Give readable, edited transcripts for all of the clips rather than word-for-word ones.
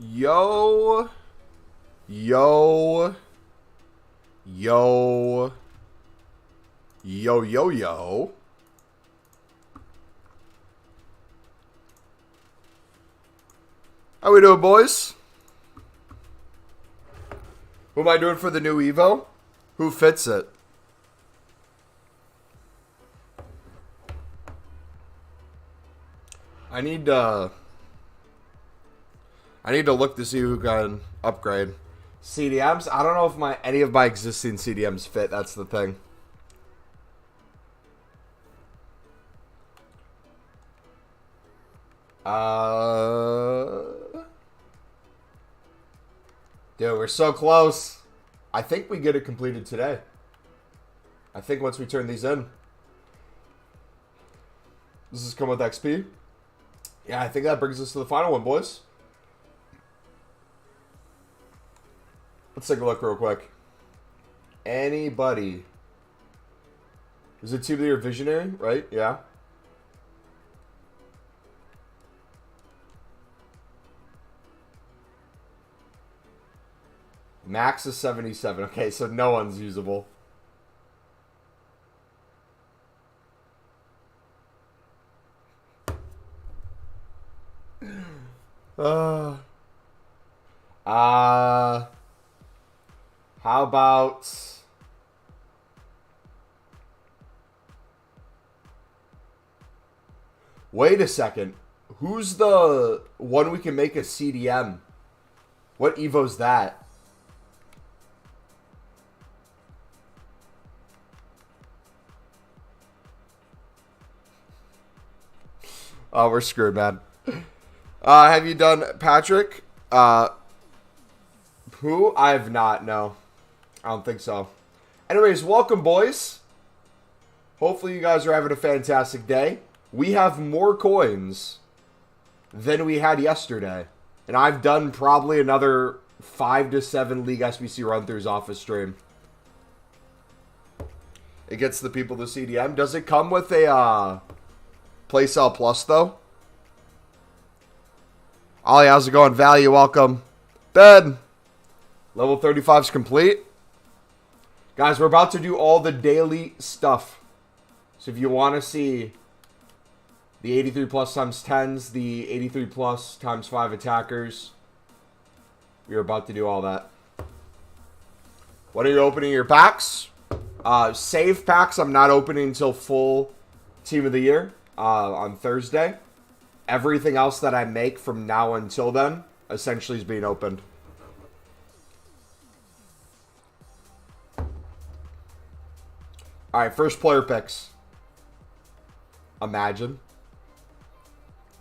Yo. Yo. Yo. Yo, yo, yo. How we doing, boys? Who am I doing for the new Evo? Who fits it? I need to look to see who can upgrade. CDMs? I don't know if any of my existing CDMs fit. That's the thing. Dude, we're so close. I think we get it completed today. I think once we turn these in. Does this come with XP? Yeah, I think that brings us to the final one, boys. Let's take a look real quick. Anybody? Is it Team of the Year Visionary, right? Yeah. Max is 77. Okay, so no one's usable. How about wait a second. Who's the one we can make a CDM? What Evo's that? Oh, we're screwed, man. Have you done Patrick? Who? I have not, no. I don't think so. Anyways, welcome, boys. Hopefully you guys are having a fantastic day. We have more coins than we had yesterday. And I've done probably another 5 to 7 League SBC run-throughs off a stream. It gets the people the CDM. Does it come with a Play Sell Plus, though? Ollie, how's it going? Value, welcome. Ben. Level 35 is complete. Guys, we're about to do all the daily stuff. So if you want to see the 83 plus times 10s, the 83 plus times 5 attackers, we're about to do all that. When are you opening your packs? Save packs I'm not opening until full Team of the Year on Thursday. Everything else that I make from now until then essentially is being opened. Alright, first player picks. Imagine.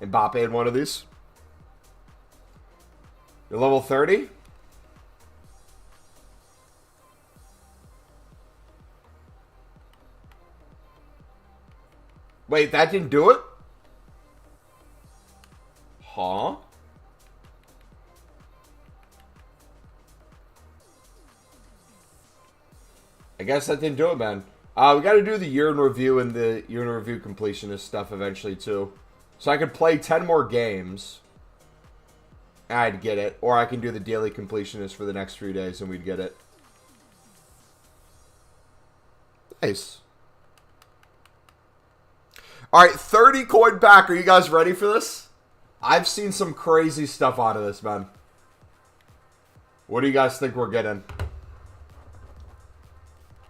Mbappe in one of these. You're level 30? Wait, that didn't do it? Huh? I guess that didn't do it, man. We got to do the year in review and the year in review completionist stuff eventually, too. So I could play 10 more games. And I'd get it. Or I can do the daily completionist for the next 3 days and we'd get it. Nice. Alright, 30 coin pack. Are you guys ready for this? I've seen some crazy stuff out of this, man. What do you guys think we're getting?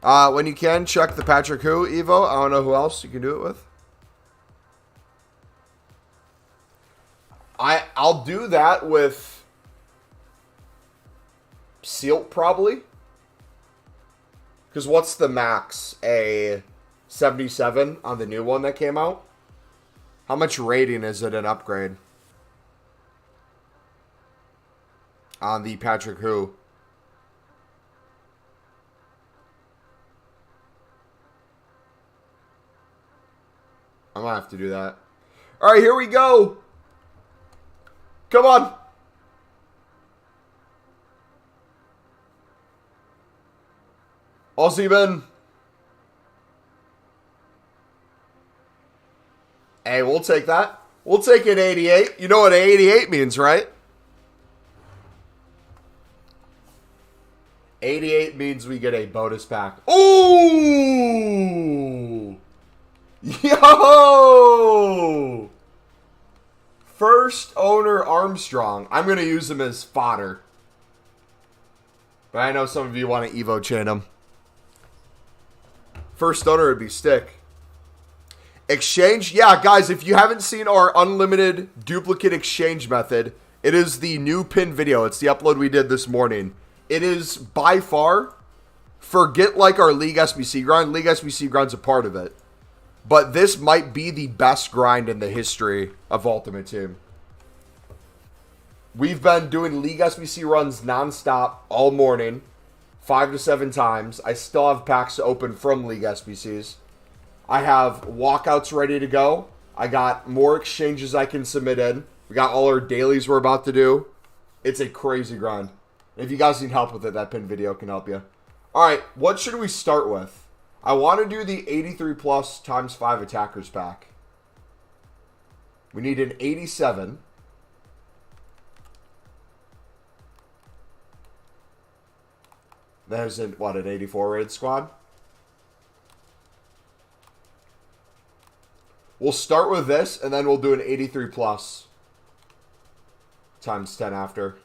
When you can, check the Patrick Who Evo. I don't know who else you can do it with. I'll do that with Sealt, probably. Because what's the max? A 77 on the new one that came out? How much rating is it an upgrade? On the Patrick Who. I'm gonna have to do that. Alright, here we go. Come on. Aussie Ben. Hey, we'll take that. We'll take an 88. You know what an 88 means, right? 88 means we get a bonus pack. Ooh! Yo! First owner Armstrong. I'm going to use him as fodder. But I know some of you want to Evo chain him. First owner would be stick. Exchange? Yeah, guys, if you haven't seen our unlimited duplicate exchange method, it is the new pin video. It's the upload we did this morning. It is by far, forget like our League SBC grind. League SBC grind's a part of it. But this might be the best grind in the history of Ultimate Team. We've been doing League SBC runs nonstop all morning, 5 to 7 times. I still have packs to open from League SBCs. I have walkouts ready to go. I got more exchanges I can submit in. We got all our dailies we're about to do. It's a crazy grind. If you guys need help with it, that pin video can help you. All right, what should we start with? I want to do the 83 plus times 5 attackers pack. We need an 87. There's an 84 rated squad? We'll start with this, and then we'll do an 83 plus times 10 after.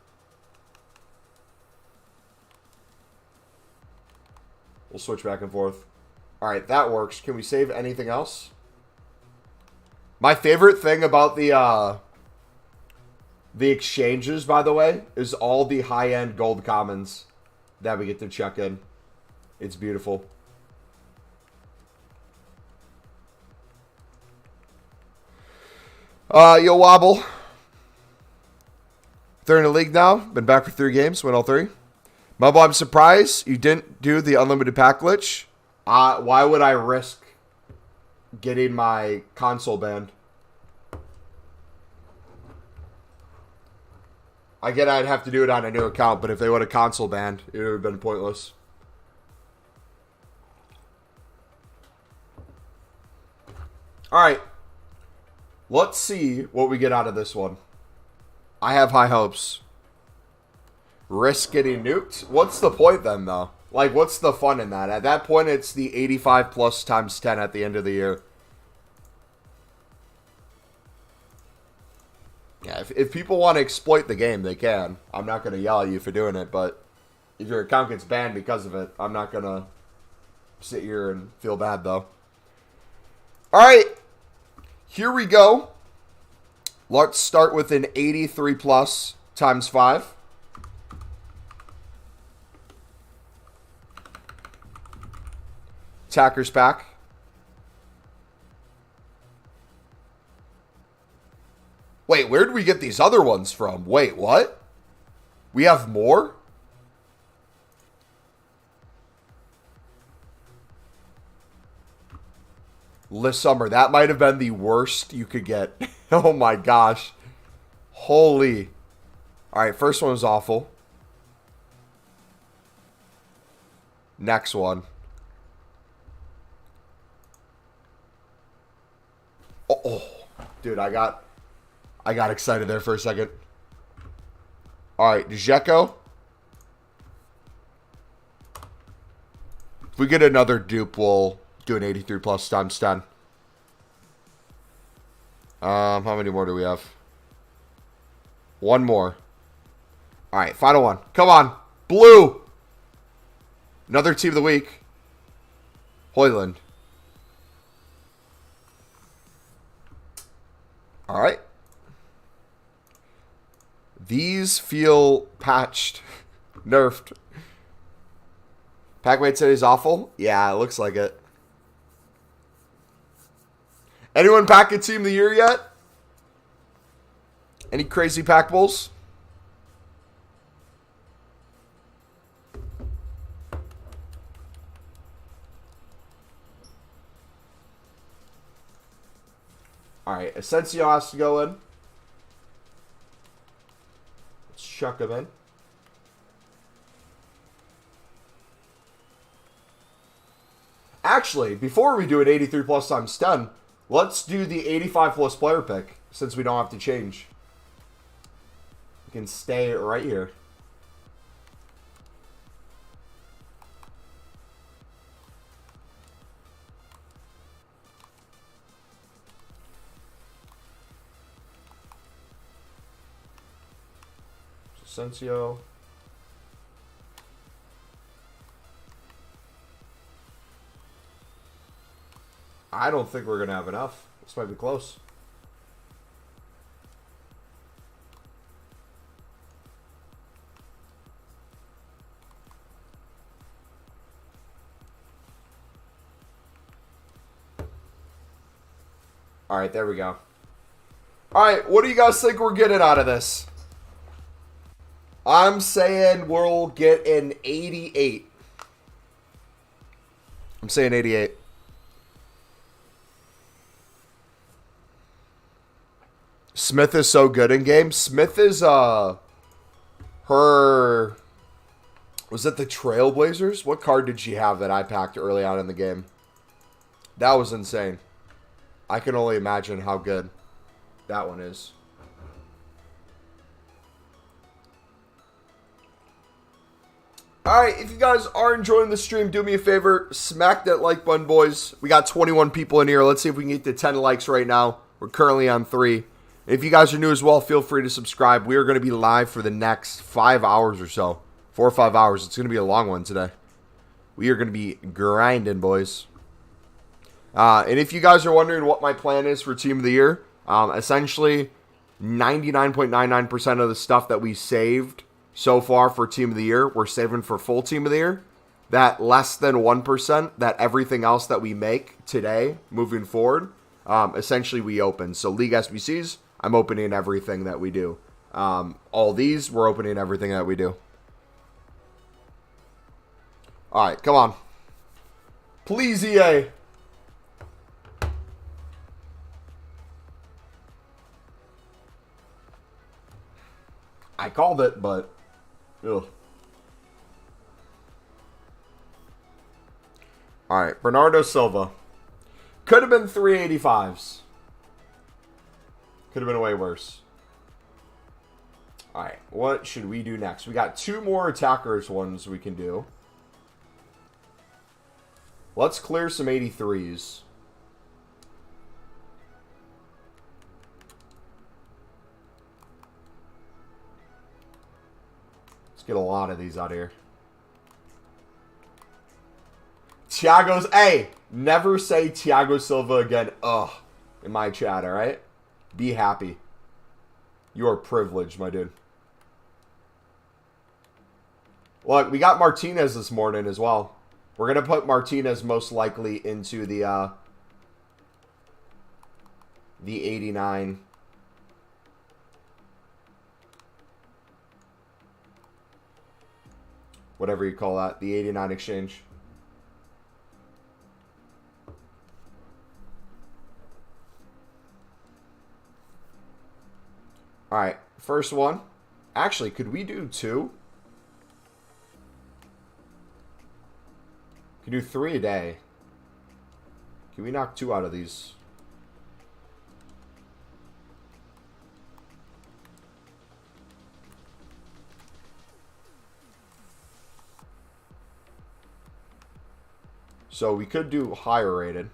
We'll switch back and forth. All right, that works. Can we save anything else? My favorite thing about the exchanges, by the way, is all the high-end gold commons that we get to check in. It's beautiful. Yo, Wobble. They're in the league now. Been back for 3 games. Win all 3. Mubble, I'm surprised you didn't do the unlimited pack glitch. Why would I risk getting my console banned? I get I'd have to do it on a new account, but if they would have console banned, it would have been pointless. Alright. Let's see what we get out of this one. I have high hopes. Risk getting nuked? What's the point then, though? Like, what's the fun in that? At that point, it's the 85 plus times 10 at the end of the year. Yeah, if people want to exploit the game, they can. I'm not going to yell at you for doing it, but if your account gets banned because of it, I'm not going to sit here and feel bad, though. All right. Here we go. Let's start with an 83 plus times 5. Attackers pack. Wait, where did we get these other ones from? Wait, what? We have more? List Summer. That might have been the worst you could get. Oh my gosh. Holy. Alright, first one was awful. Next one. Oh, dude, I got excited there for a second. Alright, Dzeko. If we get another dupe, we'll do an 83 plus times 10. How many more do we have? One more. Alright, final one. Come on. Blue. Another team of the week. Hoyland. Alright. These feel patched. Nerfed. Pac-Mate said he's awful? Yeah, it looks like it. Anyone pack a team of the year yet? Any crazy pack bowls? Alright, Asensio has to go in. Let's chuck him in. Actually, before we do an 83 plus times 10, let's do the 85 plus player pick, since we don't have to change. We can stay right here. Asensio. I don't think we're going to have enough. This might be close. All right, there we go. All right, what do you guys think we're getting out of this? I'm saying we'll get an 88. I'm saying 88. Smith is so good in game. Smith is her. Was it the Trailblazers? What card did she have that I packed early on in the game? That was insane. I can only imagine how good that one is. Alright, if you guys are enjoying the stream, do me a favor. Smack that like button, boys. We got 21 people in here. Let's see if we can get to 10 likes right now. We're currently on 3. If you guys are new as well, feel free to subscribe. We are going to be live for the next 5 hours or so. 4 or 5 hours. It's going to be a long one today. We are going to be grinding, boys. And if you guys are wondering what my plan is for Team of the Year, essentially 99.99% of the stuff that we saved so far for Team of the Year, we're saving for full Team of the Year. That less than 1%, that everything else that we make today, moving forward, essentially we open. So League SBCs, I'm opening everything that we do. All these, we're opening everything that we do. All right, come on. Please, EA. I called it, but ugh. All right, Bernardo Silva. Could have been 385s. Could have been way worse. All right, what should we do next? We got 2 more attackers ones we can do. Let's clear some 83s. Get a lot of these out here. Thiago's, hey, never say Thiago Silva again, ugh, in my chat, all right? Be happy. You are privileged, my dude. Look, we got Martinez this morning as well. We're going to put Martinez most likely into the 89. Whatever you call that, the 89 exchange. All right, first one. Actually, could we do 2? Could do 3 a day. Can we knock 2 out of these? So we could do higher rated.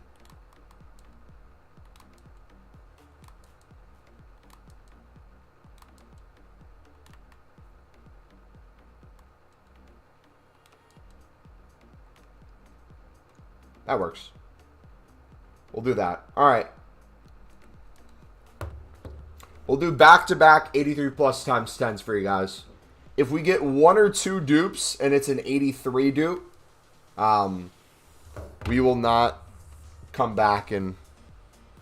That works. We'll do that. All right. We'll do back-to-back 83 plus times 10s for you guys. If we get 1 or 2 dupes and it's an 83 dupe, we will not come back and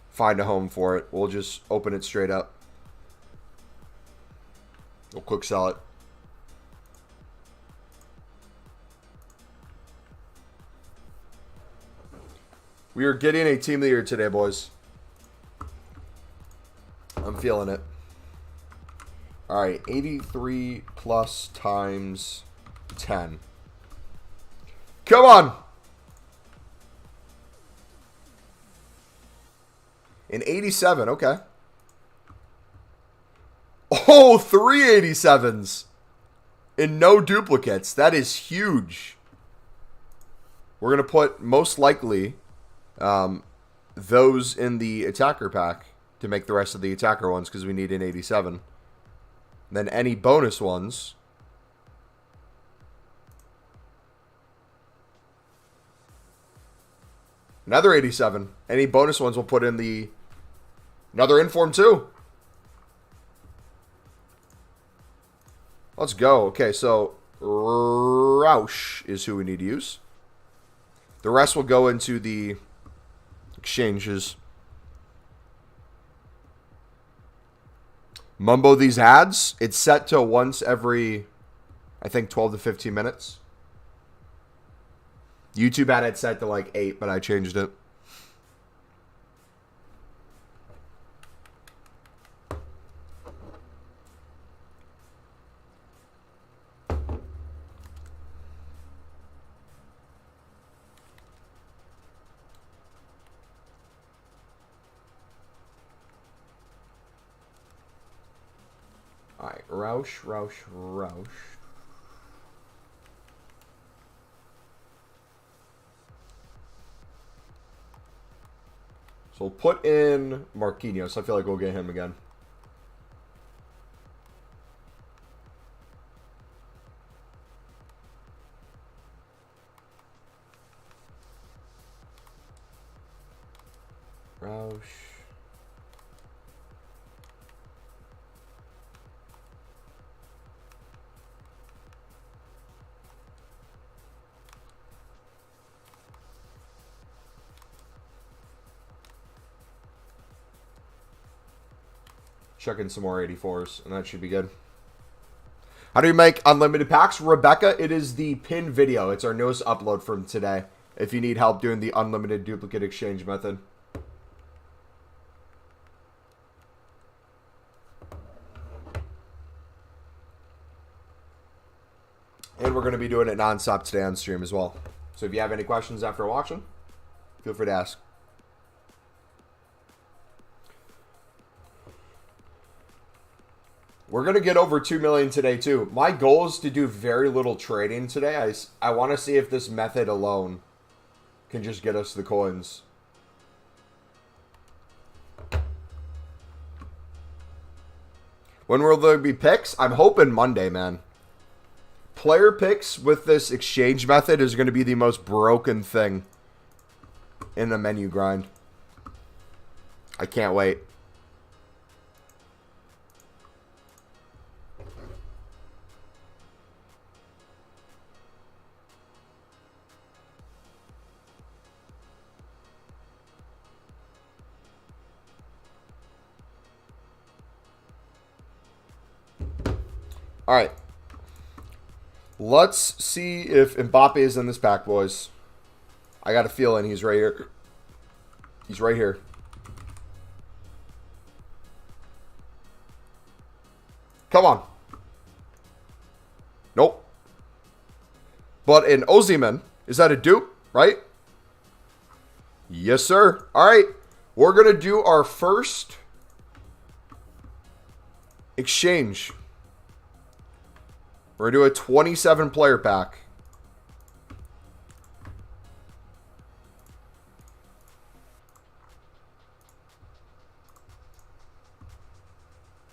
find a home for it. We'll just open it straight up. We'll quick sell it. We are getting a Team of the Year today, boys. I'm feeling it. All right, 83 plus times 10. Come on! An 87, okay. Oh, 3 87s. And no duplicates. That is huge. We're going to put, most likely, those in the attacker pack to make the rest of the attacker ones because we need an 87. And then any bonus ones. Another 87. Any bonus ones we'll put in the... Another inform too. Let's go. Okay, so Roush is who we need to use. The rest will go into the exchanges. Mumbo these ads. It's set to once every, I think, 12 to 15 minutes. YouTube had it set to like 8, but I changed it. Alright, Roush. So we'll put in Marquinhos. I feel like we'll get him again. Roush. Chuck in some more 84s, and that should be good. How do you make unlimited packs? Rebecca, it is the pinned video. It's our newest upload from today. If you need help doing the unlimited duplicate exchange method. And we're going to be doing it nonstop today on stream as well. So if you have any questions after watching, feel free to ask. We're going to get over 2 million today, too. My goal is to do very little trading today. I want to see if this method alone can just get us the coins. When will there be picks? I'm hoping Monday, man. Player picks with this exchange method is going to be the most broken thing in the menu grind. I can't wait. All right. Let's see if Mbappe is in this pack, boys. I got a feeling he's right here. He's right here. Come on. Nope. But an Ozyman, is that a dupe, right? Yes, sir. All right. We're going to do our first exchange. We're going to do a 27 player pack.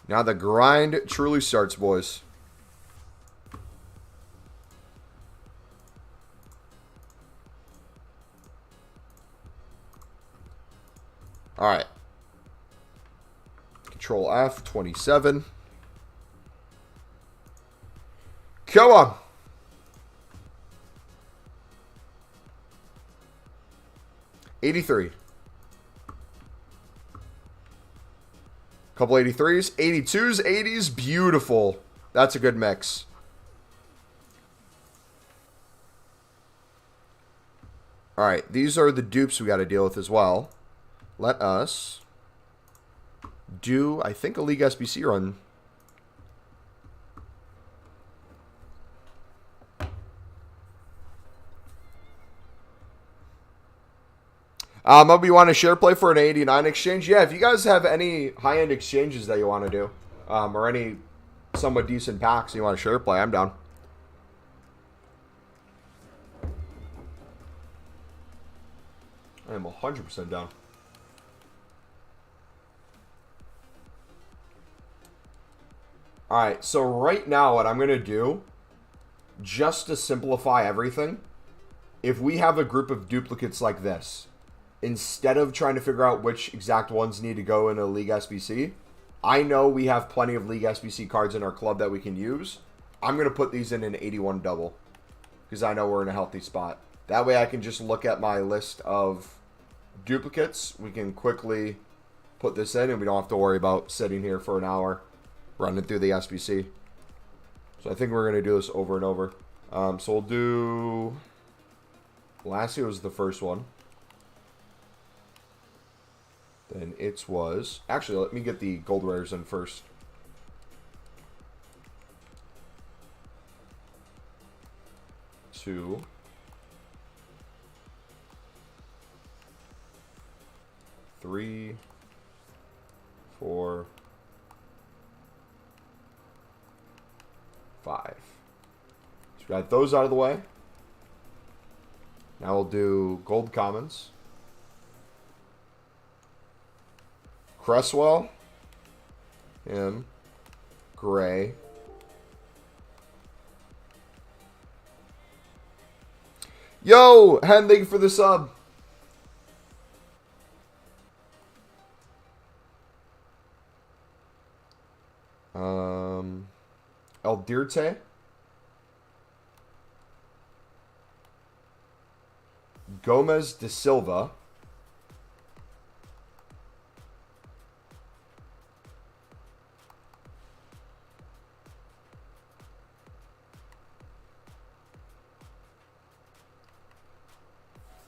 Now the grind truly starts, boys. All right. Control F, 27. Come on. $83. Couple 83s. 82s, 80s. Beautiful. That's a good mix. All right. These are the dupes we got to deal with as well. Let us do, I think, a League SBC run. You want to share play for an 89 exchange? Yeah, if you guys have any high-end exchanges that you want to do, or any somewhat decent packs you want to share play, I'm down. I am 100% down. All right, so right now what I'm going to do, just to simplify everything, if we have a group of duplicates like this, instead of trying to figure out which exact ones need to go in a League SBC, I know we have plenty of League SBC cards in our club that we can use. I'm going to put these in an 81 double because I know we're in a healthy spot. That way I can just look at my list of duplicates. We can quickly put this in and we don't have to worry about sitting here for an hour running through the SBC. So I think we're going to do this over and over. So we'll do... Last year was the first one. Then it was... Actually, let me get the gold rares in first. Two. Three. 4. 5. So we got those out of the way. Now we'll do gold commons. Cresswell. Him. Gray. Yo, Hen, thank you for the sub. El Dirte. Gomez de Silva.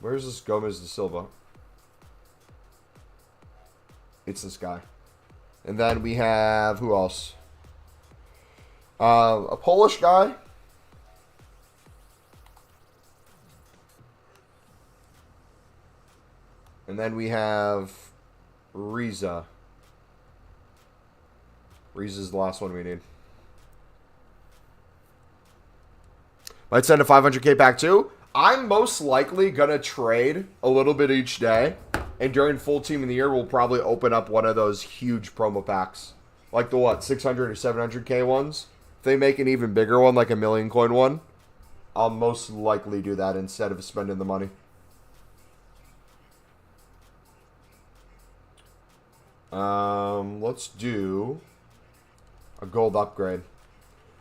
Where's this Gomez de Silva? It's this guy. And then we have, who else? A Polish guy. And then we have Riza. Riza's the last one we need. Might send a 500k pack too. I'm most likely going to trade a little bit each day. And during full team of the year, we'll probably open up one of those huge promo packs. Like the what, 600 or 700k ones? If they make an even bigger one, like a million coin one, I'll most likely do that instead of spending the money. Let's do a gold upgrade.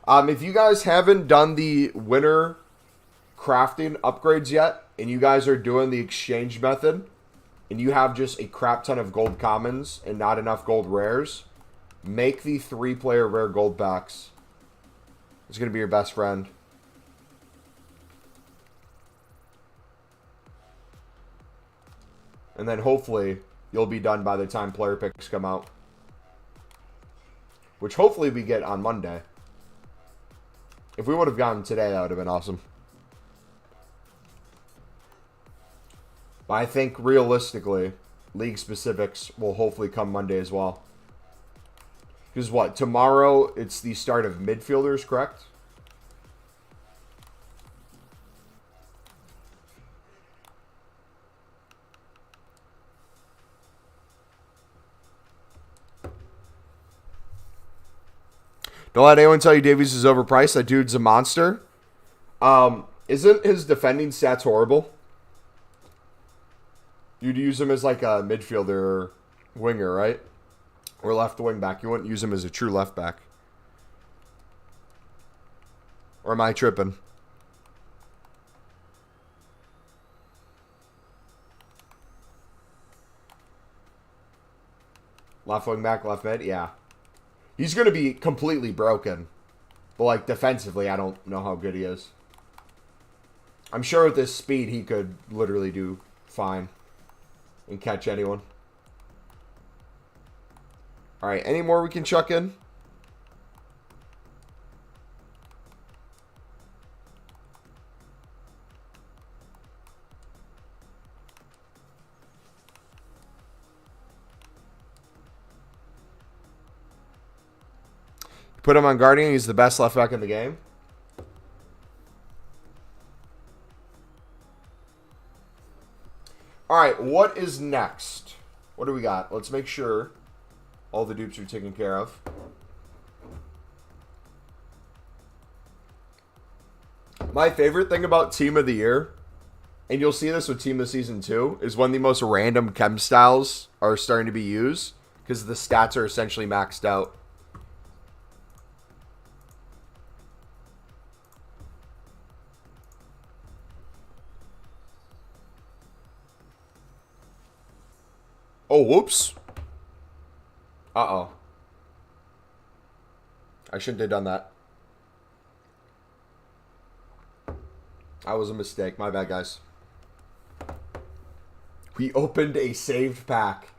If you guys haven't done the winter crafting upgrades yet, and you guys are doing the exchange method, and you have just a crap ton of gold commons and not enough gold rares, make the 3-player rare gold packs. It's going to be your best friend. And then hopefully you'll be done by the time player picks come out. Which hopefully we get on Monday. If we would have gotten today, that would have been awesome. But I think realistically, league specifics will hopefully come Monday as well. Because what, tomorrow it's the start of midfielders, correct? Don't let anyone tell you Davies is overpriced. That dude's a monster. Isn't his defending stats horrible? You'd use him as like a midfielder or winger, right? Or left wing back. You wouldn't use him as a true left back. Or am I tripping? Left wing back, left mid? Yeah. He's going to be completely broken. But like defensively, I don't know how good he is. I'm sure with this speed, he could literally do fine. And catch anyone. Alright, any more we can chuck in? Put him on Guardian, he's the best left back in the game. Alright, what is next? What do we got? Let's make sure all the dupes are taken care of. My favorite thing about Team of the Year, and you'll see this with Team of the Season too, is when the most random chem styles are starting to be used because the stats are essentially maxed out. Oh, whoops. Uh-oh. I shouldn't have done that. That was a mistake. My bad, guys. We opened a saved pack.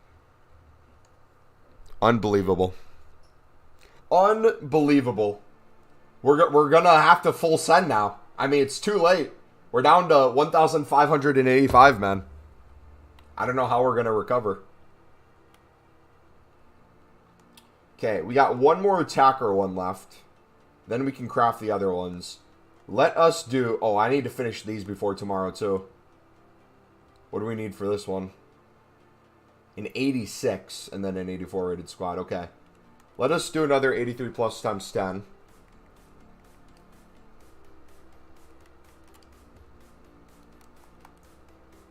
Unbelievable. Unbelievable. We're going to have to full send now. I mean, it's too late. We're down to 1,585, man. I don't know how we're going to recover. Okay, we got one more attacker one left. Then we can craft the other ones. Let us do... Oh, I need to finish these before tomorrow, too. What do we need for this one? An 86 and then an 84 rated squad. Okay. Let us do another 83 plus times 10.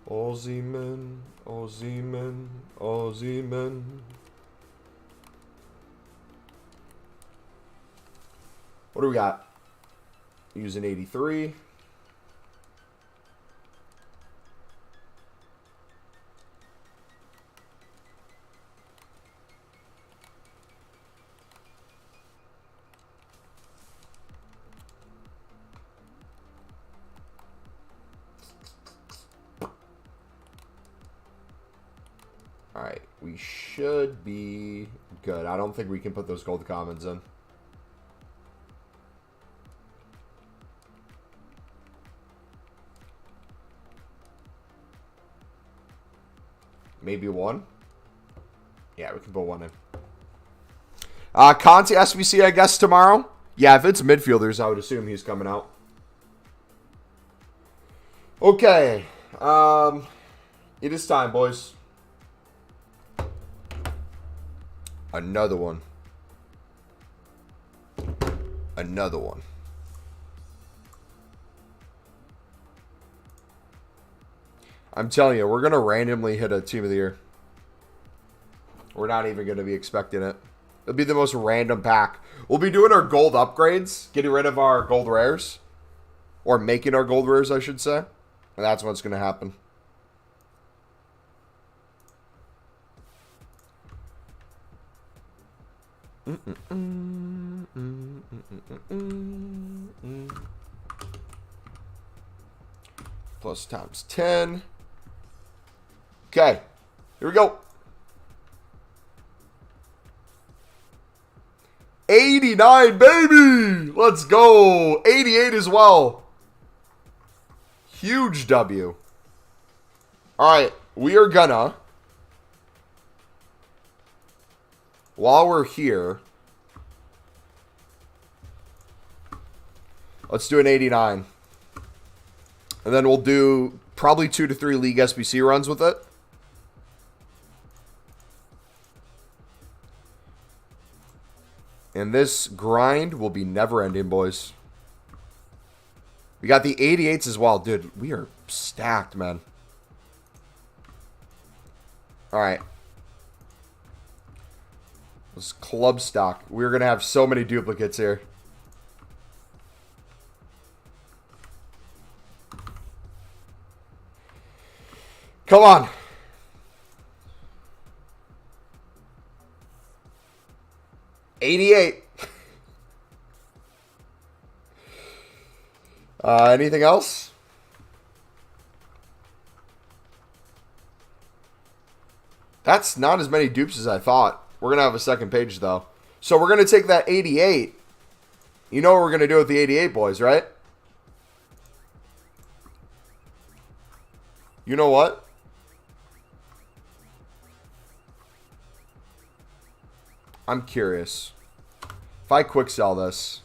Ozyman, Ozyman, Ozyman. What do we got? Use an 83. Alright, we should be good. I don't think we can put those gold commons in. Maybe one. Yeah, we can put one in. Conti SVC, I guess, tomorrow. Yeah, if it's midfielders, I would assume he's coming out. Okay. It is time, boys. Another one. Another one. I'm telling you, we're going to randomly hit a Team of the Year. We're not even going to be expecting it. It'll be the most random pack. We'll be doing our gold upgrades, getting rid of our gold rares. Or making our gold rares, I should say. And that's what's going to happen. Plus times 10. Okay, here we go. 89, baby! Let's go. 88 as well. Huge W. All right, we are gonna, while we're here, let's do an 89. And then we'll do probably 2 to 3 League SBC runs with it. And this grind will be never ending, boys. We got the 88s as well. Dude, we are stacked, man. Alright. This club stock. We're going to have so many duplicates here. Come on. $88. Anything else? That's not as many dupes as I thought. We're going to have a second page, though. So we're going to take that 88. You know what we're going to do with the 88, boys, right? You know what? I'm curious. If I quick sell this.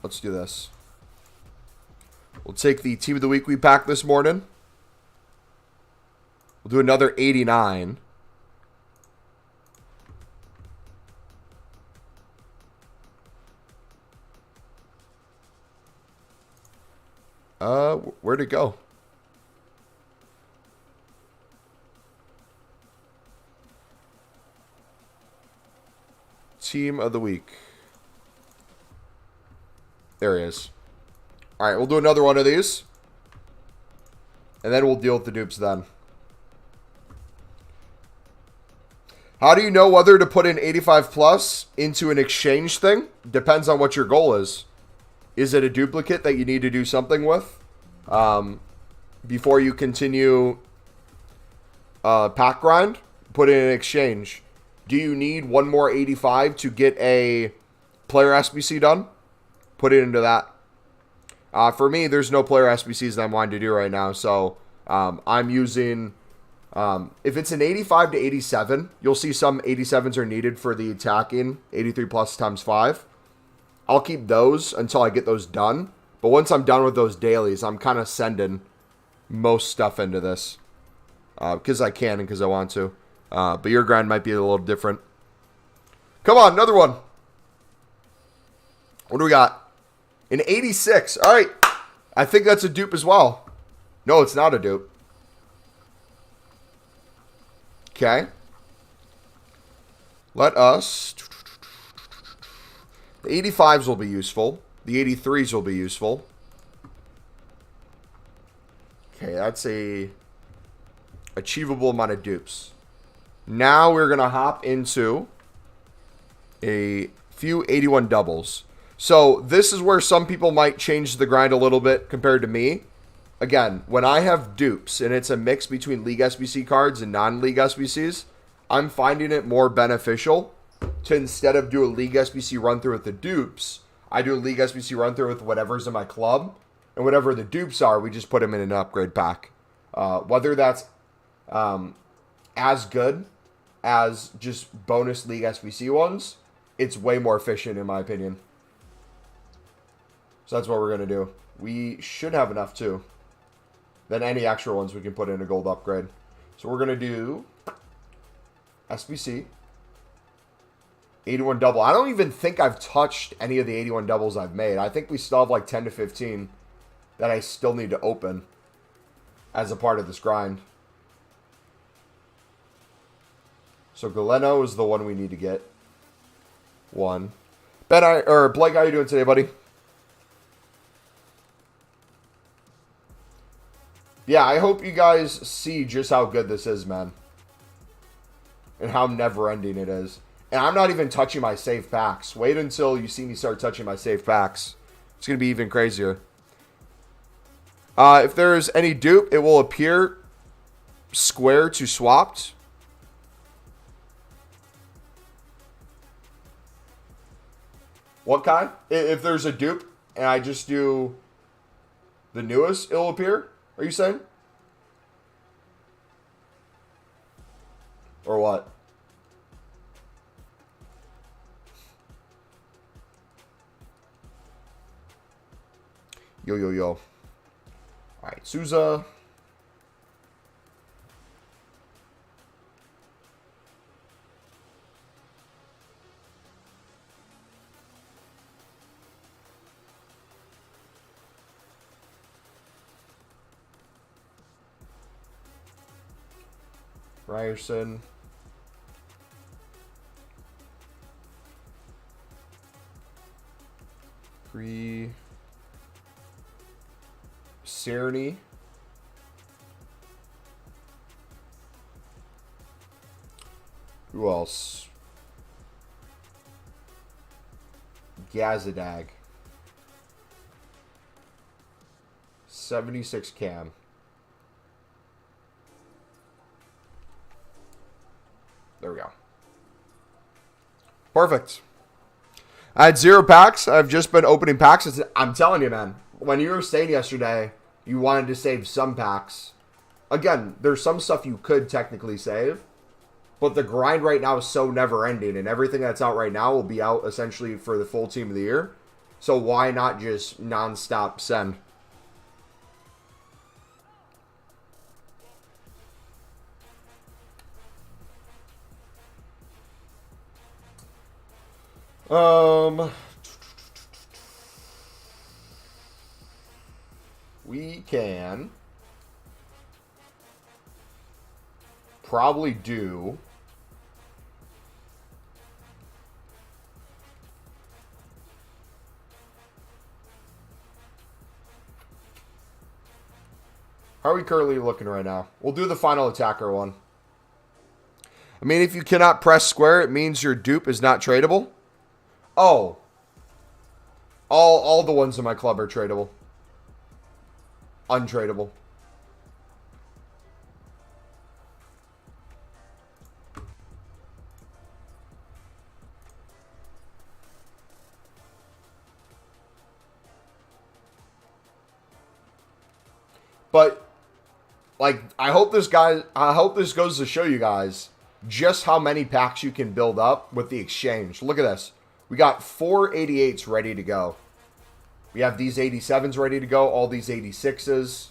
Let's do this. We'll take the Team of the Week we packed this morning. We'll do another 89. Where'd it go? Team of the week. There he is. All right, we'll do another one of these. And then we'll deal with the dupes then. How do you know whether to put in 85 plus into an exchange thing? Depends on what your goal is. Is it a duplicate that you need to do something with before you continue pack grind? Put in an exchange. Do you need one more 85 to get a player SBC done? Put it into that. For me, there's no player SBCs that I'm wanting to do right now, so I'm using... if it's an 85 to 87, you'll see some 87s are needed for the attacking 83 plus times 5. I'll keep those until I get those done. But once I'm done with those dailies, I'm kind of sending most stuff into this. Because I can and because I want to. But your grind might be a little different. Come on, another one. What do we got? An 86. All right. I think that's a dupe as well. No, it's not a dupe. Okay. Let us... The 85s will be useful. The 83s will be useful. Okay, that's a achievable amount of dupes. Now we're going to hop into a few 81 doubles. So this is where some people might change the grind a little bit compared to me. Again, when I have dupes and it's a mix between League SBC cards and non-League SBCs, I'm finding it more beneficial to, instead of do a League SBC run-through with the dupes, I do a League SBC run-through with whatever's in my club. And whatever the dupes are, we just put them in an upgrade pack. Whether that's as good as just bonus League SBC ones, it's way more efficient in my opinion. So that's what we're going to do. We should have enough too. Then any extra ones we can put in a gold upgrade. So we're going to do SBC. 81 double. I don't even think I've touched any of the 81 doubles I've made. I think we still have like 10 to 15 that I still need to open as a part of this grind. So Galeno is the one we need to get. One. Blake, how you doing today, buddy? Yeah, I hope you guys see just how good this is, man. And how never-ending it is. And I'm not even touching my safe packs. Wait until you see me start touching my safe packs. It's going to be even crazier. If there's any dupe, it will appear square to swapped. What kind? If there's a dupe and I just do the newest, it'll appear? Are you saying? Or what? Yo. Alright, Souza. Ryerson. Cerny. Who else? Gazadag. 76 cam. There we go. Perfect. I had 0 packs. I've just been opening packs. I'm telling you, man. When you were saying yesterday you wanted to save some packs. Again, there's some stuff you could technically save. But the grind right now is so never-ending. And everything that's out right now will be out essentially for the full team of the year. So why not just non-stop send? Um, we can probably do how are we currently looking right now? We'll do the final attacker one. I mean, if you cannot press square, it means your dupe is not tradable. Oh. All the ones in my club are tradable. Untradable. But like I hope this goes to show you guys just how many packs you can build up with the exchange. Look at this. We got 4 88s ready to go. We have these 87s ready to go, all these 86s.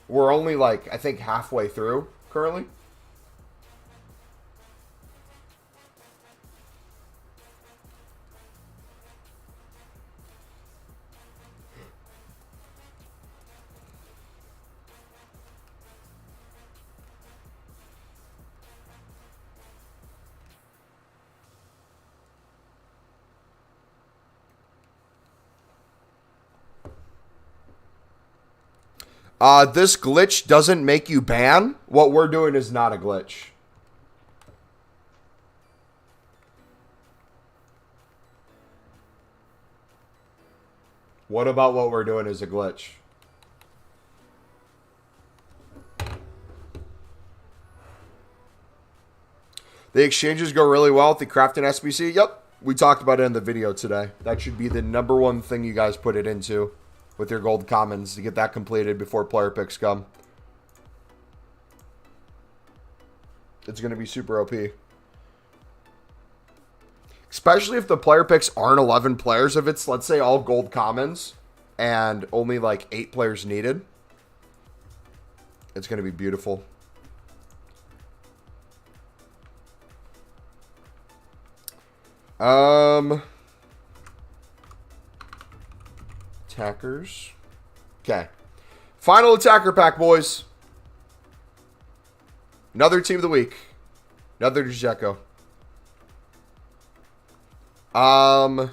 We're only like, I think, halfway through currently. This glitch doesn't make you ban. What we're doing is not a glitch. What about what we're doing is a glitch? The exchanges go really well with the Crafton SBC. Yep, we talked about it in the video today. That should be the #1 thing you guys put it into with your gold commons to get that completed before player picks come. It's going to be super OP. Especially if the player picks aren't 11 players. If it's, let's say, all gold commons and only like 8 players needed, it's going to be beautiful. Attackers. Okay. Final attacker pack, boys. Another team of the week. Another Dzeko. The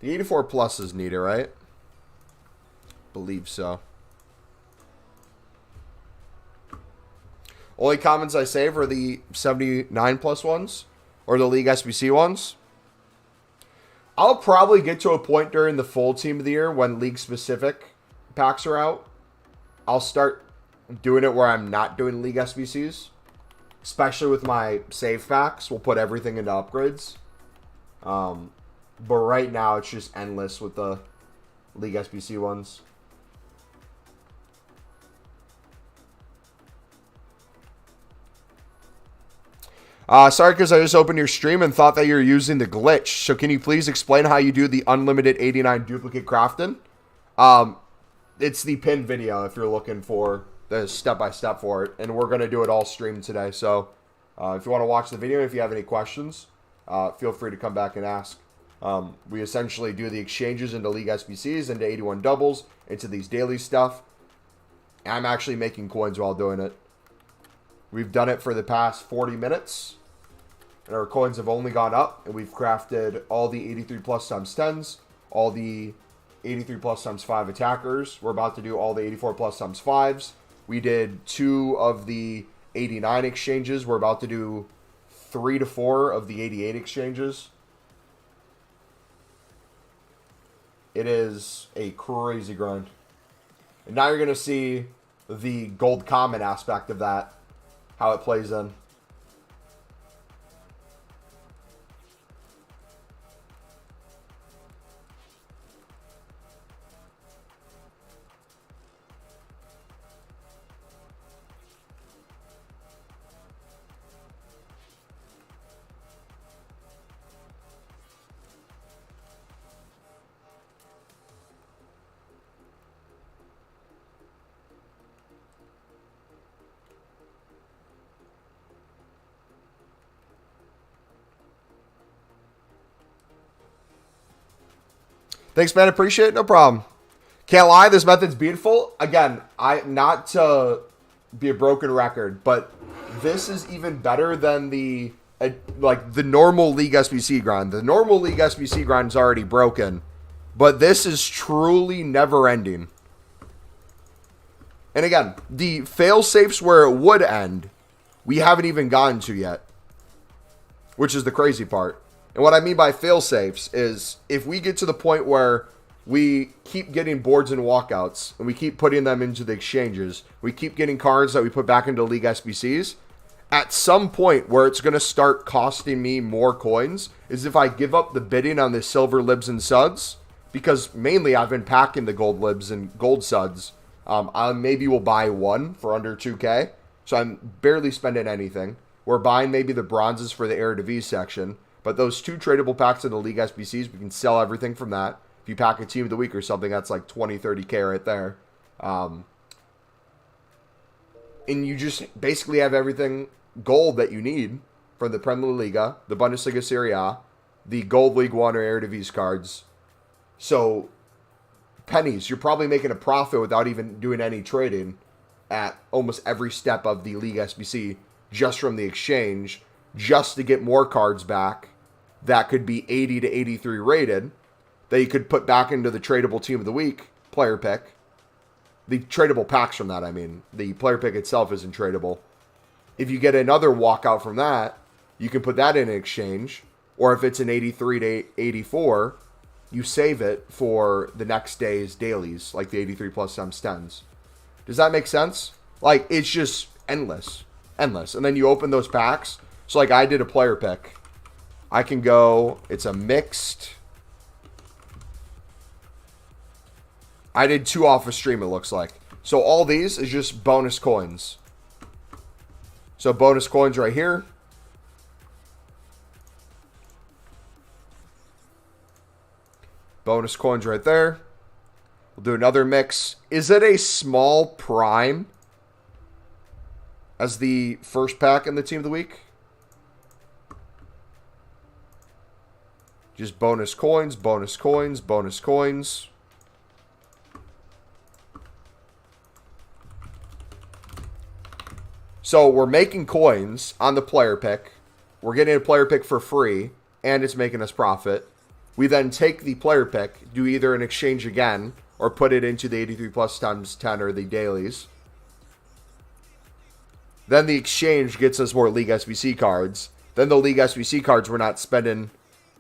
84 plus is needed, right? Believe so. Only commons I save are the 79 plus ones or the League SBC ones. I'll probably get to a point during the full team of the year when league specific packs are out. I'll start doing it where I'm not doing league SBCs, especially with my save packs. We'll put everything into upgrades. But right now it's just endless with the league SBC ones. Sorry, because I just opened your stream and thought that you're using the glitch. So can you please explain how you do the unlimited 89 duplicate crafting? It's the pinned video if you're looking for the step-by-step for it. And we're going to do it all streamed today. So if you want to watch the video, if you have any questions, feel free to come back and ask. We essentially do the exchanges into League SBCs, into 81 doubles, into these daily stuff. I'm actually making coins while doing it. We've done it for the past 40 minutes, and our coins have only gone up, and we've crafted all the 83 plus times 10s, all the 83 plus times 5 attackers. We're about to do all the 84 plus times 5s. We did 2 of the 89 exchanges. We're about to do 3 to 4 of the 88 exchanges. It is a crazy grind. And now you're going to see the gold common aspect of that, how it plays in. Thanks, man. Appreciate it. No problem. Can't lie. This method's beautiful. Again, not to be a broken record, but this is even better than the normal League SBC grind. The normal League SBC grind is already broken, but this is truly never ending. And again, the fail safes where it would end, we haven't even gotten to yet, which is the crazy part. And what I mean by fail safes is if we get to the point where we keep getting boards and walkouts and we keep putting them into the exchanges, we keep getting cards that we put back into League SBCs, at some point where it's going to start costing me more coins is if I give up the bidding on the silver libs and suds, because mainly I've been packing the gold libs and gold suds. I maybe will buy one for under 2K, so I'm barely spending anything. We're buying maybe the bronzes for the Eredivisie section, but those 2 tradable packs in the League SBCs, we can sell everything from that. If you pack a team of the week or something, that's like 20, 30K right there. And you just basically have everything gold that you need from the Premier Liga, the Bundesliga Serie A, the Gold League 1 or Eredivisie cards. So, pennies. You're probably making a profit without even doing any trading at almost every step of the League SBC just from the exchange, just to get more cards back that could be 80 to 83 rated that you could put back into the tradable team of the week player pick. The tradable packs from that, I mean. The player pick itself isn't tradable. If you get another walkout from that, you can put that in an exchange. Or if it's an 83 to 84, you save it for the next day's dailies, like the 83 plus times 10s. Does that make sense? Like, it's just endless. Endless. And then you open those packs. So, like, I did a player pick. I can go, it's a mixed. I did 2 off a stream, it looks like. So all these is just bonus coins. So bonus coins right here. Bonus coins right there. We'll do another mix. Is it a small prime as the first pack in the team of the week? Just bonus coins, bonus coins, bonus coins. So we're making coins on the player pick. We're getting a player pick for free, and it's making us profit. We then take the player pick, do either an exchange again, or put it into the 83 plus times 10 or the dailies. Then the exchange gets us more League SBC cards. Then the League SBC cards we're not spending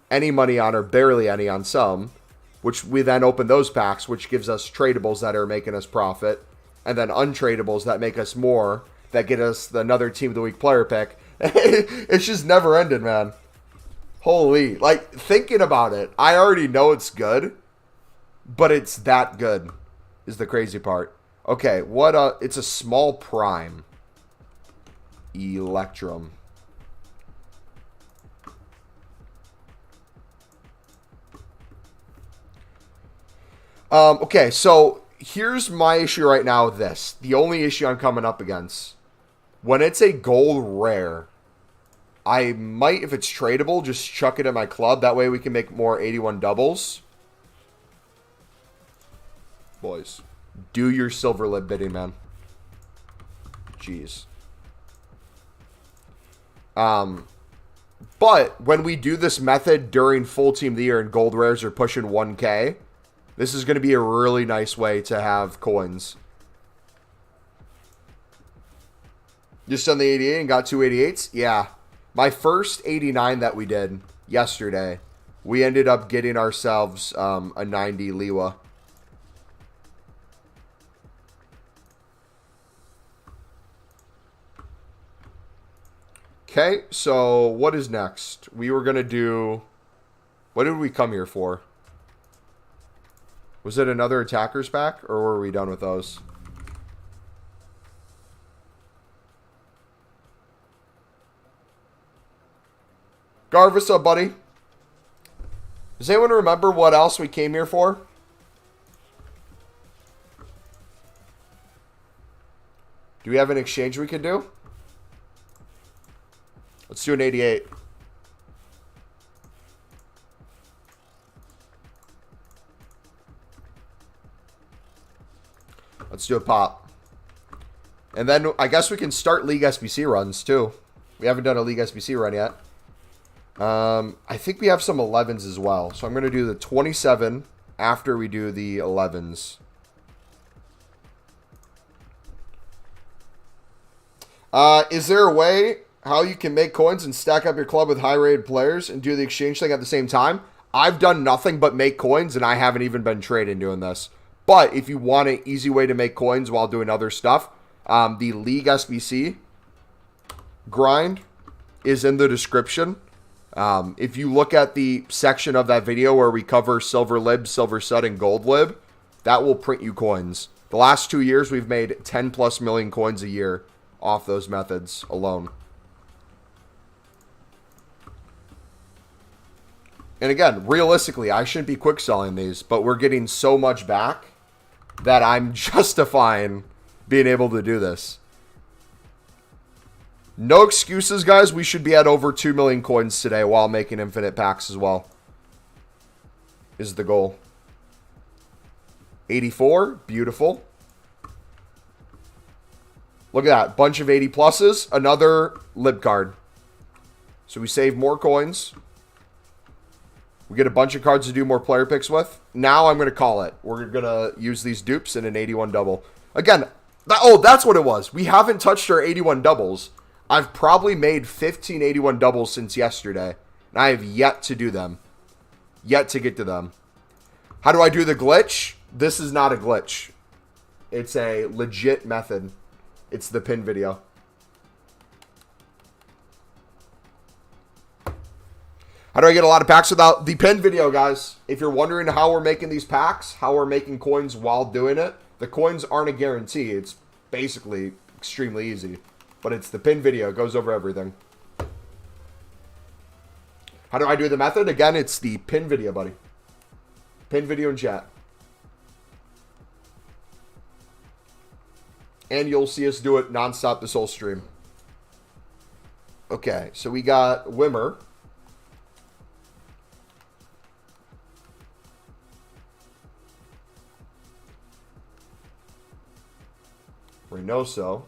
any money on or barely any on some, which we then open those packs, which gives us tradables that are making us profit, and then untradables that make us more, that get us another team of the week player pick. It's just never ended, man. Holy, like, thinking about it, I already know it's good, but it's that good is the crazy part. Okay, it's a small prime. Electrum. Okay, so here's my issue right now with this. The only issue I'm coming up against. When it's a gold rare, I might, if it's tradable, just chuck it in my club. That way we can make more 81 doubles. Boys, do your silver lib bidding, man. Jeez. But when we do this method during full team of the year and gold rares are pushing 1K, this is going to be a really nice way to have coins. Just done the 88 and got 2 88s? Yeah. My first 89 that we did yesterday, we ended up getting ourselves a 90 Liwa. Okay, so what is next? We were going to do... What did we come here for? Was it another attackers pack, or were we done with those? Garv, what's up, buddy? Does anyone remember what else we came here for? Do we have an exchange we could do? Let's do an 88. Let's do a pop. And then I guess we can start League SBC runs too. We haven't done a League SBC run yet. I think we have some 11s as well. So I'm going to do the 27 after we do the 11s. Is there a way how you can make coins and stack up your club with high-rated players and do the exchange thing at the same time? I've done nothing but make coins, and I haven't even been trading doing this. But if you want an easy way to make coins while doing other stuff, the League SBC grind is in the description. If you look at the section of that video where we cover Silver Lib, Silver Sud, and Gold Lib, that will print you coins. The last 2 years, we've made 10 plus million coins a year off those methods alone. And again, realistically, I shouldn't be quick selling these, but we're getting so much back that I'm justifying being able to do this. No excuses, guys. We should be at over 2 million coins today while making infinite packs as well. Is the goal. 84. Beautiful. Look at that. Bunch of 80 pluses. Another lib card. So we save more coins. We get a bunch of cards to do more player picks with. Now I'm going to call it. We're going to use these dupes in an 81 double. Again, that's what it was. We haven't touched our 81 doubles. I've probably made 15 81 doubles since yesterday. And I have yet to do them. Yet to get to them. How do I do the glitch? This is not a glitch. It's a legit method. It's the pin video. How do I get a lot of packs without the pin video, guys? If you're wondering how we're making these packs, how we're making coins while doing it, the coins aren't a guarantee. It's basically extremely easy. But it's the pin video. It goes over everything. How do I do the method? Again, it's the pin video, buddy. Pin video in chat. And you'll see us do it nonstop this whole stream. Okay, so we got Wimmer. Reynoso.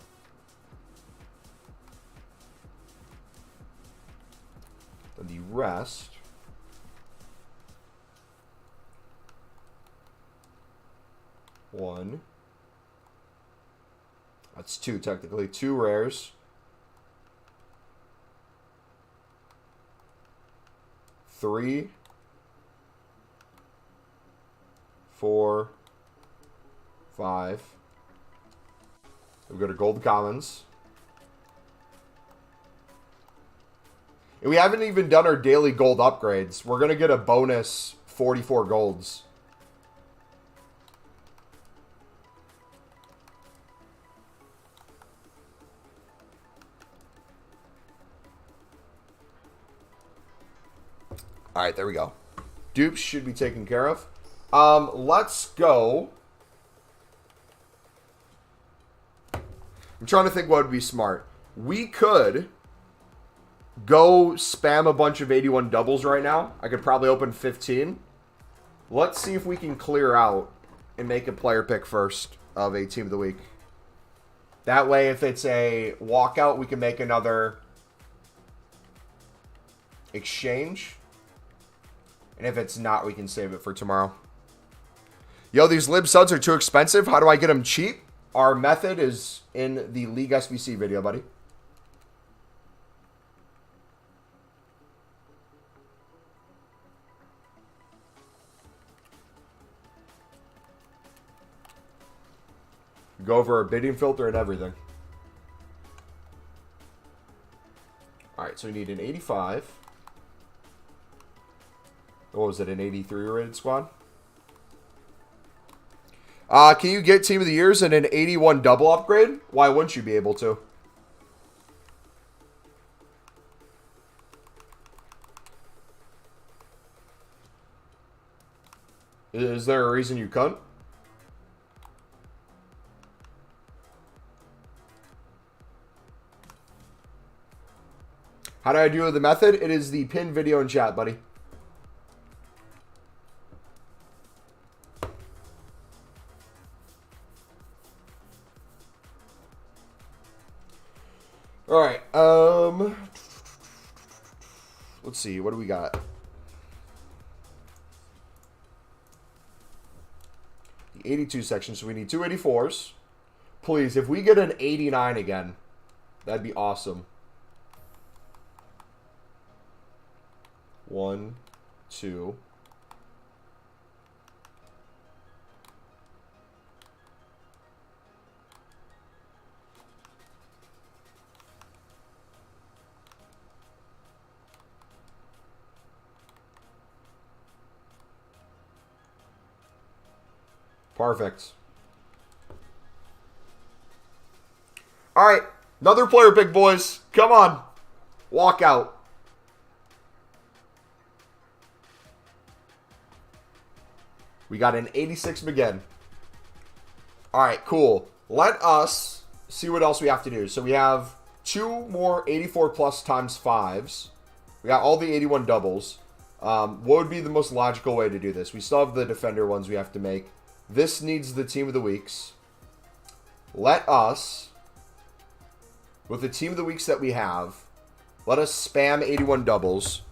Then the rest. One. That's two, technically. Two rares. Three. 4. 5. We go to gold commons. And we haven't even done our daily gold upgrades. We're going to get a bonus 44 golds. All right, there we go. Dupes should be taken care of. Let's go. I'm trying to think what would be smart. We could go spam a bunch of 81 doubles right now. I could probably open 15. Let's see if we can clear out and make a player pick first of a team of the week. That way, if it's a walkout, we can make another exchange. And if it's not, we can save it for tomorrow. Yo, these lib suds are too expensive. How do I get them cheap? Our method is in the League SBC video, buddy. Go over a bidding filter and everything. All right, so we need an 85. What was it, an 83 rated squad? Can you get Team of the Years and an 81 double upgrade? Why wouldn't you be able to? Is there a reason you couldn't? How do I do the method? It is the pin video in chat, buddy. Let's see. What do we got? The 82 section. So we need two 84s. Please, if we get an 89 again, that'd be awesome. 1, 2. Perfect. All right. Another player pick, boys. Come on. Walk out. We got an 86 McGinn. All right, cool. Let us see what else we have to do. So we have 2 more 84 plus times 5s. We got all the 81 doubles. What would be the most logical way to do this? We still have the defender ones we have to make. This needs the team of the weeks. Let us, with the team of the weeks that we have, let us spam 81 doubles.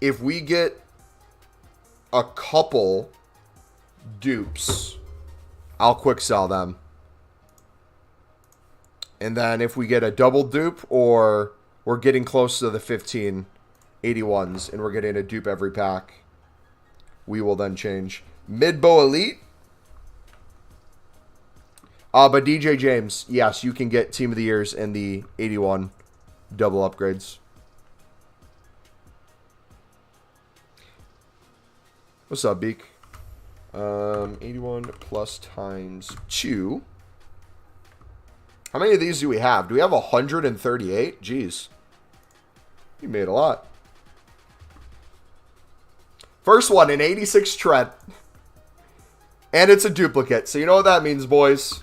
If we get a couple dupes, I'll quick sell them. And then if we get a double dupe or we're getting close to the 15 81s and we're getting a dupe every pack, we will then change. Midbow Elite. But DJ James, yes, you can get Team of the Years and the 81 double upgrades. What's up, Beak? 81 plus times 2. How many of these do we have? Do we have 138? Jeez. You made a lot. First one, an 86 Trent. And it's a duplicate. So you know what that means, boys.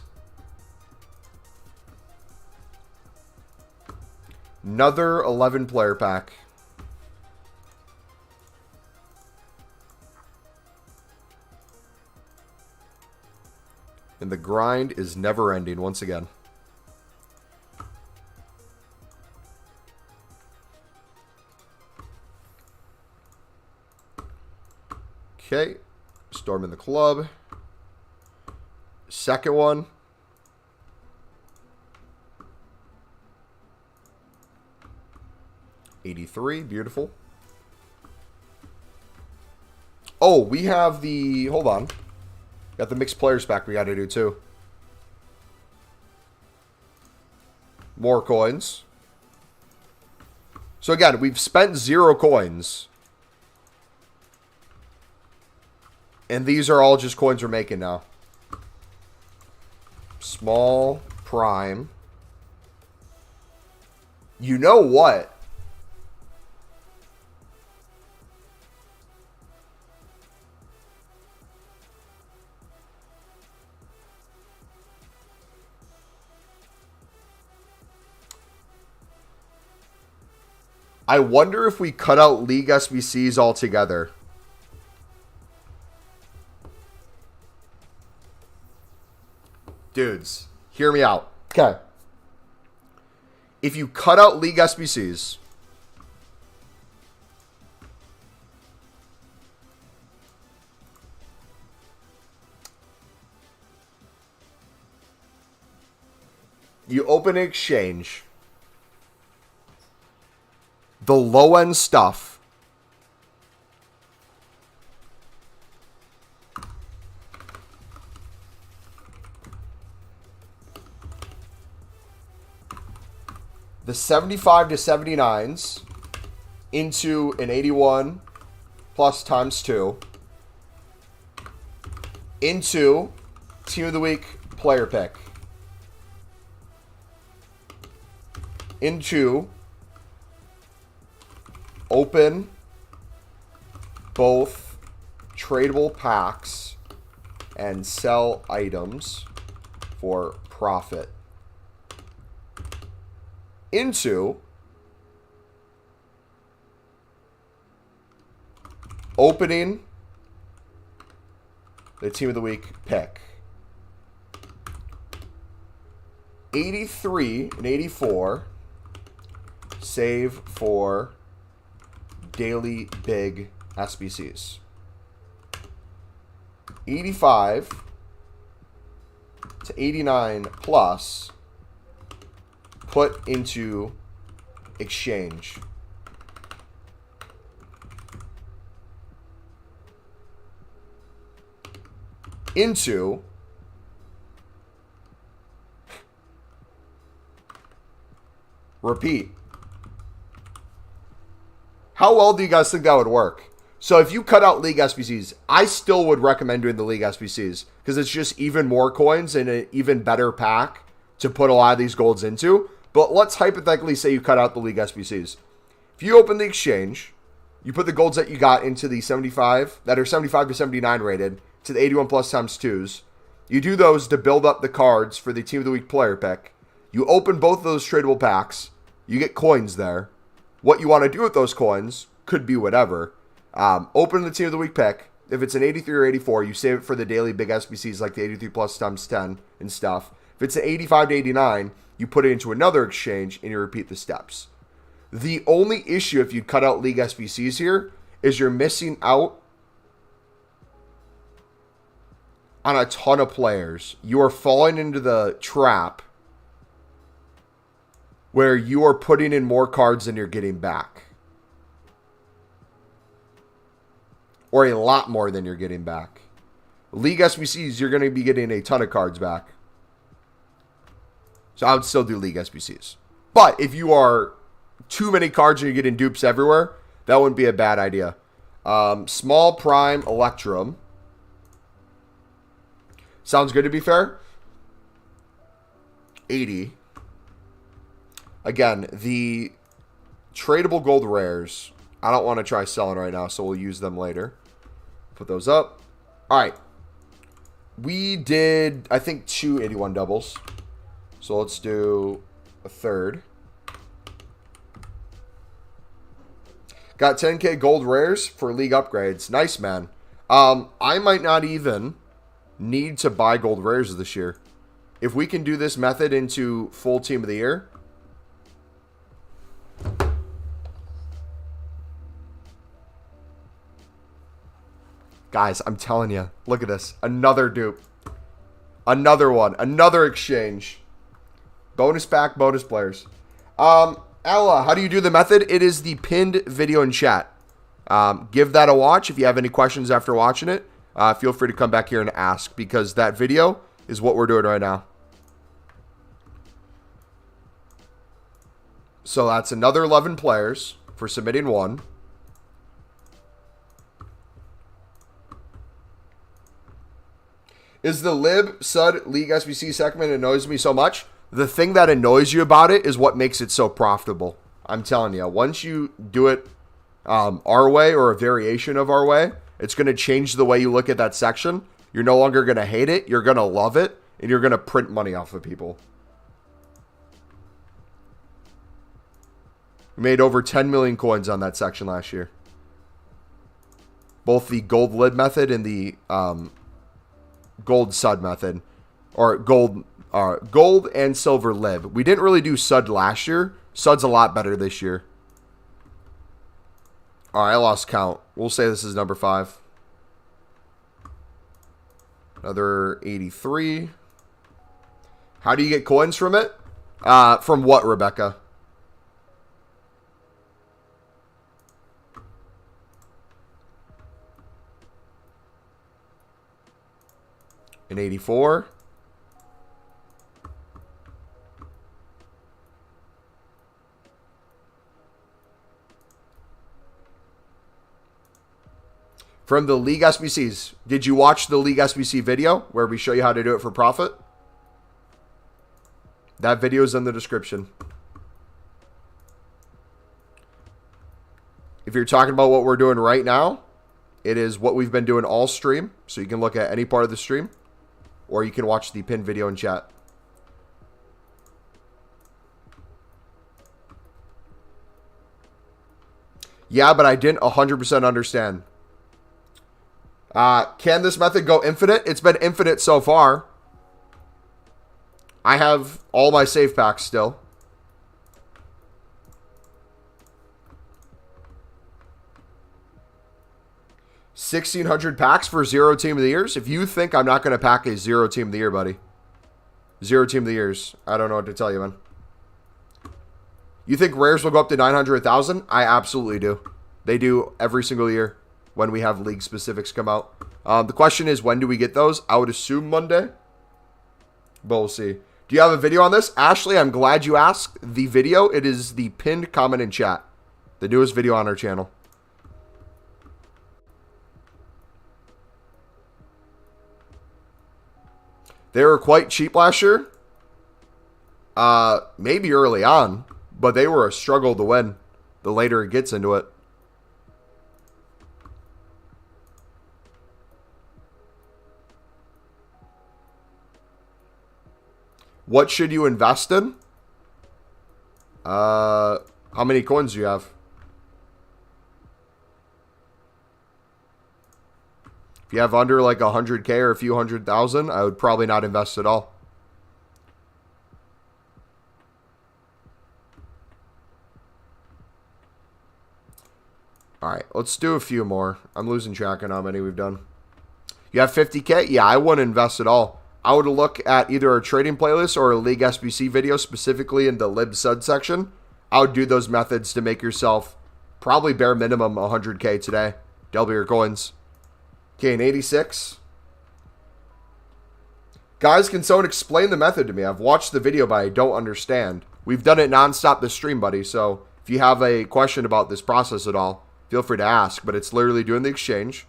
Another 11 player pack. And the grind is never ending once again. Okay. Storm in the club. Second one. $83, beautiful. Oh, we have the, hold on. Got the mixed players pack we got to do too. More coins. So again, we've spent 0 coins. And these are all just coins we're making now. Small, prime. You know what? I wonder if we cut out League SBCs altogether. Dudes, hear me out. Okay. If you cut out League SBCs, you open an exchange, the low-end stuff, the 75 to 79s into an 81 plus times 2 into Team of the Week player pick into open both tradable packs and sell items for profit into opening the Team of the Week pick. 83 and 84. save for daily big SBCs. 85 to 89 plus, put into exchange. Into repeat. How well do you guys think that would work? So if you cut out League SBCs, I still would recommend doing the League SBCs because it's just even more coins and an even better pack to put a lot of these golds into. But let's hypothetically say you cut out the League SBCs. If you open the exchange, you put the golds that you got into the 75, that are 75 to 79 rated, to the 81 plus times 2s. You do those to build up the cards for the Team of the Week player pick. You open both of those tradable packs. You get coins there. What you want to do with those coins could be whatever. Open the Team of the Week pick. If it's an 83 or 84, you save it for the daily big SBCs like the 83 plus times 10 and stuff. If it's an 85 to 89, you put it into another exchange and you repeat the steps. The only issue if you cut out League SBCs here is you're missing out on a ton of players. You are falling into the trap where you are putting in more cards than you're getting back. Or a lot more than you're getting back. League SBCs, you're going to be getting a ton of cards back. So I would still do League SBCs. But if you are too many cards and you're getting dupes everywhere, that wouldn't be a bad idea. Small Prime Electrum. Sounds good to be fair. 80. Again, the tradable gold rares, I don't want to try selling right now, so we'll use them later. Put those up. All right. We did, I think, 2 81 doubles. So let's do a third. Got 10K gold rares for league upgrades. Nice, man. I might not even need to buy gold rares this year. If we can do this method into full team of the year. Guys, I'm telling you, look at this. Another dupe. Another one. Another exchange. Bonus pack, bonus players. Ella, how do you do the method? It is the pinned video in chat. Give that a watch. If you have any questions after watching it, feel free to come back here and ask, because that video is what we're doing right now. So that's another 11 players for submitting one. Is the Lib Sud League SBC segment annoys me so much? The thing that annoys you about it is what makes it so profitable. I'm telling you, once you do it our way or a variation of our way, it's going to change the way you look at that section. You're no longer going to hate it. You're going to love it. And you're going to print money off of people. We made over 10 million coins on that section last year. Both the gold lid method and the gold sud method. Or gold and silver lib. We didn't really do sud last year. Sud's a lot better this year. All right, I lost count. We'll say this is number 5. Another 83. How do you get coins from it? From what, Rebecca? An 84. From the League SBCs. Did you watch the League SBC video where we show you how to do it for profit? That video is in the description. If you're talking about what we're doing right now, it is what we've been doing all stream. So you can look at any part of the stream, or you can watch the pinned video in chat. Yeah, but I didn't 100% understand. Can this method go infinite? It's been infinite so far. I have all my save packs still. 1,600 packs for 0 team of the years. If you think I'm not going to pack a 0 team of the year, buddy. 0 team of the years. I don't know what to tell you, man. You think rares will go up to 900, 1,000? I absolutely do. They do every single year when we have league specifics come out. The question is, when do we get those? I would assume Monday. But we'll see. Do you have a video on this? Ashley, I'm glad you asked. The video, it is the pinned comment in chat. The newest video on our channel. They were quite cheap last year. Maybe early on. But they were a struggle to win the later it gets into it. What should you invest in? How many coins do you have? If you have under like 100K or a few 100,000, I would probably not invest at all. All right, let's do a few more. I'm losing track on how many we've done. You have 50K? Yeah, I wouldn't invest at all. I would look at either a trading playlist or a League SBC video, specifically in the Lib Sud section. I would do those methods to make yourself probably bare minimum 100K today. Double your coins. Okay, an 86. Guys, can someone explain the method to me? I've watched the video, but I don't understand. We've done it nonstop this stream, buddy, so if you have a question about this process at all, feel free to ask, but it's literally doing the exchange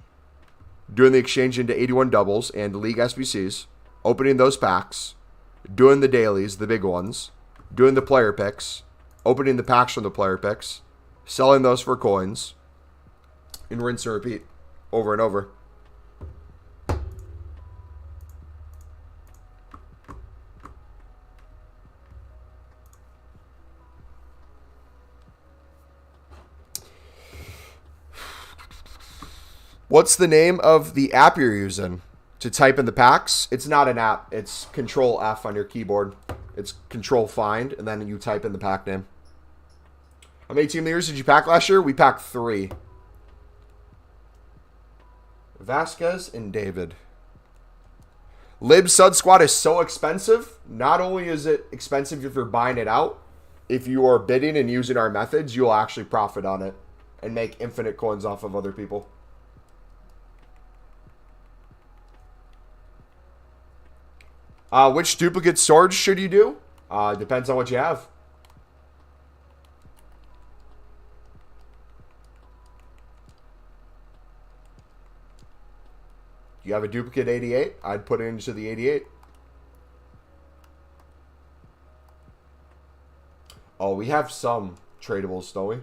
into 81 doubles and League SBCs, opening those packs, doing the dailies, the big ones, doing the player picks, opening the packs from the player picks, selling those for coins, and rinse and repeat over and over. What's the name of the app you're using to type in the packs? It's not an app. It's Control F on your keyboard. It's Control Find, and then you type in the pack name. How many team of the years did you pack last year? We packed 3. Vasquez and David. Lib Sud Squad is so expensive. Not only is it expensive if you're buying it out, if you are bidding and using our methods, you'll actually profit on it and make infinite coins off of other people. Which duplicate storage should you do? Depends on what you have. You have a duplicate 88? I'd put it into the 88. Oh, we have some tradables, don't we?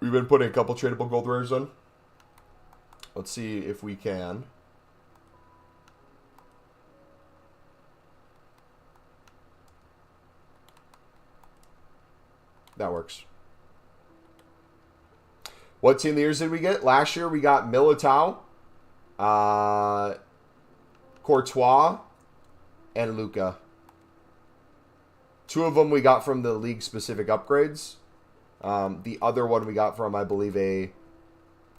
We've been putting a couple tradable gold rares in. Let's see if we can. That works. What team of the years did we get? Last year we got Militao, Courtois, and Luka. 2 of them we got from the league-specific upgrades. The other one we got from, I believe, a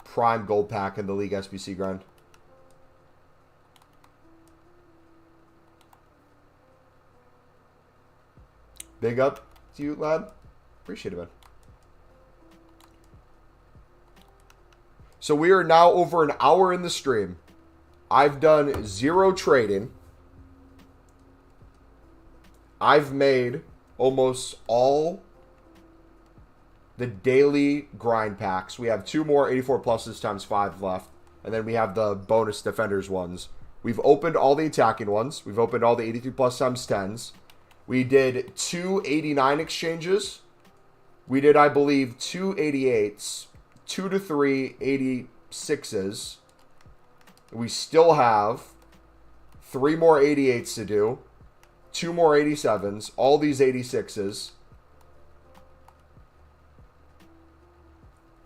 prime gold pack in the League SBC grind. Big up to you, lad. Appreciate it, man. So we are now over an hour in the stream. I've done 0 trading. I've made almost all the daily grind packs. We have 2 more 84 pluses times 5 left. And then we have the bonus defenders ones. We've opened all the attacking ones. We've opened all the 83 plus times 10s. We did 2 89 exchanges. We did, I believe, 2 88s, 2 to 3 86s. We still have 3 more 88s to do, 2 more 87s, all these 86s.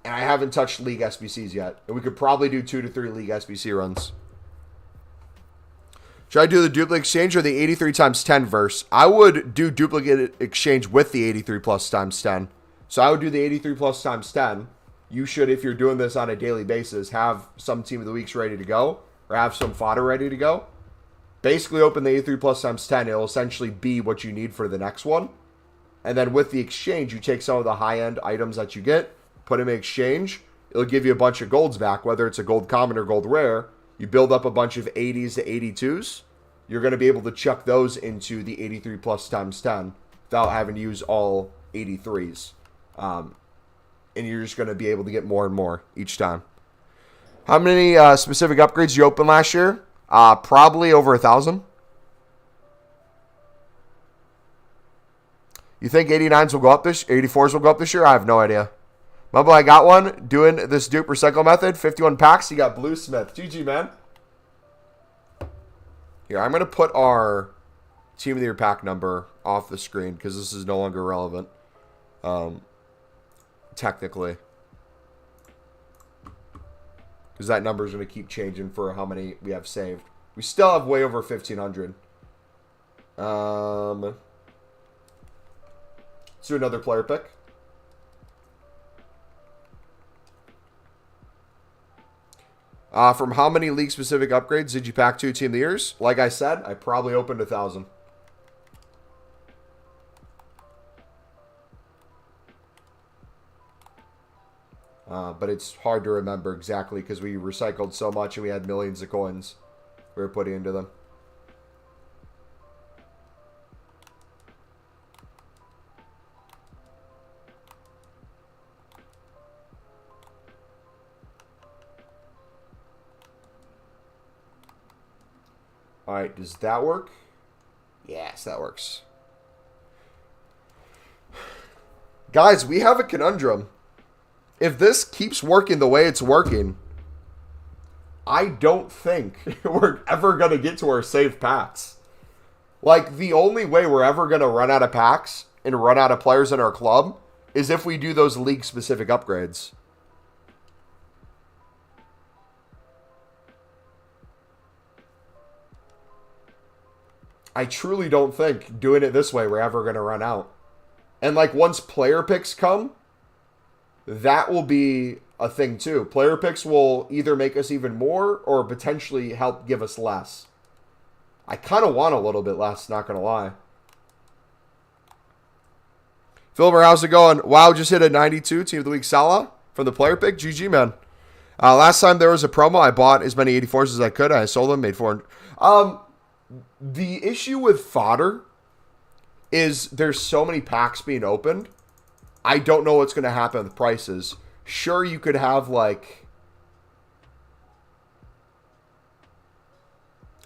And I haven't touched League SBCs yet. And we could probably do 2 to 3 League SBC runs. Should I do the duplicate exchange or the 83 times 10 verse? I would do duplicate exchange with the 83 plus times 10. So I would do the 83 plus times 10. you should, if you're doing this on a daily basis, have some team of the weeks ready to go or have some fodder ready to go. Basically open the 83 plus times 10. It'll essentially be what you need for the next one. And then with the exchange, you take some of the high-end items that you get, put them in exchange. It'll give you a bunch of golds back, whether it's a gold common or gold rare. You build up a bunch of 80s to 82s. You're going to be able to chuck those into the 83 plus times 10 without having to use all 83s. And you're just going to be able to get more and more each time. How many specific upgrades you opened last year? Probably over 1,000. You think 89s will go up 84s will go up this year? I have no idea. Mumble, I got one. Doing this dupe recycle method. 51 packs. You got Blue Smith. GG, man. Here, I'm going to put our Team of the Year pack number off the screen because this is no longer relevant. Technically. Because that number is going to keep changing for how many we have saved. We still have way over 1,500. Let's do another player pick. From how many league-specific upgrades did you pack 2 Team of the Years? Like I said, I probably opened 1,000. But it's hard to remember exactly because we recycled so much and we had millions of coins we were putting into them. Alright, does that work? Yes, that works. Guys, we have a conundrum. If this keeps working the way it's working, I don't think we're ever going to get to our saved packs. Like, the only way we're ever going to run out of packs and run out of players in our club is if we do those league-specific upgrades. I truly don't think doing it this way we're ever going to run out. And, like, once player picks come, that will be a thing too. Player picks will either make us even more or potentially help give us less. I kind of want a little bit less, not going to lie. Philber, how's it going? Wow, just hit a 92 Team of the Week Salah from the player pick. GG, man. Last time there was a promo, I bought as many 84s as I could. I sold them, made 400. The issue with fodder is there's so many packs being opened. I don't know what's going to happen with prices. Sure, you could have, like,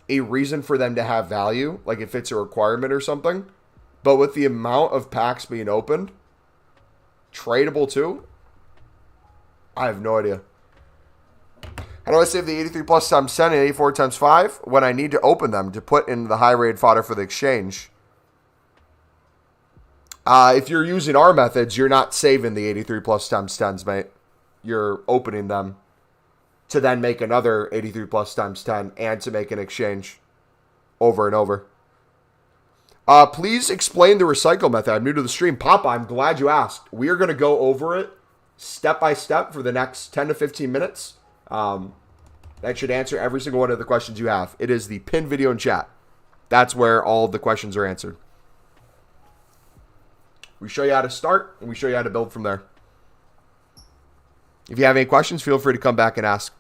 a reason for them to have value, like if it's a requirement or something. But with the amount of packs being opened, tradable too, I have no idea. How do I save the 83 plus times 10 and 84 times 5 when I need to open them to put in the high-rated fodder for the exchange? If you're using our methods, you're not saving the 83 plus times 10s, mate. You're opening them to then make another 83 plus times 10 and to make an exchange over and over. Please explain the recycle method. I'm new to the stream. Papa, I'm glad you asked. We are going to go over it step by step for the next 10 to 15 minutes. That should answer every single one of the questions you have. It is the pinned video in chat. That's where all of the questions are answered. We show you how to start, and we show you how to build from there. If you have any questions, feel free to come back and ask.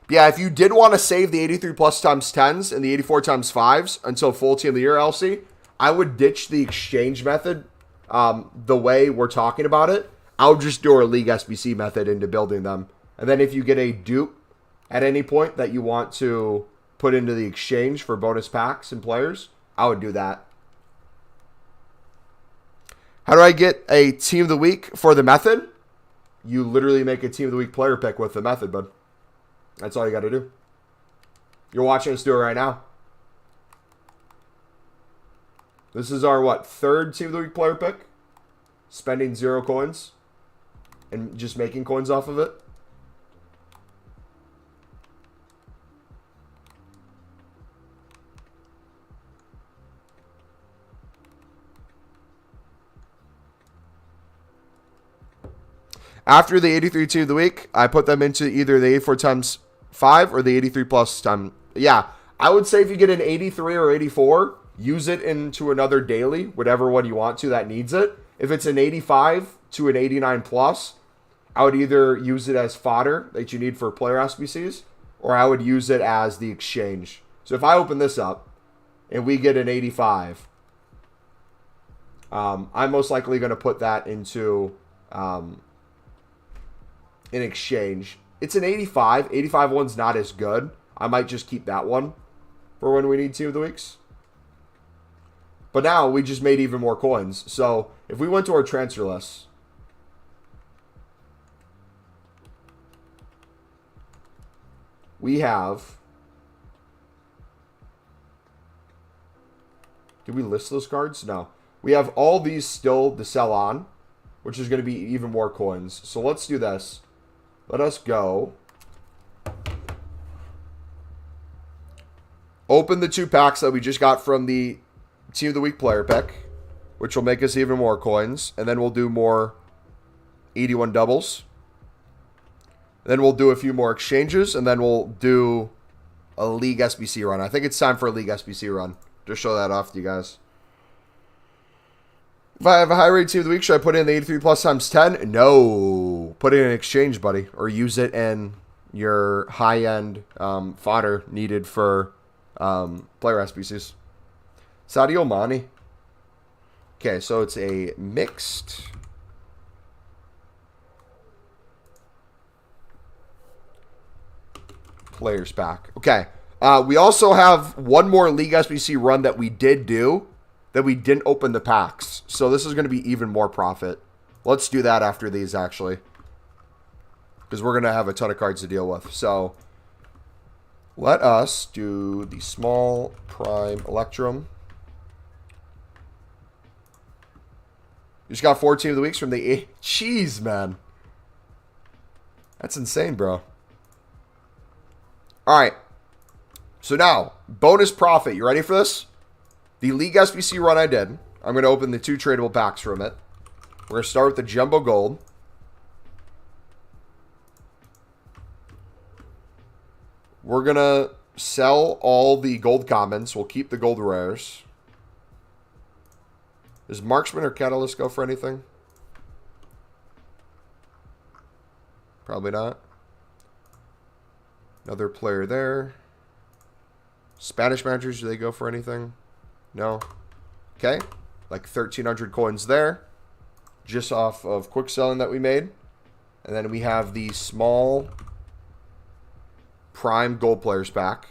Yeah, if you did want to save the 83 plus times 10s and the 84 times 5s until full Team of the Year, LC, I would ditch the exchange method the way we're talking about it. I'll just do our League SBC method into building them. And then if you get a dupe at any point that you want to put into the exchange for bonus packs and players, I would do that. How do I get a Team of the Week for the method? You literally make a Team of the Week player pick with the method, bud. That's all you got to do. You're watching us do it right now. This is our, what, third Team of the Week player pick? Spending 0 coins and just making coins off of it. After the 83 team of the week, I put them into either the 84 times 5 or the 83 plus time. Yeah, I would say if you get an 83 or 84, use it into another daily, whatever one you want to that needs it. If it's an 85 to an 89 plus, I would either use it as fodder that you need for player SBCs, or I would use it as the exchange. So if I open this up and we get an 85, I'm most likely going to put that into an exchange. It's an 85. 85 one's not as good. I might just keep that one for when we need team of the weeks. But now we just made even more coins. So if we went to our transfer list, we have... Did we list those cards? No. We have all these still to sell on, which is going to be even more coins. So let's do this. Let us go. Open the 2 packs that we just got from the Team of the Week player pick, which will make us even more coins. And then we'll do more 81 doubles. Then we'll do a few more exchanges, and then we'll do a League SBC run. I think it's time for a League SBC run. Just show that off to you guys. If I have a high rate team of the week, should I put in the 83 plus times 10? No. Put it in an exchange, buddy. Or use it in your high-end fodder needed for player SBCs. Sadio Mane. Okay, so it's a mixed... players pack. Okay. We also have one more League SBC run that we did do that we didn't open the packs. So this is going to be even more profit. Let's do that after these, actually. Because we're going to have a ton of cards to deal with. So let us do the small prime Electrum. You just got 14 of the weeks from the... Jeez, man. That's insane, bro. All right. So now, bonus profit. You ready for this? The League SBC run I did. I'm going to open the 2 tradable packs from it. We're going to start with the Jumbo Gold. We're going to sell all the gold commons. We'll keep the gold rares. Does Marksman or Catalyst go for anything? Probably not. Another player there. Spanish managers, do they go for anything? No. Okay. Like 1,300 coins there. Just off of quick selling that we made. And then we have the small prime gold players pack.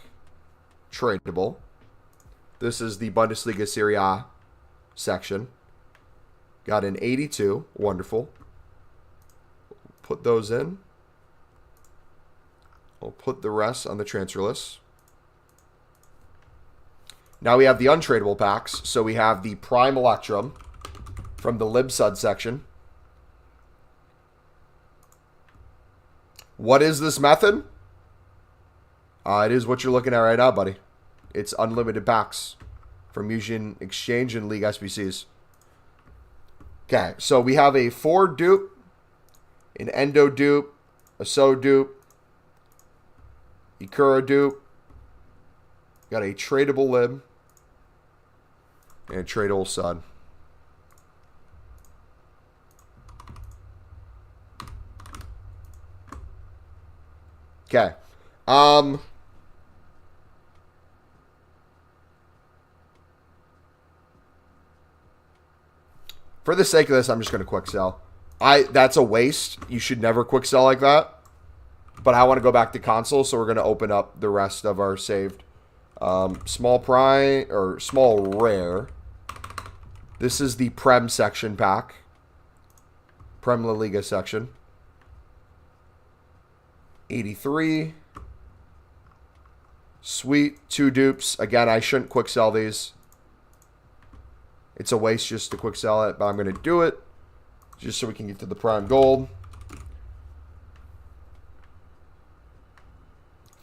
Tradable. This is the Bundesliga Serie A section. Got an 82. Wonderful. Put those in. We'll put the rest on the transfer list. Now we have the untradeable packs. So we have the Prime Electrum from the Libsud section. What is this method? It is what you're looking at right now, buddy. It's unlimited packs from Fusion Exchange and League SBCs. Okay, so we have a 4 dupe, an Endo dupe, a So dupe, Ikura dupe, got a tradable lib, and a tradable Sud. Okay. For the sake of this, I'm just going to quick sell. That's a waste. You should never quick sell like that. But I want to go back to console, so we're going to open up the rest of our saved small prime or small rare. This is the Prem section pack. Prem La Liga section. 83. Sweet. 2 dupes. Again, I shouldn't quick sell these. It's a waste just to quick sell it, but I'm going to do it just so we can get to the prime gold.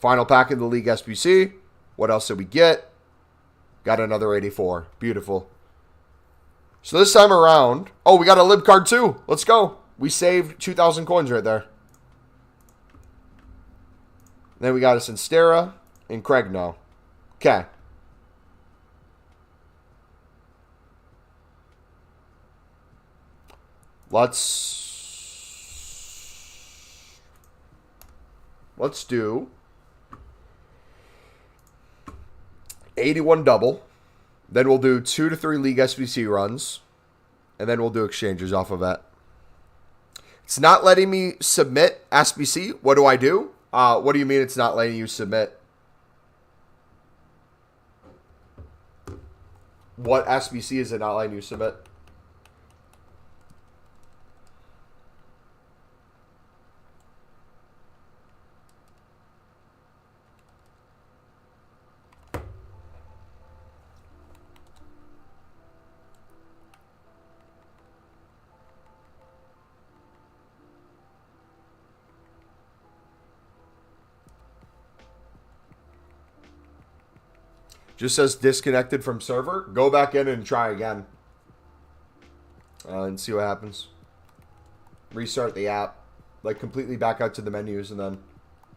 Final pack in the League SBC. What else did we get? Got another 84. Beautiful. So this time around... Oh, we got a lib card too. Let's go. We saved 2,000 coins right there. Then we got us in Stera and Craig. No. Okay. Let's do 81 double. Then we'll do 2 to 3 league SBC runs. And then we'll do exchanges off of that. It's not letting me submit SBC. What do I do? What do you mean it's not letting you submit? What SBC is it not letting you submit? Just says disconnected from server. Go back in and try again. And see what happens. Restart the app. Like completely back out to the menus and then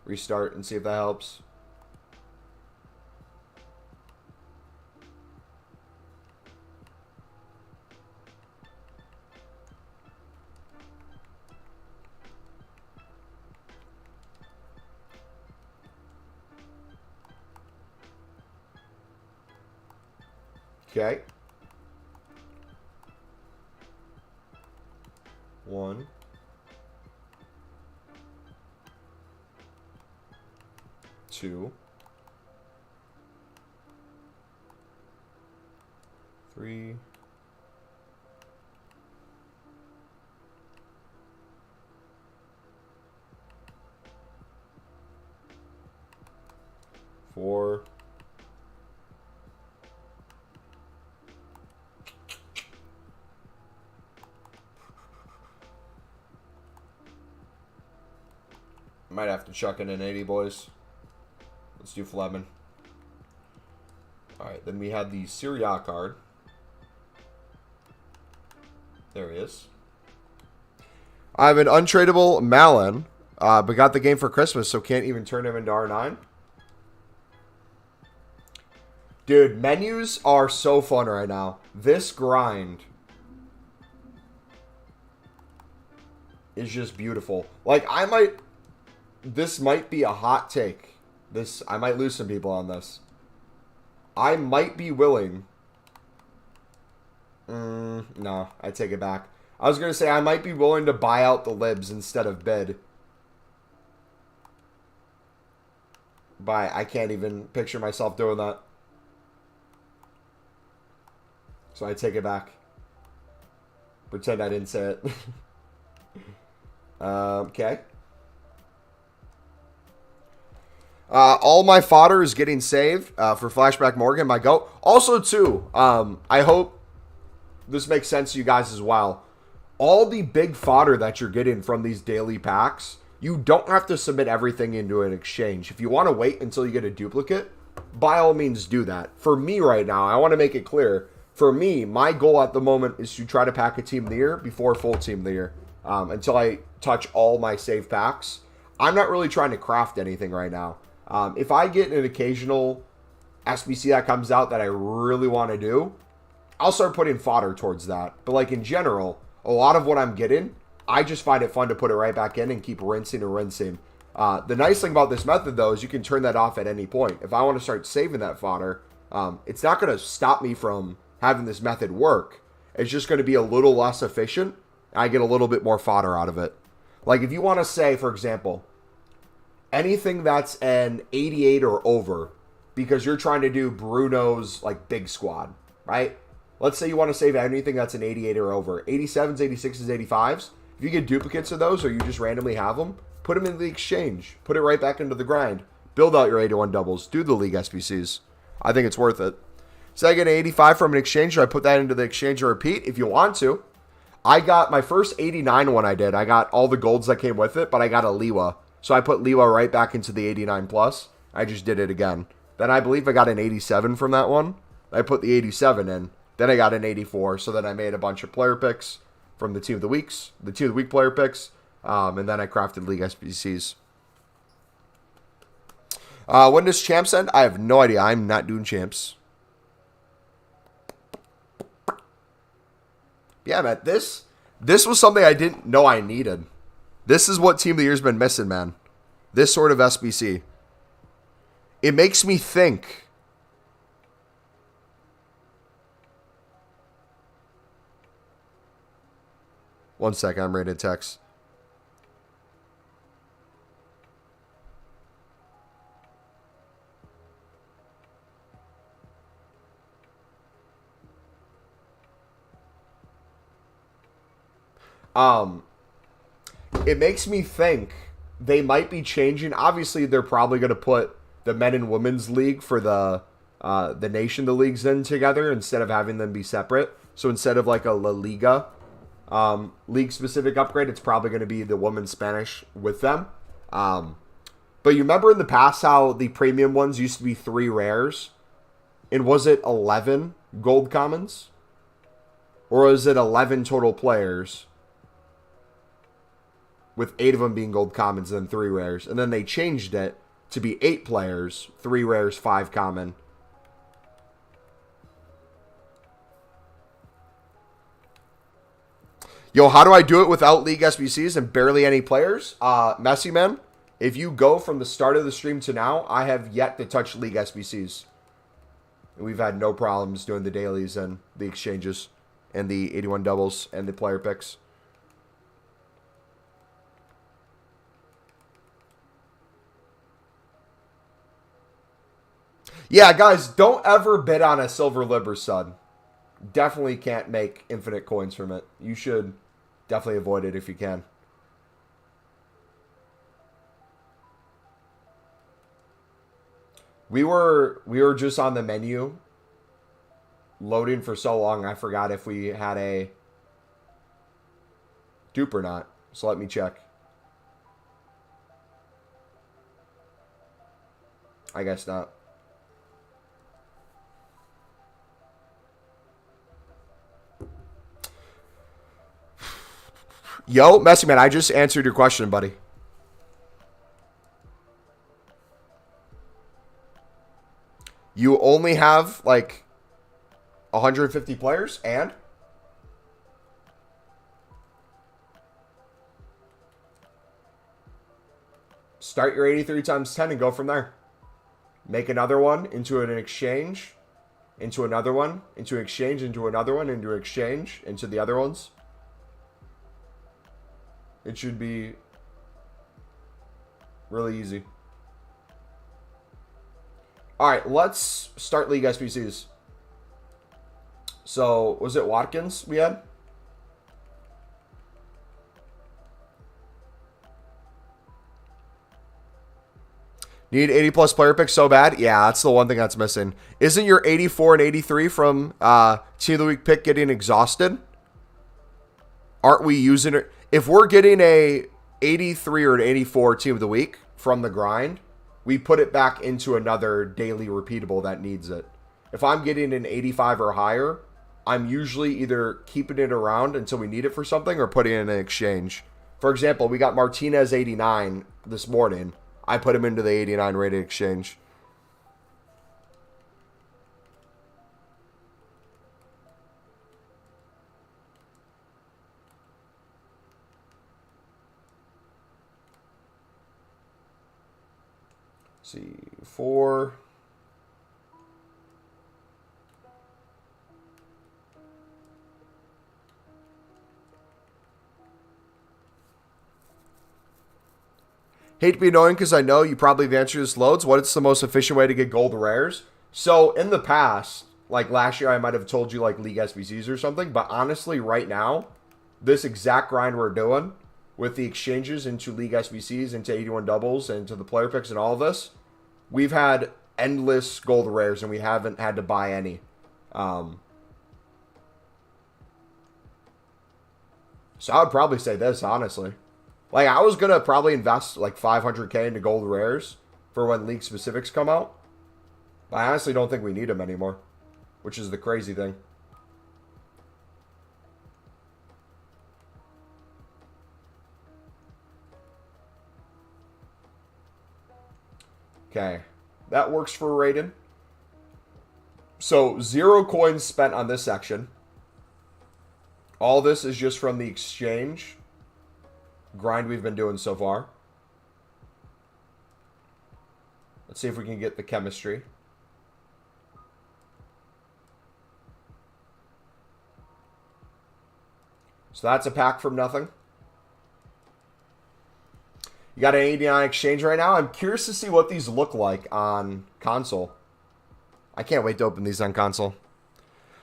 restart and see if that helps. Okay. 1, 2, 3, 4. Might have to chuck in an 80, boys. Let's do Fleming. Alright, then we had the Syria card. There he is. I have an untradeable Malin, but got the game for Christmas, so can't even turn him into R9. Dude, menus are so fun right now. This grind is just beautiful. Like, this might be a hot take. I might lose some people on this. I might be willing. No, I take it back. I was going to say I might be willing to buy out the libs instead of bid. But I can't even picture myself doing that. So I take it back. Pretend I didn't say it. Okay. All my fodder is getting saved for Flashback Morgan, my GOAT. Also, too, I hope this makes sense to you guys as well. All the big fodder that you're getting from these daily packs, you don't have to submit everything into an exchange. If you want to wait until you get a duplicate, by all means do that. For me right now, I want to make it clear. For me, my goal at the moment is to try to pack a Team of the Year before full Team of the Year. Until I touch all my save packs. I'm not really trying to craft anything right now. If I get an occasional SBC that comes out that I really want to do, I'll start putting fodder towards that. But like in general, a lot of what I'm getting, I just find it fun to put it right back in and keep rinsing and rinsing. The nice thing about this method, though, is you can turn that off at any point. If I want to start saving that fodder, it's not going to stop me from having this method work. It's just going to be a little less efficient. I get a little bit more fodder out of it. Like if you want to say, for example, anything that's an 88 or over, because you're trying to do Bruno's like big squad, right? Let's say you want to save anything that's an 88 or over. 87s, 86s, 85s. If you get duplicates of those or you just randomly have them, put them in the exchange. Put it right back into the grind. Build out your 81 doubles. Do the league SBCs. I think it's worth it. So I get an 85 from an exchange. So I put that into the exchange and repeat if you want to. I got my first 89 one I did. I got all the golds that came with it, but I got a Liwa. So I put Liwa right back into the 89 plus. I just did it again. Then I believe I got an 87 from that one. I put the 87 in. Then I got an 84. So then I made a bunch of player picks. from the Team of the Weeks, the Team of the Week player picks, and then I crafted League SBCs. When does champs end? I have no idea. I'm not doing champs. Yeah, man, this was something I didn't know I needed. This is what Team of the Year's been missing, man. This sort of SBC. It makes me think. One second, I'm reading a text. It makes me think they might be changing. Obviously, they're probably going to put the men and women's league for the nation the leagues in together instead of having them be separate. So instead of like a La Liga league specific upgrade, it's probably going to be the women's Spanish with them. But you remember in the past how the premium ones used to be 3 rares? And was it 11 gold commons? Or was it 11 total players? With 8 of them being gold commons and then 3 rares. And then they changed it to be 8 players, 3 rares, 5 common. Yo, how do I do it without League SBCs and barely any players? Messy man, if you go from the start of the stream to now, I have yet to touch League SBCs. And we've had no problems doing the dailies and the exchanges and the 81 doubles and the player picks. Yeah, guys, don't ever bid on a Silver Liber Sud. Definitely can't make infinite coins from it. You should definitely avoid it if you can. We were just on the menu loading for so long, I forgot if we had a dupe or not. So let me check. I guess not. Yo, Messy Man, I just answered your question, buddy. You only have, like, 150 players, and? Start your 83 times 10 and go from there. Make another one into an exchange, into another one, into an exchange, into another one, into an exchange, into the other ones. It should be really easy. All right, let's start League SBCs. So, was it Watkins we had? Need 80 plus player picks so bad? Yeah, that's the one thing that's missing. Isn't your 84 and 83 from Team of the Week pick getting exhausted? Aren't we using it? If we're getting a 83 or an 84 Team of the Week from the grind, we put it back into another daily repeatable that needs it. If I'm getting an 85 or higher, I'm usually either keeping it around until we need it for something or putting it in an exchange. For example, we got Martinez 89 this morning. I put him into the 89 rated exchange. Let's see, 4. Hate to be annoying because I know you probably have answered this loads. What's the most efficient way to get gold rares? So in the past, like last year, I might have told you like League SBCs or something. But honestly, right now, this exact grind we're doing with the exchanges into League SBCs, into 81 doubles, and to the player picks and all of this, we've had endless gold rares and we haven't had to buy any. So I would probably say this, honestly. Like, I was going to probably invest like 500K into gold rares for when league specifics come out. But I honestly don't think we need them anymore, which is the crazy thing. Okay. That works for Raiden. So, 0 coins spent on this section. All this is just from the exchange grind we've been doing so far. Let's see if we can get the chemistry. So that's a pack from nothing. You got an 89 exchange right now. I'm curious to see what these look like on console. I can't wait to open these on console.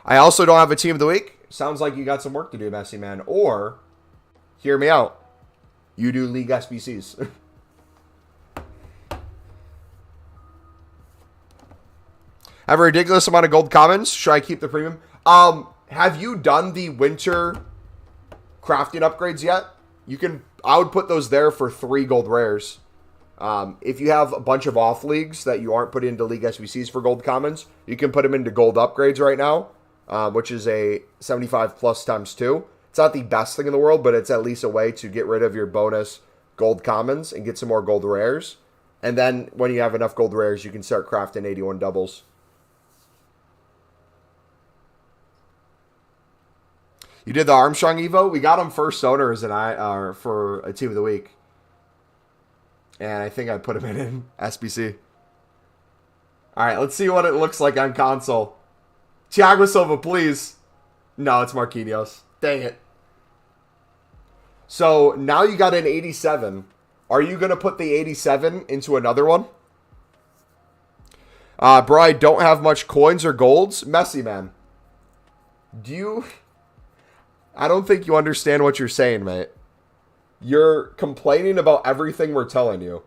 I also don't have a team of the week. Sounds like you got some work to do, Messy Man. Or, hear me out, you do League SBCs. Have a ridiculous amount of gold commons. Should I keep the premium? Have you done the winter crafting upgrades yet? You can. I would put those there for 3 gold rares. If you have a bunch of off leagues that you aren't putting into League SBCs for gold commons, you can put them into gold upgrades right now, which is a 75 plus times 2. It's not the best thing in the world, but it's at least a way to get rid of your bonus gold commons and get some more gold rares. And then when you have enough gold rares, you can start crafting 81 doubles. You did the Armstrong Evo. We got him first owner as for a team of the week. And I think I put him in SBC. All right, let's see what it looks like on console. Thiago Silva, please. No, it's Marquinhos. Dang it. So now you got an 87. Are you going to put the 87 into another one? Bro, I don't have much coins or golds. Messy Man. Do you... I don't think you understand what you're saying, mate. You're complaining about everything we're telling you.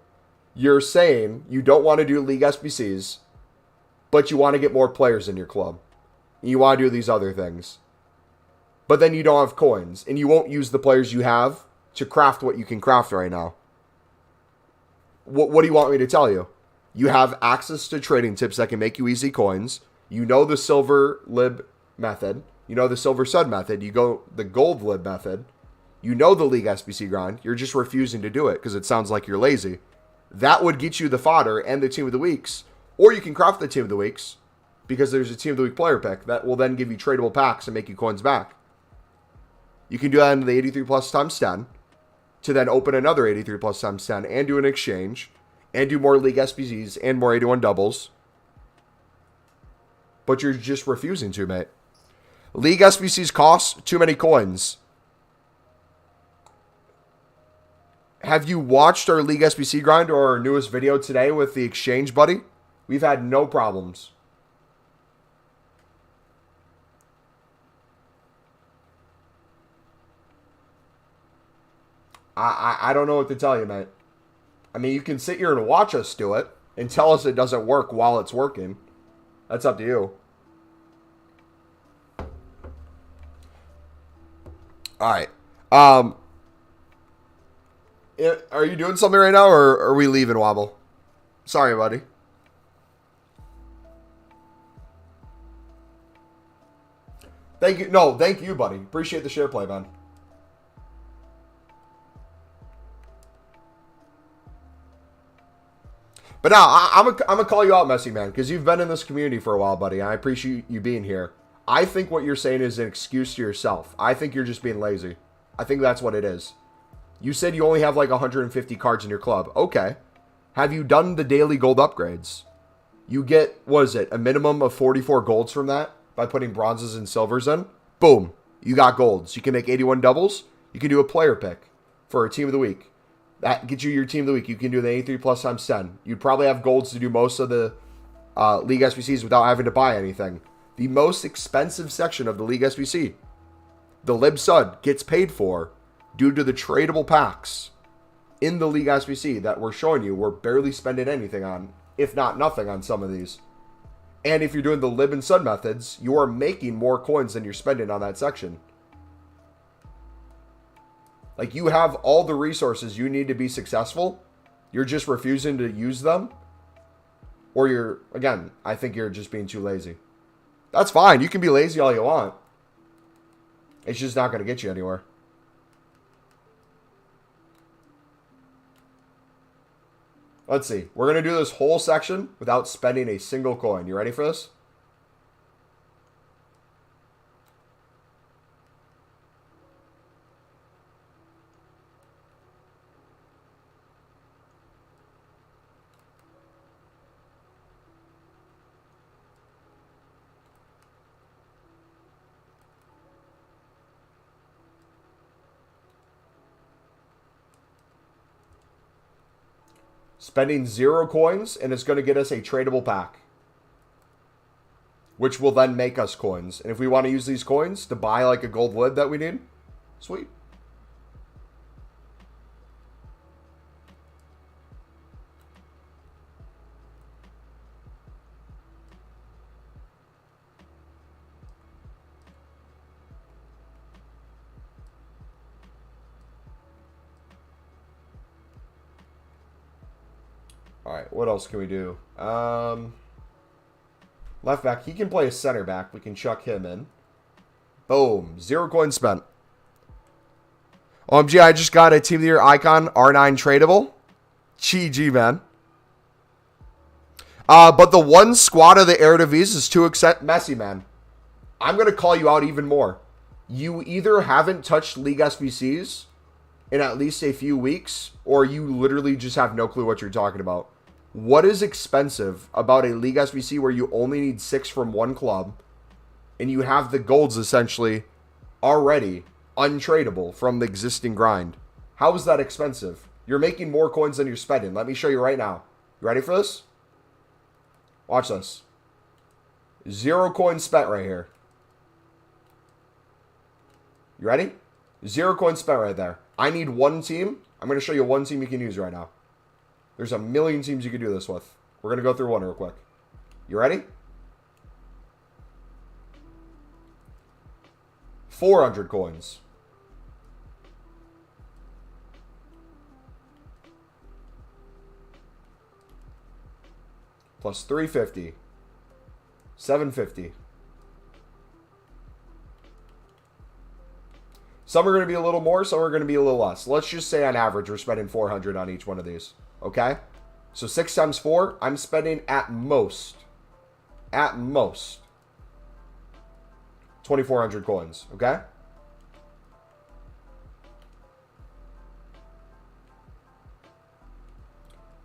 You're saying you don't want to do League SBCs, but you want to get more players in your club. You want to do these other things. But then you don't have coins, and you won't use the players you have to craft what you can craft right now. What do you want me to tell you? You have access to trading tips that can make you easy coins. You know the silver lib method. You know the silver sud method. You go the gold lib method. You know the League SBC grind. You're just refusing to do it because it sounds like you're lazy. That would get you the fodder and the team of the weeks. Or you can craft the team of the weeks because there's a team of the week player pick that will then give you tradable packs and make you coins back. You can do that into the 83 plus times 10 to then open another 83 plus times 10 and do an exchange and do more League SBCs and more 81 doubles. But you're just refusing to, mate. League SBCs cost too many coins. Have you watched our League SBC grind or our newest video today with the exchange, buddy? We've had no problems. I don't know what to tell you, mate. I mean, you can sit here and watch us do it and tell us it doesn't work while it's working. That's up to you. All right. Are you doing something right now, or are we leaving, Wobble? Sorry, buddy. Thank you. No, thank you, buddy. Appreciate the share play, man. But now, I'm gonna call you out, Messy Man, because you've been in this community for a while, buddy. And I appreciate you being here. I think what you're saying is an excuse to yourself. I think you're just being lazy. I think that's what it is. You said you only have like 150 cards in your club. Okay. Have you done the daily gold upgrades? You get, what is it, a minimum of 44 golds from that by putting bronzes and silvers in? Boom. You got golds. You can make 81 doubles. You can do a player pick for a team of the week. That gets you your team of the week. You can do the 83 plus times 10. You'd probably have golds to do most of the League SBCs without having to buy anything. The most expensive section of the League SBC, the Lib Sud, gets paid for due to the tradable packs in the League SBC that we're showing you. We're barely spending anything on, if not nothing, on some of these. And if you're doing the Lib and Sud methods, you are making more coins than you're spending on that section. Like, you have all the resources you need to be successful. You're just refusing to use them. Or you're, again, I think you're just being too lazy. That's fine. You can be lazy all you want. It's just not going to get you anywhere. . Let's see. We're going to do this whole section without spending a single coin. You ready for this? Spending 0 coins, and it's going to get us a tradable pack, which will then make us coins. And if we want to use these coins to buy like a gold lid that we need, sweet. All right, what else can we do? Left back, he can play a center back. We can chuck him in. Boom, 0 coins spent. OMG, I just got a Team of the Year icon, R9 tradable. GG, man. But the one squad of the Eredivisie is too messy, man. I'm going to call you out even more. You either haven't touched League SBCs in at least a few weeks, or you literally just have no clue what you're talking about. What is expensive about a League SBC where you only need 6 from one club, and you have the golds essentially already untradeable from the existing grind? How is that expensive? You're making more coins than you're spending. Let me show you right now. You ready for this? Watch this. 0 coins spent right here. You ready? 0 coins spent right there. I need one team. I'm going to show you one team you can use right now. There's a million teams you can do this with. We're going to go through one real quick. You ready? 400 coins. Plus 350. 750. Some are going to be a little more, some are going to be a little less. Let's just say on average we're spending 400 on each one of these. Okay? So 6 times 4, I'm spending at most 2,400 coins. Okay?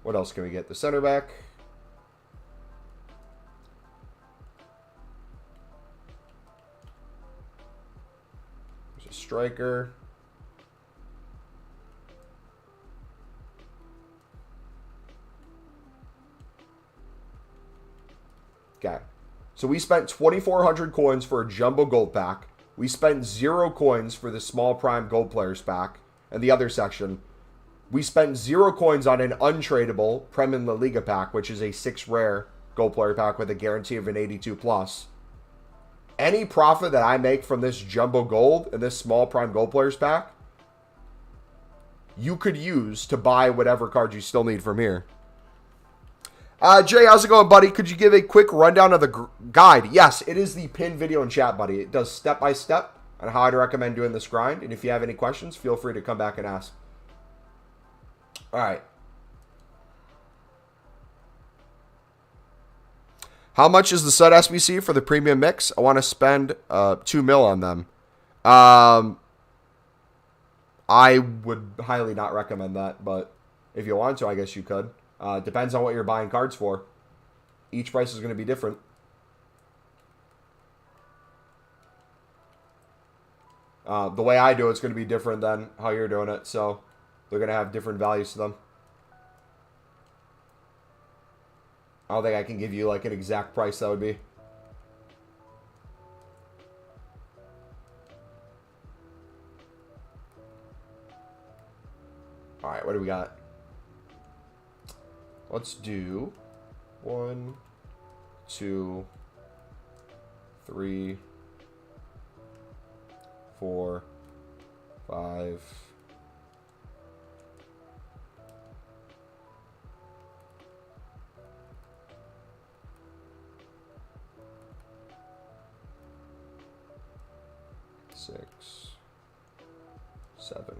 What else can we get? The center back. There's a striker. Okay. So we spent 2,400 coins for a jumbo gold pack. We spent 0 coins for the small prime gold players pack. And the other section, we spent 0 coins on an untradeable Prem in La Liga pack, which is a 6 rare gold player pack with a guarantee of an 82 plus. Any profit that I make from this jumbo gold and this small prime gold players pack, you could use to buy whatever cards you still need from here. Jay, how's it going, buddy? Could you give a quick rundown of the guide? Yes, it is the pinned video in chat, buddy. It does step-by-step on how I'd recommend doing this grind. And if you have any questions, feel free to come back and ask. All right. How much is the Sud SBC for the premium mix? I want to spend 2 mil on them. I would highly not recommend that, but if you want to, I guess you could. Depends on what you're buying cards for. Each price is going to be different. The way I do it's going to be different than how you're doing it, so they're going to have different values to them. I don't think I can give you like an exact price that would be. All right, what do we got? Let's do 1, 2, 3, 4, 5. 6, 7.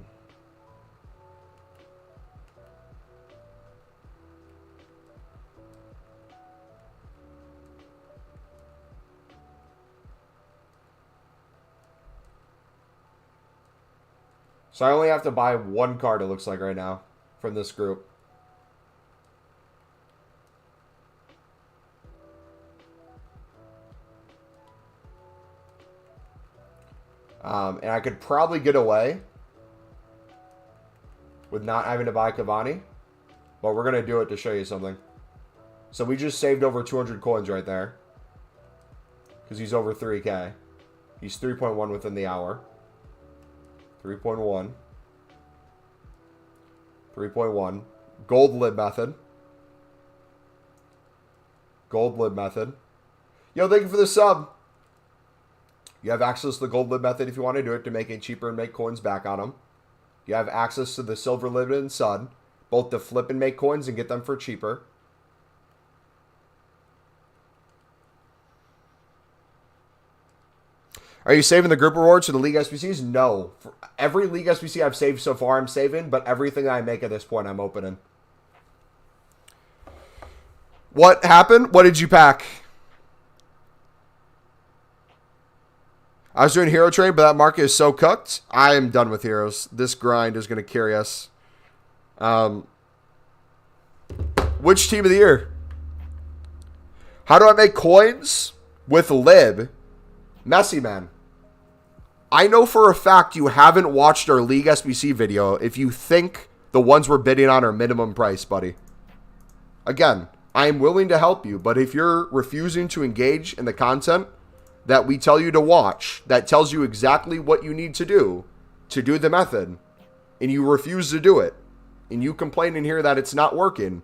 So I only have to buy one card, it looks like right now, from this group. And I could probably get away with not having to buy Cavani. But we're going to do it to show you something. So we just saved over 200 coins right there. Because he's over 3K. He's 3.1 within the hour. 3.1. 3.1. Gold lib method. Gold lib method. Yo, thank you for the sub. You have access to the gold lib method if you want to do it to make it cheaper and make coins back on them. You have access to the silver lib and sun, both to flip and make coins and get them for cheaper. Are you saving the group rewards for the League SBCs? No. For every League SBC I've saved so far, I'm saving, but everything I make at this point, I'm opening. What happened? What did you pack? I was doing hero trade, but that market is so cooked. I am done with heroes. This grind is going to carry us. Which team of the year? How do I make coins with lib? Messy, man. I know for a fact you haven't watched our League SBC video if you think the ones we're bidding on are minimum price, buddy. Again, I am willing to help you, but if you're refusing to engage in the content that we tell you to watch, that tells you exactly what you need to do the method, and you refuse to do it, and you complain in here that it's not working,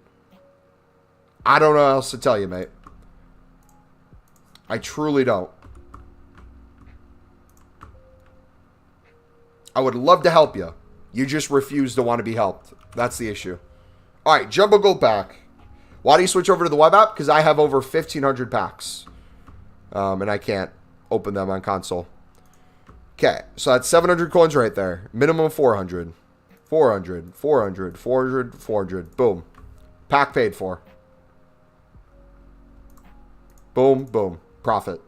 I don't know what else to tell you, mate. I truly don't. I would love to help you. You just refuse to want to be helped. That's the issue. All right, Jumbo Gold Pack. Why do you switch over to the web app? Because I have over 1,500 packs. And I can't open them on console. Okay, so that's 700 coins right there. Minimum 400. 400, 400, 400, 400. Boom. Pack paid for. Boom, boom. Profit.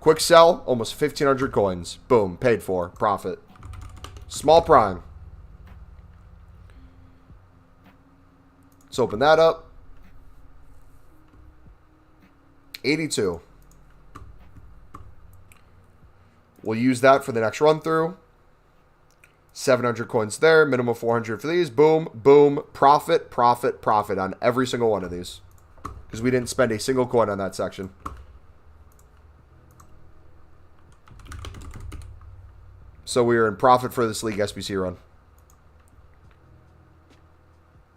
Quick sell, almost 1,500 coins. Boom, paid for. Profit. Small prime. Let's open that up. 82. We'll use that for the next run through. 700 coins there. Minimum 400 for these. Boom, boom. Profit, profit, profit on every single one of these. Because we didn't spend a single coin on that section. So we are in profit for this League SBC run.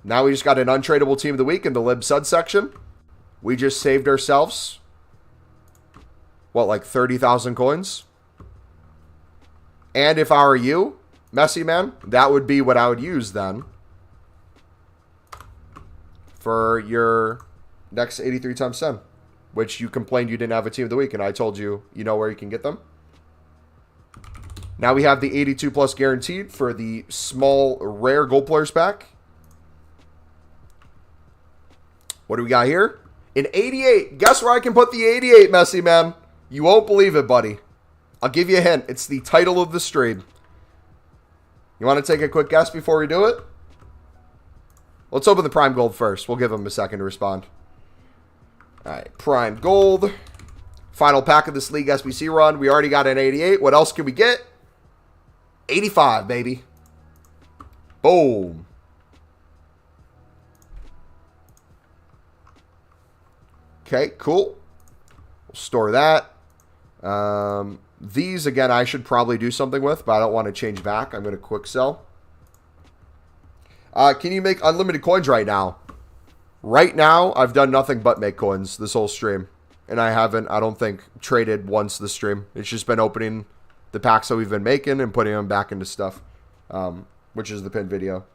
Now we just got an untradeable team of the week in the Lib Sud section. We just saved ourselves, what, like 30,000 coins? And if I were you, Messy Man, that would be what I would use then for your next 83 times 10, which you complained you didn't have a team of the week, and I told you, you know where you can get them. Now we have the 82 plus guaranteed for the small rare gold players pack. What do we got here? An 88. Guess where I can put the 88, Messy Man? You won't believe it, buddy. I'll give you a hint. It's the title of the stream. You want to take a quick guess before we do it? Let's open the Prime Gold first. We'll give them a second to respond. All right, Prime Gold. Final pack of this League SBC run. We already got an 88. What else can we get? 85, baby. Boom. Okay, cool. We'll store that. These, again, I should probably do something with, but I don't want to change back. I'm going to quick sell. Can you make unlimited coins right now? Right now, I've done nothing but make coins this whole stream. And I haven't, I don't think, traded once this stream. It's just been opening the packs that we've been making and putting them back into stuff, which is the pinned video.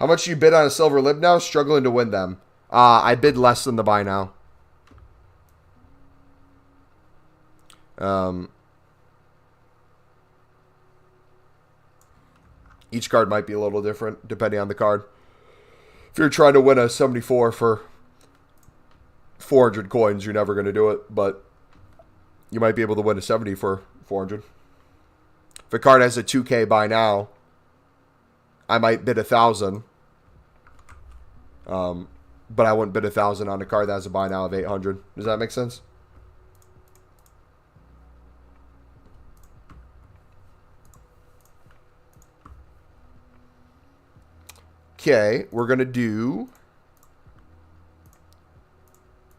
How much you bid on a silver lib now? Struggling to win them. I bid less than the buy now. Each card might be a little different depending on the card. If you're trying to win a 74 for 400 coins, you're never going to do it, but you might be able to win a 70 for 400. If a card has a 2K buy now I might bid 1,000. But I wouldn't bid 1,000 on a card that has a buy now of 800. Does that make sense? Okay, we're going to do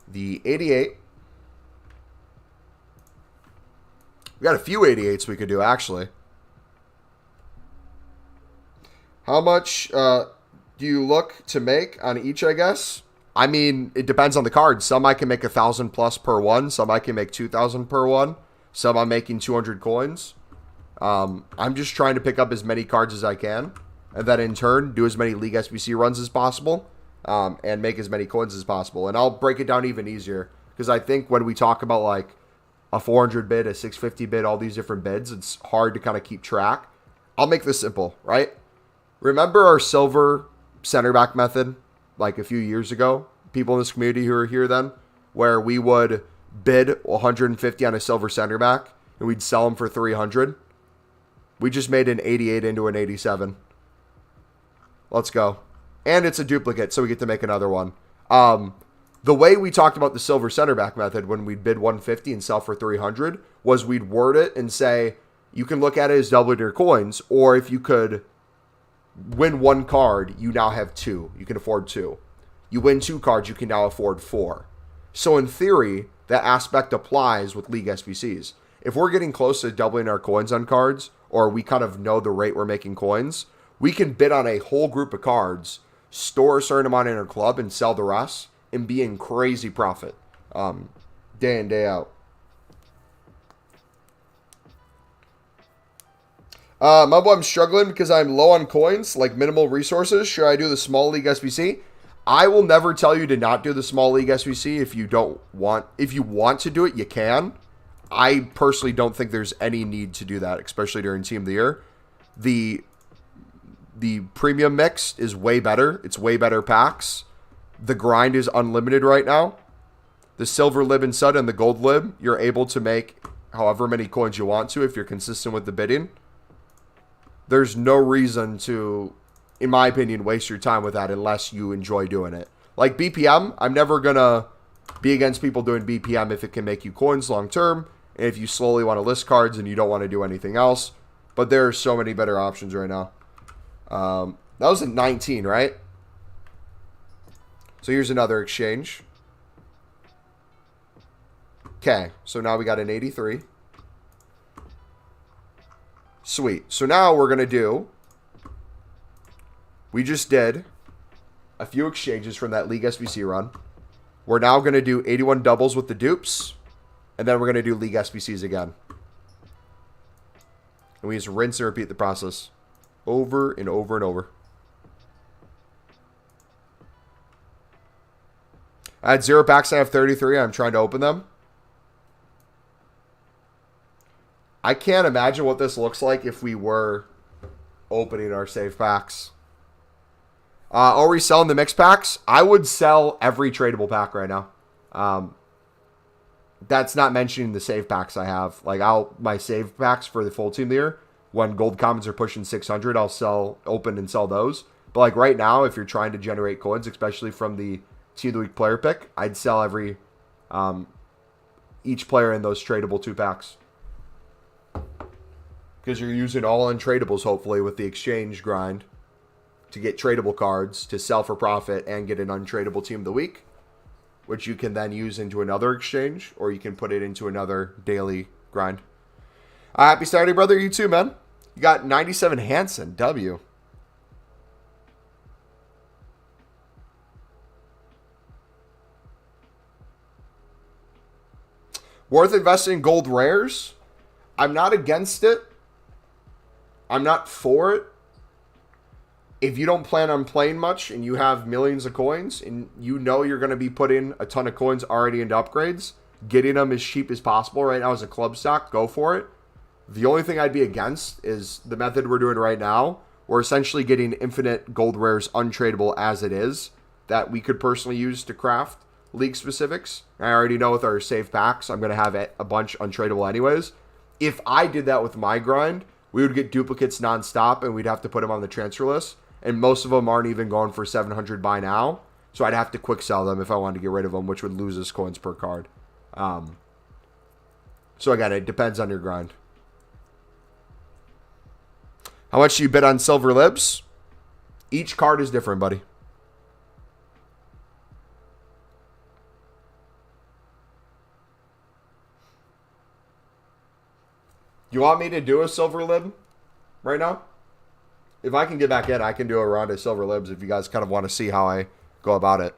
the 88. We got a few 88s we could do, actually. How much do you look to make on each, I guess? I mean, it depends on the card. Some I can make 1,000 plus per one. Some I can make 2,000 per one. Some I'm making 200 coins. I'm just trying to pick up as many cards as I can. And then in turn, do as many League SBC runs as possible. And make as many coins as possible. And I'll break it down even easier. Because I think when we talk about like a 400 bid, a 650 bid, all these different bids, it's hard to kind of keep track. I'll make this simple, right? Remember our silver center back method like a few years ago? People in this community who were here then, where we would bid 150 on a silver center back and we'd sell them for 300. We just made an 88 into an 87. Let's go. And it's a duplicate, so we get to make another one. The way we talked about the silver center back method when we'd bid 150 and sell for 300 was we'd word it and say, you can look at it as doubling your coins, or if you could win one card, you now have two. You can afford two. You win two cards, you can now afford four. So in theory, that aspect applies with League SBCs. If we're getting close to doubling our coins on cards, or we kind of know the rate we're making coins, we can bid on a whole group of cards, store a certain amount in our club, and sell the rest, and be in crazy profit day in, day out. Mumbo, I'm struggling because I'm low on coins, like minimal resources. Should I do the small league SBC? I will never tell you to not do the small league SBC if you don't want. If you want to do it, you can. I personally don't think there's any need to do that, especially during Team of the Year. The premium mix is way better. It's way better packs. The grind is unlimited right now. The silver lib and sud and the gold lib, you're able to make however many coins you want to if you're consistent with the bidding. There's no reason to, in my opinion, waste your time with that unless you enjoy doing it. Like BPM, I'm never going to be against people doing BPM if it can make you coins long term, and if you slowly want to list cards and you don't want to do anything else. But there are so many better options right now. That was a 19, right? So here's another exchange. Okay, so now we got an 83. Sweet. So now we're going to do, we just did a few exchanges from that League SBC run. We're now going to do 81 doubles with the dupes, and then we're going to do League SBCs again. And we just rinse and repeat the process over and over and over. I had 0 packs, I have 33. I'm trying to open them. I can't imagine what this looks like if we were opening our save packs. Are we selling the mix packs? I would sell every tradable pack right now. That's not mentioning the save packs I have. Like my save packs for the full team there, when gold commons are pushing 600, I'll open and sell those. But like right now, if you're trying to generate coins, especially from the Team of the Week player pick, I'd sell every each player in those tradable 2 packs. Because you're using all untradables, hopefully, with the exchange grind to get tradable cards to sell for profit and get an untradable Team of the Week, which you can then use into another exchange, or you can put it into another daily grind. Happy Saturday, brother. You too, man. You got 97 Hansen, W. Worth investing in gold rares? I'm not against it. I'm not for it. If you don't plan on playing much and you have millions of coins and you know you're going to be putting a ton of coins already into upgrades, getting them as cheap as possible right now as a club stock, go for it. The only thing I'd be against is the method we're doing right now. We're essentially getting infinite gold rares untradable as it is that we could personally use to craft league specifics. I already know with our save packs, I'm going to have a bunch untradable anyways. If I did that with my grind, we would get duplicates nonstop, and we'd have to put them on the transfer list. And most of them aren't even going for 700 buy now. So I'd have to quick sell them if I wanted to get rid of them, which would lose us coins per card. So again, it depends on your grind. How much do you bet on silver libs? Each card is different, buddy. You want me to do a silver lib right now? If I can get back in, I can do a round of silver libs if you guys kind of want to see how I go about it.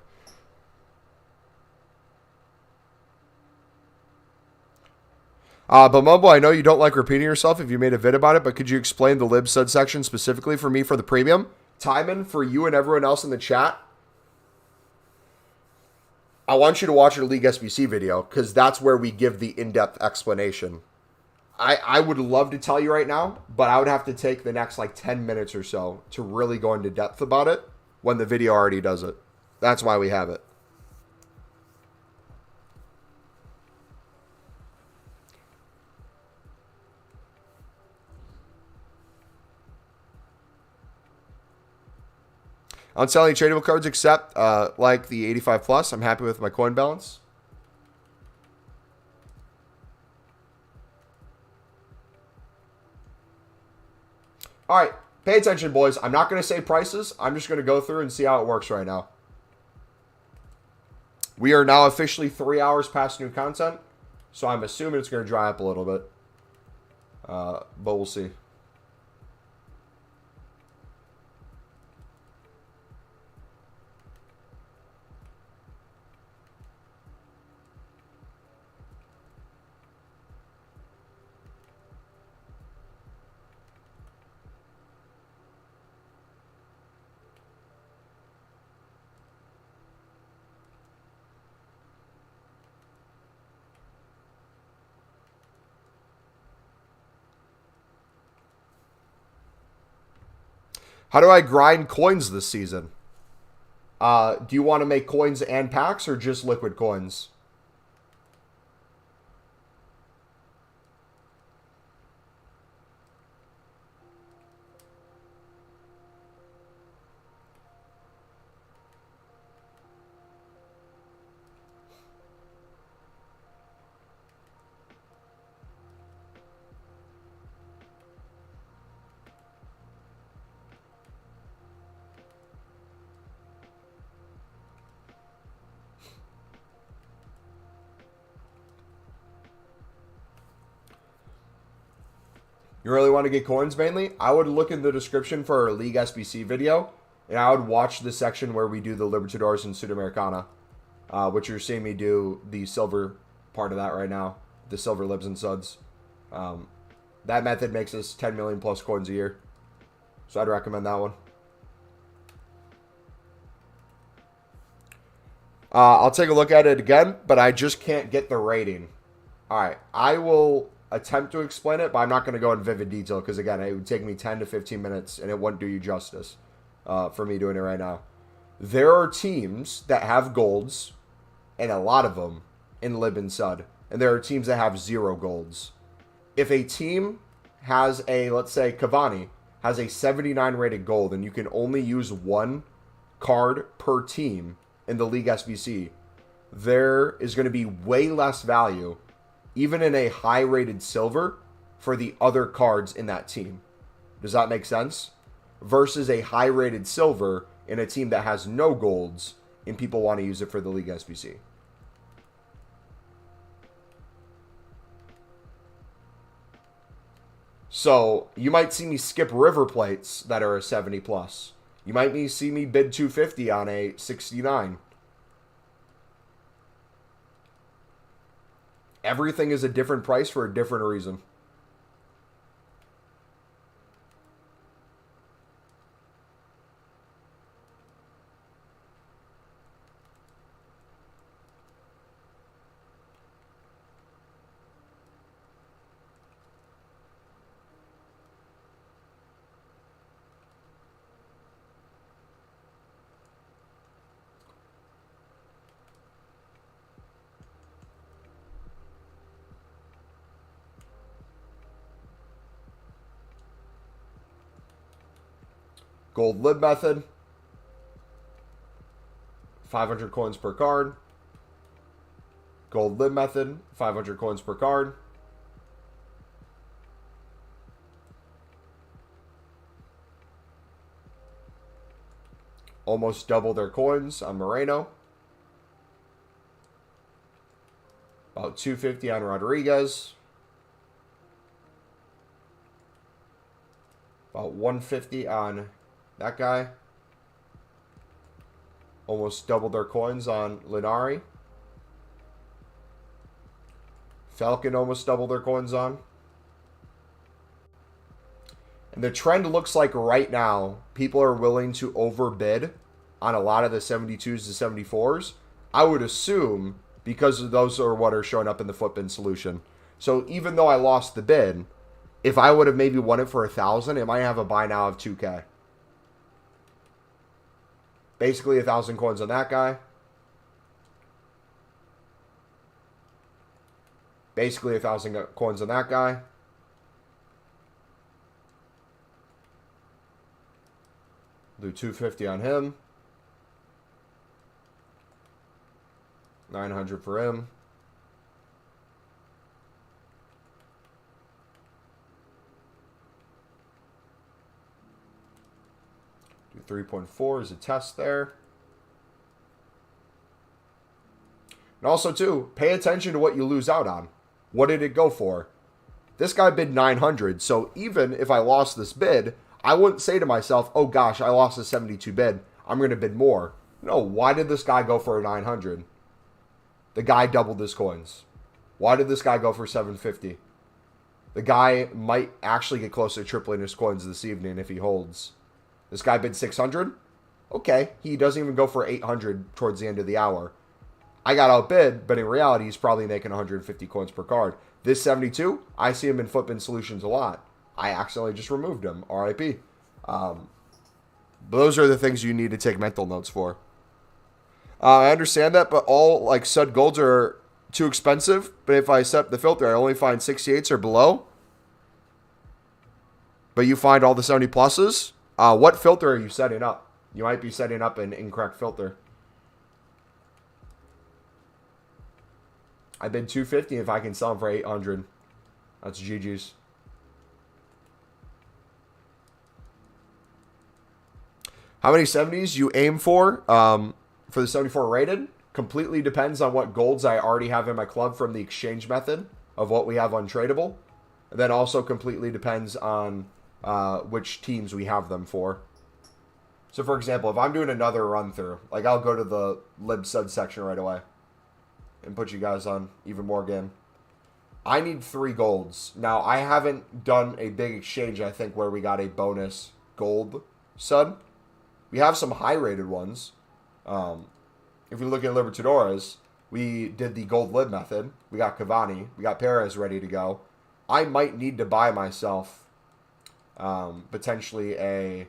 But Mumbo, I know you don't like repeating yourself if you made a vid about it, but could you explain the lib stud section specifically for me for the premium? Timon, for you and everyone else in the chat, I want you to watch your League SBC video because that's where we give the in-depth explanation. I would love to tell you right now, but I would have to take the next like 10 minutes or so to really go into depth about it when the video already does it. That's why we have it. On selling tradable cards except like the 85 plus, I'm happy with my coin balance. All right, pay attention, boys. I'm not going to say prices. I'm just going to go through and see how it works right now. We are now officially 3 hours past new content, so I'm assuming it's going to dry up a little bit. But we'll see. How do I grind coins this season? Do you want to make coins and packs or just liquid coins? You really want to get coins mainly? I would look in the description for our League SBC video, and I would watch the section where we do the Libertadores and Sudamericana, which you're seeing me do the silver part of that right now, the silver libs and suds. That method makes us 10 million plus coins a year, so I'd recommend that one. I'll take a look at it again, but I just can't get the rating. All right, I will attempt to explain it, but I'm not going to go in vivid detail because, again, it would take me 10 to 15 minutes, and it wouldn't do you justice for me doing it right now. There are teams that have golds, and a lot of them in Lib and Sud, and there are teams that have 0 golds. If a team has a, let's say Cavani, has a 79 rated gold, and you can only use 1 card per team in the League SBC, there is going to be way less value even in a high-rated silver, for the other cards in that team. Does that make sense? Versus a high-rated silver in a team that has no golds, and people want to use it for the League SBC. So, you might see me skip River Plates that are a 70 plus. You might see me bid 250 on a 69. Everything is a different price for a different reason. Gold lib method. 500 coins per card. Gold lib method. 500 coins per card. Almost double their coins on Moreno. About 250 on Rodriguez. About 150 on that guy. Almost double their coins on Linari. Falcon almost double their coins on. And the trend looks like right now, people are willing to overbid on a lot of the 72s to 74s. I would assume because those are what are showing up in the footbin solution. So even though I lost the bid, if I would have maybe won it for 1,000, it might have a buy now of 2K. Basically 1,000 coins on that guy. Basically 1,000 coins on that guy. Do 250 on him. 900 for him. Do 3.4 as a test there. And also, too, pay attention to what you lose out on. What did it go for? This guy bid 900, so even if I lost this bid, I wouldn't say to myself, oh gosh, I lost a 72 bid. I'm going to bid more. No, why did this guy go for a 900? The guy doubled his coins. Why did this guy go for 750? The guy might actually get close to tripling his coins this evening if he holds. This guy bid 600? Okay, he doesn't even go for 800 towards the end of the hour. I got outbid, but in reality, he's probably making 150 coins per card. This 72, I see him in footbin solutions a lot. I accidentally just removed him. RIP. Those are the things you need to take mental notes for. I understand that, but all like stud golds are too expensive. But if I set the filter, I only find 68s or below. But you find all the 70 pluses. What filter are you setting up? You might be setting up an incorrect filter. I bid 250 if I can sell them for 800. That's GG's. How many 70s you aim for the 74 rated? Completely depends on what golds I already have in my club from the exchange method of what we have untradeable. And then also completely depends on which teams we have them for. So for example, if I'm doing another run through, like I'll go to the lib stud section right away and put you guys on even more game. I need 3 golds. Now, I haven't done a big exchange, I think, where we got a bonus gold stud. We have some high-rated ones. If we look at Libertadores, we did the gold lib method. We got Cavani. We got Perez ready to go. I might need to buy myself potentially a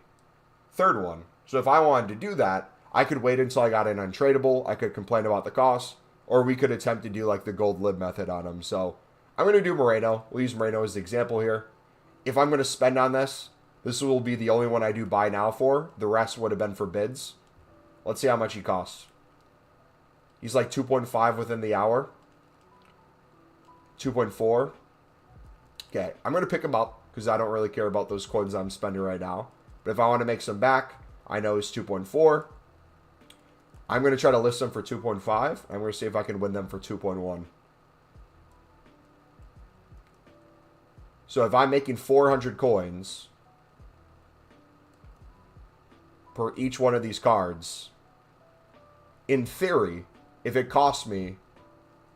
third one. So if I wanted to do that, I could wait until I got an untradeable. I could complain about the cost. Or we could attempt to do like the gold lib method on him. So I'm going to do Moreno. We'll use Moreno as the example here. If I'm going to spend on this, this will be the only one I do buy now for. The rest would have been for bids. Let's see how much he costs. He's like 2.5 within the hour. 2.4. Okay, I'm going to pick him up because I don't really care about those coins I'm spending right now. But if I want to make some back, I know it's 2.4. I'm going to try to list them for 2.5. I'm going to see if I can win them for 2.1. So if I'm making 400 coins per each one of these cards, in theory, if it costs me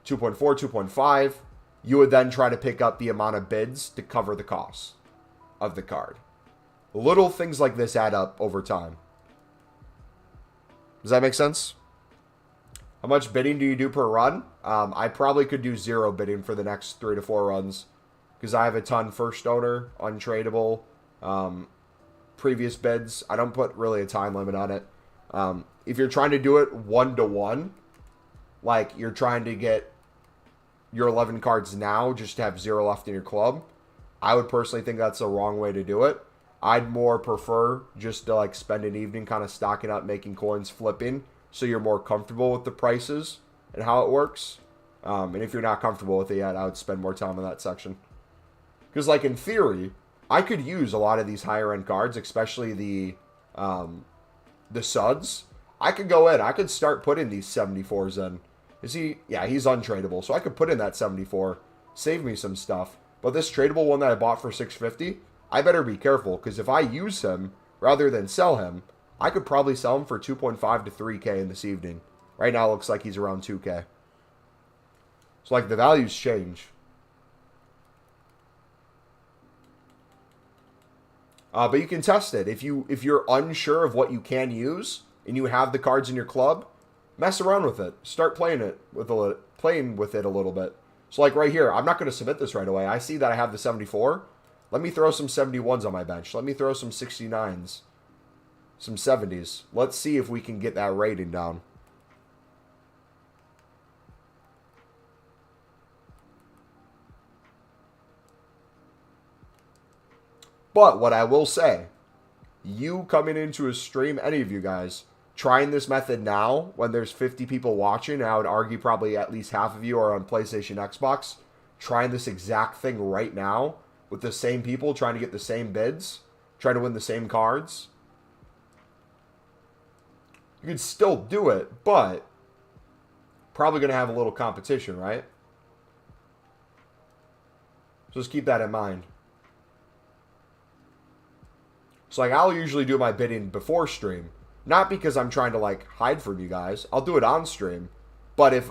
2.4, 2.5, you would then try to pick up the amount of bids to cover the cost of the card. Little things like this add up over time. Does that make sense? How much bidding do you do per run? I probably could do 0 bidding for the next 3 to 4 runs because I have a ton first owner, untradeable, previous bids. I don't put really a time limit on it. If you're trying to do it 1-to-1, like you're trying to get your 11 cards now just to have 0 left in your club, I would personally think that's the wrong way to do it. I'd more prefer just to like spend an evening kind of stocking up, making coins, flipping, so you're more comfortable with the prices and how it works. And if you're not comfortable with it yet, I would spend more time in that section. Because like in theory, I could use a lot of these higher end cards, especially the suds. I could go in. I could start putting these 74s in. Is he? Yeah, he's untradeable. So I could put in that 74, save me some stuff. But this tradable one that I bought for 650, I better be careful. Because if I use him rather than sell him, I could probably sell him for 2.5 to 3K in this evening. Right now it looks like he's around 2K. So like the values change. But you can test it. If you're unsure of what you can use and you have the cards in your club, mess around with it. Start playing with it a little bit. So like right here, I'm not going to submit this right away. I see that I have the 74. Let me throw some 71s on my bench. Let me throw some 69s, some 70s. Let's see if we can get that rating down. But what I will say, you coming into a stream, any of you guys, trying this method now when there's 50 people watching, and I would argue probably at least half of you are on PlayStation, Xbox, trying this exact thing right now with the same people, trying to get the same bids, trying to win the same cards. You can still do it, but probably going to have a little competition, right? So just keep that in mind. So like I'll usually do my bidding before stream, not because I'm trying to like hide from you guys. I'll do it on stream. But if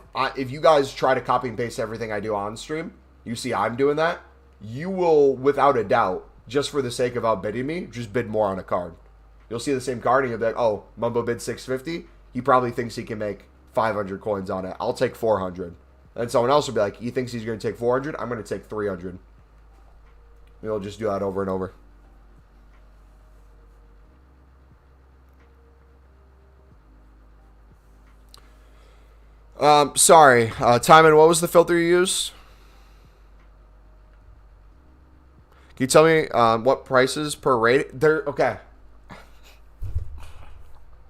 you guys try to copy and paste everything I do on stream, you see I'm doing that, you will without a doubt, just for the sake of outbidding me, just bid more on a card. You'll see the same card and you'll be like, "Oh, Mumbo bid 650. He probably thinks he can make 500 coins on it. I'll take 400." And someone else will be like, "He thinks he's going to take 400. I'm going to take 300." You'll just do that over and over. Sorry, Timon, what was the filter you used? Can you tell me what prices per rate? Okay.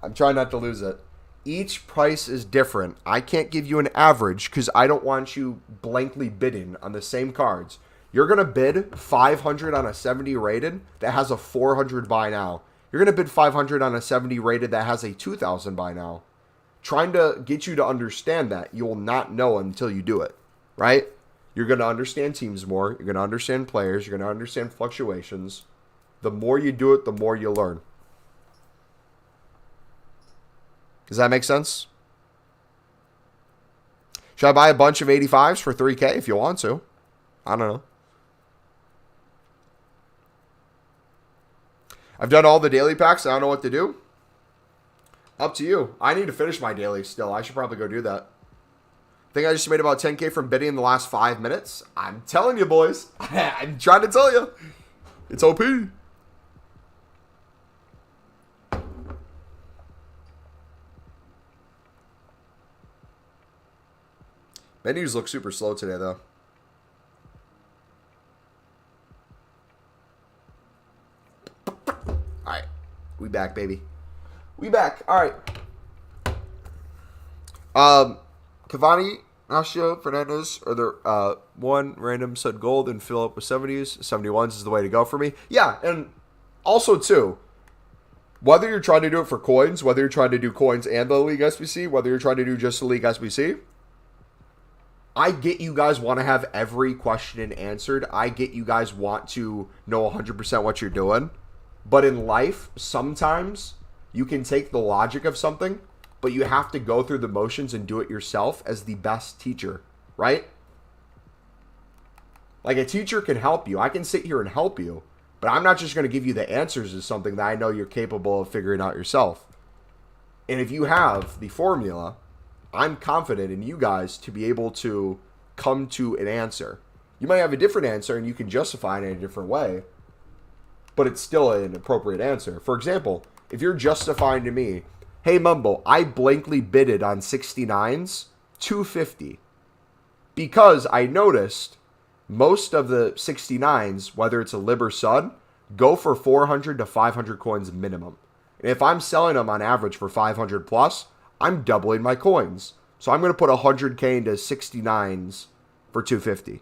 I'm trying not to lose it. Each price is different. I can't give you an average because I don't want you blankly bidding on the same cards. You're going to bid 500 on a 70 rated that has a 400 buy now. You're going to bid 500 on a 70 rated that has a 2,000 buy now. Trying to get you to understand that. You will not know until you do it, right? You're going to understand teams more. You're going to understand players. You're going to understand fluctuations. The more you do it, the more you learn. Does that make sense? Should I buy a bunch of 85s for 3K if you want to? I don't know. I've done all the daily packs. I don't know what to do. Up to you. I need to finish my daily still. I should probably go do that. I think I just made about 10K from bidding in the last 5 minutes. I'm telling you, boys. I'm trying to tell you. It's OP. Menus look super slow today, though. All right. We back, baby. We back. All right. Cavani, Nasha, Fernandez are the one random said gold and fill up with 70s. 71s is the way to go for me. Yeah, and also, too, whether you're trying to do it for coins, whether you're trying to do coins and the League SBC, whether you're trying to do just the League SBC, I get you guys want to have every question answered. I get you guys want to know 100% what you're doing. But in life, sometimes you can take the logic of something, but you have to go through the motions and do it yourself as the best teacher, right? Like a teacher can help you. I can sit here and help you, but I'm not just going to give you the answers to something that I know you're capable of figuring out yourself. And if you have the formula, I'm confident in you guys to be able to come to an answer. You might have a different answer and you can justify it in a different way, but it's still an appropriate answer. For example, if you're justifying to me, "Hey, Mumbo, I blankly bidded on 69s, 250. Because I noticed most of the 69s, whether it's a lib or sud, go for 400 to 500 coins minimum. And if I'm selling them on average for 500 plus, I'm doubling my coins. So I'm going to put 100K into 69s for 250.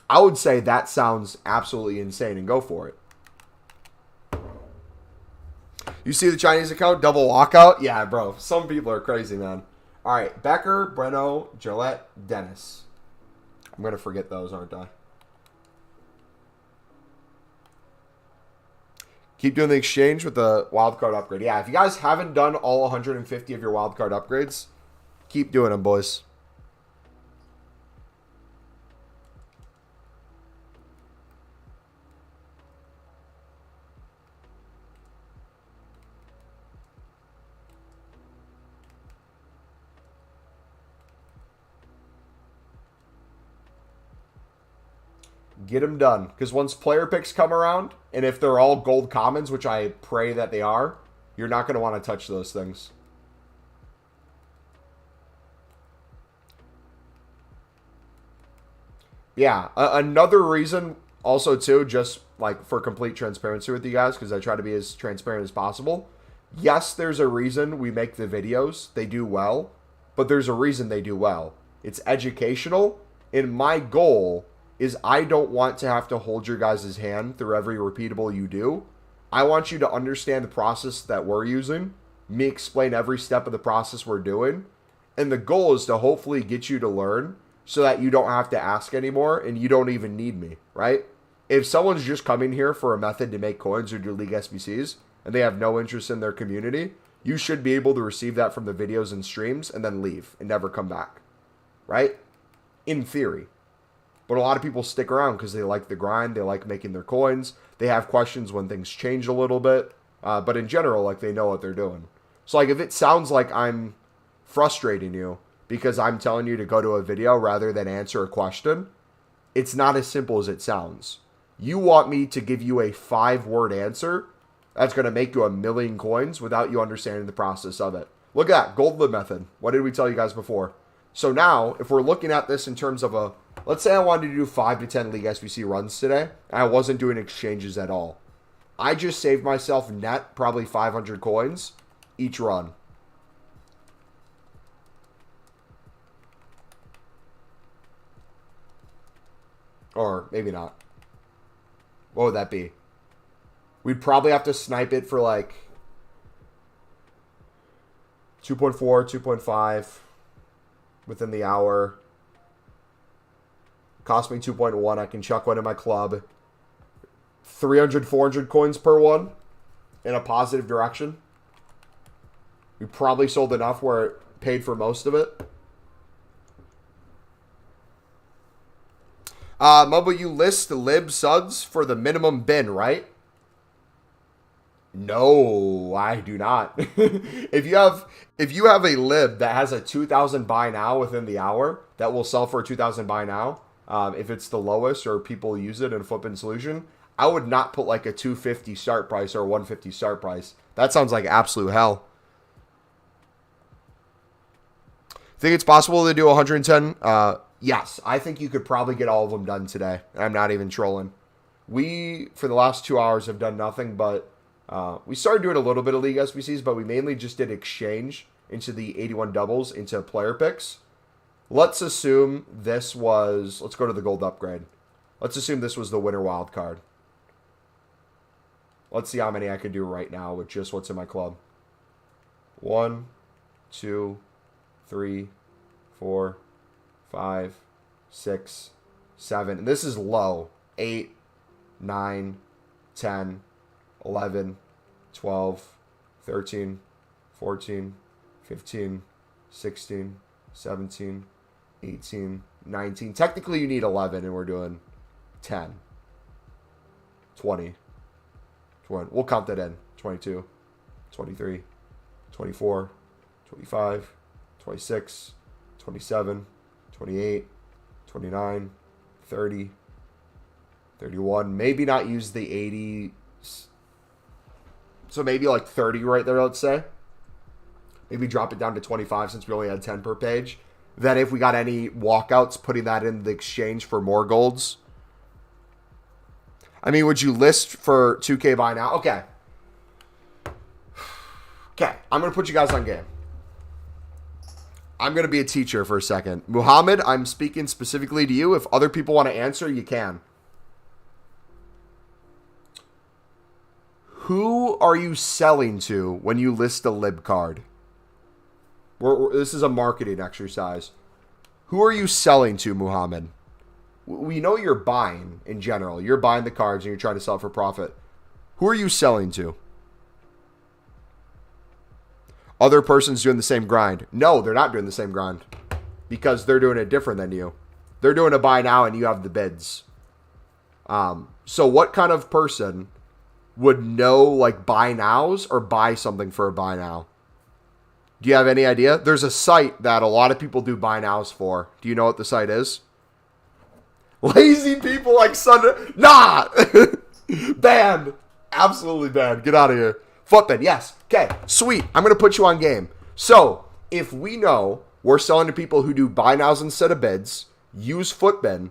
I would say that sounds absolutely insane and go for it. You see the Chinese account, double walkout? Yeah, bro. Some people are crazy, man. All right, Becker, Breno, Gillette, Dennis. I'm going to forget those, aren't I? Keep doing the exchange with the wildcard upgrade. Yeah, if you guys haven't done all 150 of your wildcard upgrades, keep doing them, boys. Get them done. Because once player picks come around, and if they're all gold commons, which I pray that they are, you're not going to want to touch those things. Yeah, another reason also, too, just like for complete transparency with you guys, because I try to be as transparent as possible. Yes, there's a reason we make the videos. They do well, but there's a reason they do well. It's educational, and my goal is I don't want to have to hold your guys' hand through every repeatable you do. I want you to understand the process that we're using, me explain every step of the process we're doing, and the goal is to hopefully get you to learn so that you don't have to ask anymore and you don't even need me, right? If someone's just coming here for a method to make coins or do League SBCs and they have no interest in their community, you should be able to receive that from the videos and streams and then leave and never come back, right? In theory. But a lot of people stick around because they like the grind. They like making their coins. They have questions when things change a little bit. But in general, like, they know what they're doing. So, like, if it sounds like I'm frustrating you because I'm telling you to go to a video rather than answer a question, it's not as simple as it sounds. You want me to give you a 5-word answer that's going to make you 1 million coins without you understanding the process of it. Look at that. Gold lib method. What did we tell you guys before? So now, if we're looking at this in terms of a, let's say I wanted to do 5 to 10 League SBC runs today, and I wasn't doing exchanges at all. I just saved myself net probably 500 coins each run. Or maybe not. What would that be? We'd probably have to snipe it for like 2.4, 2.5 within the hour. Cost me 2.1. I can chuck one in my club. 300, 400 coins per one in a positive direction. We probably sold enough where it paid for most of it. Mobile, you list the lib suds for the minimum bin, right? No, I do not. If you have a lib that has a 2,000 buy now within the hour that will sell for a 2,000 buy now, if it's the lowest or people use it in a flip-in solution, I would not put like a 250 start price or a 150 start price. That sounds like absolute hell. Think it's possible to do 110? Yes, I think you could probably get all of them done today. I'm not even trolling. We, for the last 2 hours, have done nothing but... we started doing a little bit of League SBCs, but we mainly just did exchange into the 81 doubles into player picks. Let's assume this was... Let's go to the gold upgrade. Let's assume this was the winner wild card. Let's see how many I could do right now with just what's in my club. 1, 2, 3, 4, 5, 6, 7. And this is low. 8, 9, 10, 11, 12, 13, 14, 15, 16, 17, 18, 19. Technically, you need 11, and we're doing 10, 20. We'll count that in. 22, 23, 24, 25, 26, 27, 28, 29, 30, 31. Maybe not use the 80. So maybe like 30 right there, let's say. Maybe drop it down to 25 since we only had 10 per page. Then if we got any walkouts, putting that in the exchange for more golds. I mean, would you list for 2K buy now? Okay. Okay, I'm going to put you guys on game. I'm going to be a teacher for a second. Muhammad, I'm speaking specifically to you. If other people want to answer, you can. Who are you selling to when you list a lib card? This is a marketing exercise. Who are you selling to, Muhammad? We know you're buying in general. You're buying the cards and you're trying to sell for profit. Who are you selling to? Other person's doing the same grind. No, they're not doing the same grind because they're doing it different than you. They're doing a buy now and you have the bids. So what kind of person would know like buy nows or buy something for a buy now? Do you have any idea? There's a site that a lot of people do buy nows for. Do you know what the site is? Lazy people like Sunday. Nah! Banned. Absolutely banned. Get out of here. Footbin, yes. Okay, sweet. I'm going to put you on game. So, if we know we're selling to people who do buy nows instead of bids, use Footbin,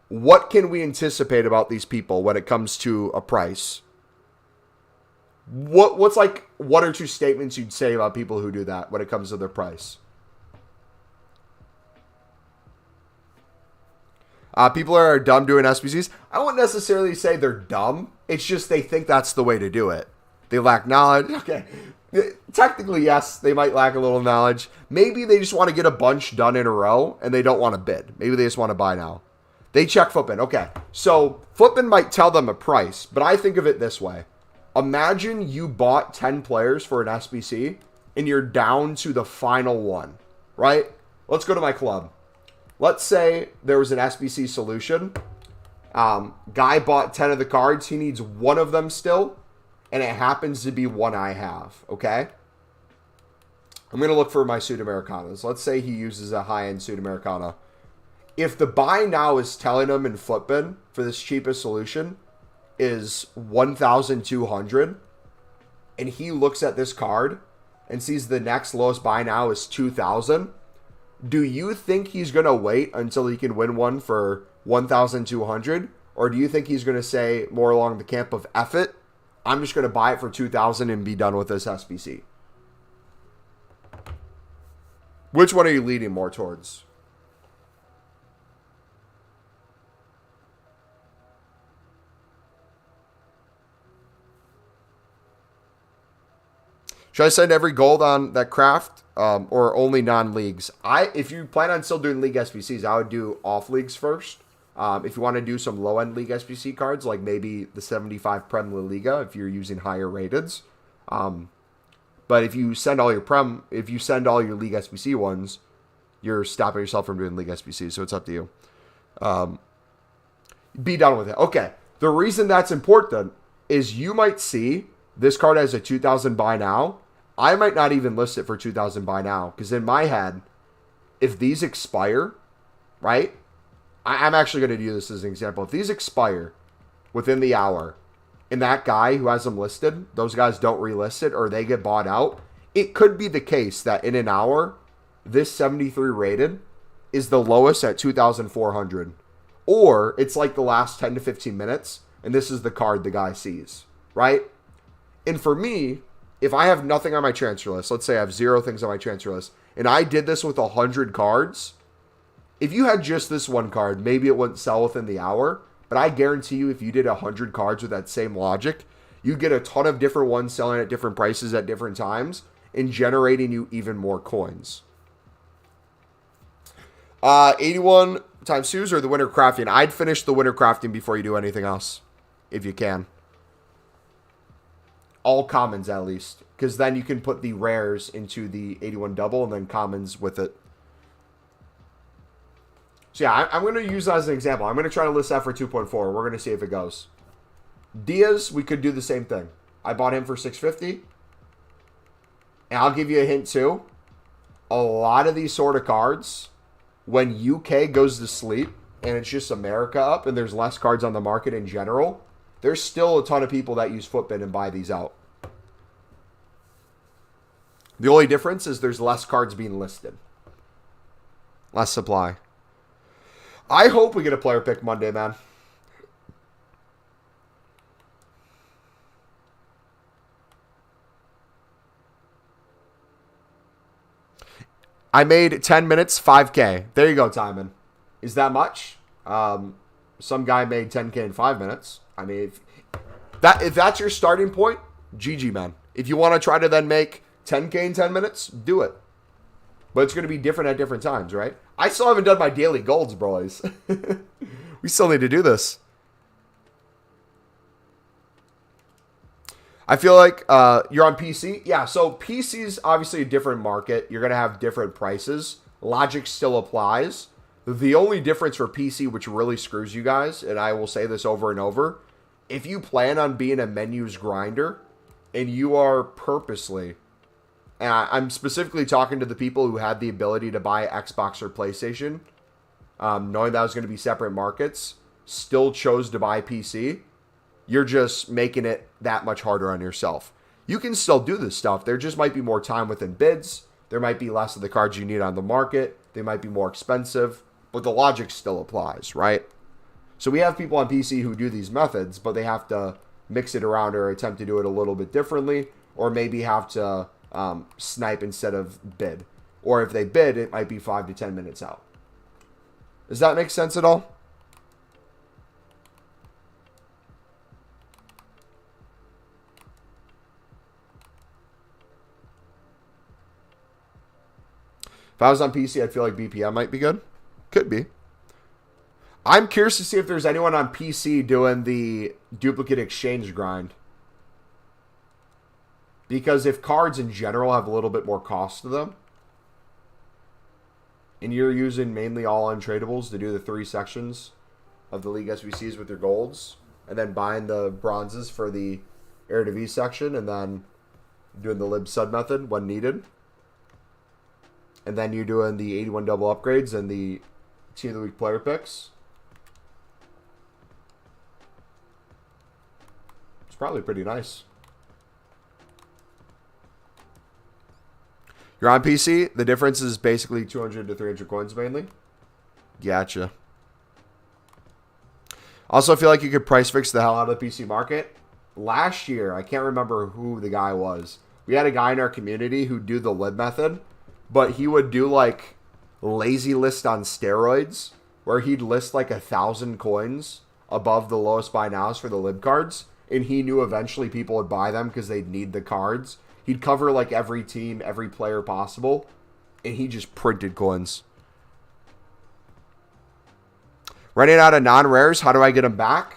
what can we anticipate about these people when it comes to a price? What's like one or two statements you'd say about people who do that when it comes to their price? People are dumb doing SBCs. I wouldn't necessarily say they're dumb. It's just they think that's the way to do it. They lack knowledge. Okay. Technically, yes, they might lack a little knowledge. Maybe they just want to get a bunch done in a row and they don't want to bid. Maybe they just want to buy now. They check Footbin. Okay. So Footbin might tell them a price, but I think of it this way. Imagine you bought 10 players for an SBC and you're down to the final one, right? Let's go to my club. Let's say there was an SBC solution. Guy bought 10 of the cards. He needs one of them still. And it happens to be one I have, okay? I'm going to look for my Sudamericanas. Let's say he uses a high-end Sudamericana. If the buy now is telling him in Footbin for this cheapest solution is 1,200, and he looks at this card and sees the next lowest buy now is 2,000, do you think he's going to wait until he can win one for 1,200? Or do you think he's going to say more along the camp of F it? I'm just going to buy it for 2,000 and be done with this SBC. Which one are you leaning more towards? Should I send every gold on that craft or only non-leagues? If you plan on still doing league SBCs, I would do off leagues first. If you want to do some low-end league SBC cards, like maybe the 75 Prem La Liga, if you're using higher rateds. But if you send all your league SBC ones, you're stopping yourself from doing league SBC, so it's up to you. Be done with it. Okay. The reason that's important is you might see this card has a 2,000 buy now. I might not even list it for 2,000 buy now, because in my head, if these expire, right? I'm actually going to do this as an example. If these expire within the hour and that guy who has them listed, those guys don't relist it or they get bought out, it could be the case that in an hour, this 73 rated is the lowest at 2,400. Or it's like the last 10 to 15 minutes and this is the card the guy sees, right? And for me, if I have nothing on my transfer list, let's say I have 0 things on my transfer list, and I did this with 100 cards, if you had just this one card, maybe it wouldn't sell within the hour, but I guarantee you if you did 100 cards with that same logic, you'd get a ton of different ones selling at different prices at different times and generating you even more coins. 81 times 2s or the winter crafting? I'd finish the winter crafting before you do anything else, if you can. All commons at least, because then you can put the rares into the 81 double and then commons with it. So yeah, I'm going to use that as an example. I'm going to try to list that for 2.4. We're going to see if it goes. Diaz, we could do the same thing. I bought him for 650. And I'll give you a hint too. A lot of these sort of cards, when UK goes to sleep and it's just America up and there's less cards on the market in general, there's still a ton of people that use Footbin and buy these out. The only difference is there's less cards being listed. Less supply. I hope we get a player pick Monday, man. I made 10 minutes, 5K. There you go, Timon. Is that much? Some guy made 10K in 5 minutes. I mean, if that's your starting point, GG, man. If you want to try to then make 10K in 10 minutes, do it. But it's going to be different at different times, right? I still haven't done my daily golds, boys. We still need to do this. I feel like you're on PC. Yeah, so PC is obviously a different market. You're going to have different prices. Logic still applies. The only difference for PC, which really screws you guys, and I will say this over and over, if you plan on being a menus grinder and you are purposely, and I'm specifically talking to the people who had the ability to buy Xbox or PlayStation, knowing that was going to be separate markets, still chose to buy PC, you're just making it that much harder on yourself. You can still do this stuff. There just might be more time within bids. There might be less of the cards you need on the market. They might be more expensive. But the logic still applies, right? So we have people on PC who do these methods, but they have to mix it around or attempt to do it a little bit differently, or maybe have to snipe instead of bid. Or if they bid, it might be 5 to 10 minutes out. Does that make sense at all? If I was on PC, I'd feel like BPM might be good. Could be. I'm curious to see if there's anyone on PC doing the duplicate exchange grind. Because if cards in general have a little bit more cost to them, and you're using mainly all untradables to do the 3 sections of the League SBCs with your golds, and then buying the bronzes for the Eredivisie section, and then doing the lib sub method when needed, and then you're doing the 81 double upgrades and the Team of the Week player picks, it's probably pretty nice. You're on PC. The difference is basically 200 to 300 coins mainly. Gotcha. Also, I feel like you could price fix the hell out of the PC market. Last year, I can't remember who the guy was. We had a guy in our community who'd do the lib method, but he would do like lazy list on steroids, where he'd list like 1,000 coins above the lowest buy nows for the lib cards, and he knew eventually people would buy them because they'd need the cards. He'd cover like every team, every player possible, and he just printed coins. Running out of non-rares, how do I get them back?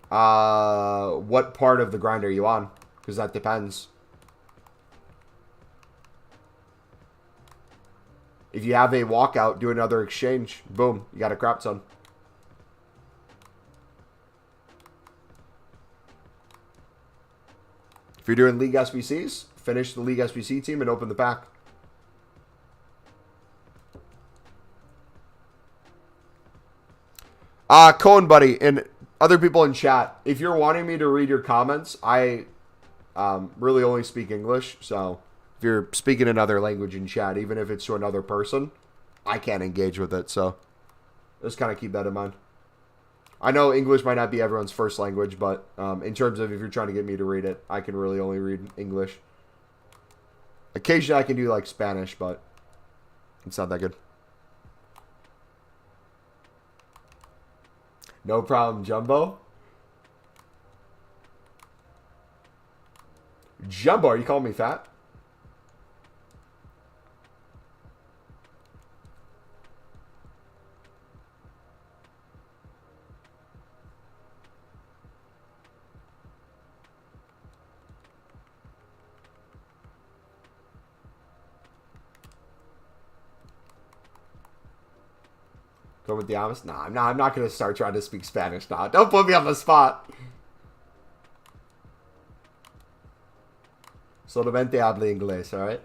What part of the grind are you on? Because that depends. If you have a walkout, do another exchange. Boom, you got a crap ton. If you're doing League SBCs, finish the League SBC team and open the pack. Cohen buddy and other people in chat, if you're wanting me to read your comments, I really only speak English, so if you're speaking another language in chat, even if it's to another person, I can't engage with it, so just kind of keep that in mind. I know English might not be everyone's first language, but in terms of if you're trying to get me to read it, I can really only read English. Occasionally I can do like Spanish, but it's not that good. No problem, Jumbo. Jumbo, are you calling me fat? Go with the honest? Nah, I'm not going to start trying to speak Spanish now. Don't put me on the spot. Solamente habla inglés, alright?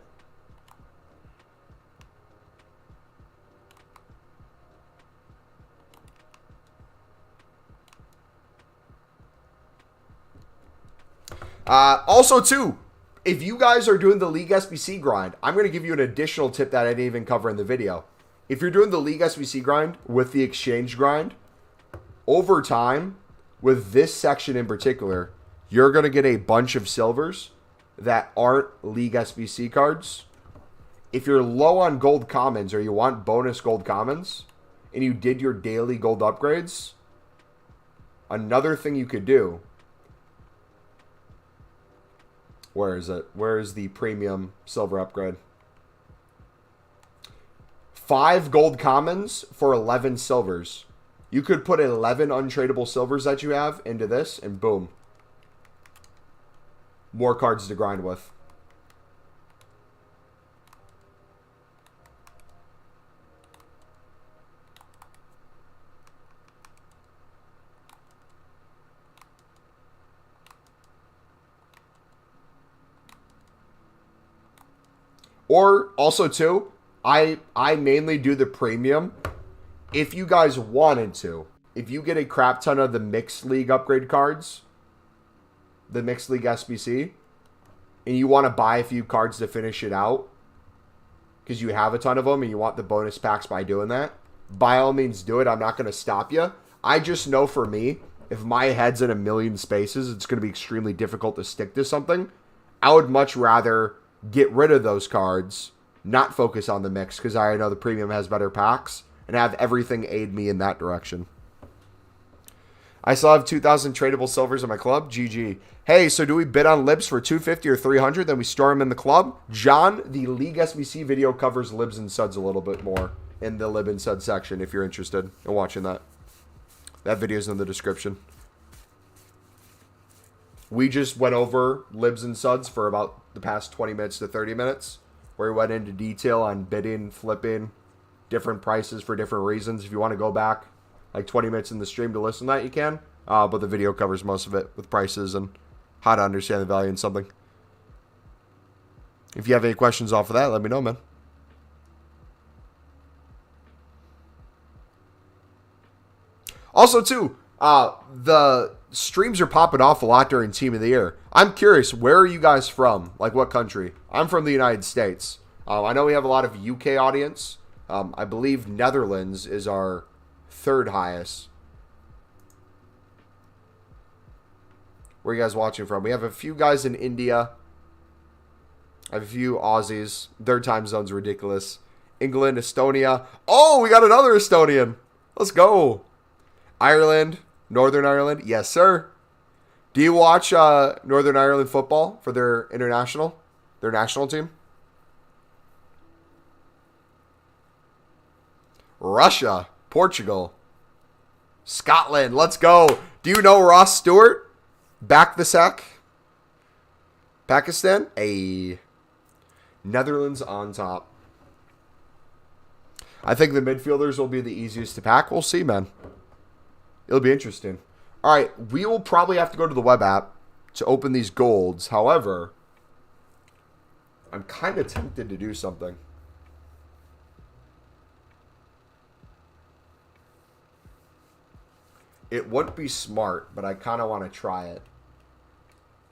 Also, too, if you guys are doing the League SBC grind, I'm going to give you an additional tip that I didn't even cover in the video. If you're doing the League SBC grind with the exchange grind, over time, with this section in particular, you're going to get a bunch of silvers that aren't League SBC cards. if you're low on gold commons or you want bonus gold commons and you did your daily gold upgrades, another thing you could do. Where is it? Where is the premium silver upgrade? 5 gold commons for 11 silvers. You could put 11 untradeable silvers that you have into this, and boom. More cards to grind with. Or also too, I mainly do the premium. If you guys wanted to, if you get a crap ton of the Mixed League upgrade cards, the Mixed League SBC, and you want to buy a few cards to finish it out, because you have a ton of them and you want the bonus packs by doing that, by all means do it. I'm not going to stop you. I just know for me, if my head's in a million spaces, it's going to be extremely difficult to stick to something. I would much rather get rid of those cards, not focus on the mix, because I know the premium has better packs, and have everything aid me in that direction. I still have 2,000 tradable silvers in my club. GG. Hey, so do we bid on libs for 250 or 300, then we store them in the club? John, the League SBC video covers libs and suds a little bit more in the lib and sud section if you're interested in watching that. That video's in the description. We just went over libs and suds for about the past 20 minutes to 30 minutes, where we went into detail on bidding, flipping, different prices for different reasons. If you want to go back like 20 minutes in the stream to listen to that, you can. But the video covers most of it with prices and how to understand the value in something. If you have any questions off of that, let me know, man. Also, too, the streams are popping off a lot during Team of the Year. I'm curious, where are you guys from? Like, what country? I'm from the United States. I know we have a lot of UK audience. I believe Netherlands is our 3rd highest. Where are you guys watching from? We have a few guys in India. I have a few Aussies. Their time zone's ridiculous. England, Estonia. Oh, we got another Estonian. Let's go. Ireland, Northern Ireland. Yes, sir. Do you watch Northern Ireland football for their national team? Russia, Portugal, Scotland. Let's go. Do you know Ross Stewart? Back the sack. Pakistan. Netherlands on top. I think the midfielders will be the easiest to pack. We'll see, man. It'll be interesting. All right, we will probably have to go to the web app to open these golds. However, I'm kind of tempted to do something. It wouldn't be smart, but I kind of want to try it.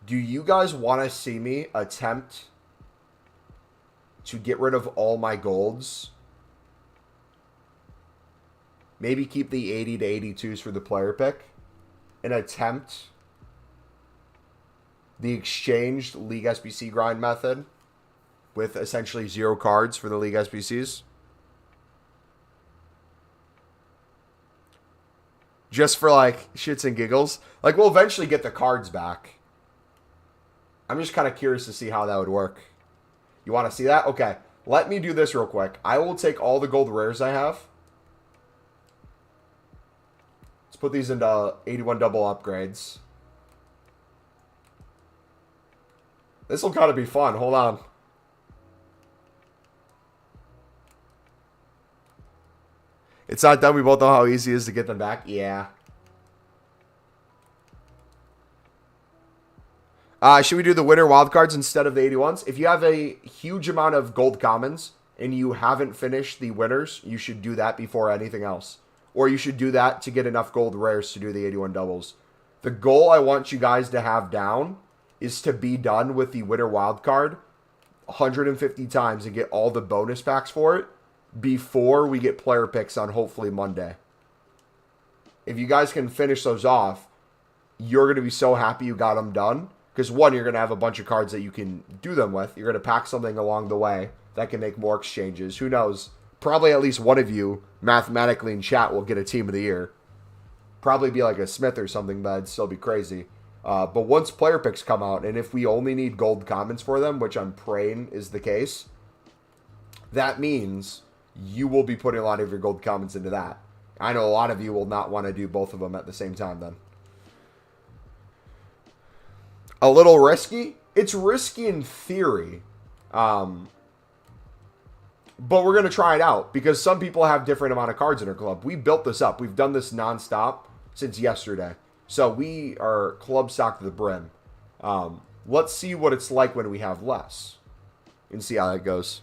Do you guys want to see me attempt to get rid of all my golds? Maybe keep the 80 to 82s for the player pick. And attempt the exchanged League SBC grind method with essentially 0 cards for the League SBCs. Just for like shits and giggles. Like, we'll eventually get the cards back. I'm just kind of curious to see how that would work. You want to see that? Okay. Let me do this real quick. I will take all the gold rares I have. Let's put these into 81 double upgrades. This will kind of be fun. Hold on. It's not done. We both know how easy it is to get them back. Yeah. Should we do the winter wildcards instead of the 81s? If you have a huge amount of gold commons and you haven't finished the winners, you should do that before anything else. Or you should do that to get enough gold rares to do the 81 doubles. The goal I want you guys to have down is to be done with the winter wildcard 150 times and get all the bonus packs for it before we get player picks on hopefully Monday. If you guys can finish those off, you're going to be so happy you got them done. Because one, you're going to have a bunch of cards that you can do them with. You're going to pack something along the way that can make more exchanges. Who knows? Probably at least one of you mathematically in chat will get a team of the year. Probably be like a Smith or something, but it'd still be crazy. But once player picks come out, and if we only need gold commons for them, which I'm praying is the case, that means you will be putting a lot of your gold commons into that. I know a lot of you will not want to do both of them at the same time then. A little risky? It's risky in theory. But we're going to try it out because some people have different amount of cards in our club. We built this up. We've done this nonstop since yesterday. So we are club stocked to the brim. Let's see what it's like when we have less and see how that goes.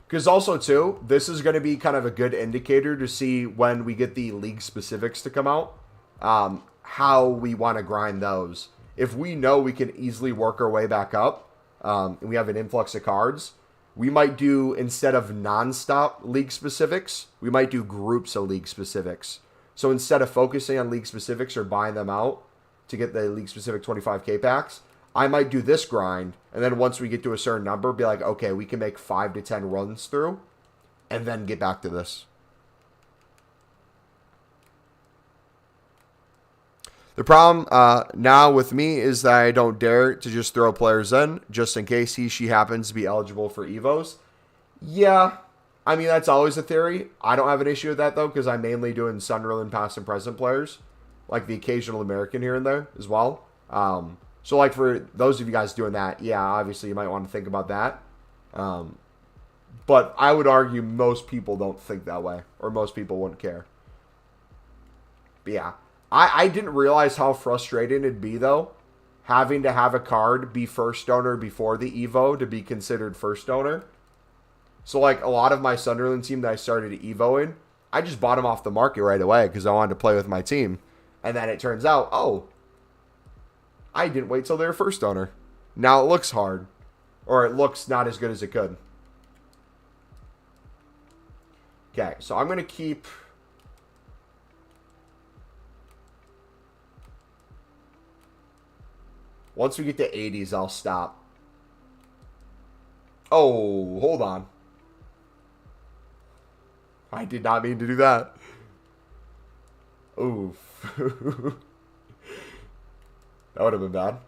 Because also, too, this is going to be kind of a good indicator to see when we get the league specifics to come out, how we want to grind those. If we know we can easily work our way back up, and we have an influx of cards, we might do, instead of non-stop league specifics, we might do groups of league specifics. So instead of focusing on league specifics or buying them out to get the league specific 25k packs, I might do this grind, and then once we get to a certain number, be like, okay, we can make 5 to 10 runs through, and then get back to this. The problem now with me is that I don't dare to just throw players in, just in case she happens to be eligible for Evos. Yeah, I mean, that's always a theory. I don't have an issue with that, though, because I'm mainly doing Sunderland past and present players, like the occasional American here and there as well. So, like, for those of you guys doing that, yeah, obviously you might want to think about that. But I would argue most people don't think that way, or most people wouldn't care. But, yeah. I didn't realize how frustrating it'd be, though, having to have a card be first owner before the Evo to be considered first owner. So, like, a lot of my Sunderland team that I started Evoing, I just bought them off the market right away because I wanted to play with my team. And then it turns out, oh, I didn't wait till they were first owner. Now it looks hard. Or it looks not as good as it could. Okay, so I'm going to keep... Once we get to 80s, I'll stop. Oh, hold on. I did not mean to do that. Oof. That would have been bad.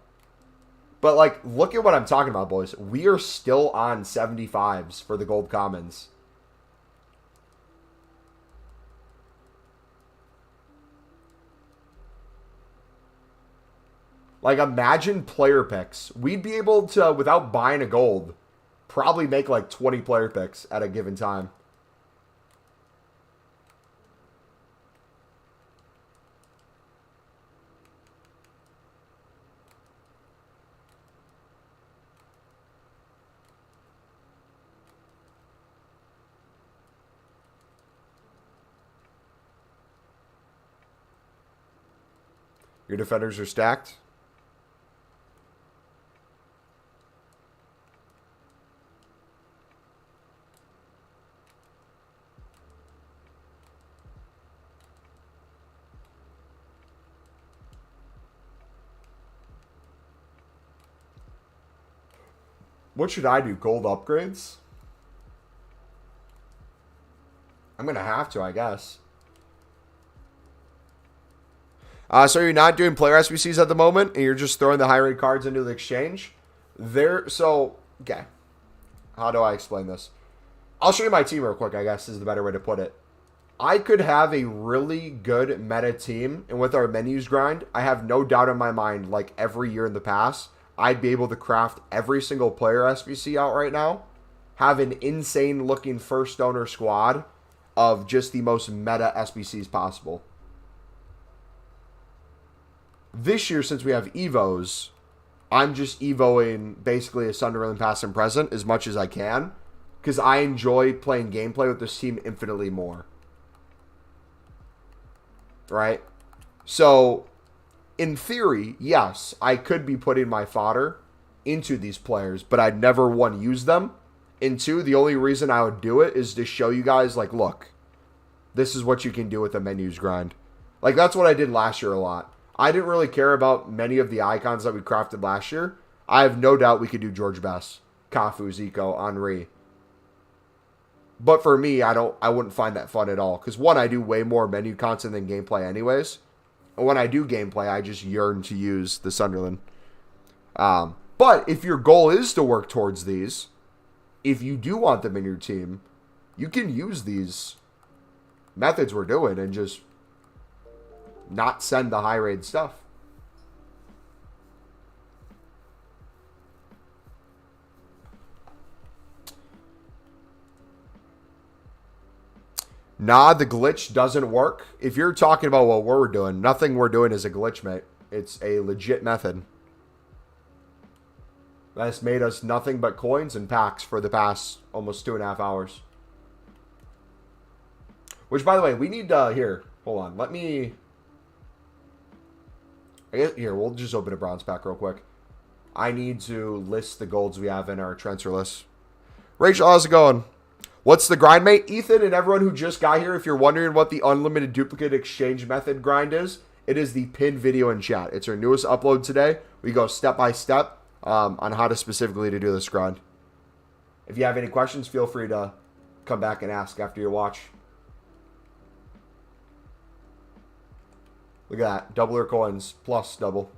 But, like, look at what I'm talking about, boys. We are still on 75s for the gold commons. Like, imagine player picks. We'd be able to, without buying a gold, probably make, like, 20 player picks at a given time. Your defenders are stacked. What should I do? Gold upgrades? I'm going to have to, I guess. So you're not doing player SBCs at the moment, and you're just throwing the high rate cards into the exchange? Okay. How do I explain this? I'll show you my team real quick, I guess is the better way to put it. I could have a really good meta team, and with our menus grind, I have no doubt in my mind, like every year in the past, I'd be able to craft every single player SBC out right now, have an insane looking first owner squad of just the most meta SBCs possible. This year, since we have Evos, I'm just Evoing basically a Sunderland past and present as much as I can because I enjoy playing gameplay with this team infinitely more. Right? So, in theory, yes, I could be putting my fodder into these players, but I'd never, one, use them. And two, the only reason I would do it is to show you guys, like, look, this is what you can do with a menus grind. Like, that's what I did last year a lot. I didn't really care about many of the icons that we crafted last year. I have no doubt we could do George Best, Cafu, Zico, Henry. But for me, I wouldn't find that fun at all. Because one, I do way more menu content than gameplay anyways. And when I do gameplay, I just yearn to use the Sunderland. But if your goal is to work towards these, if you do want them in your team, you can use these methods we're doing and just not send the high raid stuff. Nah, the glitch doesn't work. If you're talking about what we're doing, nothing we're doing is a glitch, mate. It's a legit method. That's made us nothing but coins and packs for the past almost 2.5 hours. Which, by the way, we need here. Hold on. Let me... I guess, here, we'll just open a bronze pack real quick. I need to list the golds we have in our transfer list. Rachel, how's it going? What's the grind, mate? Ethan and everyone who just got here, if you're wondering what the unlimited duplicate exchange method grind is, it is the pinned video in chat. It's our newest upload today. We go step by step on how to specifically to do this grind. If you have any questions, feel free to come back and ask after your watch. Look at that. Double your coins plus double.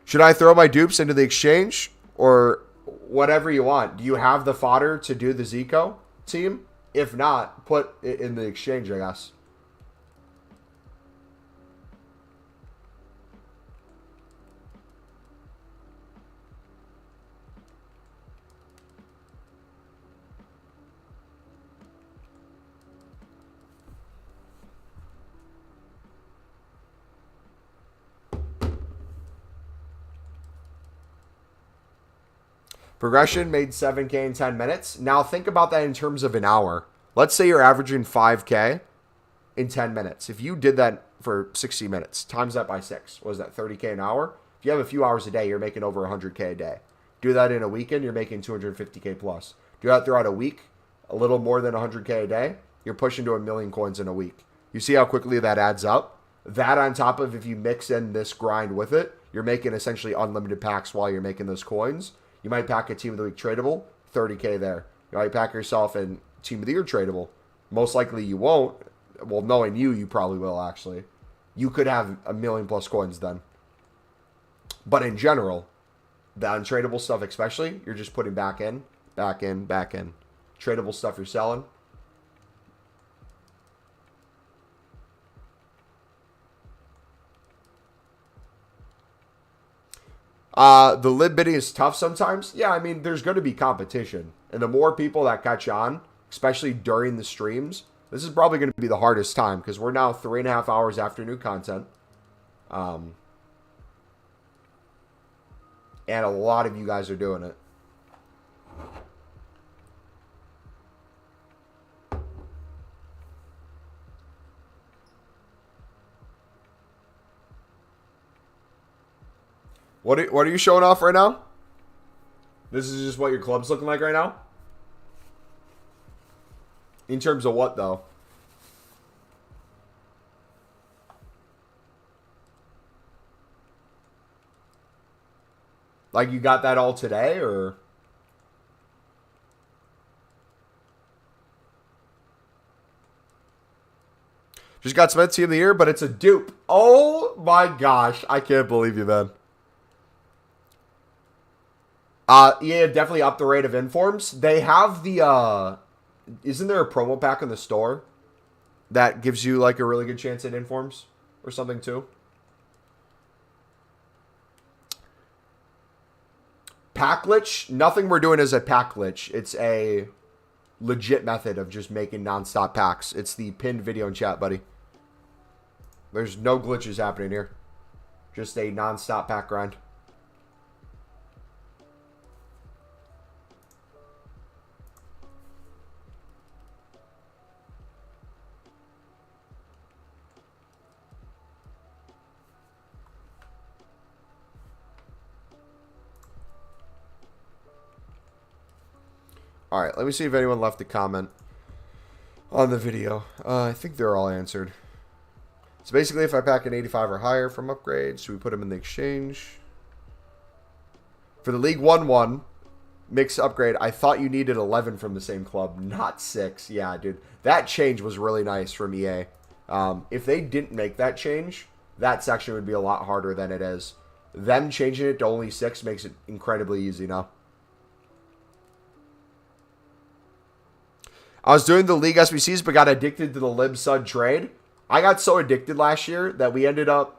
Should I throw my dupes into the exchange or whatever you want? Do you have the fodder to do the Zico team? If not, put it in the exchange, I guess. Progression made 7K in 10 minutes. Now think about that in terms of an hour. Let's say you're averaging 5K in 10 minutes. If you did that for 60 minutes, times that by 6, what is that, 30K an hour? If you have a few hours a day, you're making over 100K a day. Do that in a weekend, you're making 250K plus. Do that throughout a week, a little more than 100K a day, you're pushing to 1 million coins in a week. You see how quickly that adds up? That on top of if you mix in this grind with it, you're making essentially unlimited packs while you're making those coins. You might pack a Team of the Week tradable, 30K there. You might pack yourself in Team of the Year tradable. Most likely you won't. Well, knowing you, you probably will actually. You could have 1 million plus coins then. But in general, the untradable stuff especially, you're just putting back in, back in, back in. Tradable stuff you're selling. The lib bidding is tough sometimes. Yeah, I mean, there's going to be competition. And the more people that catch on, especially during the streams, this is probably going to be the hardest time because we're now 3.5 hours after new content. And a lot of you guys are doing it. What are you showing off right now? This is just what your club's looking like right now? In terms of what, though? Like, you got that all today, or? Just got Smith Team of the Year, but it's a dupe. Oh, my gosh. I can't believe you, man. EA definitely upped the rate of informs. They have the, isn't there a promo pack in the store that gives you, like, a really good chance at informs or something, too? Pack glitch? Nothing we're doing is a pack glitch. It's a legit method of just making non-stop packs. It's the pinned video in chat, buddy. There's no glitches happening here. Just a non-stop pack grind. All right, let me see if anyone left a comment on the video. I think they're all answered. So basically, if I pack an 85 or higher from upgrades, we put them in the exchange. For the League 1-1 mix upgrade, I thought you needed 11 from the same club, not 6. Yeah, dude. That change was really nice from EA. If they didn't make that change, that section would be a lot harder than it is. Them changing it to only 6 makes it incredibly easy now. I was doing the League SBCs, but got addicted to the Lib-Sud trade. I got so addicted last year that we ended up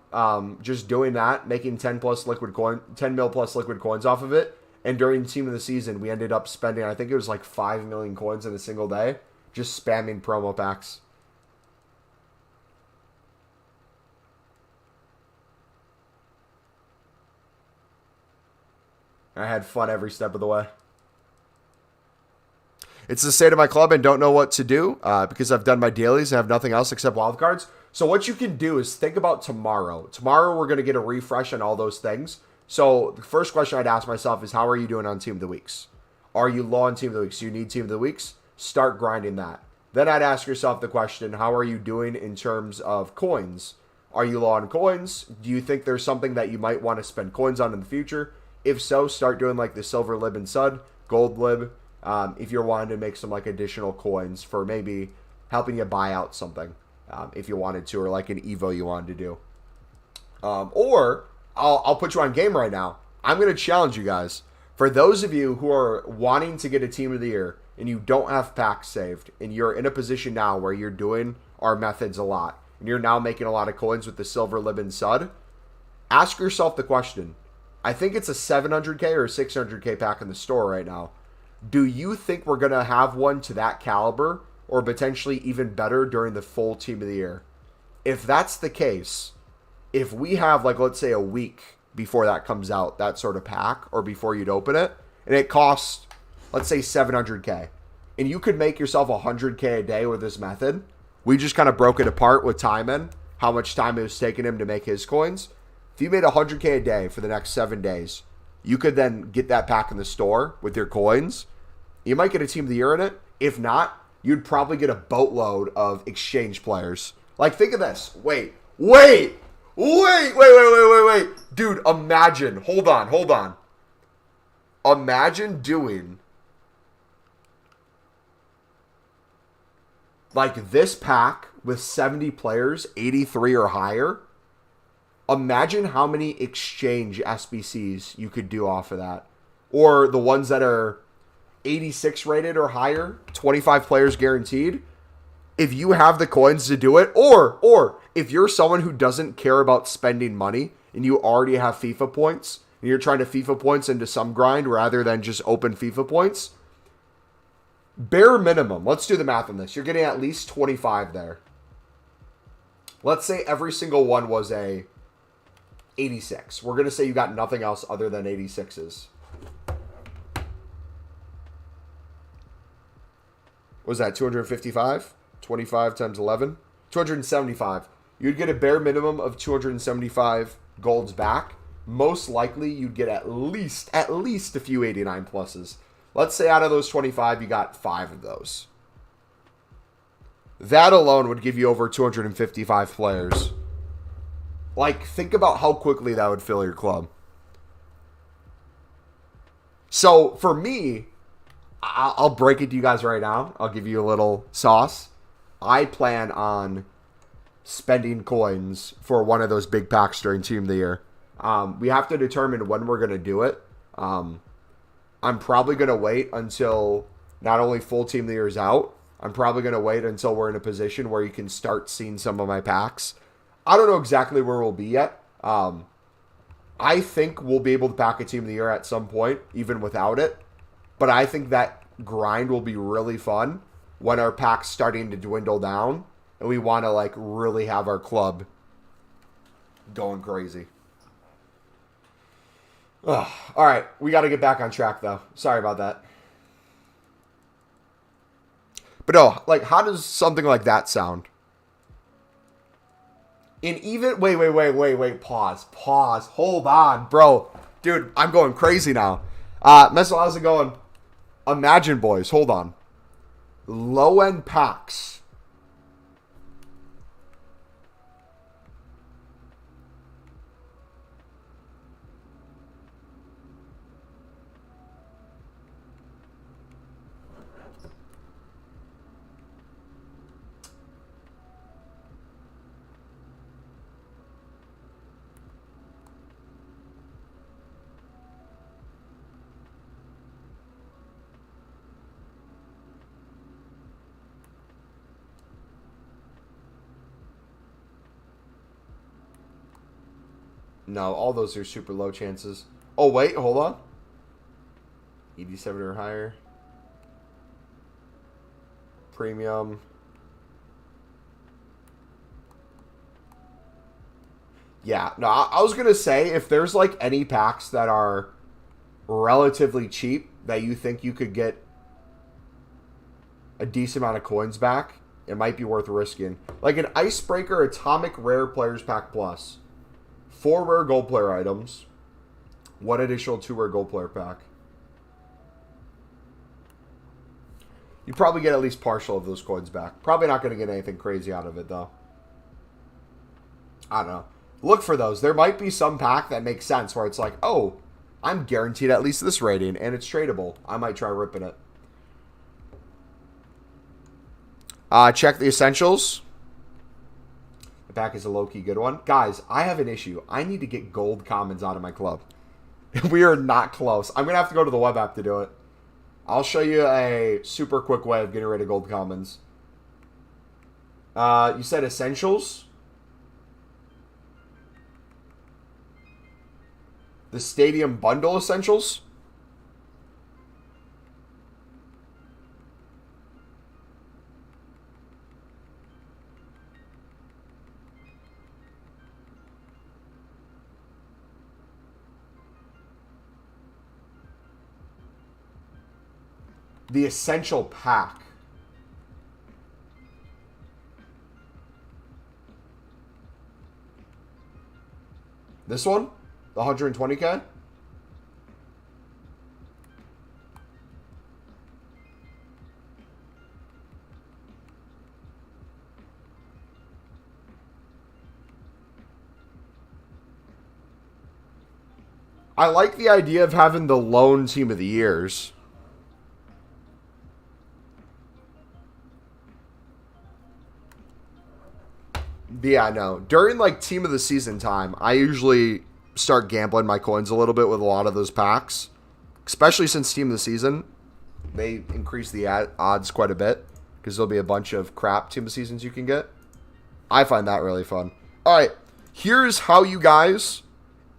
just doing that, making 10 mil plus liquid coins off of it. And during Team of the Season, we ended up spending, I think it was like 5 million coins in a single day, just spamming promo packs. I had fun every step of the way. It's the state of my club and don't know what to do because I've done my dailies and have nothing else except wildcards. So what you can do is think about tomorrow. Tomorrow we're going to get a refresh on all those things. So the first question I'd ask myself is, how are you doing on Team of the Weeks? Are you low on Team of the Weeks? Do you need Team of the Weeks? Start grinding that. Then I'd ask yourself the question, how are you doing in terms of coins? Are you low on coins? Do you think there's something that you might want to spend coins on in the future? If so, start doing like the silver lib and sud, gold lib. If you're wanting to make some like additional coins for maybe helping you buy out something, if you wanted to, or like an Evo you wanted to do. Or I'll put you on game right now. I'm going to challenge you guys. For those of you who are wanting to get a Team of the Year and you don't have packs saved and you're in a position now where you're doing our methods a lot and you're now making a lot of coins with the silver lib and sud, ask yourself the question. I think it's a 700k or a 600k pack in the store right now. Do you think we're going to have one to that caliber or potentially even better during the full Team of the Year? If that's the case, if we have like, let's say a week before that comes out, that sort of pack, or before you'd open it, and it costs, let's say 700k, and you could make yourself 100k a day with this method. We just kind of broke it apart with time in, how much time it was taking him to make his coins. If you made 100k a day for the next 7 days, you could then get that pack in the store with your coins. You might get a Team of the Year in it. If not, you'd probably get a boatload of exchange players. Like, think of this. Wait. Dude, imagine. Hold on. Imagine doing like this pack with 70 players, 83 or higher. Imagine how many exchange SBCs you could do off of that. Or the ones that are 86 rated or higher, 25 players guaranteed. If you have the coins to do it, or if you're someone who doesn't care about spending money and you already have FIFA points and you're trying to FIFA points into some grind rather than just open FIFA points, bare minimum, let's do the math on this. You're getting at least 25 there. Let's say every single one was a 86. We're going to say you got nothing else other than 86s. What was that, 255? 25 times 11? 275. You'd get a bare minimum of 275 golds back. Most likely, you'd get at least a few 89 pluses. Let's say out of those 25, you got 5 of those. That alone would give you over 255 players. Like, think about how quickly that would fill your club. So, for me, I'll break it to you guys right now. I'll give you a little sauce. I plan on spending coins for one of those big packs during Team of the Year. We have to determine when we're going to do it. I'm probably going to wait until not only full Team of the Year is out, I'm probably going to wait until we're in a position where you can start seeing some of my packs. I don't know exactly where we'll be yet. I think we'll be able to pack a Team of the Year at some point, even without it. But I think that grind will be really fun when our pack's starting to dwindle down and we want to like really have our club going crazy. Ugh. All right, we got to get back on track though. Sorry about that. But no, like, how does something like that sound? And even, wait, pause, hold on, bro. Dude, I'm going crazy now. Messel, how's it going? Imagine, boys. Hold on. Low-end packs. No, all those are super low chances. Oh, wait, hold on. 87 or higher. Premium. Yeah, no, I was going to say, if there's like any packs that are relatively cheap that you think you could get a decent amount of coins back, it might be worth risking. Like an Icebreaker Atomic Rare Players Pack Plus. 4 rare gold player items. 1 additional 2 rare gold player pack. You probably get at least partial of those coins back. Probably not going to get anything crazy out of it, though. I don't know. Look for those. There might be some pack that makes sense where it's like, oh, I'm guaranteed at least this rating, and it's tradable. I might try ripping it. Check the essentials. The pack is a low-key good one. Guys, I have an issue. I need to get gold commons out of my club. We are not close. I'm going to have to go to the web app to do it. I'll show you a super quick way of getting rid of gold commons. You said essentials? The stadium bundle essentials? The essential pack. This one? The 120k? I like the idea of having the lone team of the years. Yeah, no. During like team of the season time, I usually start gambling my coins a little bit with a lot of those packs. Especially since team of the season, they increase the odds quite a bit. Because there'll be a bunch of crap team of seasons you can get. I find that really fun. Alright, here's how you guys,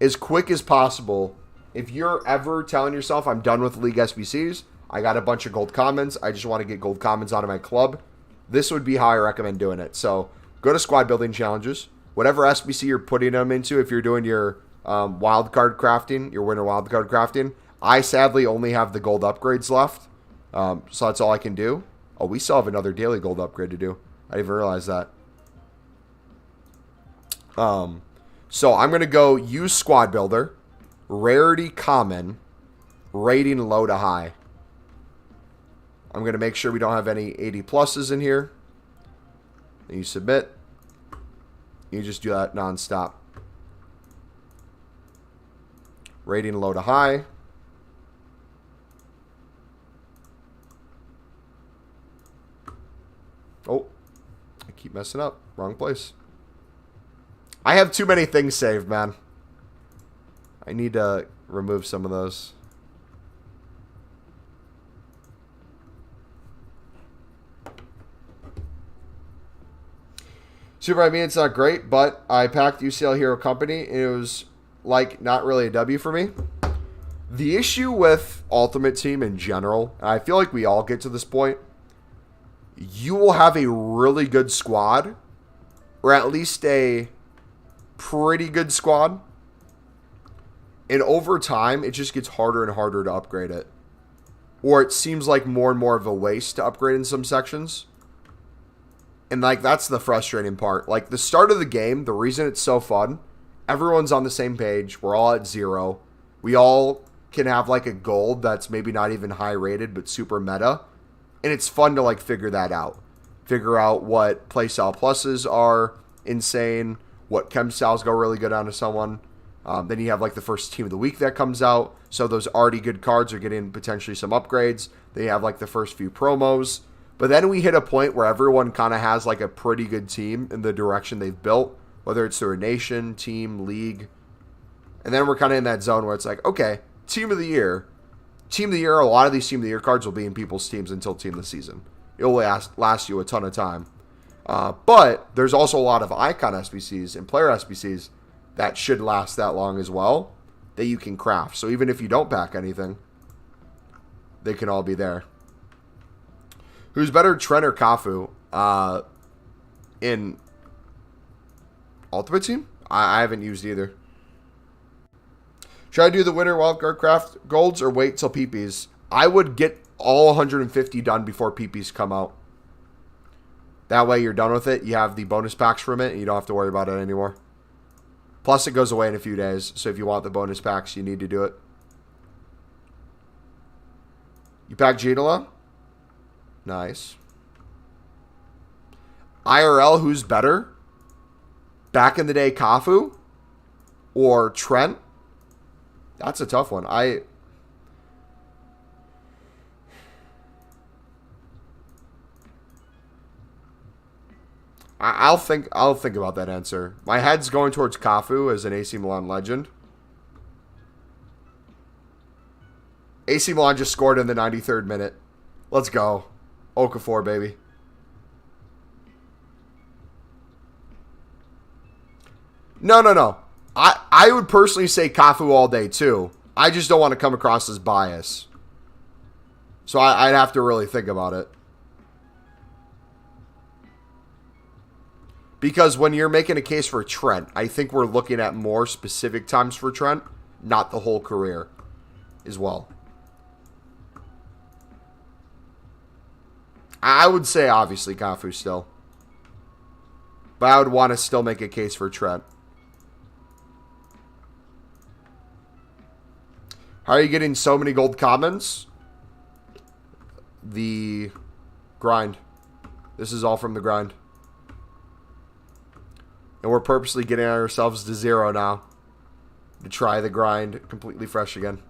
as quick as possible, if you're ever telling yourself, I'm done with League SBCs, I got a bunch of gold commons, I just want to get gold commons out of my club, this would be how I recommend doing it. So, go to squad building challenges. Whatever SBC you're putting them into, if you're doing your wildcard crafting, your winter wildcard crafting, I sadly only have the gold upgrades left. So that's all I can do. Oh, we still have another daily gold upgrade to do. I didn't even realize that. So I'm going to go use squad builder, rarity common, rating low to high. I'm going to make sure we don't have any 80 pluses in here. And you submit. You just do that nonstop. Rating low to high. Oh, I keep messing up. Wrong place. I have too many things saved, man. I need to remove some of those. Super, I mean, it's not great, but I packed UCL Hero Company, and it was, like, not really a W for me. The issue with Ultimate Team in general, and I feel like we all get to this point, you will have a really good squad, or at least a pretty good squad, and over time, it just gets harder and harder to upgrade it. Or it seems like more and more of a waste to upgrade in some sections. And, like, that's the frustrating part. Like, the start of the game, the reason it's so fun, everyone's on the same page. We're all at 0. We all can have like a gold that's maybe not even high rated but super meta. And it's fun to like figure that out. Figure out what playstyle pluses are insane, what chem styles go really good onto someone. Then you have like the first team of the week that comes out. So those already good cards are getting potentially some upgrades. They have like the first few promos. But then we hit a point where everyone kind of has like a pretty good team in the direction they've built, whether it's through a nation, team, league. And then we're kind of in that zone where it's like, okay, team of the year. Team of the year, a lot of these team of the year cards will be in people's teams until team of the season. It will last you a ton of time. But there's also a lot of icon SBCs and player SBCs that should last that long as well that you can craft. So even if you don't pack anything, they can all be there. Who's better, Trent or Cafu? In Ultimate Team? I haven't used either. Should I do the winter wildcard craft golds or wait till PPs? I would get all 150 done before PPs come out. That way you're done with it. You have the bonus packs from it and you don't have to worry about it anymore. Plus it goes away in a few days. So if you want the bonus packs, you need to do it. You pack Ginola? Nice. IRL, who's better? Back in the day, Cafu or Trent? That's a tough one. I'll think about that answer. My head's going towards Cafu as an AC Milan legend. AC Milan just scored in the 93rd minute. Let's go. Okafor, baby. No. I would personally say Cafu all day, too. I just don't want to come across as bias. So I'd have to really think about it. Because when you're making a case for Trent, I think we're looking at more specific times for Trent, not the whole career as well. I would say, obviously, Cafu still. But I would want to still make a case for Trent. How are you getting so many gold commons? The grind. This is all from the grind. And we're purposely getting ourselves to 0 now. To try the grind completely fresh again.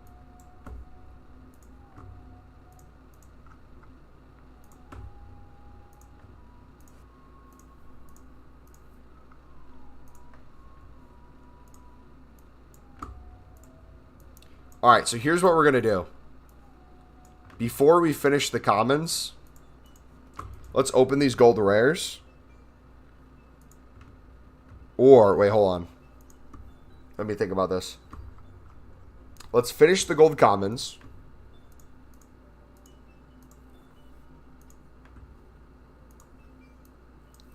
Alright, so here's what we're going to do. Before we finish the commons, let's open these gold rares. Or, wait, hold on. Let me think about this. Let's finish the gold commons.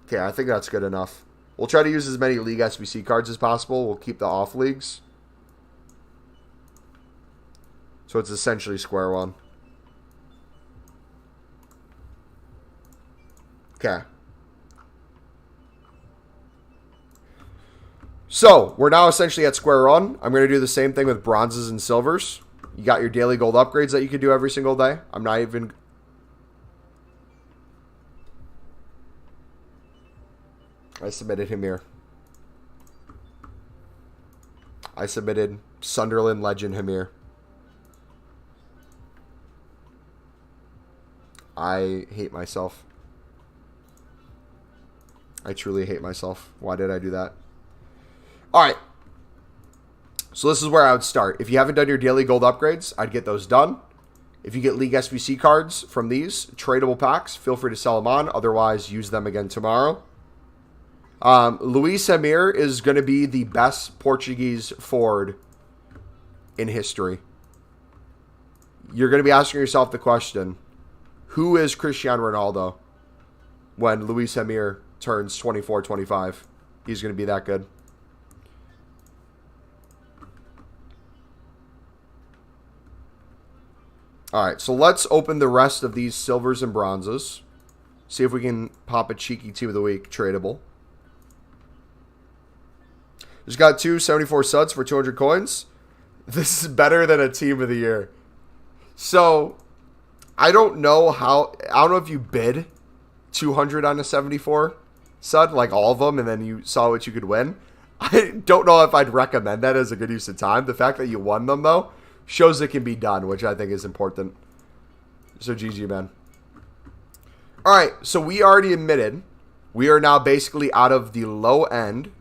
Okay, I think that's good enough. We'll try to use as many League SBC cards as possible. We'll keep the off leagues. So it's essentially square one. Okay. So, we're now essentially at square one. I'm going to do the same thing with bronzes and silvers. You got your daily gold upgrades that you can do every single day. I'm not even... I submitted him here. I submitted Sunderland legend Hamir. I hate myself. I truly hate myself. Why did I do that? Alright. So this is where I would start. If you haven't done your daily gold upgrades, I'd get those done. If you get League SBC cards from these tradable packs, feel free to sell them on. Otherwise, use them again tomorrow. Luis Hamir is going to be the best Portuguese forward in history. You're going to be asking yourself the question, who is Cristiano Ronaldo when Luis Hamir turns 24, 25? He's going to be that good. Alright, so let's open the rest of these silvers and bronzes. See if we can pop a cheeky team of the week tradable. Just got 2 74 suds for 200 coins. This is better than a team of the year. So, I don't know if you bid 200 on a 74 sud, like all of them, and then you saw what you could win. I don't know if I'd recommend that as a good use of time. The fact that you won them, though, shows it can be done, which I think is important. So, GG, man. All right, so we already admitted we are now basically out of the low-end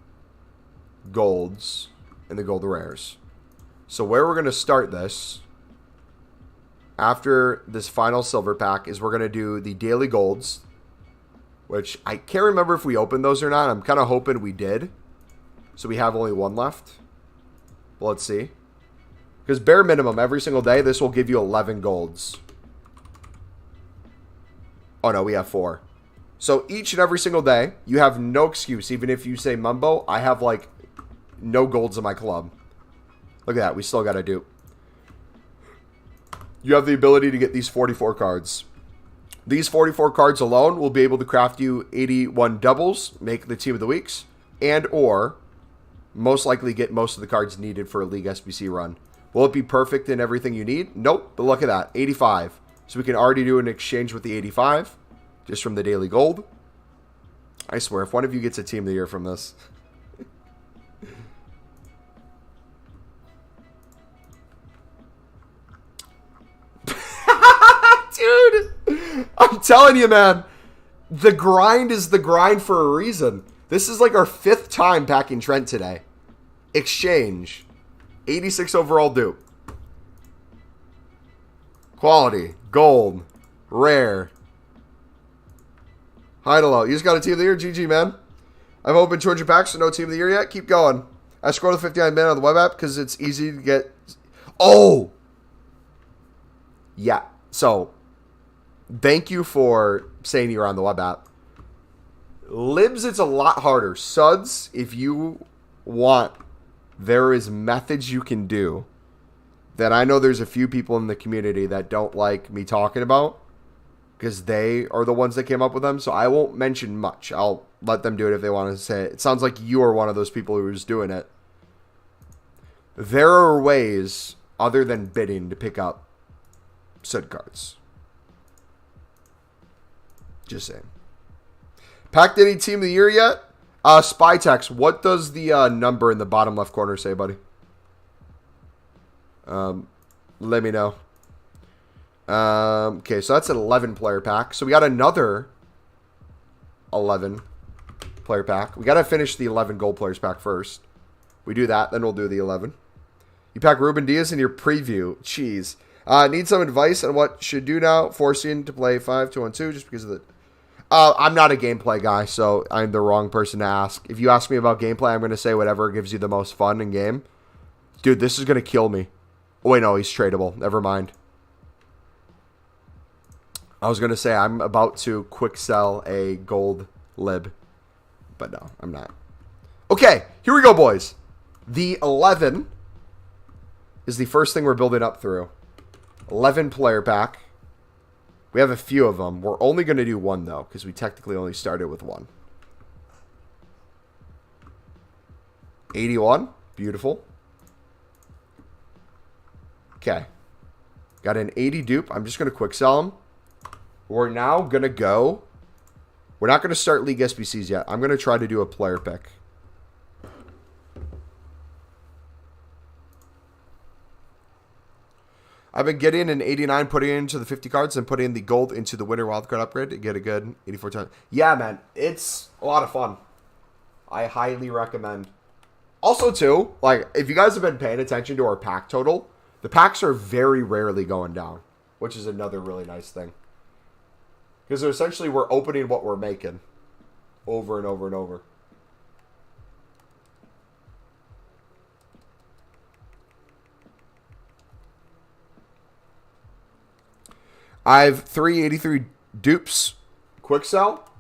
golds and the gold rares. So where we're going to start this after this final silver pack is we're going to do the daily golds, which I can't remember if we opened those or not. I'm kind of hoping we did. So we have only one left. Well, let's see. Because bare minimum, every single day, this will give you 11 golds. Oh, no, we have 4. So each and every single day, you have no excuse. Even if you say Mumbo, I have, like, no golds in my club. Look at that. We still got to do. You have the ability to get these 44 cards. These 44 cards alone will be able to craft you 81 doubles, make the team of the weeks, and or most likely get most of the cards needed for a League SBC run. Will it be perfect in everything you need? Nope. But look at that. 85. So we can already do an exchange with the 85 just from the daily gold. I swear, if one of you gets a team of the year from this. Dude, I'm telling you, man, the grind is the grind for a reason. This is like our 5th time packing Trent today. Exchange. 86 overall dupe. Quality. Gold. Rare. High to low. You just got a team of the year? GG, man. I've opened 200 packs, so no team of the year yet. Keep going. I scrolled to 59 minutes on the web app because it's easy to get. Oh! Yeah. So, thank you for saying you're on the web app. Libs, it's a lot harder. Suds, if you want, there is methods you can do that I know there's a few people in the community that don't like me talking about because they are the ones that came up with them. So I won't mention much. I'll let them do it if they want to say it. It sounds like you are one of those people who's doing it. There are ways other than bidding to pick up Sud cards. Just saying. Packed any team of the year yet? Spytex, what does the number in the bottom left corner say, buddy? Let me know. Okay, so that's an 11 player pack. So we got another 11 player pack. We got to finish the 11 gold players pack first. We do that, then we'll do the 11. You pack Ruben Diaz in your preview. Jeez. Need some advice on what should do now. Forcing to play 5-2-1-2 just because of the... I'm not a gameplay guy, so I'm the wrong person to ask. If you ask me about gameplay, I'm going to say whatever gives you the most fun in game. Dude, this is going to kill me. Oh, wait, no, he's tradable. Never mind. I was going to say I'm about to quick sell a gold lib. But no, I'm not. Okay, here we go, boys. The 11 is the first thing we're building up through. 11 player pack. We have a few of them. We're only going to do one, though, because we technically only started with one. 81. Beautiful. Okay. Got an 80 dupe. I'm just going to quick sell them. We're now going to go. We're not going to start League SBCs yet. I'm going to try to do a player pick. I've been getting an 89, putting it into the 50 cards, and putting the gold into the winner wildcard upgrade to get a good 84 times. Yeah, man. It's a lot of fun. I highly recommend. Also, too, like, if you guys have been paying attention to our pack total, the packs are very rarely going down, which is another really nice thing. Because essentially we're opening what we're making over and over and over. I have 383 dupes. Quick sell.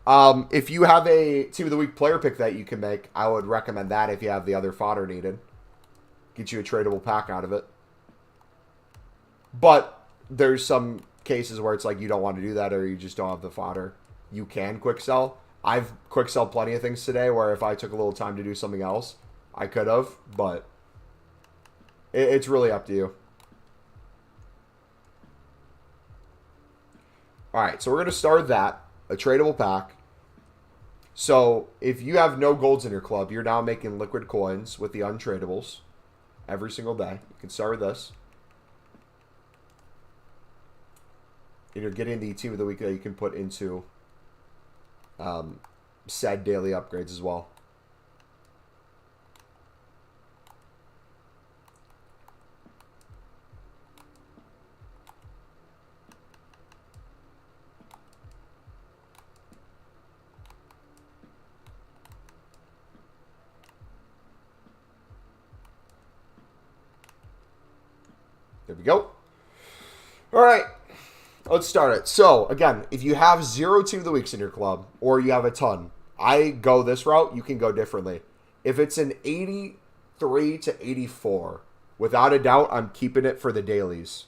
If you have a Team of the Week player pick that you can make, I would recommend that if you have the other fodder needed. Get you a tradable pack out of it. But there's some cases where it's like you don't want to do that or you just don't have the fodder. You can quick sell. I've quick sell plenty of things today where if I took a little time to do something else, I could have, but It's really up to you. All right, so we're going to start that. A tradable pack. So if you have no golds in your club, you're now making liquid coins with the untradables every single day. You can start with this. And you're getting the team of the week that you can put into said daily upgrades as well. There we go. All right. Let's start it. So, again, if you have 0 team of the weeks in your club, or you have a ton, I go this route. You can go differently. If it's an 83 to 84, without a doubt, I'm keeping it for the dailies.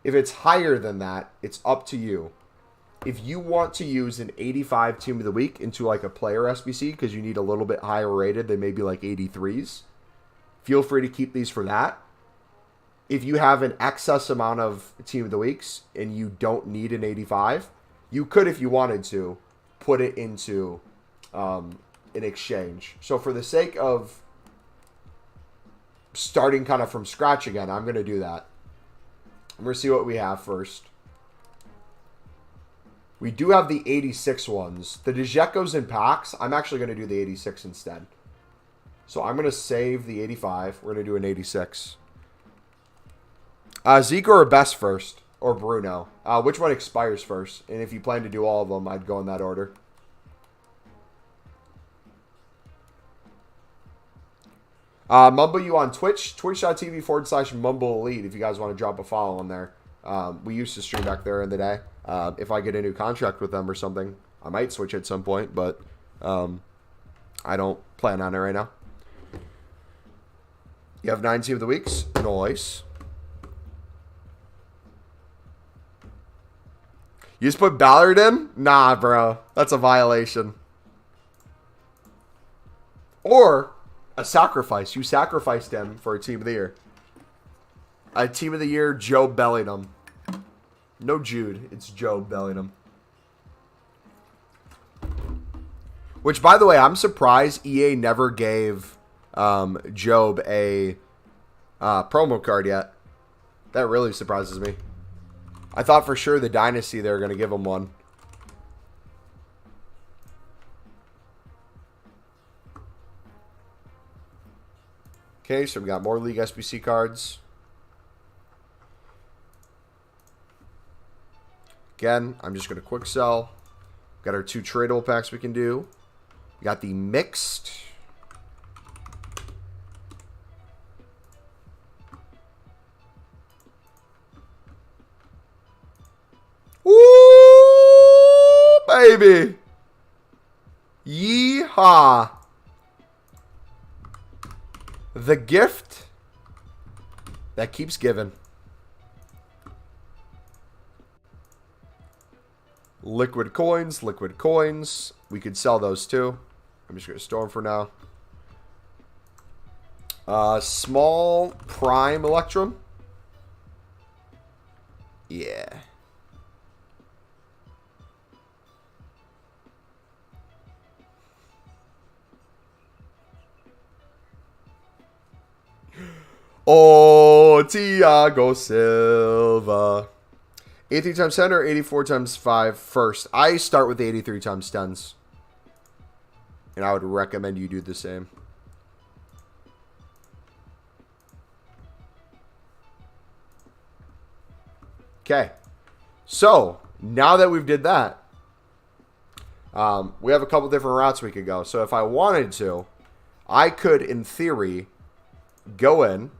If it's higher than that, it's up to you. If you want to use an 85 team of the week into like a player SBC because you need a little bit higher rated than maybe like 83s, feel free to keep these for that. If you have an excess amount of team of the weeks and you don't need an 85, you could, if you wanted to, put it into an exchange. So for the sake of starting kind of from scratch again, I'm going to do that. I'm going to see what we have first. We do have the 86 ones. The Dzekos in packs, I'm actually going to do the 86 instead. So I'm going to save the 85. We're going to do an 86. Zico or Best first, or Bruno. Which one expires first? And if you plan to do all of them, I'd go in that order. Mumble you on Twitch, twitch.tv/Mumble Elite if you guys want to drop a follow on there. We used to stream back there in the day. If I get a new contract with them or something, I might switch at some point, but I don't plan on it right now. You have 9 team of the weeks. Nice. You just put Ballard in? Nah, bro. That's a violation. Or a sacrifice. You sacrificed him for a team of the year. A team of the year, Joe Bellingham. No Jude. It's Joe Bellingham. Which, by the way, I'm surprised EA never gave Job a promo card yet. That really surprises me. I thought for sure the Dynasty they were going to give him one. Okay, so we got more League SBC cards. Again, I'm just going to quick sell. Got our 2 tradable packs we can do. We got the mixed. Woo, baby. Yeehaw. The gift that keeps giving. Liquid coins, liquid coins. We could sell those too. I'm just going to store them for now. Small prime Electrum. Yeah. Oh, Thiago Silva. 83 times 10 or 84 times 5 first? I start with the 83 times 10s. And I would recommend you do the same. Okay. So, now that we've did that, we have a couple different routes we could go. So if I wanted to, I could, in theory, go in.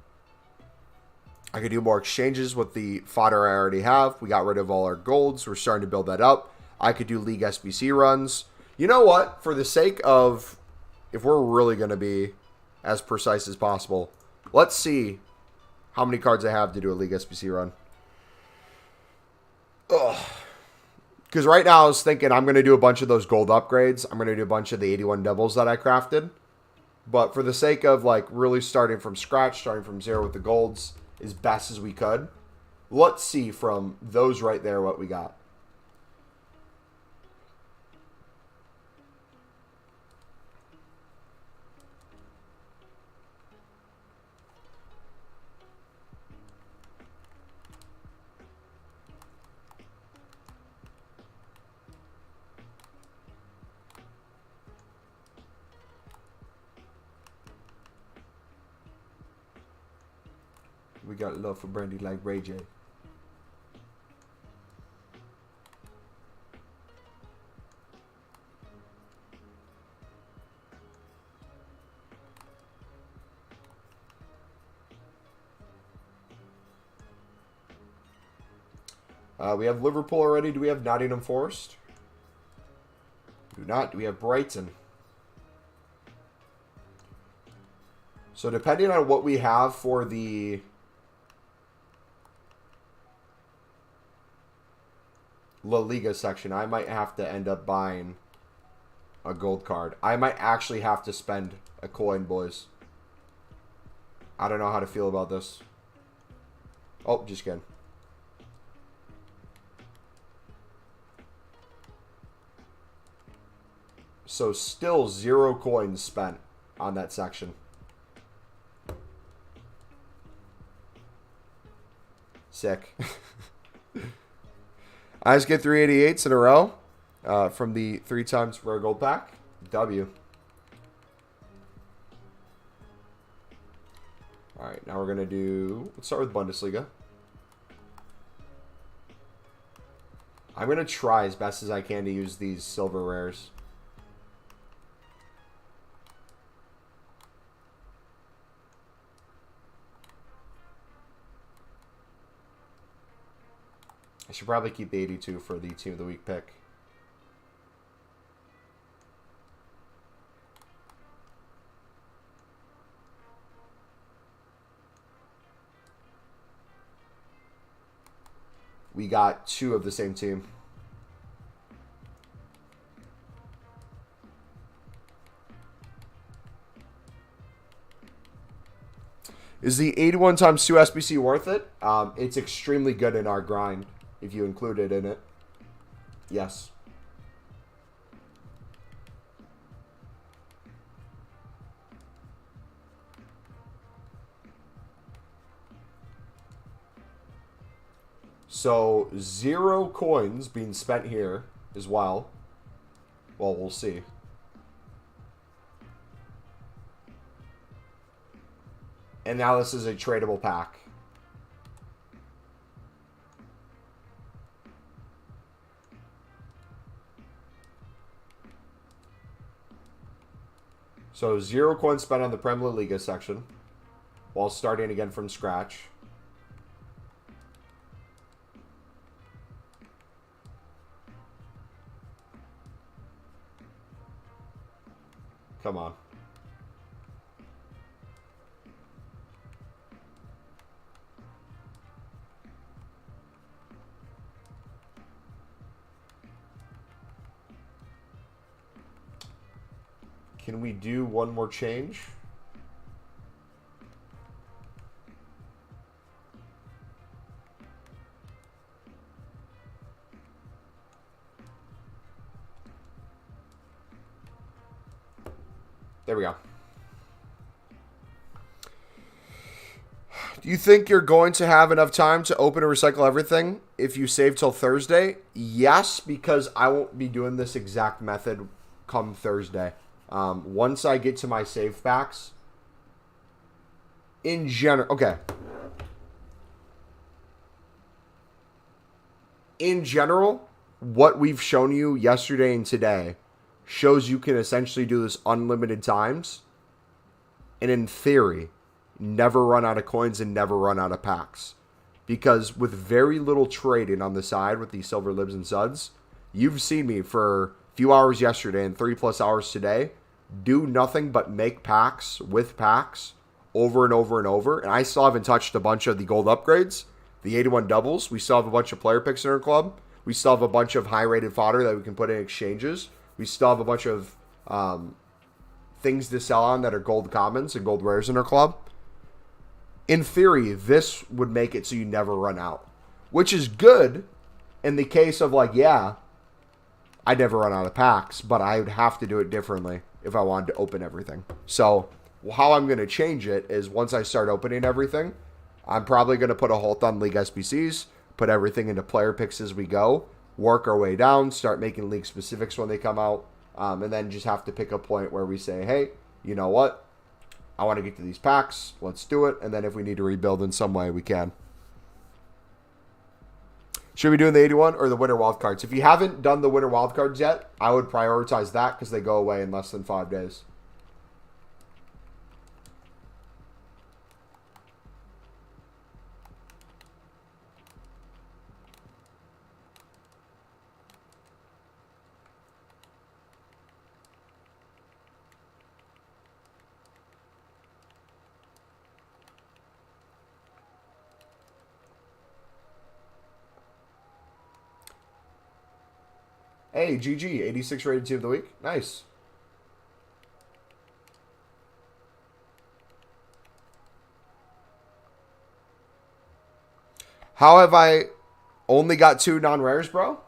I could do more exchanges with the fodder I already have. We got rid of all our golds. We're starting to build that up. I could do League SBC runs. You know what? For the sake of, if we're really going to be as precise as possible, let's see how many cards I have to do a League SBC run. Because right now I was thinking I'm going to do a bunch of those gold upgrades. I'm going to do a bunch of the 81 doubles that I crafted. But for the sake of like really starting from scratch, starting from zero with the golds as best as we could, let's see from those right there what we got. We got love for Brandy like Ray J. We have Liverpool already. Do we have Nottingham Forest? Do not. Do we have Brighton? So depending on what we have for the La Liga section, I might have to end up buying a gold card. I might actually have to spend a coin, boys. I don't know how to feel about this. Oh, just kidding. So still 0 coins spent on that section. Sick. I just get 388s in a row from the 3 times rare gold pack. W. All right, now we're going to do... Let's start with Bundesliga. I'm going to try as best as I can to use these silver rares. I should probably keep the 82 for the Team of the Week pick. We got 2 of the same team. Is the 81 times 2 SBC worth it? It's extremely good in our grind. If you include it in it. Yes. So 0 coins being spent here as well. Well, we'll see. And now this is a tradable pack. So 0 coins spent on the Premier Liga section while starting again from scratch. Come on. Can we do one more change? There we go. Do you think you're going to have enough time to open and recycle everything if you save till Thursday? Yes, because I won't be doing this exact method come Thursday. Once I get to my save packs, in general, okay. In general, what we've shown you yesterday and today shows you can essentially do this unlimited times, and in theory, never run out of coins and never run out of packs. Because with very little trading on the side with these silver libs and suds, you've seen me for few hours yesterday and 3+ hours today do nothing but make packs with packs over and over and over. And I still haven't touched a bunch of the gold upgrades, the 81 doubles. We still have a bunch of player picks in our club. We still have a bunch of high-rated fodder that we can put in exchanges. We still have a bunch of things to sell on that are gold commons and gold rares in our club. In theory, this would make it so you never run out, which is good in the case of like, yeah, I never run out of packs, but I would have to do it differently if I wanted to open everything. So how I'm going to change it is once I start opening everything, I'm probably going to put a halt on League SBCs, put everything into player picks as we go, work our way down, start making league specifics when they come out, and then just have to pick a point where we say, hey, you know what? I want to get to these packs. Let's do it. And then if we need to rebuild in some way, we can. Should we do the 81 or the winter wildcards? If you haven't done the winter wildcards yet, I would prioritize that because they go away in less than 5 days. Hey, GG, 86 rated team of the week. Nice. How have I only got 2 non-rares, bro?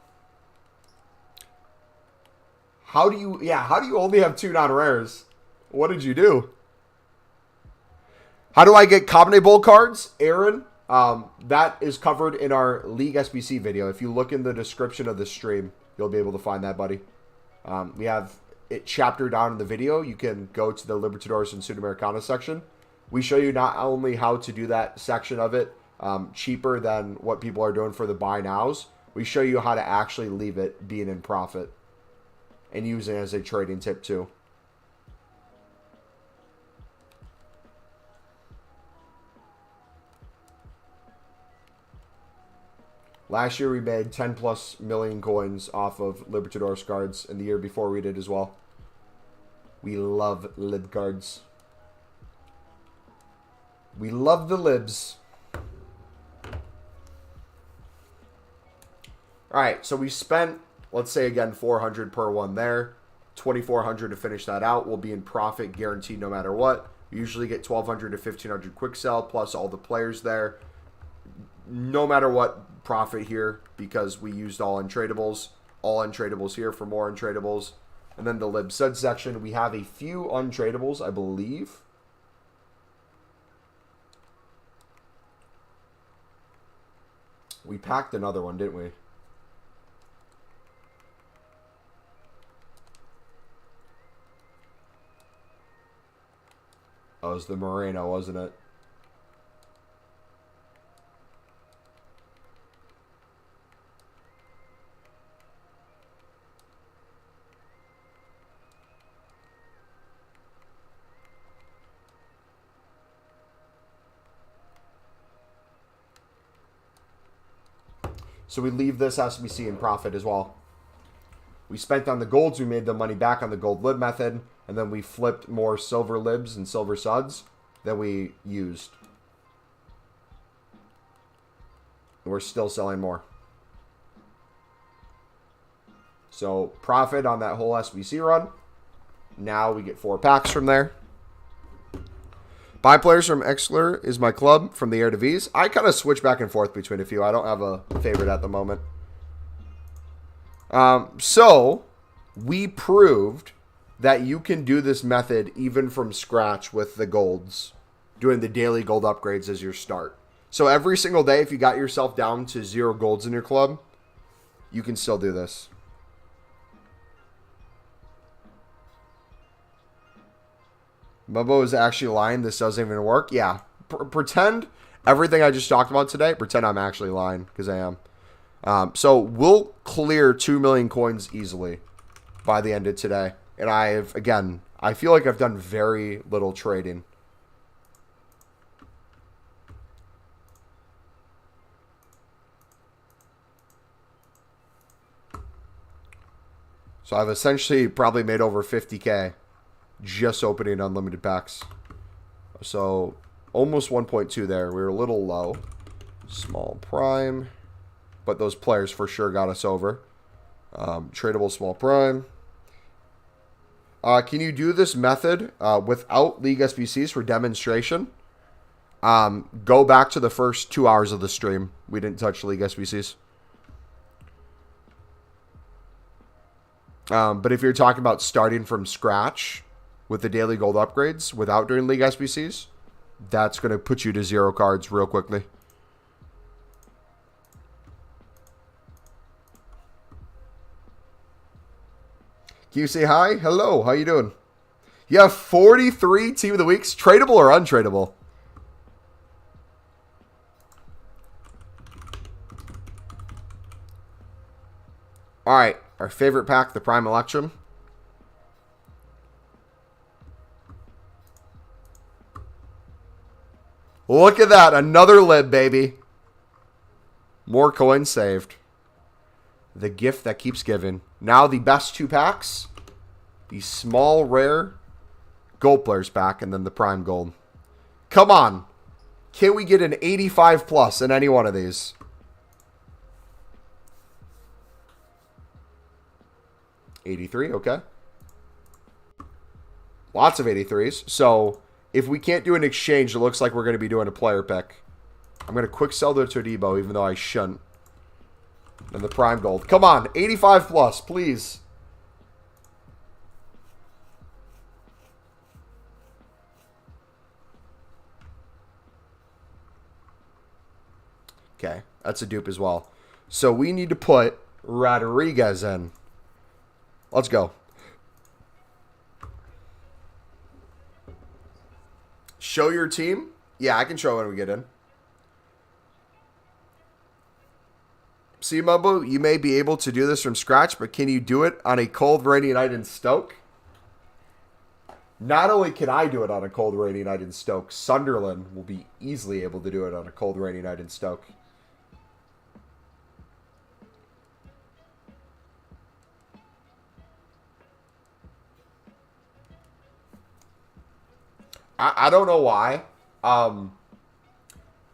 How do you only have 2 non-rares? What did you do? How do I get Combinable cards, Aaron? That is covered in our League SBC video. If you look in the description of the stream, you'll be able to find that, buddy. We have it chapter down in the video. You can go to the Libertadores and Sudamericana section. We show you not only how to do that section of it cheaper than what people are doing for the buy nows, we show you how to actually leave it being in profit and use it as a trading tip too. Last year we made 10 plus million coins off of Libertadores cards, and the year before we did as well. We love lib cards. We love the libs. Alright, so we spent, let's say again, 400 per one there. 2,400 to finish that out. We'll be in profit guaranteed no matter what. We usually get 1,200 to 1,500 quick sell plus all the players there. No matter what, profit here because we used all untradables here for more untradables. And then the lib sud section, we have a few untradables, I believe. We packed another one, didn't we? Oh, it was the Moreno, wasn't it? So we leave this SBC in profit as well. We spent on the golds, we made the money back on the gold lib method, and then we flipped more silver libs and silver suds than we used. We're still selling more. So profit on that whole SBC run. Now we get 4 packs from there. Buy players from Exler is my club from the Eredivisie. I kind of switch back and forth between a few. I don't have a favorite at the moment. So we proved that you can do this method even from scratch with the golds, doing the daily gold upgrades as your start. So every single day, if you got yourself down to 0 golds in your club, you can still do this. Bubbo is actually lying. This doesn't even work. Yeah. Pretend everything I just talked about today. Pretend I'm actually lying because I am. So we'll clear 2 million coins easily by the end of today. And I feel like I've done very little trading. So I've essentially probably made over 50K. Just opening unlimited packs. So almost 1.2 there. We were a little low. Small prime. But those players for sure got us over. Tradable small prime. Can you do this method without League SBCs for demonstration? Go back to the first 2 hours of the stream. We didn't touch League SBCs. But if you're talking about starting from scratch with the daily gold upgrades without doing League SBCs, that's going to put you to 0 cards real quickly. Can you say hi? Hello, how you doing? You have 43 Team of the Weeks. Tradable or untradeable? All right, our favorite pack, the Prime Election. Look at that, another lib, baby. More coins saved. The gift that keeps giving. Now the best 2 packs. The small rare gold players pack and then the prime gold. Come on. Can we get an 85 plus in any one of these? $83, okay. Lots of 83s. So if we can't do an exchange, it looks like we're going to be doing a player pick. I'm going to quick sell the Todibo, even though I shouldn't. And the prime gold. Come on, 85 plus, please. Okay, that's a dupe as well. So we need to put Rodriguez in. Let's go. Show your team? Yeah, I can show when we get in. See, Mumbo, you may be able to do this from scratch, but can you do it on a cold, rainy night in Stoke? Not only can I do it on a cold, rainy night in Stoke, Sunderland will be easily able to do it on a cold, rainy night in Stoke. I don't know why.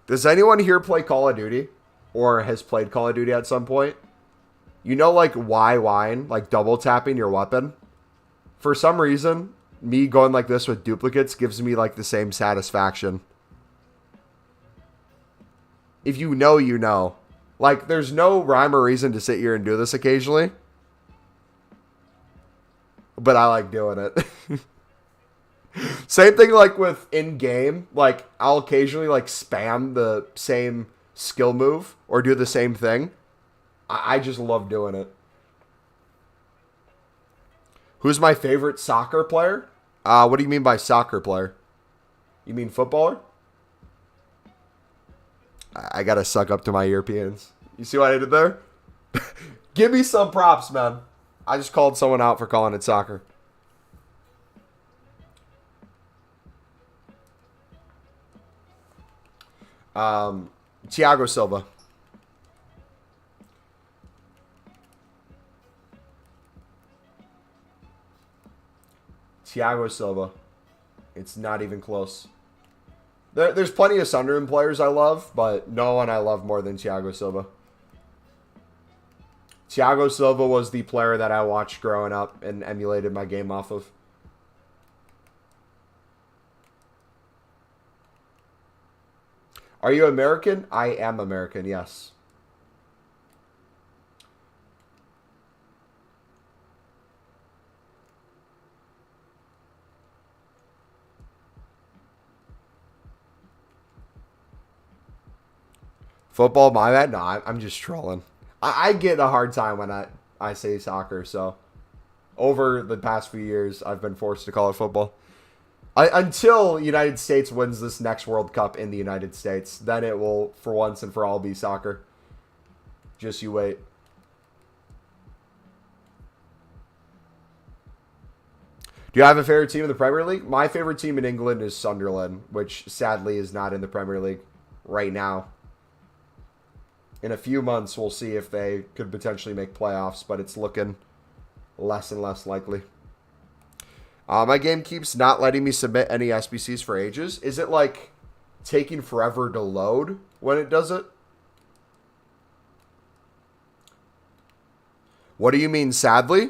Does anyone here play Call of Duty? Or has played Call of Duty at some point? You know, like, Y wine, like double tapping your weapon? For some reason, me going like this with duplicates gives me, like, the same satisfaction. If you know, you know. Like, there's no rhyme or reason to sit here and do this occasionally. But I like doing it. Same thing, like, with in-game. Like, I'll occasionally, like, spam the same skill move or do the same thing. I just love doing it. Who's my favorite soccer player? What do you mean by soccer player? You mean footballer? I gotta suck up to my Europeans. You see what I did there? Give me some props, man. I just called someone out for calling it soccer. Thiago Silva. Thiago Silva. It's not even close. There's plenty of Sunderland players I love, but no one I love more than Thiago Silva. Thiago Silva was the player that I watched growing up and emulated my game off of. Are you American? I am American, yes. Football, my bad? No, I'm just trolling. I get a hard time when I say soccer, so over the past few years, I've been forced to call it football. Until United States wins this next World Cup in the United States, then it will, for once and for all, be soccer. Just you wait. Do you have a favorite team in the Premier League? My favorite team in England is Sunderland, which sadly is not in the Premier League right now. In a few months, we'll see if they could potentially make playoffs, but it's looking less and less likely. My game keeps not letting me submit any SBCs for ages. Is it like taking forever to load when it does it? What do you mean, sadly?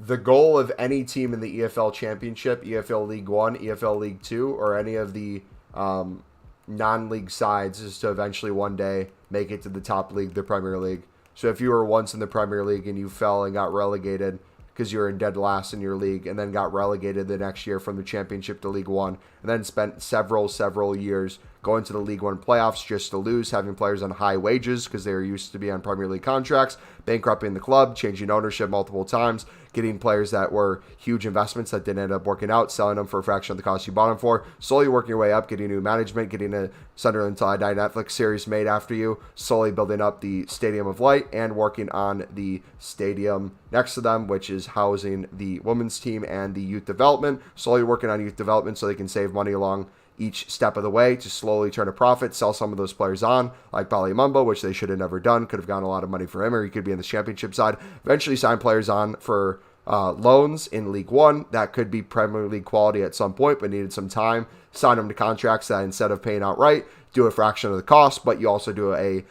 the goal of any team in the EFL Championship, EFL League One, EFL League Two, or any of the non-league sides is to eventually one day make it to the top league, the Premier League. So if you were once in the Premier League and you fell and got relegated because you were in dead last in your league and then got relegated the next year from the Championship to League One and then spent several years going to the League One playoffs just to lose, having players on high wages because they were used to be on Premier League contracts, bankrupting the club, changing ownership multiple times, getting players that were huge investments that didn't end up working out, selling them for a fraction of the cost you bought them for, slowly working your way up, getting new management, getting a Sunderland Till I Die Netflix series made after you, slowly building up the Stadium of Light and working on the stadium next to them, which is housing the women's team and the youth development, slowly working on youth development so they can save money along each step of the way to slowly turn a profit, sell some of those players on, like Bali Mumbo, which they should have never done, could have gotten a lot of money for him, or he could be in the championship side, eventually sign players on for loans in League One that could be Premier League quality at some point, but needed some time, sign them to contracts that instead of paying outright, do a fraction of the cost, but you also do a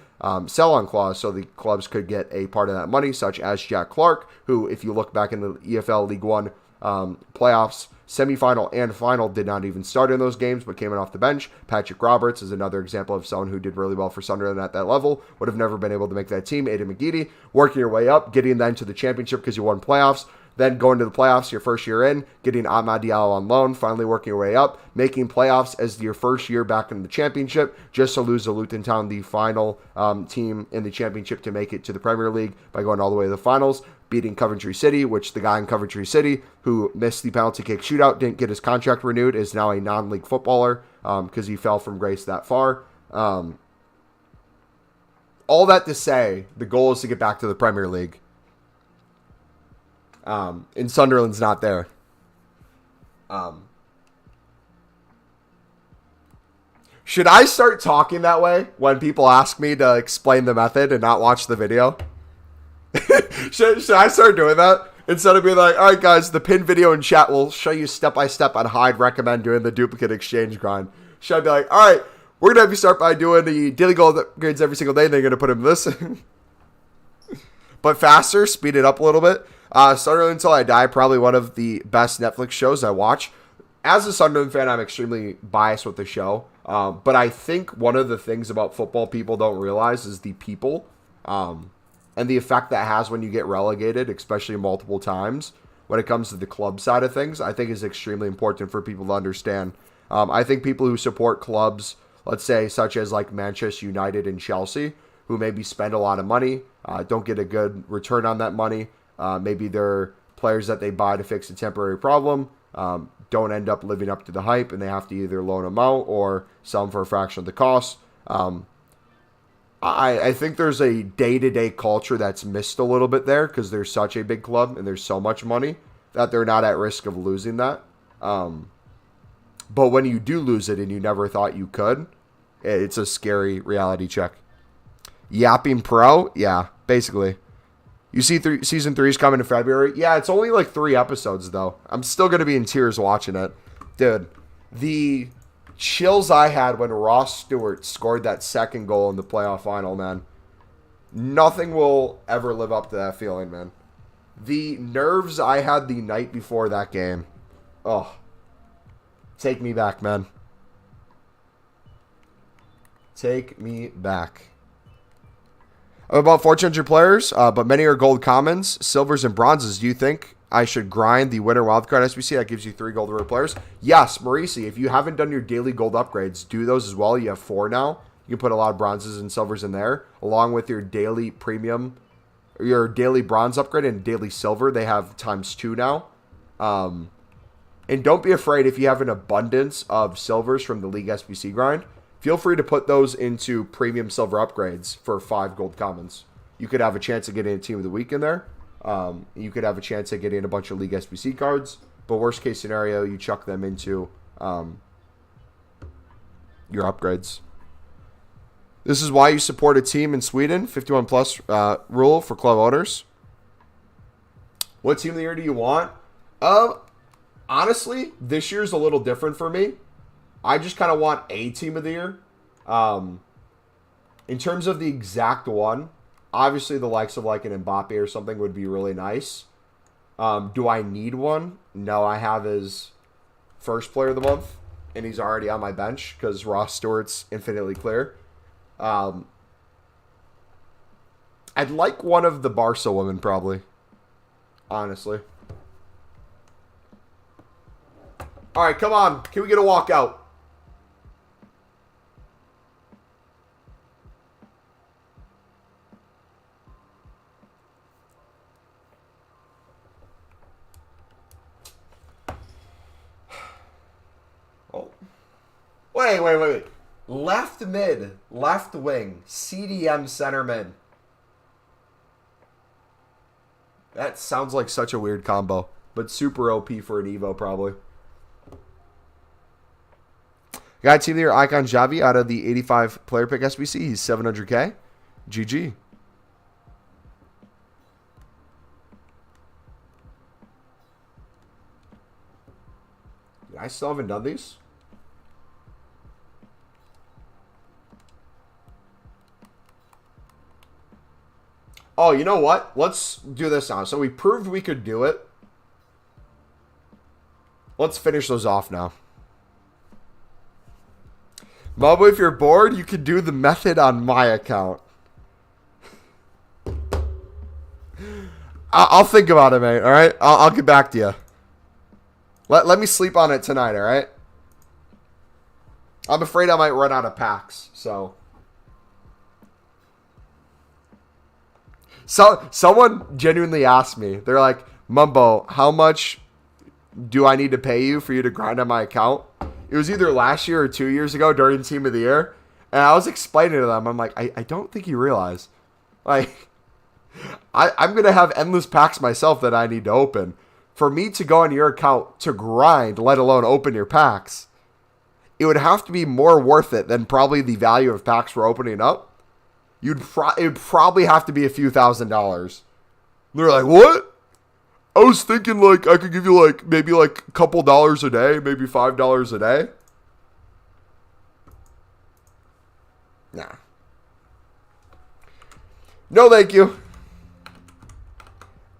sell-on clause so the clubs could get a part of that money, such as Jack Clark, who, if you look back in the EFL League One playoffs, semifinal and final, did not even start in those games, but came in off the bench. Patrick Roberts is another example of someone who did really well for Sunderland at that level, would have never been able to make that team. Aidan McGeady, working your way up, getting then to the championship because you won playoffs, then going to the playoffs your first year in, getting Ahmad Diallo on loan, finally working your way up, making playoffs as your first year back in the championship, just to lose to Luton Town, the final team in the championship to make it to the Premier League by going all the way to the finals, beating Coventry City, which the guy in Coventry City who missed the penalty kick shootout, didn't get his contract renewed, is now a non-league footballer because he fell from grace that far. All that to say, the goal is to get back to the Premier League. And Sunderland's not there. Should I start talking that way when people ask me to explain the method and not watch the video? should I start doing that? Instead of being like, all right, guys, the pinned video in chat will show you step-by-step on how I'd recommend doing the duplicate exchange grind. Should I be like, all right, we're going to have you start by doing the daily gold upgrades every single day, and then you're going to put in this. But faster, speed it up a little bit. Sunderland Till I Die, probably one of the best Netflix shows I watch. As a Sunderland fan, I'm extremely biased with the show. But I think one of the things about football people don't realize is the people. And the effect that has when you get relegated, especially multiple times, when it comes to the club side of things, I think is extremely important for people to understand. I think people who support clubs, let's say, such as like Manchester United and Chelsea, who maybe spend a lot of money, don't get a good return on that money. Maybe they're players that they buy to fix a temporary problem, don't end up living up to the hype, and they have to either loan them out or sell them for a fraction of the cost. I think there's a day-to-day culture that's missed a little bit there because there's such a big club and there's so much money that they're not at risk of losing that. But when you do lose it and you never thought you could, it's a scary reality check. Yapping Pro? Yeah, basically. You see season 3 is coming in February? Yeah, it's only like 3 episodes, though. I'm still going to be in tears watching it. Dude, the chills I had when Ross Stewart scored that second goal in the playoff final, man. Nothing will ever live up to that feeling, man. The nerves I had the night before that game. Oh. Take me back, man. Take me back. About 400 players, but many are gold commons, silvers, and bronzes. Do you think I should grind the winner wildcard SBC? That gives you 3 gold rare players. Yes, Marisi, if you haven't done your daily gold upgrades, do those as well. You have 4 now. You can put a lot of bronzes and silvers in there, along with your daily premium, your daily bronze upgrade and daily silver. They have ×2 now. And don't be afraid if you have an abundance of silvers from the League SBC grind. Feel free to put those into premium silver upgrades for 5 gold commons. You could have a chance of getting a team of the week in there. You could have a chance of getting a bunch of League SBC cards. But worst case scenario, you chuck them into your upgrades. This is why you support a team in Sweden. 51 plus rule for club owners. What team of the year do you want? Honestly, this year's a little different for me. I just kind of want a team of the year. In terms of the exact one, obviously the likes of like an Mbappe or something would be really nice. Do I need one? No, I have his first player of the month, and he's already on my bench because Ross Stewart's infinitely clear. I'd like one of the Barca women, probably. Honestly. All right, come on. Can we get a walkout? Oh. Wait. Left mid, left wing, CDM centerman. That sounds like such a weird combo, but super OP for an Evo, probably. Got team of the year Icon Javi out of the 85 player pick SBC. He's 700K. GG. I still haven't done these. Oh, you know what? Let's do this now. So we proved we could do it. Let's finish those off now. Mama, if you're bored, you can do the method on my account. I'll think about it, mate. All right? I'll get back to you. Let me sleep on it tonight, all right? I'm afraid I might run out of packs, so... Someone genuinely asked me, they're like, Mumbo, how much do I need to pay you for you to grind on my account? It was either last year or 2 years ago during Team of the Year. And I was explaining to them, I'm like, I don't think you realize. Like, I'm going to have endless packs myself that I need to open. For me to go on your account to grind, let alone open your packs, it would have to be more worth it than probably the value of packs we're opening up. It would probably have to be a few $1,000s. They're like, what? I was thinking like I could give you like maybe like a couple dollars a day, maybe $5 a day. Nah. No, thank you.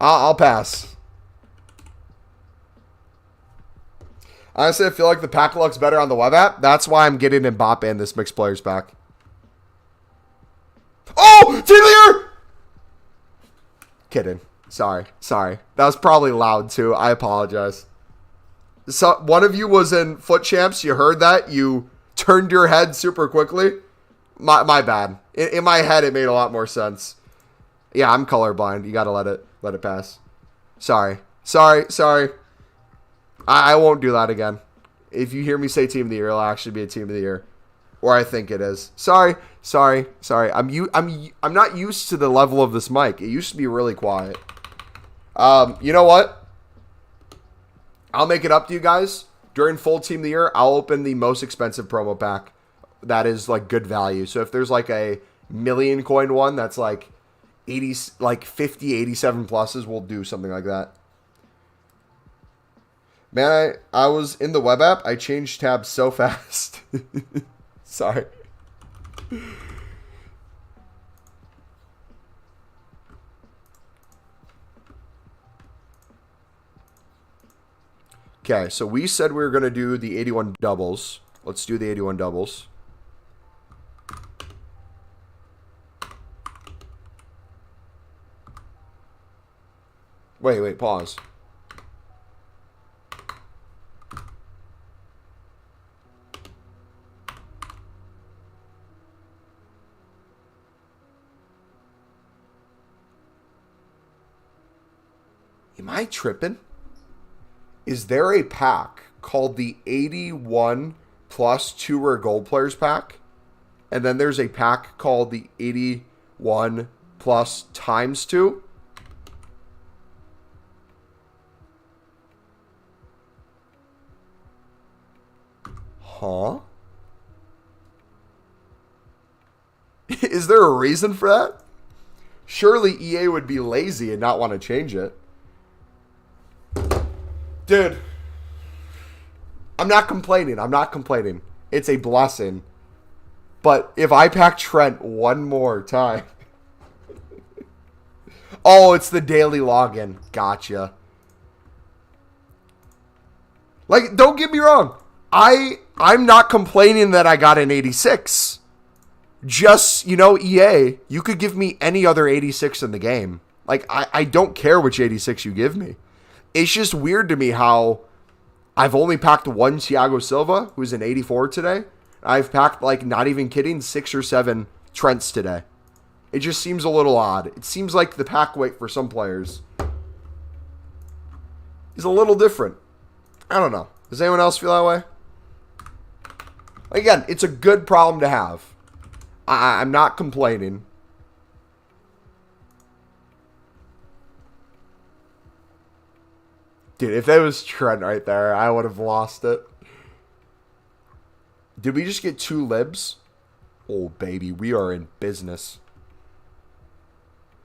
I'll pass. Honestly, I feel like the pack looks better on the web app. That's why I'm getting Mbappe in this mixed players pack. Oh, Team of the Year! Kidding. Sorry. That was probably loud too. I apologize. So one of you was in Foot Champs. You heard that. You turned your head super quickly. My bad. In my head, it made a lot more sense. Yeah, I'm colorblind. You gotta let it pass. Sorry. I won't do that again. If you hear me say Team of the Year, it'll actually be a Team of the Year. Or I think it is. Sorry. I'm not used to the level of this mic. It used to be really quiet. You know what? I'll make it up to you guys. During full Team of the Year, I'll open the most expensive promo pack that is like good value. So if there's like a million coin one that's like 80, like 50, 87 pluses, we'll do something like that. Man, I was in the web app. I changed tabs so fast. Sorry. Okay, so we said we were going to do the 81 doubles. Let's do the 81 doubles. Wait, pause. Am I tripping? Is there a pack called the 81 plus 2 rare gold players pack? And then there's a pack called the 81 plus times 2? Huh? Is there a reason for that? Surely EA would be lazy and not want to change it. Dude, I'm not complaining. It's a blessing. But if I pack Trent one more time. Oh, it's the daily login. Gotcha. Like, don't get me wrong. I'm not complaining that I got an 86. Just, EA, you could give me any other 86 in the game. Like, I don't care which 86 you give me. It's just weird to me how I've only packed one Thiago Silva, who's an 84 today. I've packed, like, not even kidding, 6 or 7 Trents today. It just seems a little odd. It seems like the pack weight for some players is a little different. I don't know. Does anyone else feel that way? Again, it's a good problem to have. I'm not complaining. Dude, if that was Trent right there, I would have lost it. Did we just get 2 libs? Oh, baby, we are in business.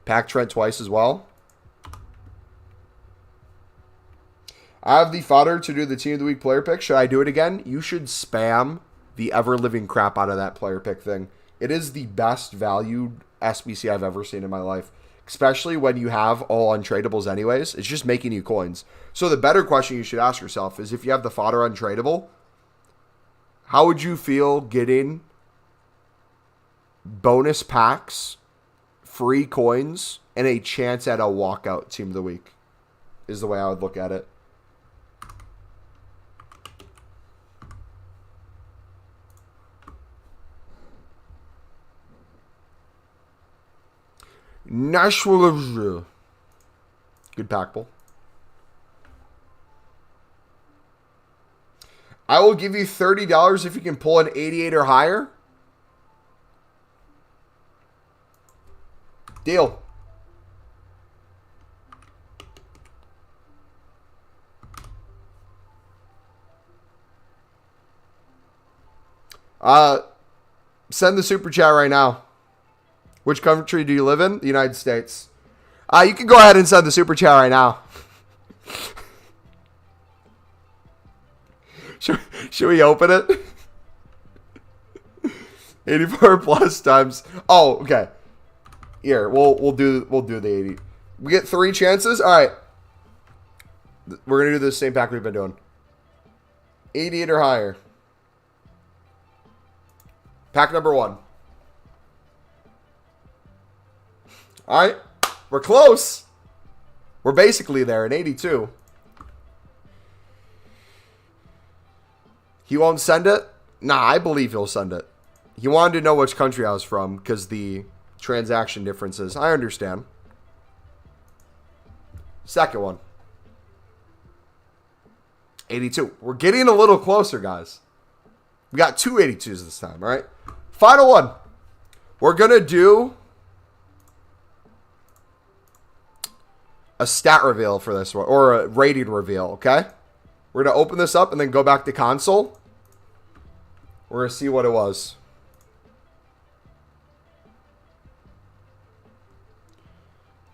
Pack Trent twice as well. I have the fodder to do the Team of the Week player pick. Should I do it again? You should spam the ever-living crap out of that player pick thing. It is the best valued SBC I've ever seen in my life. Especially when you have all untradables anyways. It's just making you coins. So the better question you should ask yourself is, if you have the fodder untradable, how would you feel getting bonus packs, free coins, and a chance at a walkout Team of the Week? Is the way I would look at it. Nashville. Good pack pull. I will give you $30 if you can pull an 88 or higher. Deal. Send the super chat right now. Which country do you live in? The United States. You can go ahead and send the super chat right now. Should we open it? 84 plus times. Oh, okay. Here, we'll do the 80. We get 3 chances. All right. We're gonna do the same pack we've been doing. 88 or higher. Pack number 1. All right, we're close. We're basically there, an 82. He won't send it? Nah, I believe he'll send it. He wanted to know which country I was from because the transaction differences. I understand. Second one. 82. We're getting a little closer, guys. We got 2 82s this time, all right? Final one. We're going to do a stat reveal for this one, or a rating reveal, okay? We're going to open this up and then go back to console. We're going to see what it was.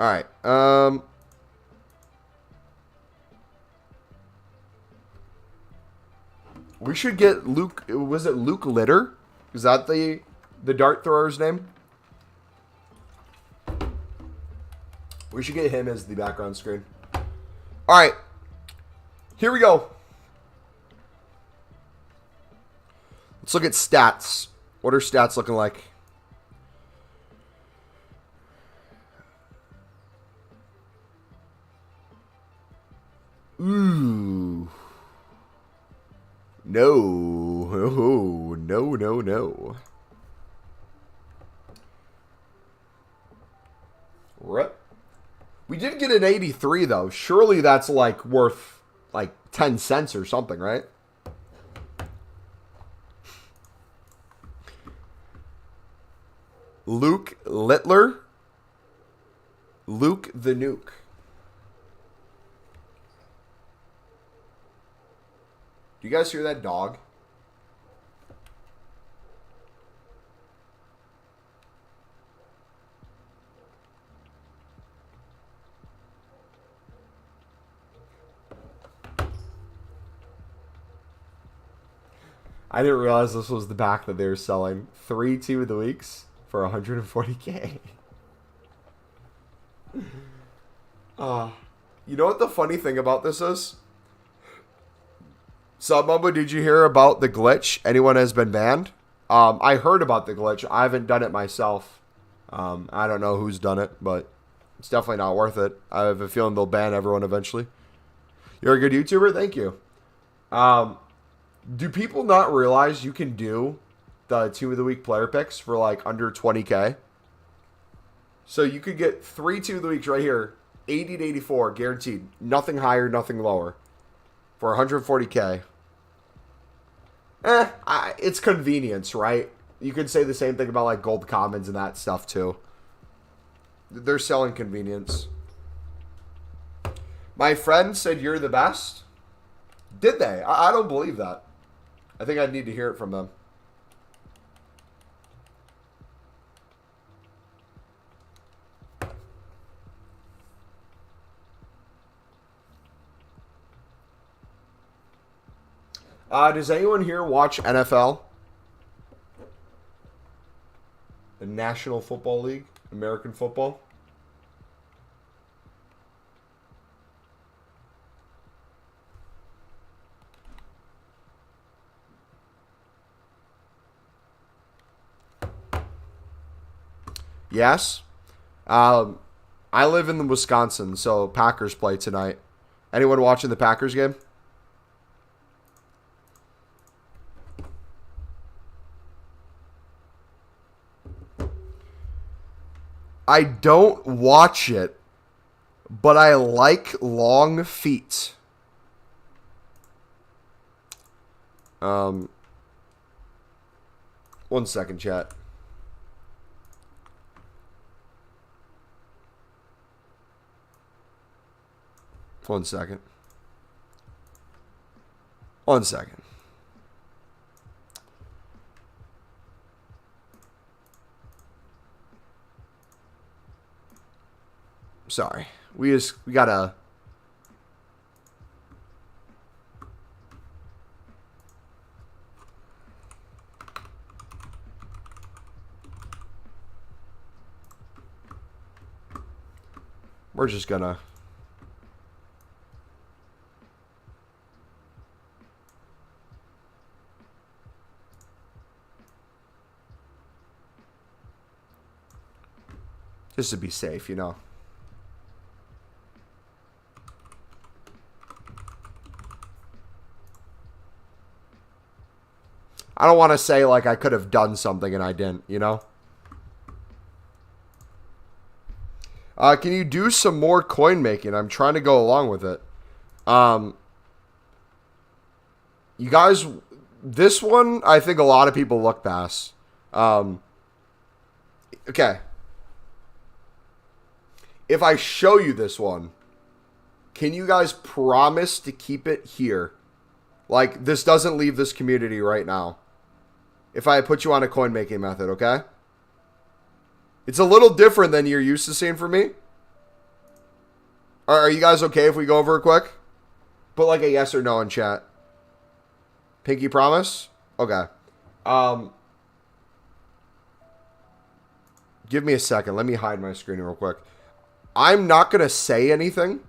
All right. We should get Luke. Was it Luke Litter? Is that the dart thrower's name? We should get him as the background screen. All right. Here we go. Let's look at stats. What are stats looking like? Ooh. No. Oh, no, no, no. Rip. We did get an 83, though. Surely that's, like, worth, like, 10 cents or something, right? Luke Littler. Luke the Nuke. Do you guys hear that dog? I didn't realize this was the pack that they were selling. 3 Team of the Weeks for 140K. You know what the funny thing about this is? So, Mumbo, did you hear about the glitch? Anyone has been banned? I heard about the glitch. I haven't done it myself. I don't know who's done it, but it's definitely not worth it. I have a feeling they'll ban everyone eventually. You're a good YouTuber? Thank you. Do people not realize you can do the Team of the Week player picks for like under 20K? So you could get 3 Team of the Weeks right here, 80 to 84, guaranteed. Nothing higher, nothing lower. For 140K. It's convenience, right? You could say the same thing about like gold commons and that stuff too. They're selling convenience. My friend said you're the best. Did they? I don't believe that. I think I'd need to hear it from them. Does anyone here watch NFL? The National Football League? American football? Yes. I live in Wisconsin, so Packers play tonight. Anyone watching the Packers game? I don't watch it, but I like long feet. One second, chat. One second. One second. Sorry. We gotta... We're just gonna... Just to be safe, you know. I don't want to say like I could have done something and I didn't, you know? Can you do some more coin making? I'm trying to go along with it. You guys, this one, I think a lot of people look past. Okay. If I show you this one, can you guys promise to keep it here? Like, this doesn't leave this community right now. If I put you on a coin making method, okay? It's a little different than you're used to seeing from me. Are you guys okay if we go over it quick? Put like a yes or no in chat. Pinky promise? Okay. Give me a second. Let me hide my screen real quick. I'm not going to say anything.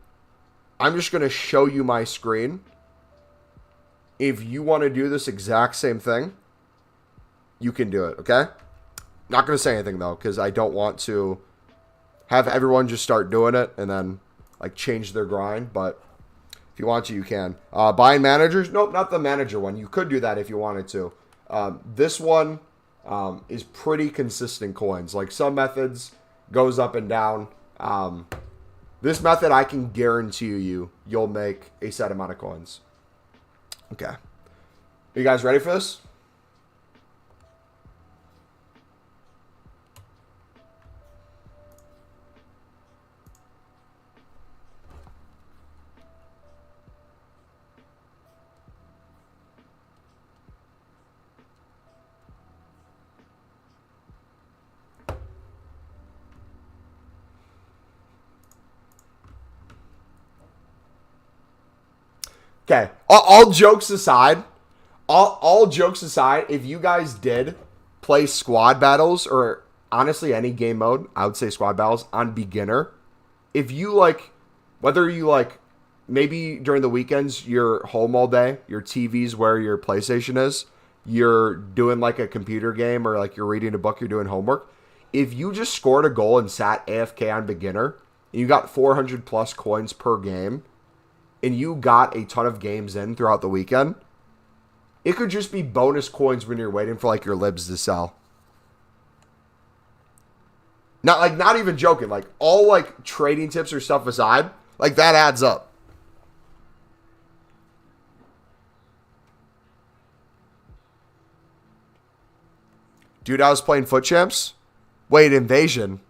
I'm just going to show you my screen. If you want to do this exact same thing, you can do it, okay? Not going to say anything, though, because I don't want to have everyone just start doing it and then, like, change their grind. But if you want to, you can. Buying managers? Nope, not the manager one. You could do that if you wanted to. This one is pretty consistent coins. Like, some methods goes up and down. This method, I can guarantee you'll make a set amount of coins. Okay. Are you guys ready for this? Okay, all jokes aside, all jokes aside, if you guys did play squad battles or honestly any game mode, I would say squad battles on beginner. If you like, whether you like maybe during the weekends, you're home all day. Your TV's where your PlayStation is. You're doing like a computer game or like you're reading a book, you're doing homework. If you just scored a goal and sat AFK on beginner, and you got 400 plus coins per game, and you got a ton of games in throughout the weekend, it could just be bonus coins when you're waiting for like your libs to sell. Not even joking. Like all like trading tips or stuff aside, like that adds up. Dude, I was playing Foot Champs. Wait, Invasion.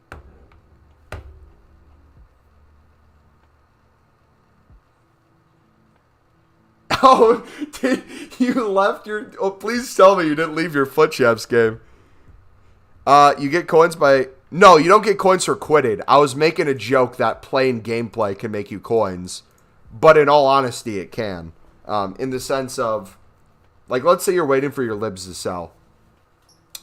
Oh, you left your... Oh, please tell me you didn't leave your Foot Champs game. You get coins by... No, you don't get coins for quitting. I was making a joke that playing gameplay can make you coins. But in all honesty, it can. In the sense of... Like, let's say you're waiting for your libs to sell.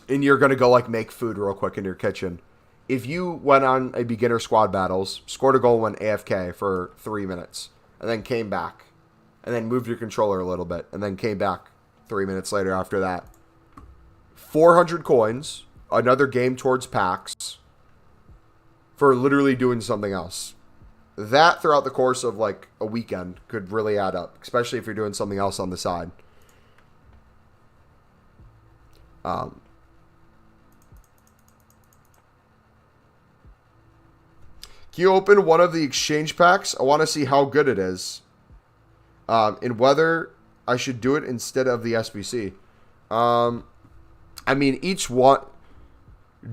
And you're going to go, like, make food real quick in your kitchen. If you went on a beginner squad battles, scored a goal, went AFK for 3 minutes, and then came back, and then moved your controller a little bit, and then came back 3 minutes later after that. 400 coins, another game towards packs, for literally doing something else. That, throughout the course of, like, a weekend, could really add up, especially if you're doing something else on the side. Can you open one of the exchange packs? I want to see how good it is. And whether I should do it instead of the SBC. I mean, each one...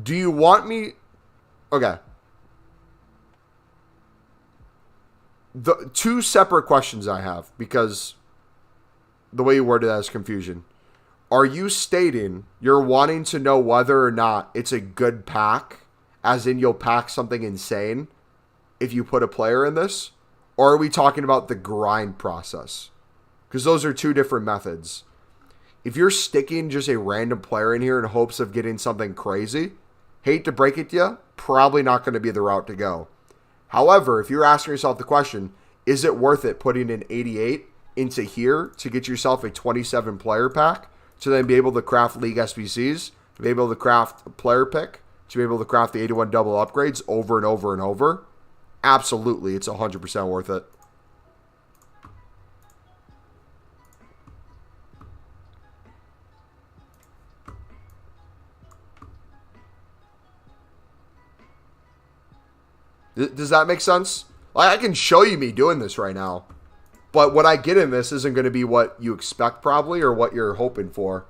Do you want me... Okay. The two separate questions I have, because the way you worded that is confusion. Are you stating you're wanting to know whether or not it's a good pack, as in you'll pack something insane if you put a player in this? Or are we talking about the grind process? Because those are two different methods. If you're sticking just a random player in here in hopes of getting something crazy, hate to break it to you, probably not going to be the route to go. However, if you're asking yourself the question, is it worth it putting an 88 into here to get yourself a 27 player pack to then be able to craft league SBCs, to be able to craft a player pick, to be able to craft the 81 double upgrades over and over and over? Absolutely, it's 100% worth it. Does that make sense? Like, I can show you me doing this right now. But what I get in this isn't going to be what you expect probably or what you're hoping for.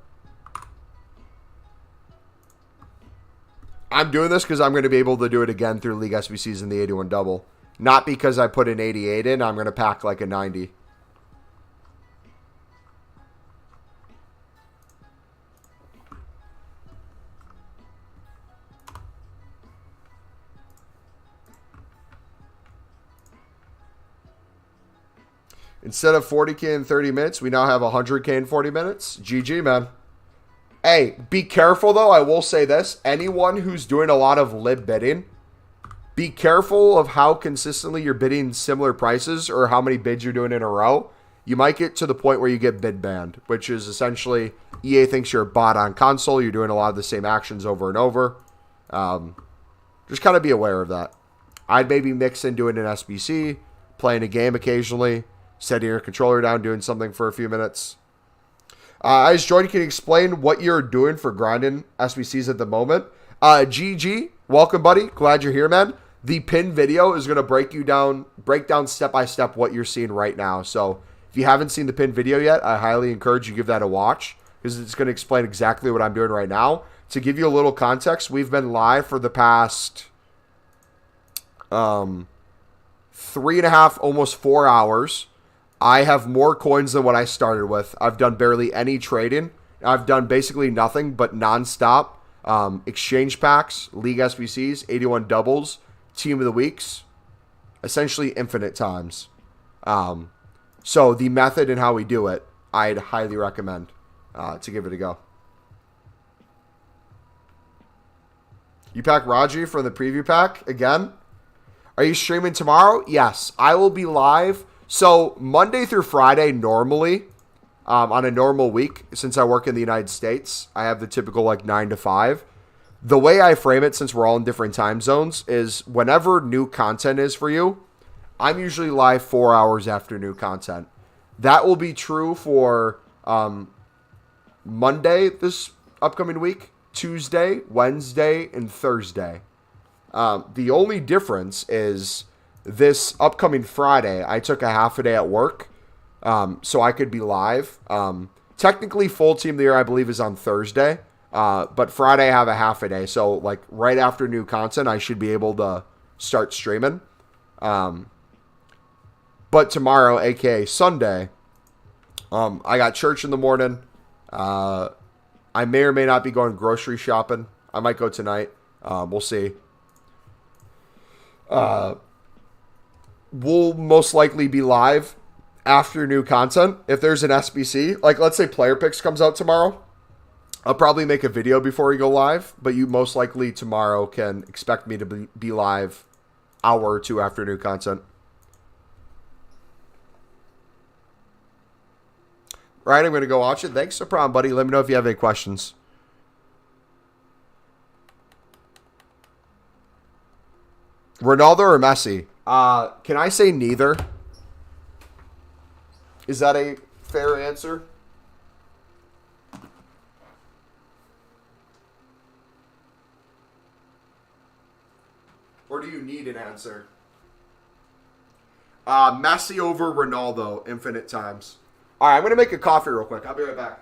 I'm doing this because I'm going to be able to do it again through League SBCs in the 81 double. Not because I put an 88 in, I'm going to pack like a 90. Instead of 40K in 30 minutes, we now have 100K in 40 minutes. GG, man. Hey, be careful, though. I will say this. Anyone who's doing a lot of lib bidding, be careful of how consistently you're bidding similar prices or how many bids you're doing in a row. You might get to the point where you get bid banned, which is essentially EA thinks you're a bot on console. You're doing a lot of the same actions over and over. Just kind of be aware of that. I'd maybe mix in doing an SBC, playing a game occasionally, setting your controller down, doing something for a few minutes. I just joined. Can you explain what you're doing for grinding SBCs at the moment? GG, welcome, buddy. Glad you're here, man. The pin video is going to break down step by step what you're seeing right now. So if you haven't seen the pin video yet, I highly encourage you give that a watch because it's going to explain exactly what I'm doing right now. To give you a little context, we've been live for the past 3.5, almost 4 hours. I have more coins than what I started with. I've done barely any trading. I've done basically nothing but nonstop exchange packs, league SBCs, 81 doubles, team of the weeks, essentially infinite times. So the method and how we do it, I'd highly recommend to give it a go. You pack Raji for the preview pack again? Are you streaming tomorrow? Yes, I will be live So Monday through Friday, normally, on a normal week, since I work in the United States, I have the typical like 9 to 5. The way I frame it, since we're all in different time zones, is whenever new content is for you, I'm usually live 4 hours after new content. That will be true for Monday this upcoming week, Tuesday, Wednesday, and Thursday. The only difference is this upcoming Friday, I took a half a day at work, so I could be live. Technically, full team of the year, I believe, is on Thursday. But Friday, I have a half a day. So, like, right after new content, I should be able to start streaming. But tomorrow, aka Sunday, I got church in the morning. I may or may not be going grocery shopping. I might go tonight. We'll see. We'll most likely be live after new content. If there's an SBC, like let's say Player Picks comes out tomorrow, I'll probably make a video before we go live, but you most likely tomorrow can expect me to be live hour or two after new content. Right, I'm going to go watch it. Thanks, no problem, buddy. Let me know if you have any questions. Ronaldo or Messi? Can I say neither? Is that a fair answer? Or do you need an answer? Messi over Ronaldo infinite times. All right, I'm going to make a coffee real quick. I'll be right back.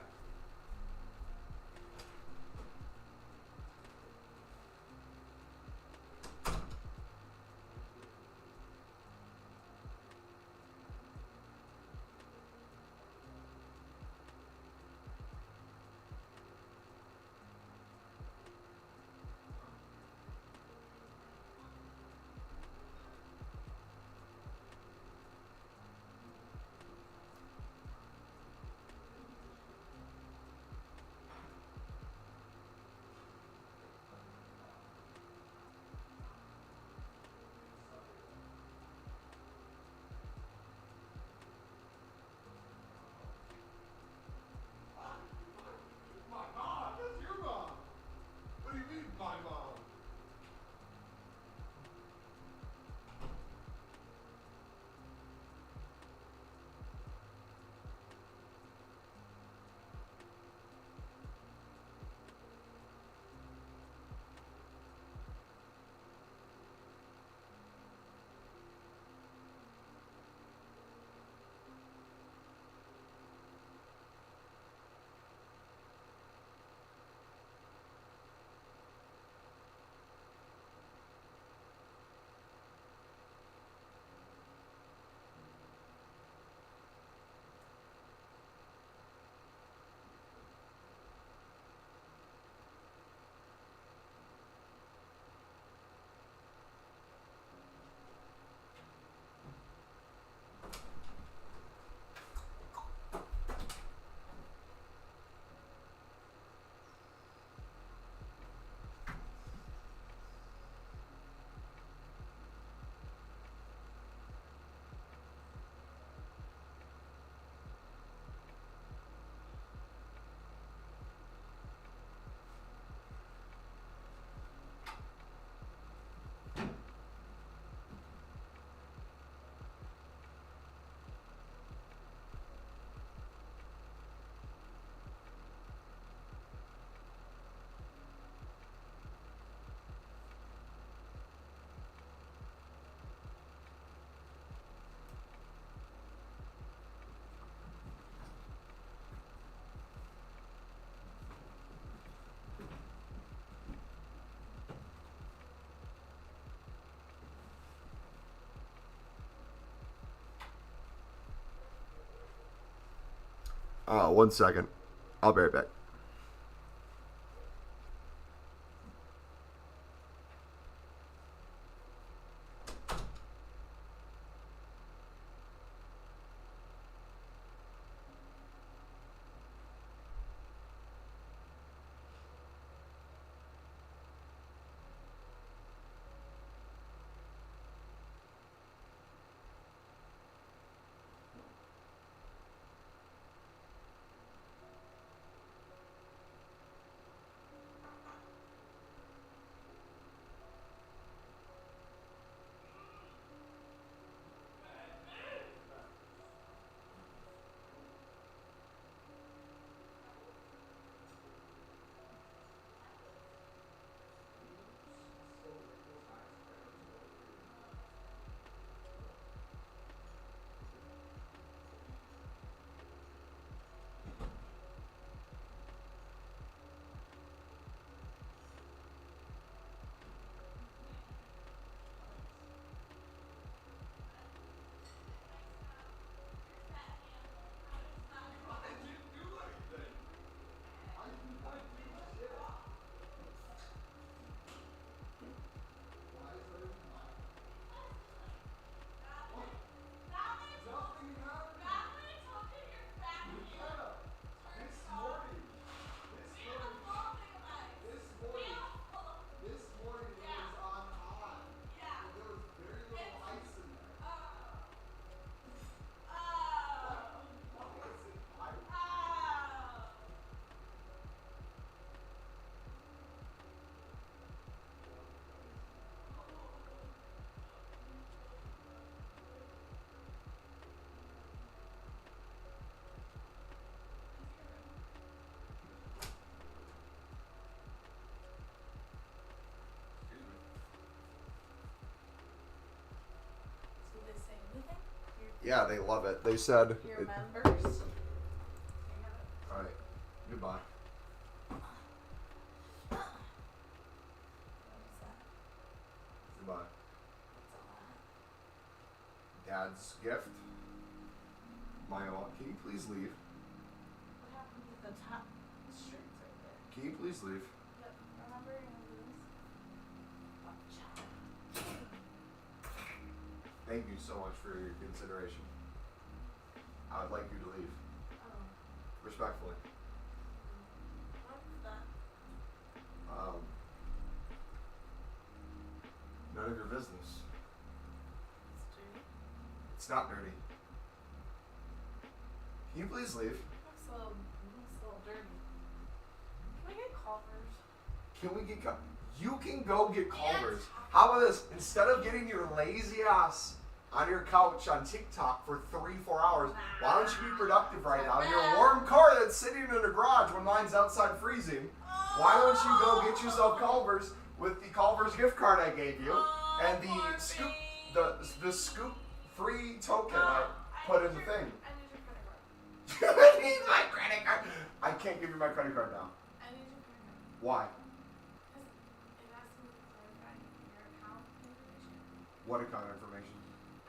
One second. I'll be right back. Yeah, they love it. They said... Your members? Alright. Goodbye. Goodbye. Dad's gift. My own. Can you please leave? What happened to the top strings right there? Can you please leave? Yep. Remember you're gonna do this? Watch out. Thank you so much for your consideration. I would like you to leave. Oh. Respectfully. What is that? None of your business. It's dirty. It's not dirty. Can you please leave? Looks a little dirty. Can we get Culvers? Can we get you can go get Culvers. How about this? Instead of getting your lazy ass on your couch on TikTok for 3-4 hours, why don't you be productive right now in your warm car that's sitting in a garage when mine's outside freezing? Why don't you go get yourself Culvers with the Culvers gift card I gave you and the scoop the scoop 3 token I put in the thing. I need your credit card. I need my credit card. I can't give you my credit card now. I need your credit card. Why? Because it asks me to verify your account information. What account information?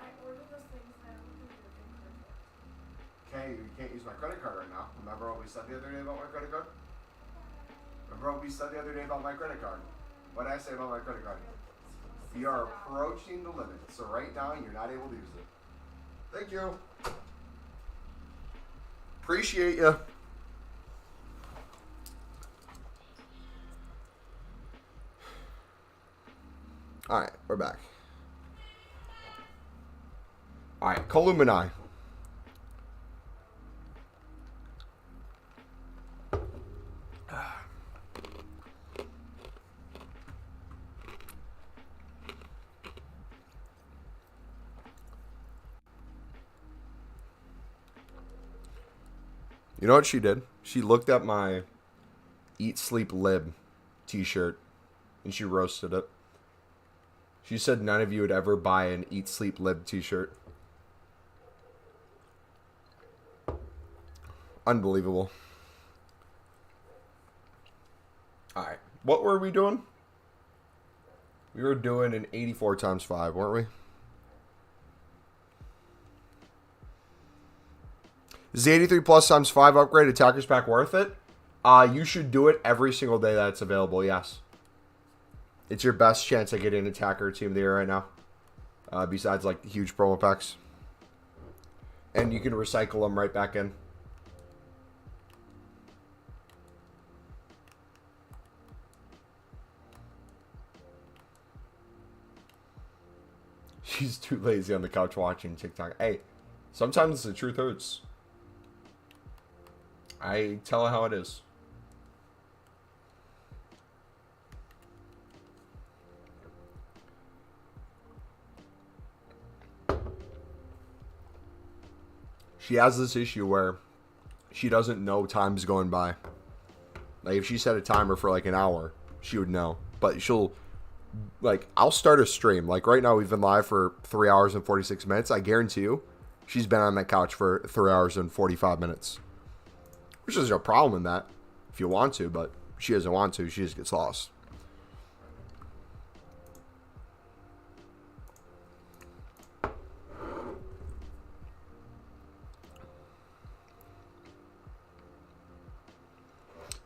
I ordered those things and I don't think you're getting perfect. Okay, you can't use my credit card right now. Remember what we said the other day about my credit card? Remember what we said the other day about my credit card? What did I say about my credit card? We are approaching the limit, so right now you're not able to use it. Thank you. Appreciate you. Alright, we're back. Alright, Columini. You know what she did? She looked at my Eat Sleep Lib t-shirt and she roasted it. She said none of you would ever buy an Eat Sleep Lib t-shirt. Unbelievable. Alright. What were we doing? We were doing an 84 times 5, weren't we? Is the 83 plus times 5 upgrade attackers pack worth it? You should do it every single day that it's available, yes. It's your best chance at getting an attacker team of the year right now. Besides, like, huge promo packs. And you can recycle them right back in. She's too lazy on the couch watching TikTok. Hey, sometimes the truth hurts. I tell her how it is. She has this issue where she doesn't know time's going by. Like, if she set a timer for like an hour, she would know. But she'll, like, I'll start a stream. Like, right now we've been live for 3 hours and 46 minutes. I guarantee you, she's been on that couch for 3 hours and 45 minutes. Which is no problem in that, if you want to, but she doesn't want to. She just gets lost.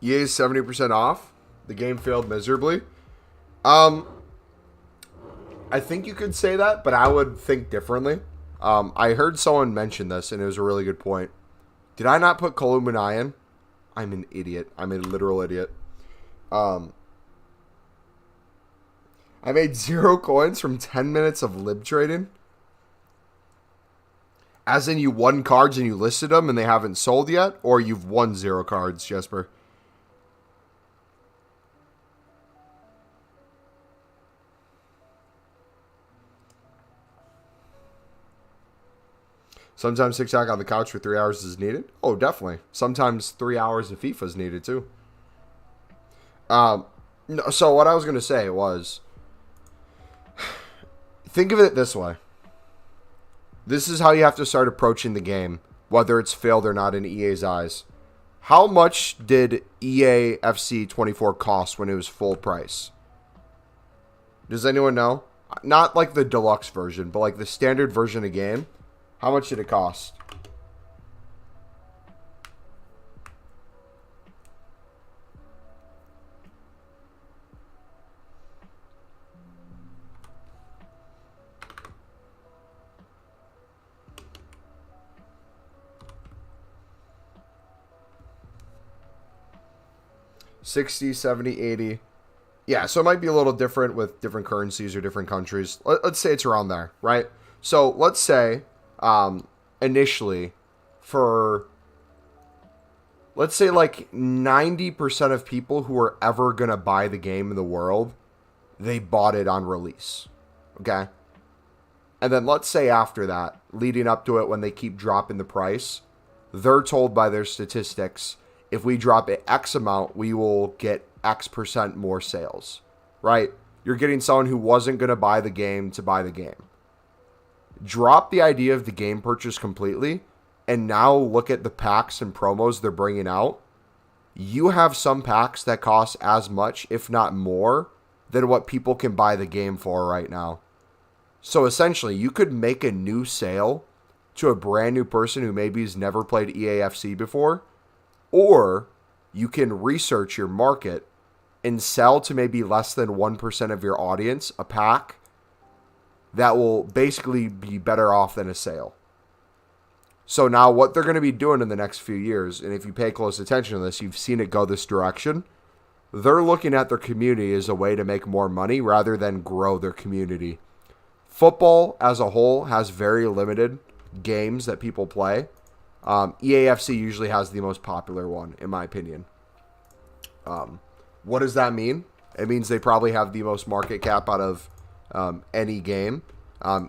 EA is 70% off. The game failed miserably. I think you could say that, but I would think differently. I heard someone mention this, and it was a really good point. Did I not put Columini in? I'm an idiot. I'm a literal idiot. I made 0 coins from 10 minutes of lib trading. As in you won cards and you listed them and they haven't sold yet? Or you've won 0 cards, Jesper? Sometimes TikTok on the couch for 3 hours is needed. Oh, definitely. Sometimes 3 hours of FIFA is needed too. No, so what I was going to say was, think of it this way. This is how you have to start approaching the game, whether it's failed or not in EA's eyes. How much did EA FC 24 cost when it was full price? Does anyone know? Not like the deluxe version, but like the standard version of game. How much did it cost? $60, $70, $80. Yeah, so it might be a little different with different currencies or different countries. Let's say it's around there, right? So let's say initially for, let's say like 90% of people who are ever going to buy the game in the world, they bought it on release, okay? And then let's say after that, leading up to it when they keep dropping the price, they're told by their statistics, if we drop it X amount, we will get X% more sales, right? You're getting someone who wasn't going to buy the game to buy the game. Drop the idea of the game purchase completely, and now look at the packs and promos they're bringing out. You have some packs that cost as much, if not more, than what people can buy the game for right now. So essentially, you could make a new sale to a brand new person who maybe has never played EAFC before, or you can research your market and sell to maybe less than 1% of your audience a pack that will basically be better off than a sale. So now what they're going to be doing in the next few years, and if you pay close attention to this, you've seen it go this direction. They're looking at their community as a way to make more money rather than grow their community. Football as a whole has very limited games that people play. EAFC usually has the most popular one, in my opinion. What does that mean? It means they probably have the most market cap out of any game.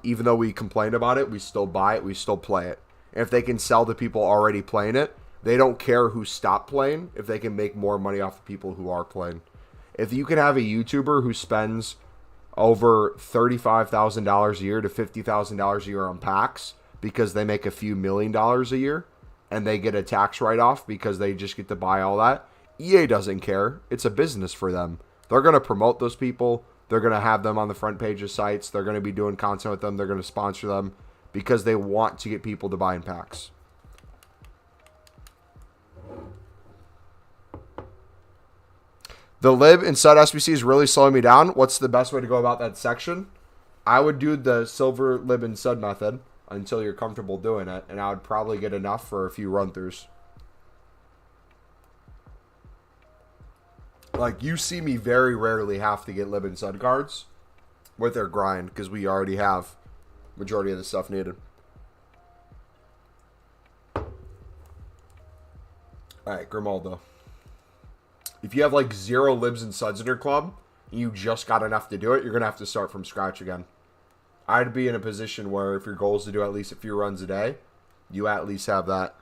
Even though we complain about it, we still buy it, we still play it. And if they can sell to people already playing it, they don't care who stopped playing if they can make more money off the people who are playing. If you can have a YouTuber who spends over $35,000 a year to $50,000 a year on packs because they make a few $1 million a year and they get a tax write-off because they just get to buy all that, EA doesn't care. It's a business for them. They're going to promote those people. They're going to have them on the front page of sites. They're going to be doing content with them. They're going to sponsor them because they want to get people to buy in packs. The lib inside SBC is really slowing me down. What's the best way to go about that section? I would do the silver lib and sud method until you're comfortable doing it, and I would probably get enough for a few run-throughs. Like, you see me very rarely have to get lib and sud cards with their grind because we already have majority of the stuff needed. Alright, Grimaldo. If you have like 0 libs and suds in your club, and you just got enough to do it, you're going to have to start from scratch again. I'd be in a position where if your goal is to do at least a few runs a day, you at least have that.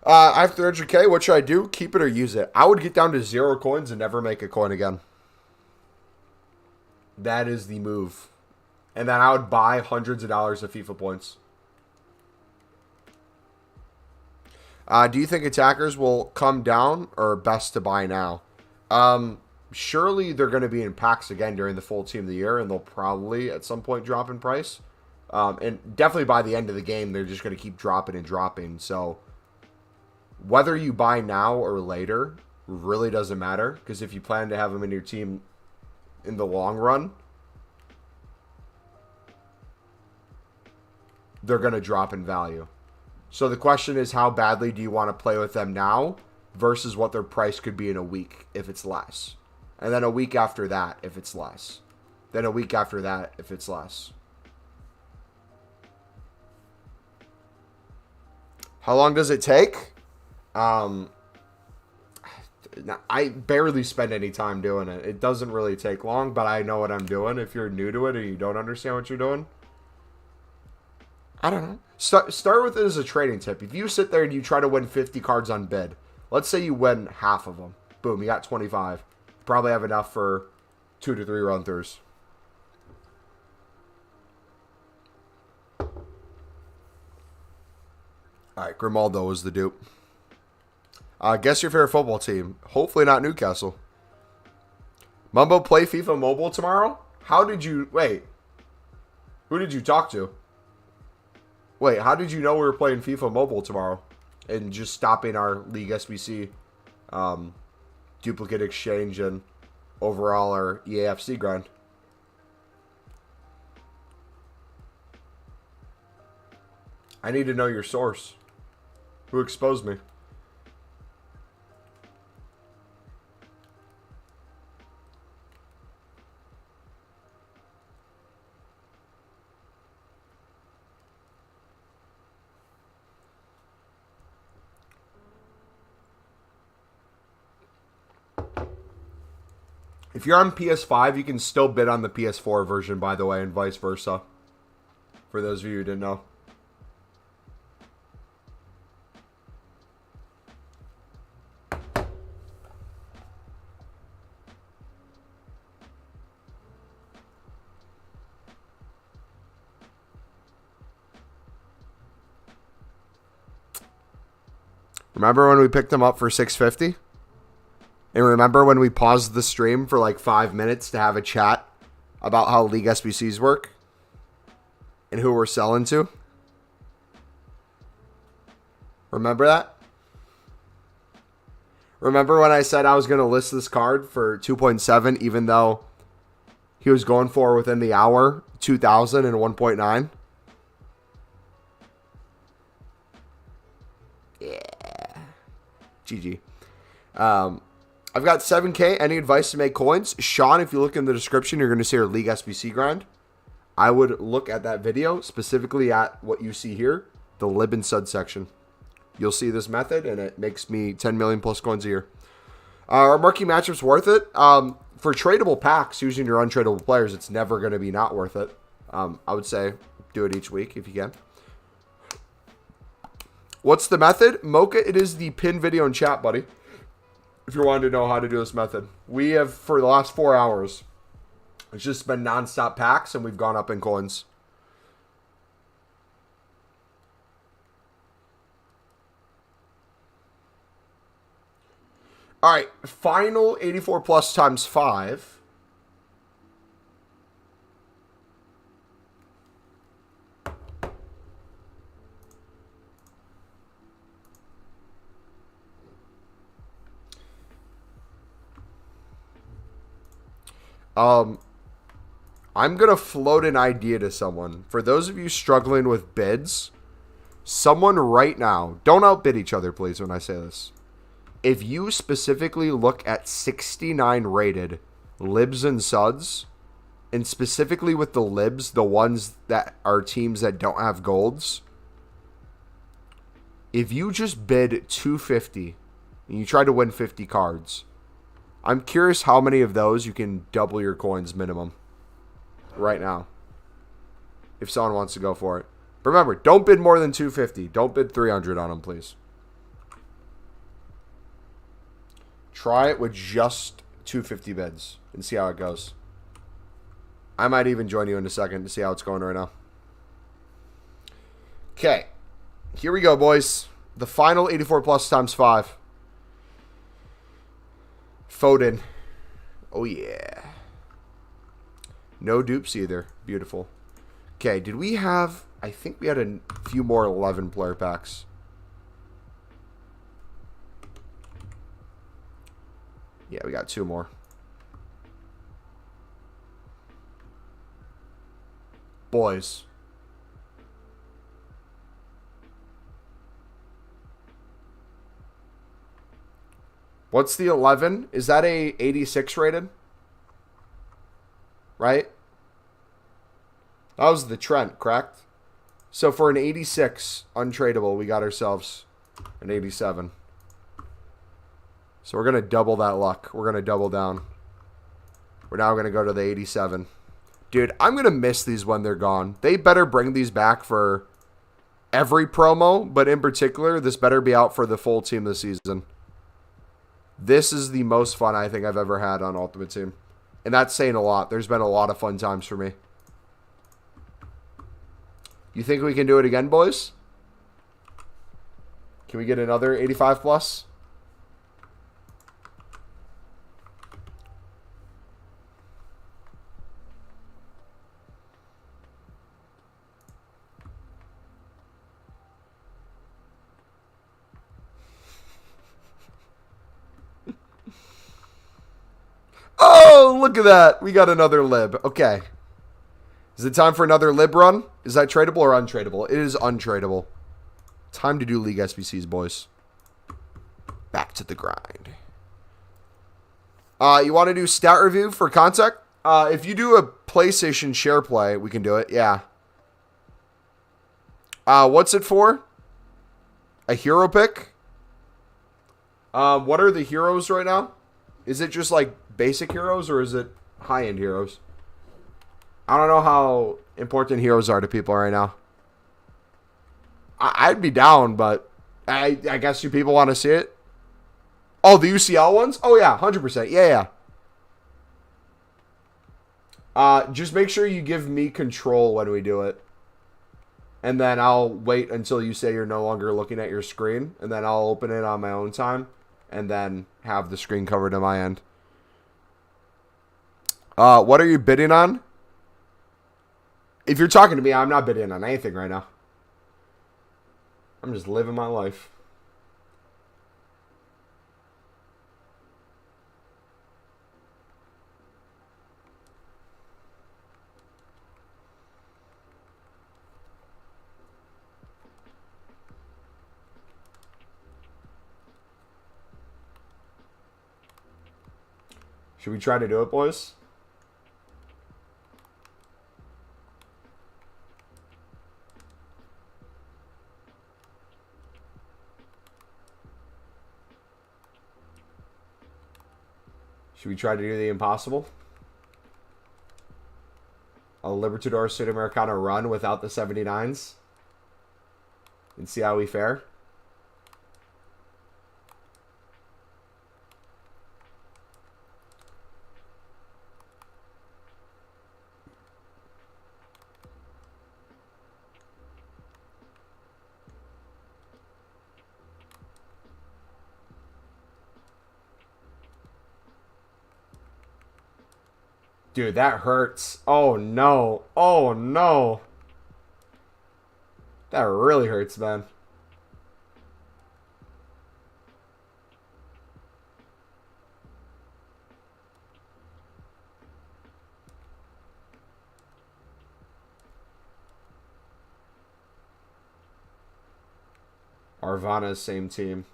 I have 300k. What should I do? Keep it or use it? I would get down to 0 coins and never make a coin again. That is the move. And then I would buy hundreds of dollars of FIFA points. Do you think attackers will come down or best to buy now? Surely they're going to be in packs again during the full team of the year, and they'll probably at some point drop in price. And definitely by the end of the game, they're just going to keep dropping and dropping. So whether you buy now or later really doesn't matter, because if you plan to have them in your team in the long run, they're going to drop in value. So the question is, how badly do you want to play with them now versus what their price could be in a week if it's less? And then a week after that if it's less. Then a week after that if it's less. How long does it take? I barely spend any time doing it. It doesn't really take long, but I know what I'm doing. If you're new to it and you don't understand what you're doing, I don't know. Start with it as a trading tip. If you sit there and you try to win 50 cards on bid, let's say you win half of them. Boom, you got 25. Probably have enough for 2 to 3 run-throughs. All right, Grimaldo was the dupe. Guess your favorite football team. Hopefully not Newcastle. Mumbo, play FIFA Mobile tomorrow? How did you... Wait. Who did you talk to? Wait, how did you know we were playing FIFA Mobile tomorrow? And just stopping our League SBC duplicate exchange and overall our EAFC grind? I need to know your source. Who exposed me? If you're on PS5, you can still bid on the PS4 version, by the way, and vice versa. For those of you who didn't know. Remember when we picked them up for $650? And remember when we paused the stream for like 5 minutes to have a chat about how League SBCs work? And who we're selling to? Remember that? Remember when I said I was going to list this card for 2.7 even though he was going for within the hour 2,000 and 1.9? Yeah. GG. I've got 7K. Any advice to make coins? Sean, if you look in the description, you're going to see our League SBC grind. I would look at that video, specifically at what you see here, the lib and sud section. You'll see this method, and it makes me 10 million plus coins a year. Are marquee matchups worth it? For tradable packs, using your untradeable players, it's never going to be not worth it. I would say do it each week if you can. What's the method? Mocha, it is the pin video in chat, buddy. If you're wanting to know how to do this method. We have, for the last 4 hours, it's just been non-stop packs, and we've gone up in coins. All right, final 84 plus times 5. I'm going to float an idea to someone. For those of you struggling with bids, someone right now, don't outbid each other, please, when I say this. If you specifically look at 69 rated libs and suds, and specifically with the libs, the ones that are teams that don't have golds, if you just bid 250 and you try to win 50 cards, I'm curious how many of those you can double your coins minimum right now. If someone wants to go for it. But remember, don't bid more than 250. Don't bid 300 on them, please. Try it with just 250 bids and see how it goes. I might even join you in a second to see how it's going right now. Okay. Here we go, boys. The final 84 plus times 5. Foden. Oh, yeah. No dupes either. Beautiful. Okay, did we have... I think we had a few more 11 player packs. Yeah, we got 2 more. Boys. What's the 11? Is that a 86 rated? Right? That was the Trent, correct? So for an 86 untradeable, we got ourselves an 87. So we're going to double that luck. We're going to double down. We're now going to go to the 87. Dude, I'm going to miss these when they're gone. They better bring these back for every promo, but in particular, this better be out for the full team this season. This is the most fun I think I've ever had on Ultimate Team. And that's saying a lot. There's been a lot of fun times for me. You think we can do it again, boys? Can we get another 85 plus? Oh, look at that. We got another lib. Okay. Is it time for another lib run? Is that tradable or untradeable? It is untradeable. Time to do League SBCs, boys. Back to the grind. You want to do stat review for contact? If you do a PlayStation share play, we can do it. Yeah. What's it for? A hero pick? What are the heroes right now? Is it just like basic heroes or is it high-end heroes? I don't know how important heroes are to people right now. I'd be down, but I guess you people want to see it. Oh, the UCL ones? Oh, yeah, 100%. Yeah. Just make sure you give me control when we do it. And then I'll wait until you say you're no longer looking at your screen. And then I'll open it on my own time. And then have the screen covered on my end. What are you bidding on? If you're talking to me, I'm not bidding on anything right now. I'm just living my life. Should we try to do it, boys? Should we try to do the impossible? A Libertador Sudamericana run without the 79s? And see how we fare? Dude, that hurts. Oh, no. Oh, no. That really hurts, man. Arvana's same team.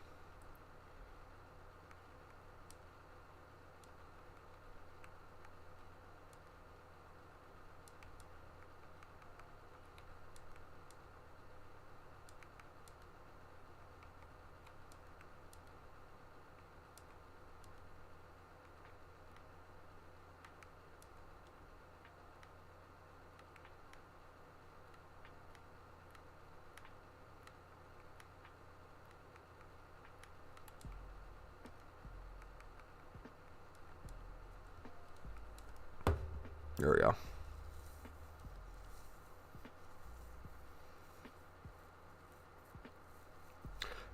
There we go.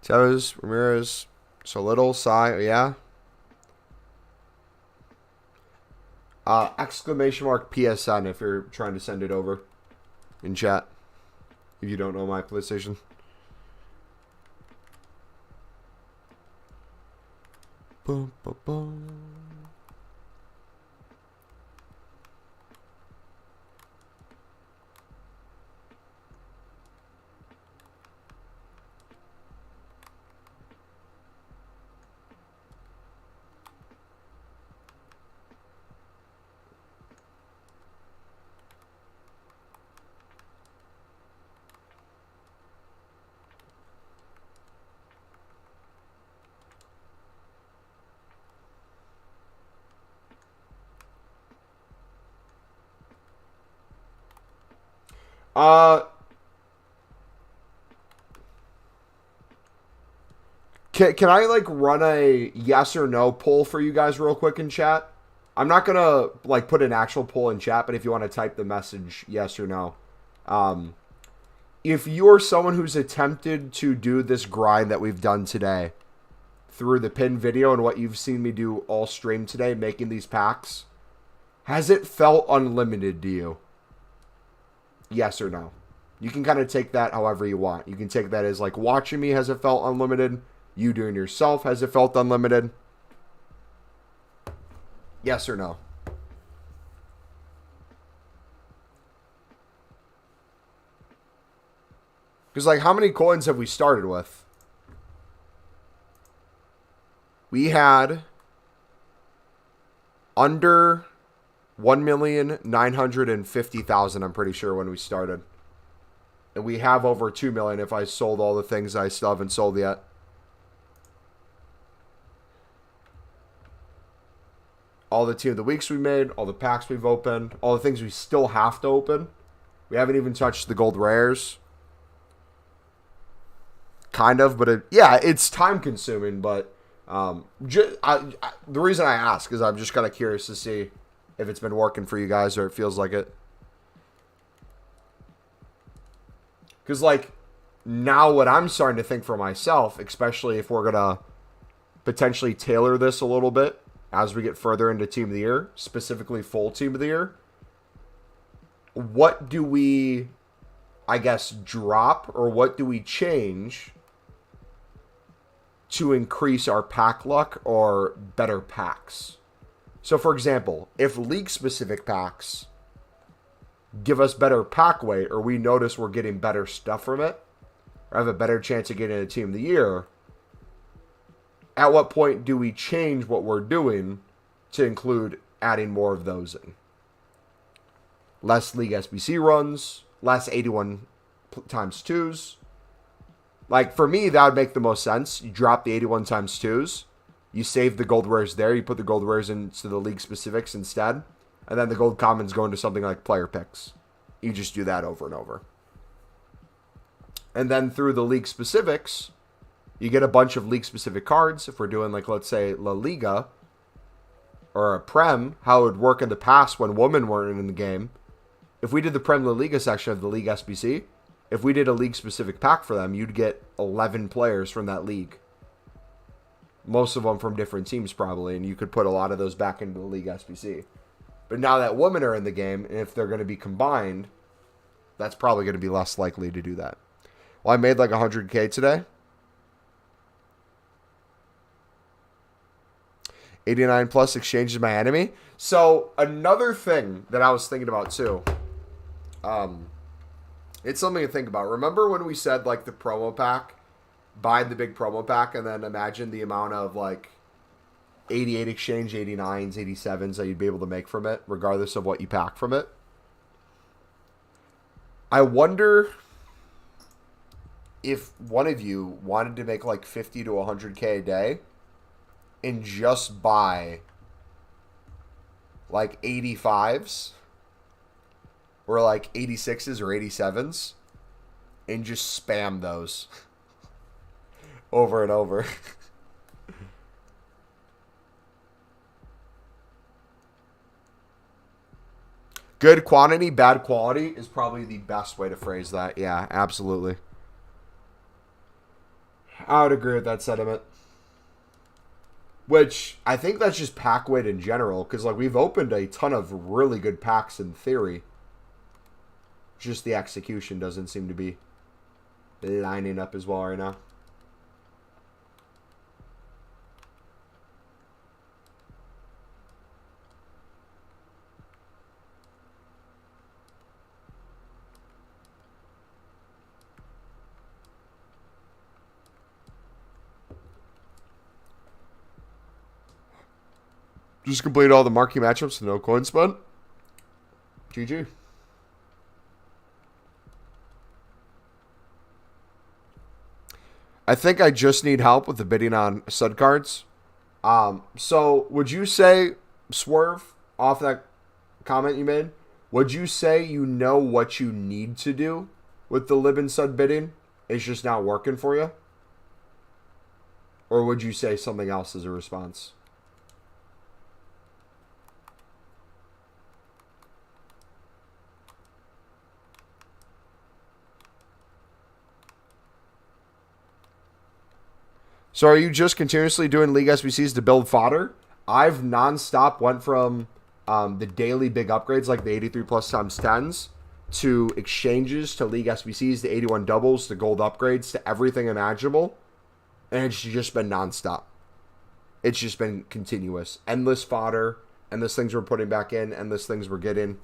Tevez, Ramirez, so little, Sai, yeah. Exclamation mark PSN if you're trying to send it over in chat. If you don't know my PlayStation. Boom, boom, boom. Can I like run a yes or no poll for you guys real quick in chat? I'm not gonna like put an actual poll in chat, but if you want to type the message yes or no, if you're someone who's attempted to do this grind that we've done today through the pin video and what you've seen me do all stream today, making these packs, has it felt unlimited to you? Yes or no? You can kind of take that however you want. You can take that as like watching me, has it felt unlimited? You doing yourself, has it felt unlimited? Yes or no? Because, like, how many coins have we started with? We had under 1,950,000, I'm pretty sure, when we started. And we have over 2 million if I sold all the things I still haven't sold yet. All the Team of the Weeks we made, all the packs we've opened, all the things we still have to open. We haven't even touched the gold rares. Kind of, but yeah, it's time consuming, but the reason I ask is I'm just kind of curious to see if it's been working for you guys or it feels like it. Because, like, now what I'm starting to think for myself, especially if we're going to potentially tailor this a little bit as we get further into Team of the Year, specifically full Team of the Year, what do we, I guess, drop or what do we change to increase our pack luck or better packs? So, for example, if league-specific packs give us better pack weight or we notice we're getting better stuff from it or have a better chance of getting a Team of the Year, at what point do we change what we're doing to include adding more of those in? Less League SBC runs, less 81 times 2s. Like, for me, that would make the most sense. You drop the 81 times 2s. You save the gold rares there. You put the gold rares into the league specifics instead. And then the gold commons go into something like player picks. You just do that over and over. And then through the league specifics, you get a bunch of league specific cards. If we're doing, like, let's say La Liga or a Prem, how it would work in the past when women weren't in the game. If we did the Prem La Liga section of the league SBC, if we did a league-specific pack for them, you'd get 11 players from that league. Most of them from different teams, probably, and you could put a lot of those back into the league SBC. But now that women are in the game, and if they're going to be combined, that's probably going to be less likely to do that. Well, I made like 100K today. 89 plus exchanges my enemy. So, another thing that I was thinking about, too, it's something to think about. Remember when we said, like, the promo pack? Buy the big promo pack and then imagine the amount of, like, 88 exchange, 89s, 87s that you'd be able to make from it, regardless of what you pack from it. I wonder if one of you wanted to make, like, 50 to 100K a day and just buy, like, 85s or like 86s or 87s and just spam those over and over. Good quantity, bad quality is probably the best way to phrase that. Yeah, absolutely. I would agree with that sentiment. Which, I think that's just pack weight in general, because, like, we've opened a ton of really good packs in theory. Just the execution doesn't seem to be lining up as well right now. Just completed all the marquee matchups with no coin spent. GG. I think I just need help with the bidding on stud cards. So would you say, Swerve, off that comment you made, would you say you know what you need to do with the lib and stud bidding? It's just not working for you? Or would you say something else as a response? So are you just continuously doing League SBCs to build fodder? I've nonstop went from the daily big upgrades like the 83 plus times 10s to exchanges to League SBCs to 81 doubles to gold upgrades to everything imaginable. And it's just been nonstop. It's just been continuous. Endless fodder, endless things we're putting back in, endless things we're getting.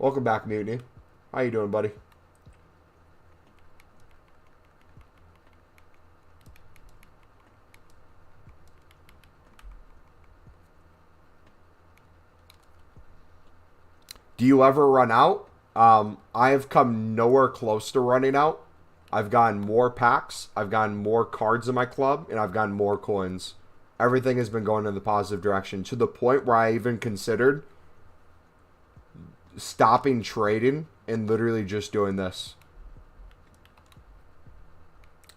Welcome back, Mutiny. How you doing, buddy? Do you ever run out? I have come nowhere close to running out. I've gotten more packs, I've gotten more cards in my club, and I've gotten more coins. Everything has been going in the positive direction to the point where I even considered stopping trading and literally just doing this.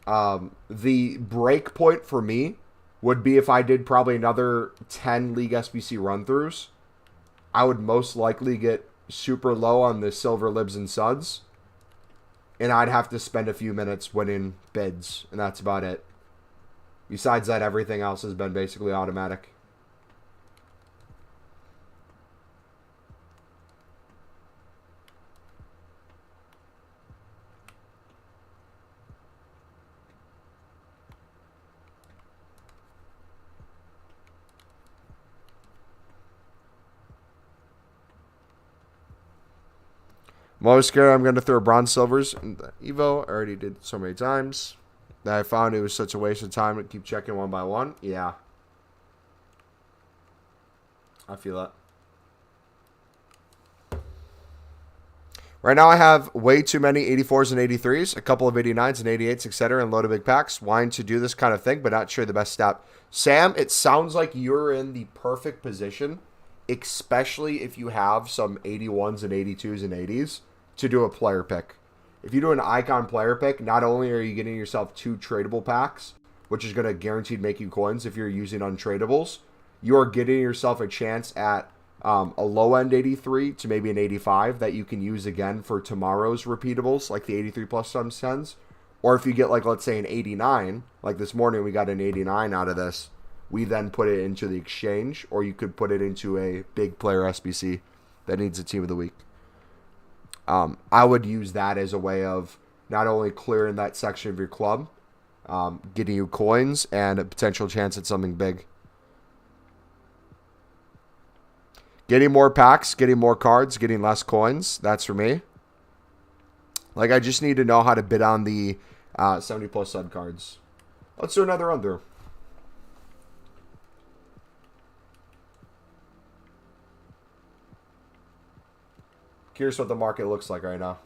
The break point for me would be if I did probably another 10 League SBC run-throughs. I would most likely get super low on the silver libs and suds, and I'd have to spend a few minutes winning bids, and that's about it. Besides that, everything else has been basically automatic. I'm always scared I'm going to throw bronze silvers in the Evo. I already did so many times that I found it was such a waste of time to keep checking one by one. Yeah. I feel that. Right now I have way too many 84s and 83s, a couple of 89s and 88s, etc., and load of big packs. Wanting to do this kind of thing, but not sure the best step. Sam, it sounds like you're in the perfect position, especially if you have some 81s and 82s and 80s, to do a player pick. If you do an icon player pick, not only are you getting yourself 2 tradable packs, which is going to guaranteed make you coins if you're using untradables, you are getting yourself a chance at a low-end 83 to maybe an 85 that you can use again for tomorrow's repeatables, like the 83 plus times 10s. Or if you get, like, let's say an 89, like this morning we got an 89 out of this, we then put it into the exchange, or you could put it into a big player SBC that needs a team of the week. I would use that as a way of not only clearing that section of your club, getting you coins, and a potential chance at something big. Getting more packs, getting more cards, getting less coins. That's for me. Like, I just need to know how to bid on the 70 plus stud cards. Let's do another run through. Curious what the market looks like right now.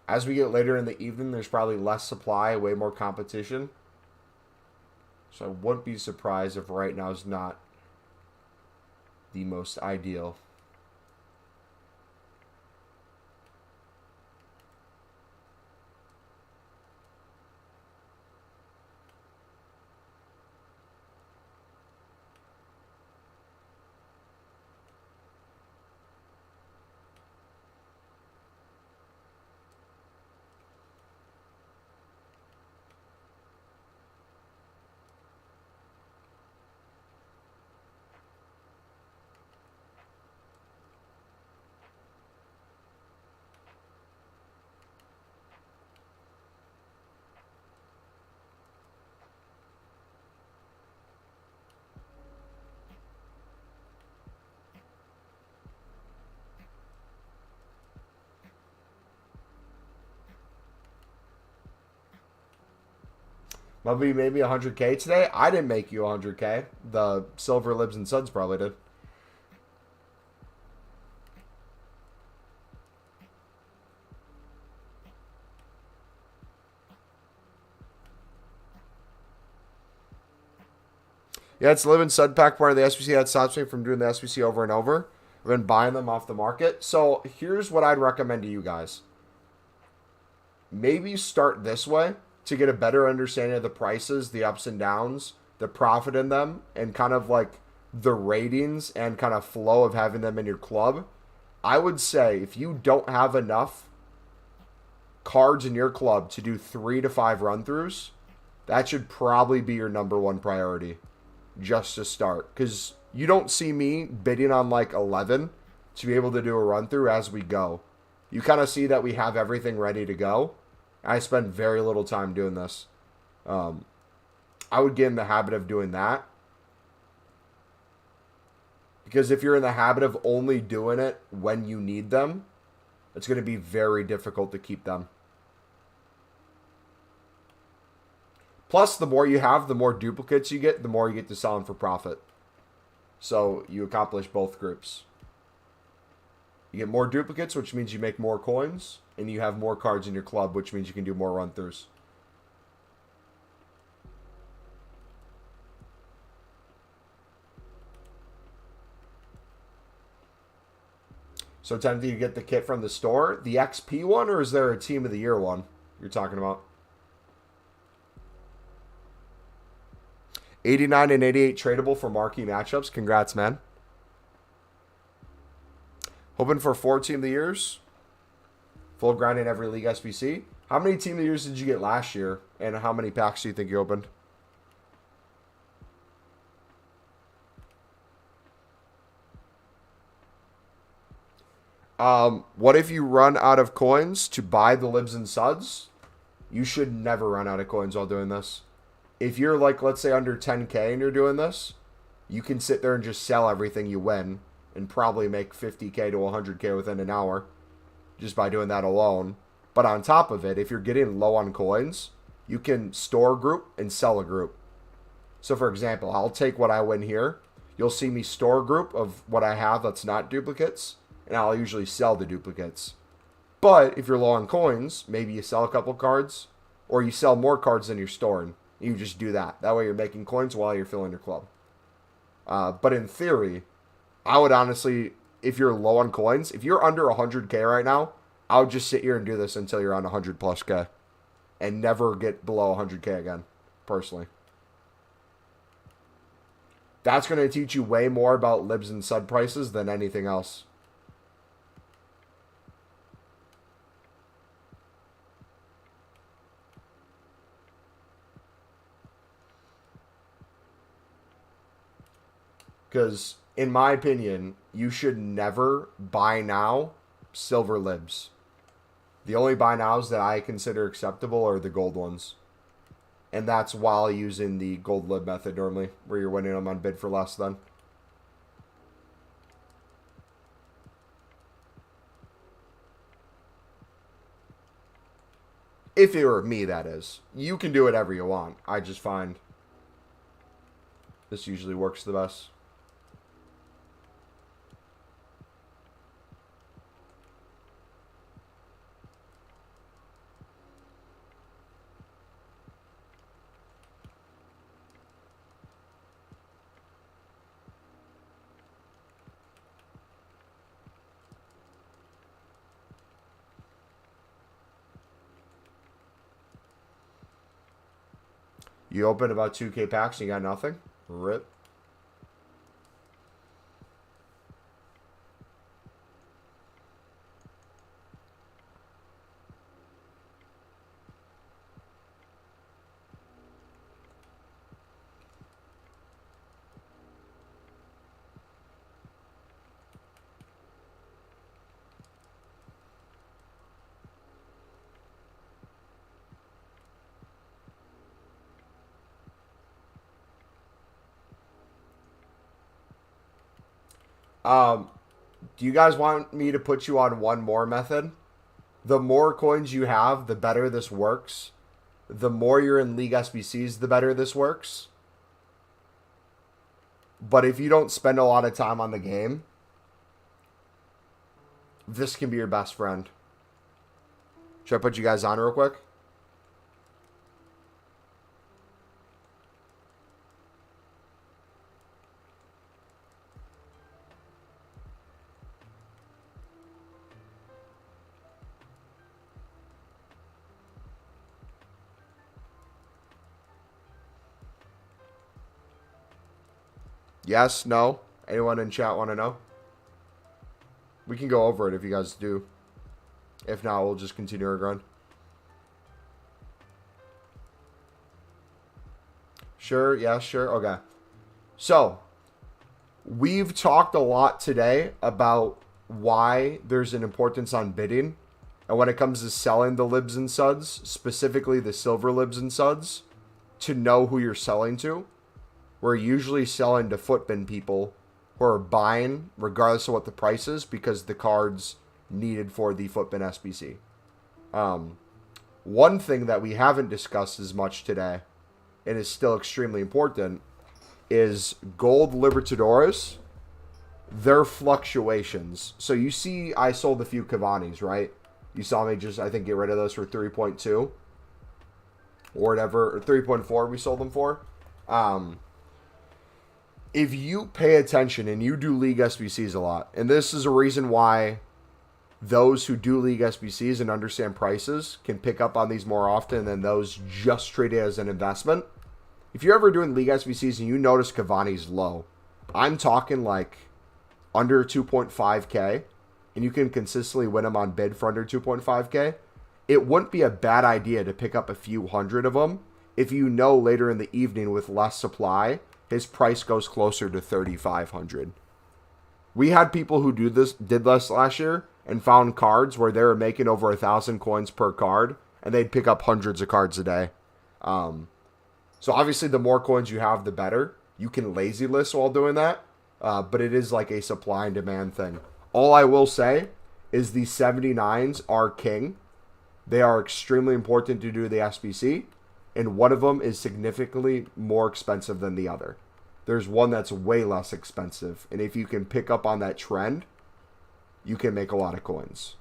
As we get later in the evening, there's probably less supply, way more competition. So I wouldn't be surprised if right now is not the most ideal. Maybe 100K today. I didn't make you 100K. The silver libs and suds probably did. Yeah, it's living sud pack part of the SBC that stops me from doing the SBC over and over. I've been buying them off the market. So here's what I'd recommend to you guys. Maybe start this way to get a better understanding of the prices, the ups and downs, the profit in them, and kind of like the ratings and kind of flow of having them in your club. I would say if you don't have enough cards in your club to do 3 to 5 run-throughs, that should probably be your number one priority just to start. Because you don't see me bidding on like 11 to be able to do a run-through as we go. You kind of see that we have everything ready to go. I spend very little time doing this. I would get in the habit of doing that. Because if you're in the habit of only doing it when you need them, it's going to be very difficult to keep them. Plus, the more you have, the more duplicates you get, the more you get to sell them for profit. So you accomplish both groups. You get more duplicates, which means you make more coins, and you have more cards in your club, which means you can do more run-throughs. So, Tim, do you get the kit from the store? The XP one, or is there a Team of the Year one you're talking about? 89 and 88 tradable for marquee matchups. Congrats, man. Hoping for 4 Team of the Years. Full grind in every league SBC. How many Team of the Years did you get last year? And how many packs do you think you opened? What if you run out of coins to buy the libs and suds? You should never run out of coins while doing this. If you're like, let's say under 10K and you're doing this, you can sit there and just sell everything you win and probably make 50K to 100K within an hour just by doing that alone. But on top of it, if you're getting low on coins, you can store a group and sell a group. So for example, I'll take what I win here. You'll see me store a group of what I have that's not duplicates, and I'll usually sell the duplicates. But if you're low on coins, maybe you sell a couple cards, or you sell more cards than you're storing. You just do that. That way you're making coins while you're filling your club. But in theory, I would honestly, if you're low on coins, if you're under 100K right now, I would just sit here and do this until you're on 100 plus K. And never get below 100K again, personally. That's going to teach you way more about libs and sud prices than anything else. Because, in my opinion, you should never buy now silver libs. The only buy nows that I consider acceptable are the gold ones. And that's while using the gold lib method normally, where you're winning them on bid for less than. If it were me, that is. You can do whatever you want. I just find this usually works the best. You opened about 2K packs and you got nothing? Rip. Do you guys want me to put you on one more method? The more coins you have, the better this works. The more you're in League SBCs, the better this works. But if you don't spend a lot of time on the game, this can be your best friend. Should I put you guys on real quick? Yes? No? Anyone in chat want to know? We can go over it if you guys do. If not, we'll just continue our grind. Sure, yeah, sure. Okay. So, we've talked a lot today about why there's an importance on bidding. And when it comes to selling the libs and suds, specifically the silver libs and suds, to know who you're selling to. We're usually selling to footbin people who are buying regardless of what the price is because the card's needed for the footbin SBC. One thing that we haven't discussed as much today, and is still extremely important, is gold Libertadores, their fluctuations. So you see I sold a few Cavani's, right? You saw me just, I think, get rid of those for 3.2 or whatever, or 3.4 we sold them for. If you pay attention and you do League SBCs a lot, and this is a reason why those who do League SBCs and understand prices can pick up on these more often than those just treat it as an investment. If you're ever doing League SBCs and you notice Cavani's low, I'm talking like under 2.5K, and you can consistently win them on bid for under 2.5K, it wouldn't be a bad idea to pick up a few hundred of them if you know later in the evening with less supply, his price goes closer to 3,500. We had people who did this last year and found cards where they were making over 1,000 coins per card, and they'd pick up hundreds of cards a day. So obviously the more coins you have, the better. You can lazy list while doing that, but it is like a supply and demand thing. All I will say is the 79s are king. They are extremely important to do the SBC, and one of them is significantly more expensive than the other. There's one that's way less expensive, and if you can pick up on that trend, you can make a lot of coins.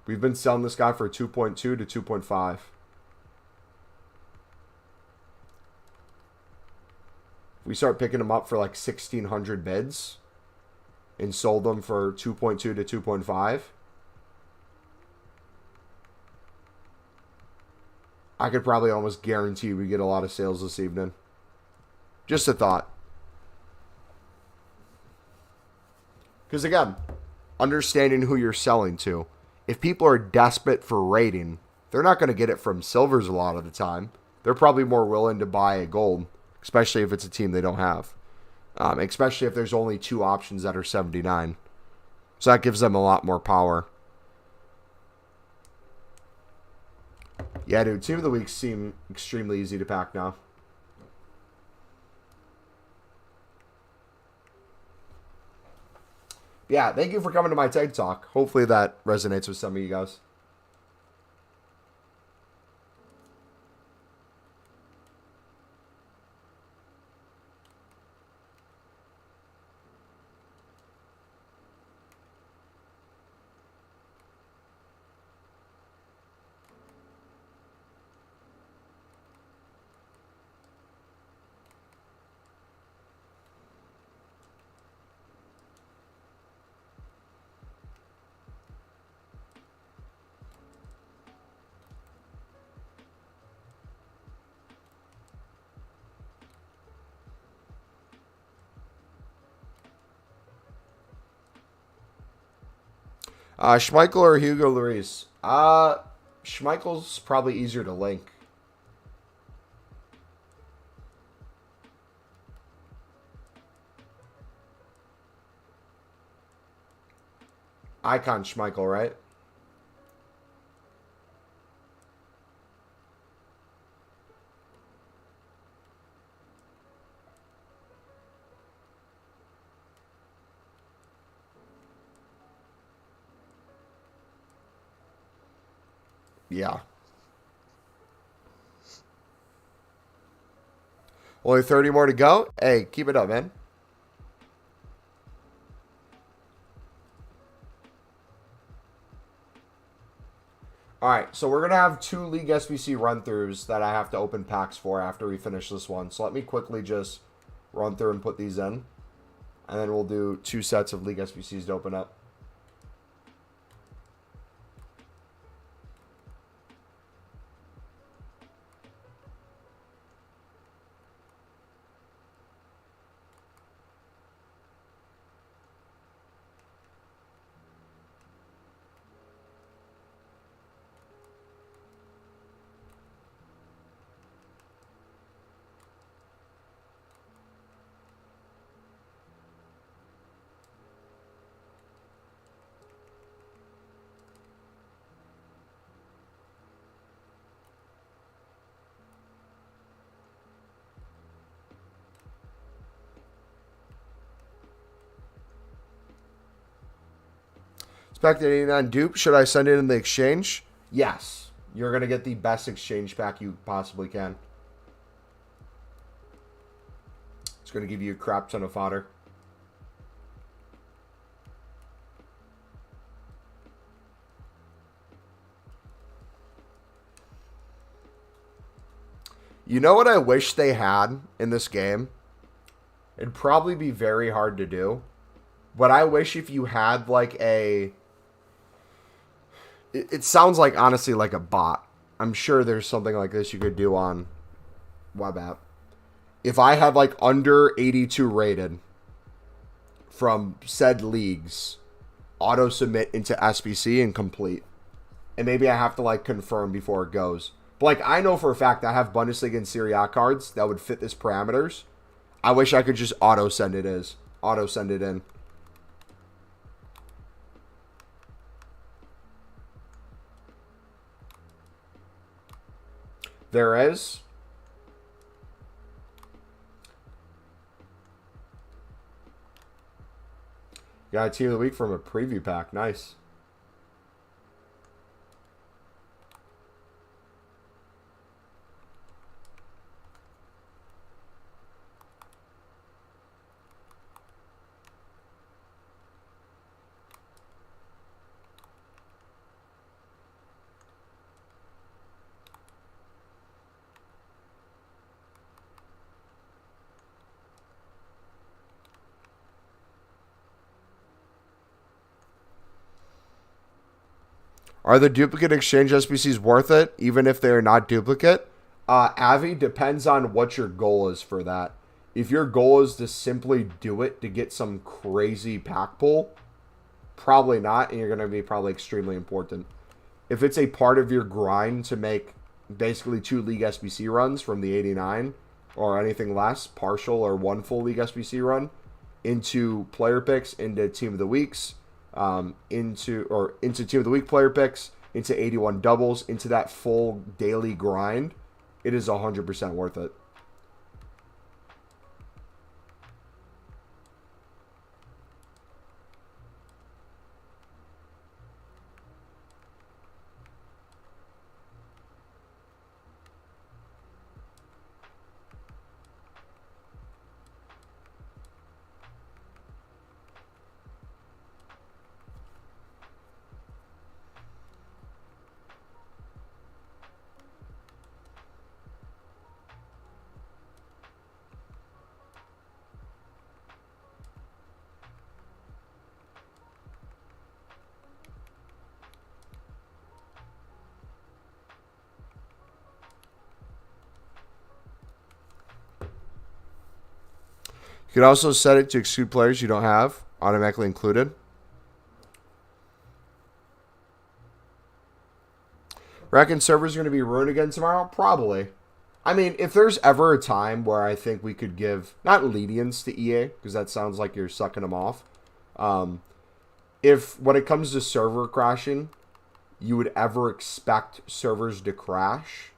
We've been selling this guy for 2.2 to 2.5. We start picking them up for like 1,600 bids and sold them for 2.2 to 2.5. I could probably almost guarantee we get a lot of sales this evening. Just a thought. Because again, understanding who you're selling to. If people are desperate for rating, they're not going to get it from silvers a lot of the time. They're probably more willing to buy a gold, especially if it's a team they don't have. Especially if there's only two options that are 79. So that gives them a lot more power. Yeah, dude, Team of the Week seem extremely easy to pack now. Yeah, thank you for coming to my TED Talk. Hopefully that resonates with some of you guys. Schmeichel or Hugo Lloris? Schmeichel's probably easier to link. Icon Schmeichel, right? Yeah. Only 30 more to go? Hey, keep it up, man. Alright, so we're going to have two League SBC run-throughs that I have to open packs for after we finish this one. So let me quickly just run through and put these in. And then we'll do 2 sets of League SBCs to open up. Expected 89 dupe. Should I send it in the exchange? Yes. You're going to get the best exchange pack you possibly can. It's going to give you a crap ton of fodder. You know what I wish they had in this game? It'd probably be very hard to do. But I wish if you had like a... It sounds like, honestly, like a bot. I'm sure there's something like this you could do on web app. If I had like under 82 rated from said leagues, auto submit into SBC and complete. And maybe I have to like confirm before it goes. But like I know for a fact I have Bundesliga and Serie A cards that would fit this parameters. I wish I could just auto send it in. There is. Got a team of the week from a preview pack. Nice. Are the duplicate exchange SBCs worth it, even if they are not duplicate? Avi, depends on what your goal is for that. If your goal is to simply do it to get some crazy pack pull, probably not, and you're going to be probably extremely important. If it's a part of your grind to make basically 2 League SBC runs from the 89 or anything less, partial or 1 full League SBC run, into player picks, into Team of the Weeks, into Team of the Week player picks, into 81 doubles, into that full daily grind, it is 100% worth it. You can also set it to exclude players you don't have, automatically included. Reckon servers are going to be ruined again tomorrow? Probably. I mean, if there's ever a time where I think we could give, not lenience to EA, because that sounds like you're sucking them off. If, when it comes to server crashing, you would ever expect servers to crash,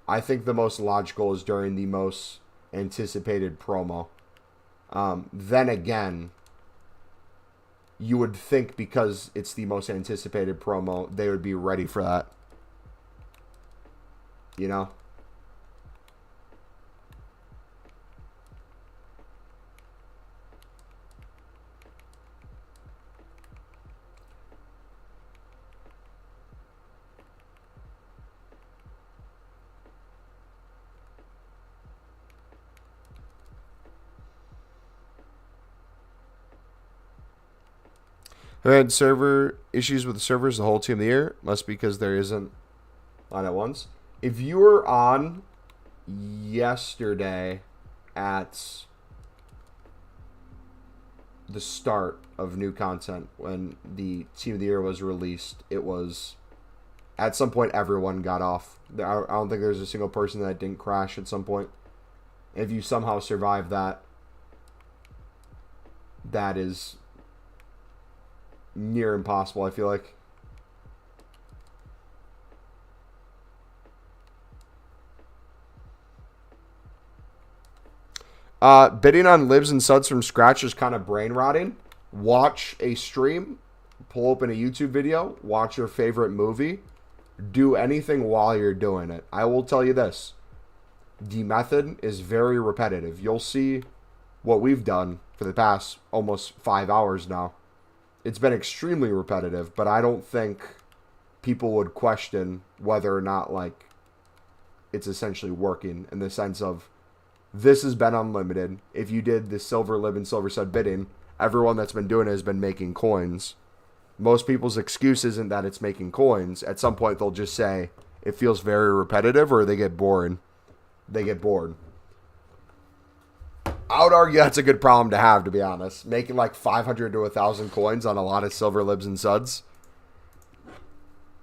I think the most logical is during the most anticipated promo. Then again, you would think because it's the most anticipated promo, they would be ready for that. You know? Who had server issues with the servers the whole team of the year? Must be because there isn't on at once. If you were on yesterday at the start of new content when the team of the year was released, it was at some point everyone got off. I don't think there's a single person that didn't crash at some point. If you somehow survive that, that is near impossible, I feel like. Bidding on libs and suds from scratch is kind of brain rotting. Watch a stream, pull open a YouTube video, watch your favorite movie, do anything while you're doing it. I will tell you this. The method is very repetitive. You'll see what we've done for the past almost 5 hours now. It's been extremely repetitive, but I don't think people would question whether or not, like, it's essentially working in the sense of this has been unlimited. If you did the silver lib and silver stud bidding, everyone that's been doing it has been making coins. Most people's excuse isn't that it's making coins. At some point, they'll just say it feels very repetitive or they get bored. They get bored. I would argue that's a good problem to have, to be honest. Making like 500 to 1,000 coins on a lot of silver libs and suds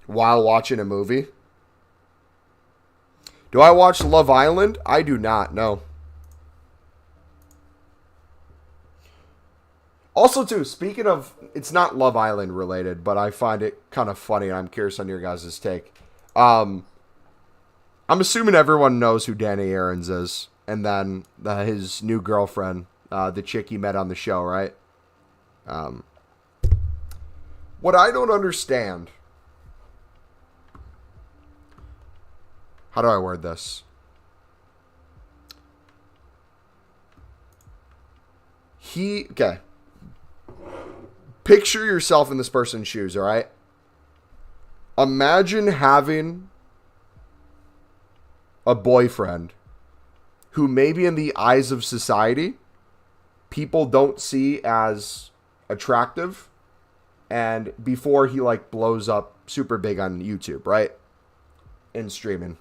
while watching a movie. Do I watch Love Island? I do not, no. Also, too, speaking of, it's not Love Island related, but I find it kind of funny, and I'm curious on your guys' take. I'm assuming everyone knows who Danny Aarons is, and then his new girlfriend, the chick he met on the show, right? What I don't understand, how do I word this? Okay. Picture yourself in this person's shoes, all right? Imagine having a boyfriend who maybe in the eyes of society, people don't see as attractive, and before he like blows up super big on YouTube, right? In streaming.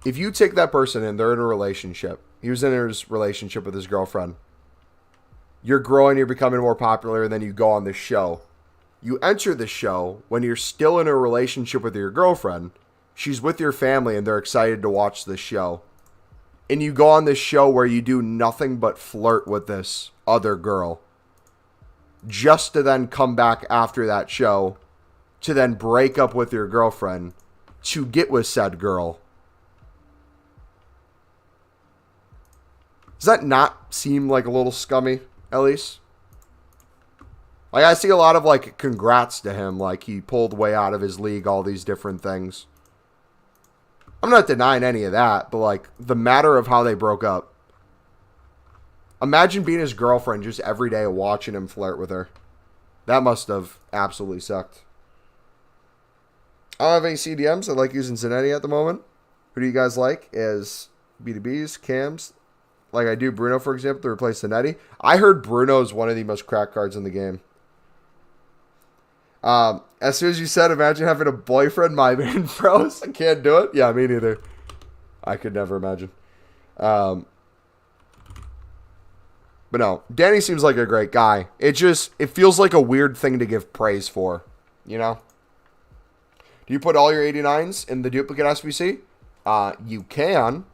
If you take that person and they're in a relationship, he was in his relationship with his girlfriend, you're growing, you're becoming more popular, and then you go on this show. You enter the show when you're still in a relationship with your girlfriend. She's with your family, and they're excited to watch this show. And you go on this show where you do nothing but flirt with this other girl. Just to then come back after that show to then break up with your girlfriend to get with said girl. Does that not seem like a little scummy? At least. Like, I see a lot of, like, congrats to him. Like, he pulled way out of his league, all these different things. I'm not denying any of that, but, like, the matter of how they broke up. Imagine being his girlfriend just every day watching him flirt with her. That must have absolutely sucked. I don't have any CDMs. I like using Zanetti at the moment. Who do you guys like as B2Bs, cams? Like I do Bruno, for example, to replace Zanetti. I heard Bruno is one of the most cracked cards in the game. As soon as you said, imagine having a boyfriend, my man froze. I can't do it. Yeah, me neither. I could never imagine. But no, Danny seems like a great guy. It feels like a weird thing to give praise for, you know? Do you put all your 89s in the duplicate SBC? You can.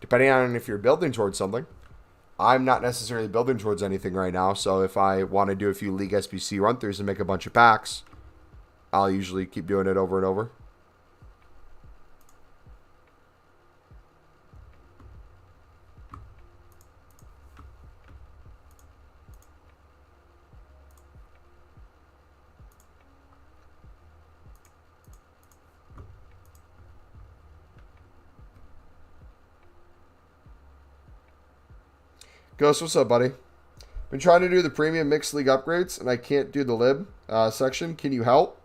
Depending on if you're building towards something, I'm not necessarily building towards anything right now. So if I want to do a few League SBC run-throughs and make a bunch of packs, I'll usually keep doing it over and over. Ghost, what's up, buddy? Been trying to do the premium mixed league upgrades, and I can't do the lib section. Can you help?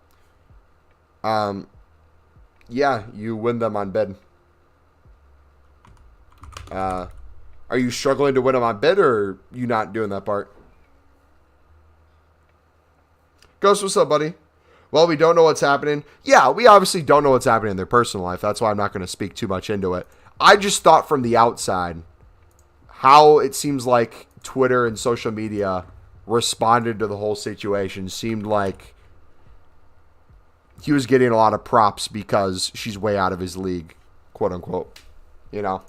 Yeah, you win them on bid. Are you struggling to win them on bid, or are you not doing that part? Ghost, what's up, buddy? Well, we don't know what's happening. Yeah, we obviously don't know what's happening in their personal life. That's why I'm not going to speak too much into it. I just thought from the outside how it seems like Twitter and social media responded to the whole situation seemed like he was getting a lot of props because she's way out of his league, quote unquote. You know?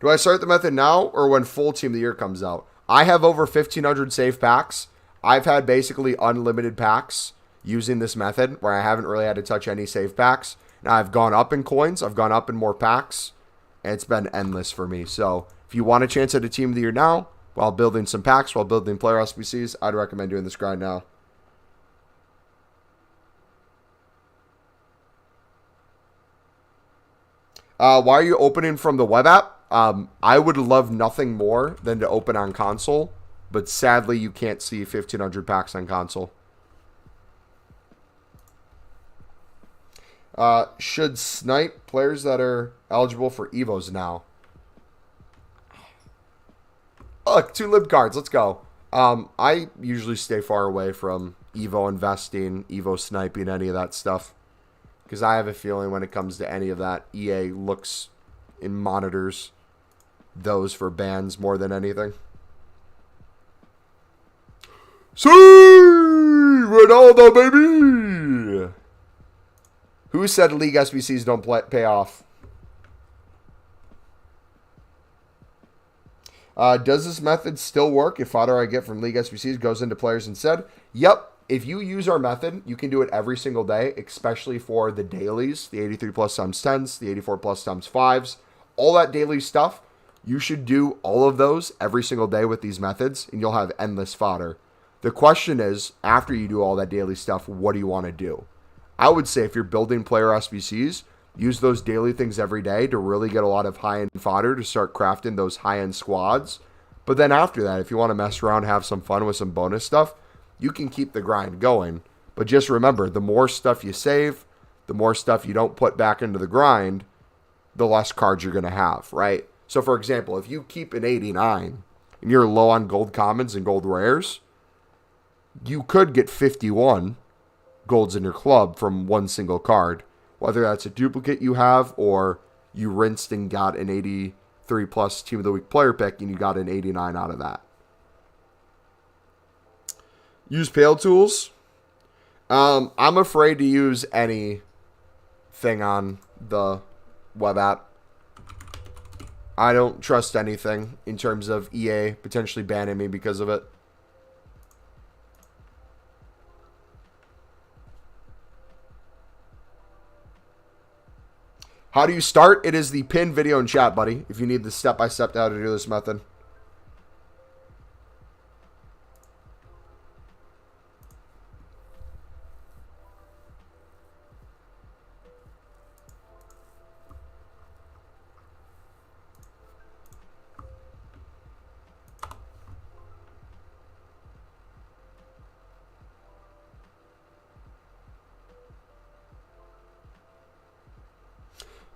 Do I start the method now or when full team of the year comes out? I have over 1,500 save packs. I've had basically unlimited packs using this method where I haven't really had to touch any save packs. Now I've gone up in coins. I've gone up in more packs. And it's been endless for me. So if you want a chance at a team of the year now, while building some packs, while building player SBCs, I'd recommend doing this grind now. Why are you opening from the web app? I would love nothing more than to open on console, but sadly you can't see 1,500 packs on console. Should snipe players that are eligible for Evos now? Look, 2 lib cards. Let's go. I usually stay far away from Evo investing, Evo sniping, any of that stuff. Because I have a feeling when it comes to any of that, EA looks and monitors those for bans more than anything. See! Ronaldo, baby! Who said League SBCs don't pay off? Does this method still work if fodder I get from League SBCs goes into players instead? Yep. If you use our method, you can do it every single day, especially for the dailies, the 83 plus times 10s, the 84 plus times 5s, all that daily stuff. You should do all of those every single day with these methods, and you'll have endless fodder. The question is, after you do all that daily stuff, what do you want to do? I would say if you're building player SBCs, use those daily things every day to really get a lot of high-end fodder to start crafting those high-end squads. But then after that, if you want to mess around, have some fun with some bonus stuff, you can keep the grind going. But just remember, the more stuff you save, the more stuff you don't put back into the grind, the less cards you're going to have, right? So, for example, if you keep an 89 and you're low on gold commons and gold rares, you could get 51 golds in your club from one single card. Whether that's a duplicate you have or you rinsed and got an 83 plus team of the week player pick and you got an 89 out of that. Use Pale Tools. I'm afraid to use anything on the web app. I don't trust anything in terms of EA potentially banning me because of it. How do you start? It is the pinned video in chat, buddy, if you need the step-by-step how to do this method.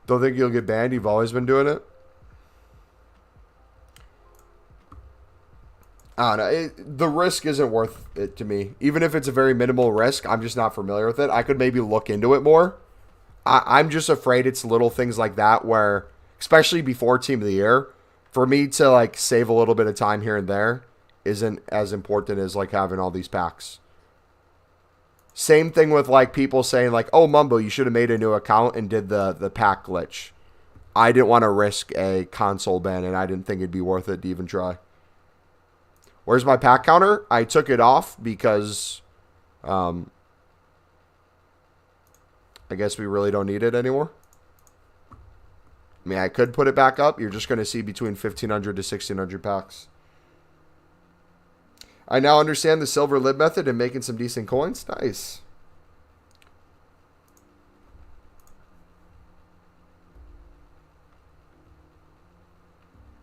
Don't think you'll get banned? You've always been doing it? I don't know. The risk isn't worth it to me. Even if it's a very minimal risk, I'm just not familiar with it. I could maybe look into it more. I'm just afraid it's little things like that where, especially before Team of the Year, for me to like save a little bit of time here and there isn't as important as like having all these packs. Same thing with like people saying like, oh, Mumbo, you should have made a new account and did the pack glitch. I didn't want to risk a console ban and I didn't think it'd be worth it to even try. Where's my pack counter? I took it off because I guess we really don't need it anymore. I mean, I could put it back up. You're just going to see between 1,500 to 1,600 packs. I now understand the silver lib method and making some decent coins. Nice.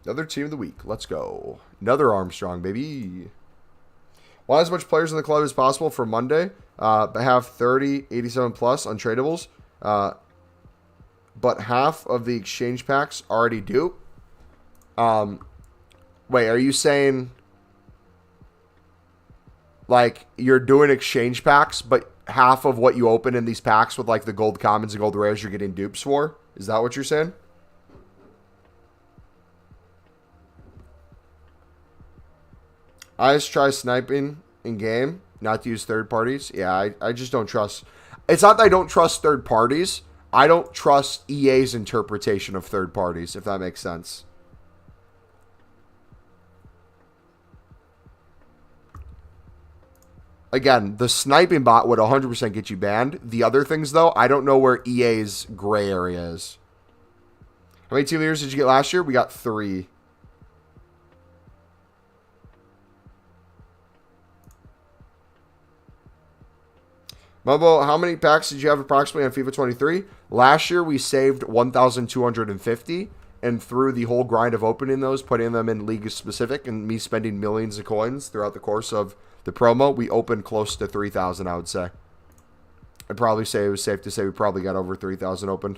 Another team of the week. Let's go. Another Armstrong, baby. Want as much players in the club as possible for Monday. But have 30, 87 plus untradables. but half of the exchange packs already do. Wait, are you saying like you're doing exchange packs, but half of what you open in these packs with like the gold commons and gold rares you're getting dupes for? Is that what you're saying? I just try sniping in game, not to use third parties. Yeah, I just don't trust. It's not that I don't trust third parties. I don't trust EA's interpretation of third parties, if that makes sense. Again, the sniping bot would 100% get you banned. The other things, though, I don't know where EA's gray area is. How many team leaders did you get last year? We got 3. Mumbo, how many packs did you have approximately on FIFA 23? Last year, we saved 1,250. And through the whole grind of opening those, putting them in league specific, and me spending millions of coins throughout the course of the promo, we opened close to 3,000, I would say. I'd probably say it was safe to say we probably got over 3,000 opened.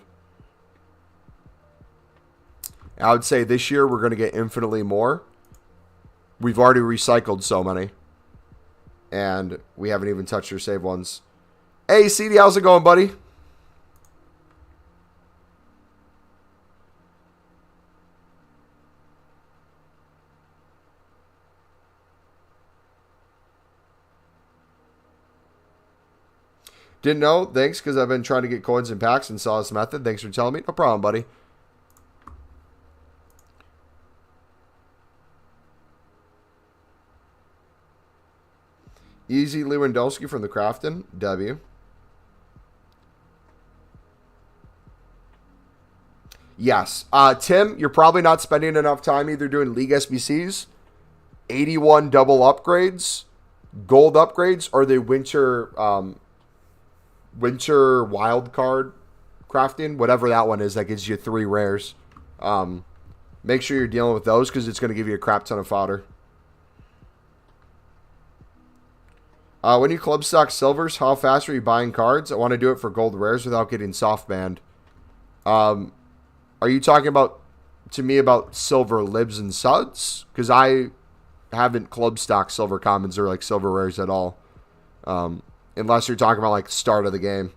I would say this year we're going to get infinitely more. We've already recycled so many. And we haven't even touched your save ones. Hey, CD, how's it going, buddy? Didn't know. Thanks, because I've been trying to get coins and packs and saw this method. Thanks for telling me. No problem, buddy. Easy Lewandowski from the Crafton. W. Yes. Tim, you're probably not spending enough time either doing League SBCs, 81 double upgrades, gold upgrades, or the winter wild card crafting, whatever that one is that gives you 3 rares. Make sure you're dealing with those because it's going to give you a crap ton of fodder. When you club stock silvers, how fast are you buying cards? I want to do it for gold rares without getting soft banned. Are you talking about to me about silver libs and suds? Because I haven't club stock silver commons or like silver rares at all. Unless you're talking about like start of the game.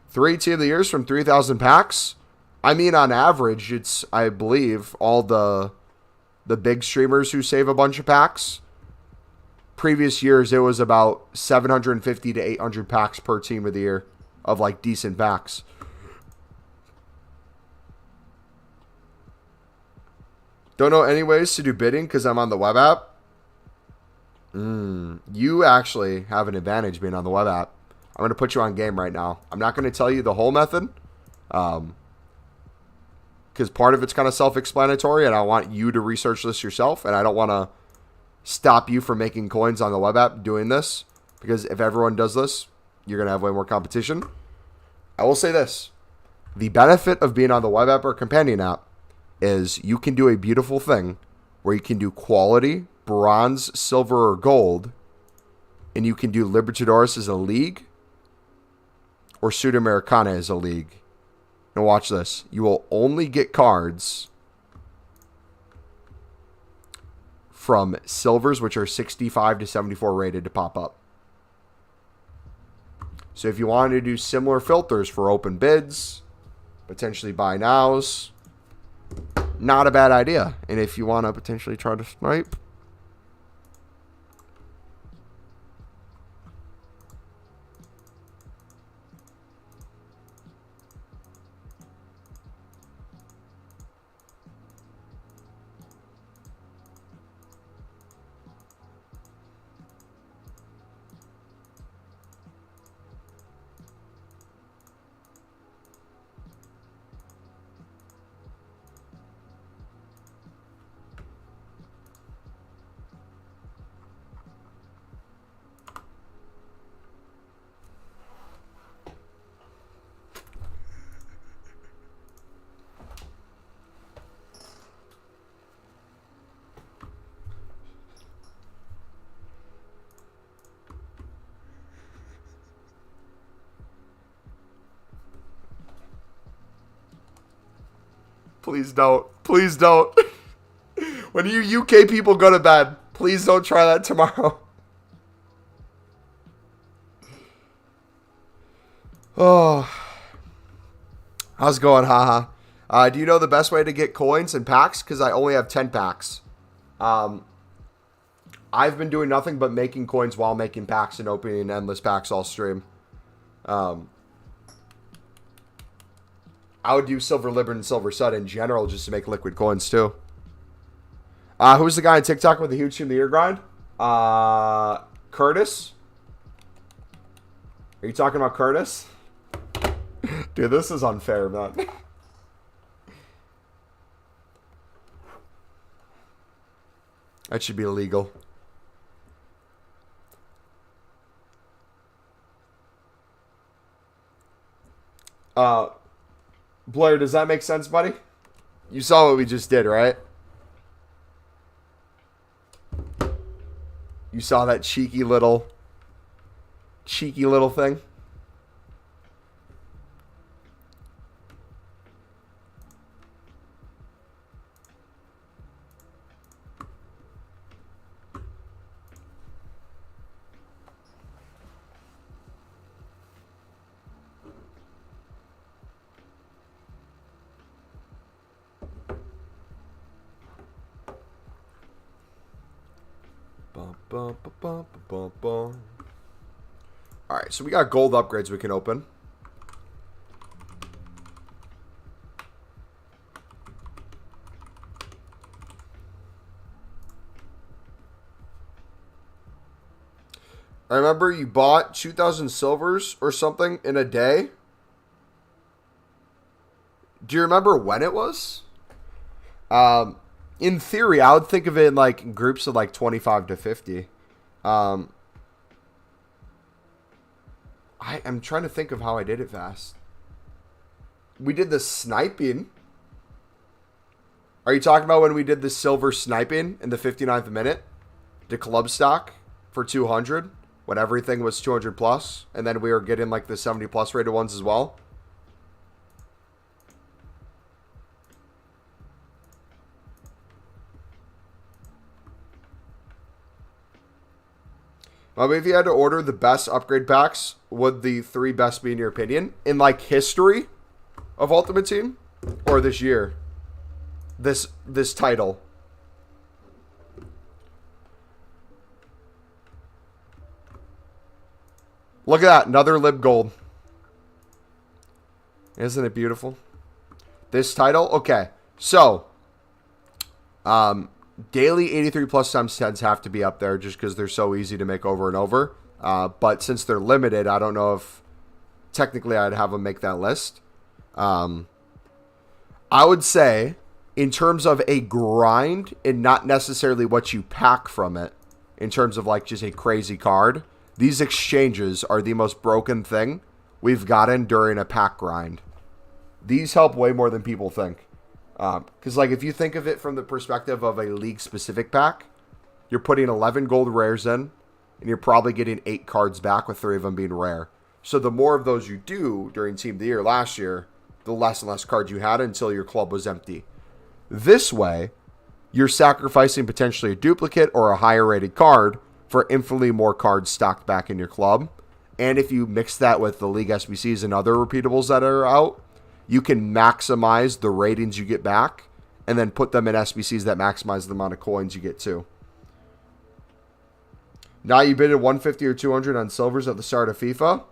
3 team of the years from 3,000 packs. I mean, on average, it's, I believe, all the big streamers who save a bunch of packs. Previous years, it was about 750 to 800 packs per team of the year of like decent packs. Don't know any ways to do bidding because I'm on the web app. You actually have an advantage being on the web app. I'm going to put you on game right now. I'm not going to tell you the whole method. Because part of it's kind of self-explanatory, and I want you to research this yourself, and I don't want to stop you from making coins on the web app doing this, because if everyone does this, you're going to have way more competition. I will say this. The benefit of being on the web app or companion app is you can do a beautiful thing where you can do quality, bronze, silver, or gold, and you can do Libertadores as a league or Sudamericana as a league. Now watch this. You will only get cards from silvers, which are 65 to 74 rated to pop up. So if you wanted to do similar filters for open bids, potentially buy nows, not a bad idea. And if you want to potentially try to snipe, Please don't. Please don't. When you UK people go to bed, please don't try that tomorrow. Oh. How's it going, haha? Do you know the best way to get coins and packs? Because I only have 10 packs. I've been doing nothing but making coins while making packs and opening endless packs all stream. I would use Silver Libra and Silver Sud in general just to make liquid coins too. Who's the guy on TikTok with the huge team of the year grind? Curtis? Are you talking about Curtis? Dude, this is unfair, man. That should be illegal. Blair, does that make sense, buddy? You saw what we just did, right? You saw that cheeky little thing? Alright, so we got gold upgrades we can open. I remember you bought 2,000 silvers or something in a day. Do you remember when it was? In theory, I would think of it in like groups of like 25 to 50. I'm trying to think of how I did it fast. We did the sniping. Are you talking about when we did the silver sniping in the 59th minute? The club stock for 200 when everything was 200 plus, and then we were getting like the 70 plus rated ones as well. If you had to order the best upgrade packs, would the 3 best be in your opinion? In like history of Ultimate Team? Or this year? This title? Look at that. Another Lib Gold. Isn't it beautiful? This title? Okay. So, daily 83 plus times 10s have to be up there just because they're so easy to make over and over. But since they're limited, I don't know if technically I'd have them make that list. I would say in terms of a grind and not necessarily what you pack from it, in terms of like just a crazy card, these exchanges are the most broken thing we've gotten during a pack grind. These help way more than people think. Because like if you think of it from the perspective of a league specific pack, you're putting 11 gold rares in and you're probably getting 8 cards back with 3 of them being rare. So the more of those you do during Team of the Year last year, the less and less cards you had until your club was empty. This way, you're sacrificing potentially a duplicate or a higher rated card for infinitely more cards stocked back in your club. And if you mix that with the league SBCs and other repeatables that are out, you can maximize the ratings you get back and then put them in SBCs that maximize the amount of coins you get too. Now you bid at 150 or 200 on silvers at the start of FIFA.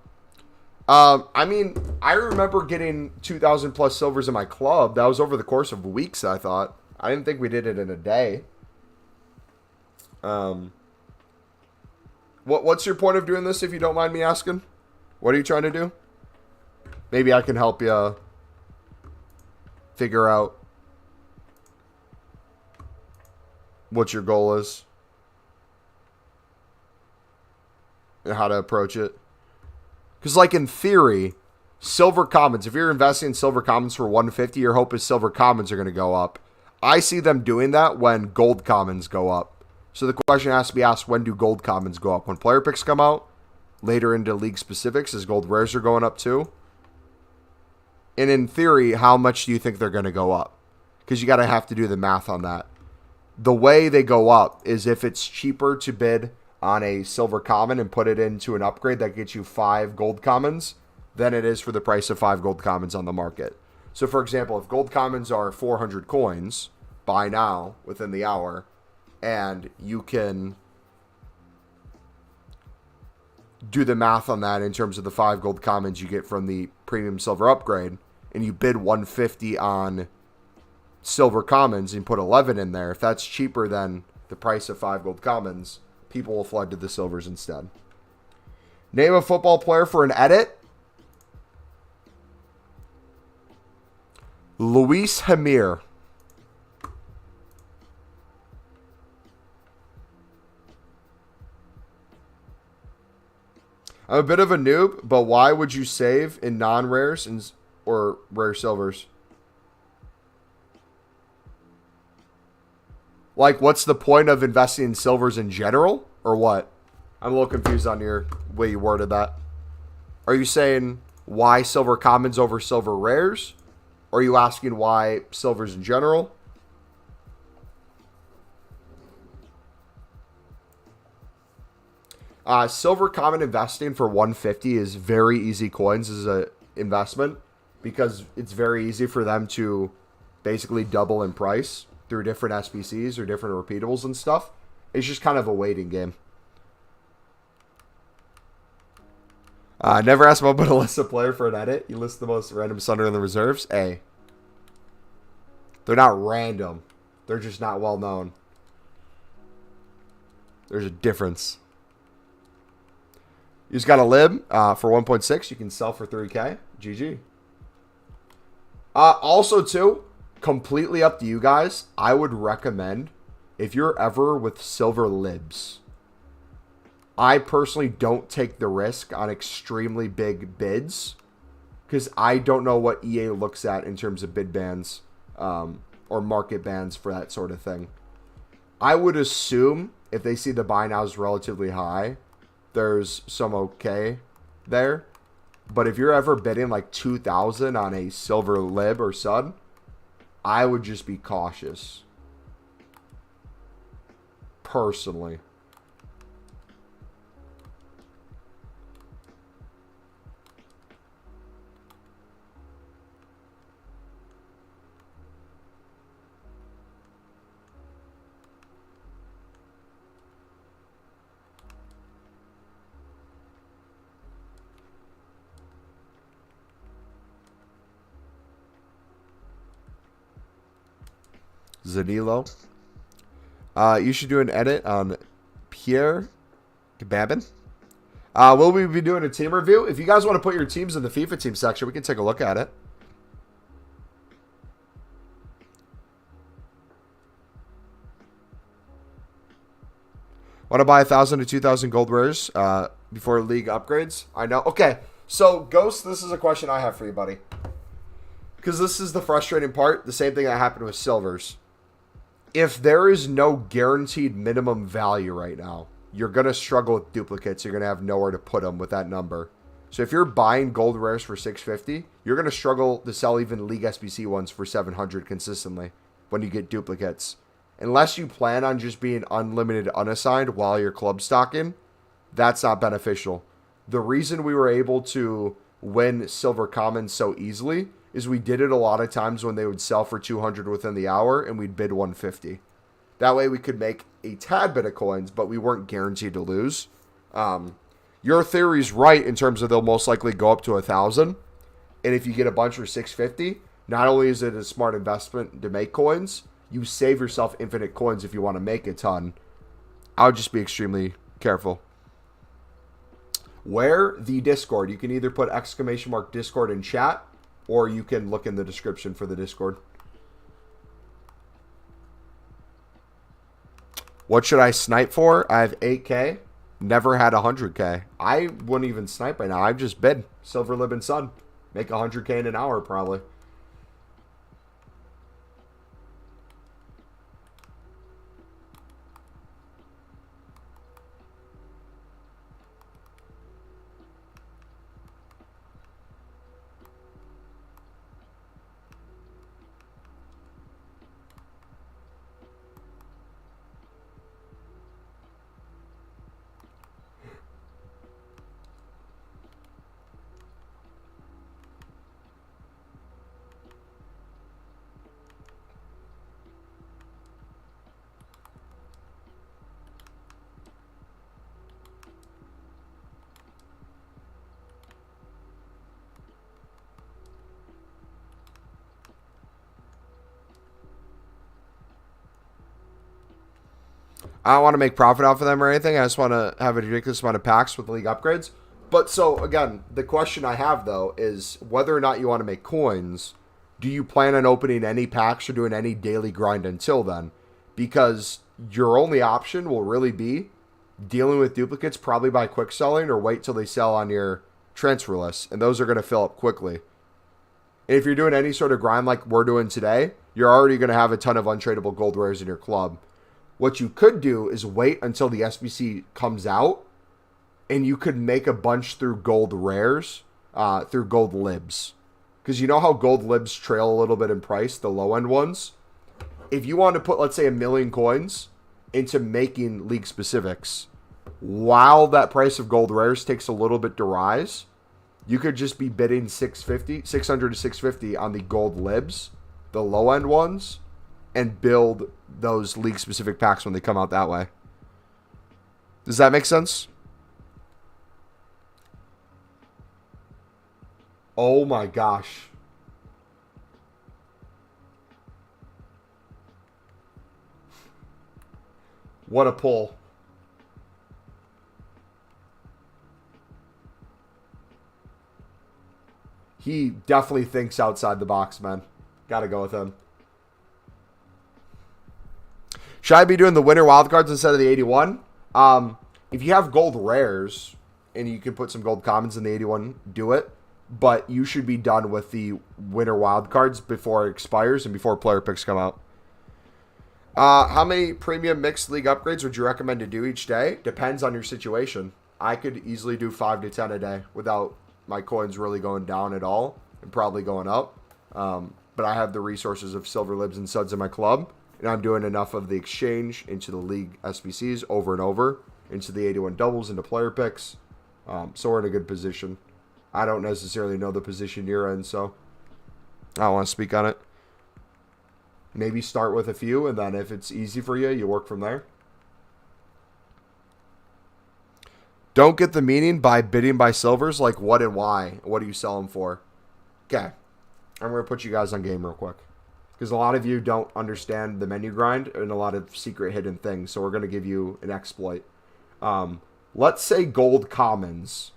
I mean, I remember getting 2,000 plus silvers in my club. That was over the course of weeks, I thought. I didn't think we did it in a day. What's your point of doing this, if you don't mind me asking? What are you trying to do? Maybe I can help you figure out what your goal is and how to approach it. Because, like, in theory, silver commons, if you're investing in silver commons for 150, your hope is silver commons are going to go up. I see them doing that when gold commons go up. So the question has to be asked, when do gold commons go up? When player picks come out? Later into league specifics, as gold rares are going up too? And in theory, how much do you think they're going to go up? because you got to have to do the math on that. The way they go up is if it's cheaper to bid on a silver common and put it into an upgrade that gets you 5 gold commons than it is for the price of 5 gold commons on the market. So, for example, if gold commons are 400 coins, buy now within the hour, and you can do the math on that in terms of the 5 gold commons you get from the premium silver upgrade, and you bid 150 on silver commons and put 11 in there, if that's cheaper than the price of 5 gold commons, people will flood to the silvers instead. Name a football player for an edit. Luis Hamir. I'm a bit of a noob, but why would you save in non-rares or rare silvers? Like, what's the point of investing in silvers in general, or what? I'm a little confused on your way you worded that. Are you saying why silver commons over silver rares? Or are you asking why silvers in general? Silver common investing for 150 is very easy coins as an investment because it's very easy for them to basically double in price through different SBCs or different repeatables and stuff. It's just kind of a waiting game. Never asked about to list a player for an edit. You list the most random Sunder in the reserves. A. They're not random. They're just not well known. There's a difference. You just got a lib for 1.6. You can sell for 3K. GG. Also, too, completely up to you guys. I would recommend, if you're ever with silver libs, I personally don't take the risk on extremely big bids because I don't know what EA looks at in terms of bid bans or market bans for that sort of thing. I would assume if they see the buy now is relatively high, there's some okay there. But if you're ever bidding like 2,000 on a silver lib or sud, I would just be cautious. Personally. Zanilo. You should do an edit on Pierre Gababin. Will we be doing a team review? If you guys want to put your teams in the FIFA team section, we can take a look at it. Want to buy 1,000 to 2,000 gold rares before league upgrades? I know. Okay, so Ghost, this is a question I have for you, buddy. Because this is the frustrating part. The same thing that happened with silvers. If there is no guaranteed minimum value right now, you're going to struggle with duplicates. You're going to have nowhere to put them with that number. So if you're buying gold rares for 650, you're going to struggle to sell even League SBC ones for 700 consistently when you get duplicates. Unless you plan on just being unlimited unassigned while you're club stocking, that's not beneficial. The reason we were able to win silver commons so easily is we did it a lot of times when they would sell for 200 within the hour and we'd bid 150. That way we could make a tad bit of coins, but we weren't guaranteed to lose. Your theory's right in terms of they'll most likely go up to 1,000. And if you get a bunch for 650, not only is it a smart investment to make coins, you save yourself infinite coins if you want to make a ton. I would just be extremely careful. Where? The Discord. You can either put ! Discord in chat, or you can look in the description for the Discord. What should I snipe for? I have 8K. Never had 100K. I wouldn't even snipe right now. I've just bid. Silver Lib and Sun. Make 100K in an hour probably. I don't want to make profit off of them or anything. I just want to have a ridiculous amount of packs with league upgrades. But so, again, the question I have, though, is whether or not you want to make coins, do you plan on opening any packs or doing any daily grind until then? Because your only option will really be dealing with duplicates probably by quick selling or wait till they sell on your transfer list. And those are going to fill up quickly. And if you're doing any sort of grind like we're doing today, you're already going to have a ton of untradeable gold rares in your club. What you could do is wait until the SBC comes out, and you could make a bunch through gold rares, through gold libs. Because you know how gold libs trail a little bit in price, the low-end ones? If you want to put, let's say, 1 million coins into making league specifics, while that price of gold rares takes a little bit to rise, you could just be bidding 600 to 650 on the gold libs, the low-end ones, and build those league-specific packs when they come out that way. Does that make sense? Oh my gosh. What a pull. He definitely thinks outside the box, man. Gotta go with him. Should I be doing the winter wildcards instead of the 81? If you have gold rares and you can put some gold commons in the 81, do it. But you should be done with the winter wildcards before it expires and before player picks come out. How many premium mixed league upgrades would you recommend to do each day? Depends on your situation. I could easily do 5 to 10 a day without my coins really going down at all and probably going up. But I have the resources of silver libs and suds in my club, and I'm doing enough of the exchange into the league SBCs over and over, into the 81 doubles, into player picks. So we're in a good position. I don't necessarily know the position you're in, so I don't want to speak on it. Maybe start with a few, and then if it's easy for you, you work from there. Don't get the meaning by bidding by silvers, like what and why. What do you sell them for? Okay. I'm going to put you guys on game real quick. Because a lot of you don't understand the menu grind and a lot of secret hidden things. So we're going to give you an exploit. Let's say gold commons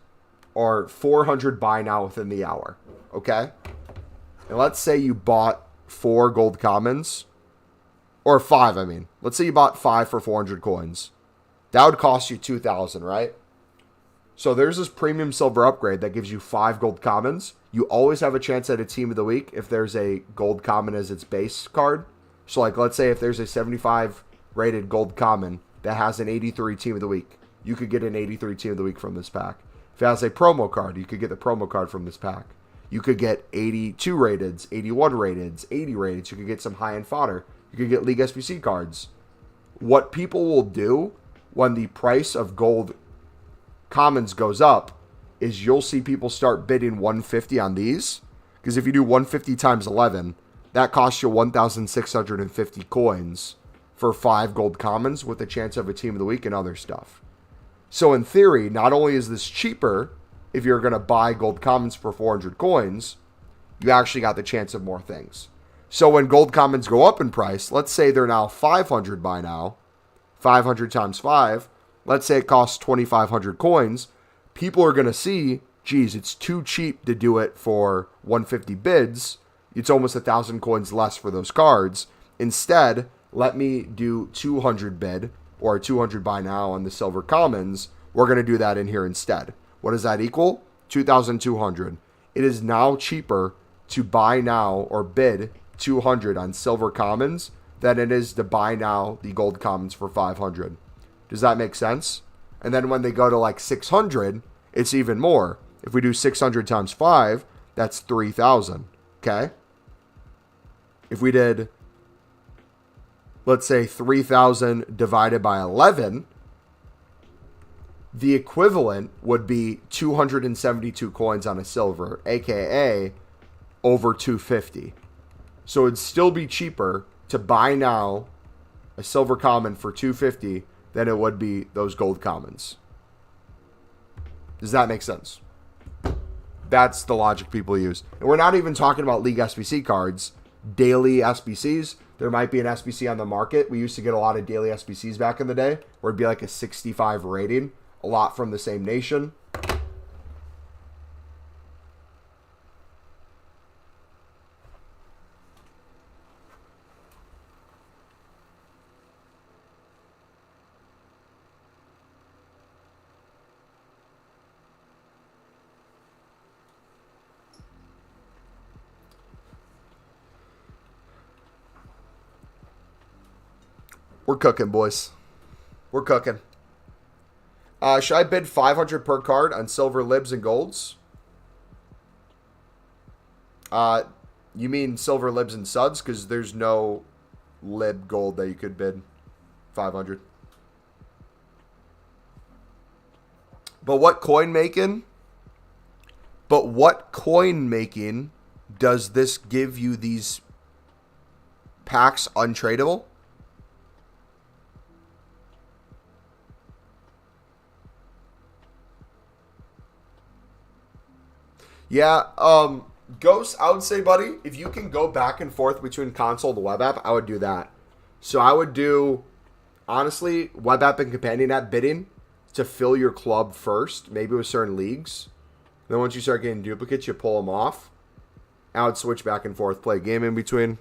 are 400 buy now within the hour. Okay? And let's say you bought 4 gold commons. Or 5, I mean. Let's say you bought 5 for 400 coins. That would cost you 2,000, right? So there's this premium silver upgrade that gives you 5 gold commons. You always have a chance at a team of the week if there's a gold common as its base card. So like let's say if there's a 75 rated gold common that has an 83 team of the week, you could get an 83 team of the week from this pack. If it has a promo card, you could get the promo card from this pack. You could get 82 rateds, 81 rateds, 80 rateds. You could get some high-end fodder. You could get League SBC cards. What people will do when the price of gold commons goes up is you'll see people start bidding 150 on these. Because if you do 150 times 11, that costs you 1,650 coins for 5 gold commons with a chance of a team of the week and other stuff. So in theory, not only is this cheaper if you're going to buy gold commons for 400 coins, you actually got the chance of more things. So when gold commons go up in price, let's say they're now 500 by now, 500 times 5, let's say it costs 2,500 coins, people are going to see, geez, it's too cheap to do it for 150 bids. It's almost 1,000 coins less for those cards. Instead, let me do 200 bid or 200 buy now on the silver commons. We're going to do that in here instead. What does that equal? 2,200. It is now cheaper to buy now or bid 200 on silver commons than it is to buy now the gold commons for 500. Does that make sense? And then when they go to like 600, it's even more. If we do 600 times 5, that's 3,000. Okay? If we did, let's say 3,000 divided by 11, the equivalent would be 272 coins on a silver, aka over 250. So it'd still be cheaper to buy now a silver common for 250 than it would be those gold commons. Does that make sense? That's the logic people use. And we're not even talking about League SBC cards. daily SBCs. There might be an SBC on the market. We used to get a lot of daily SBCs back in the day, where it'd be like a 65 rating, a lot from the same nation. We're cooking, boys. We're cooking. Should I bid 500 per card on silver libs and golds? You mean silver libs and suds? Because there's no lib gold that you could bid 500. But what coin making? Does this give you these packs untradeable? Yeah, Ghost, I would say, buddy, if you can go back and forth between console and the web app, I would do that. So I would do, honestly, web app and companion app bidding to fill your club first, maybe with certain leagues. Then once you start getting duplicates, you pull them off. I would switch back and forth, play a game in between.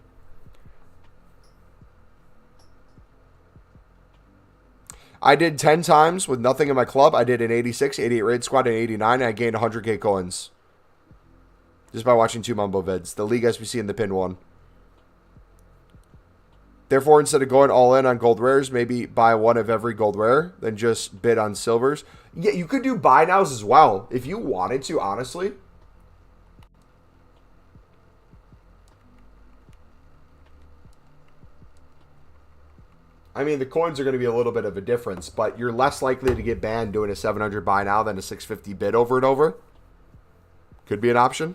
I did 10 times with nothing in my club. I did an 86, 88 raid squad, and 89, and I gained 100k coins. Just by watching 2 Mumbo vids. The League SBC and the pin one. Therefore, instead of going all in on gold rares, maybe buy one of every gold rare, then just bid on silvers. Yeah, you could do buy nows as well, if you wanted to, honestly. I mean, the coins are going to be a little bit of a difference, but you're less likely to get banned doing a 700 buy now than a 650 bid over and over. Could be an option.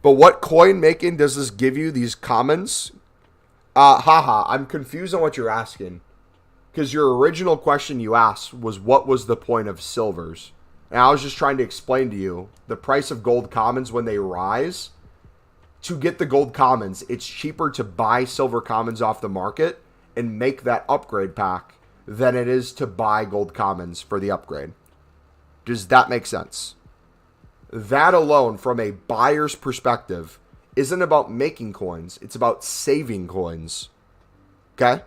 But what coin making does this give you, these commons? I'm confused on what you're asking. Because your original question you asked was, what was the point of silvers? And I was just trying to explain to you, the price of gold commons when they rise, to get the gold commons, it's cheaper to buy silver commons off the market and make that upgrade pack than it is to buy gold commons for the upgrade. Does that make sense? That alone, from a buyer's perspective, isn't about making coins. It's about saving coins. Okay?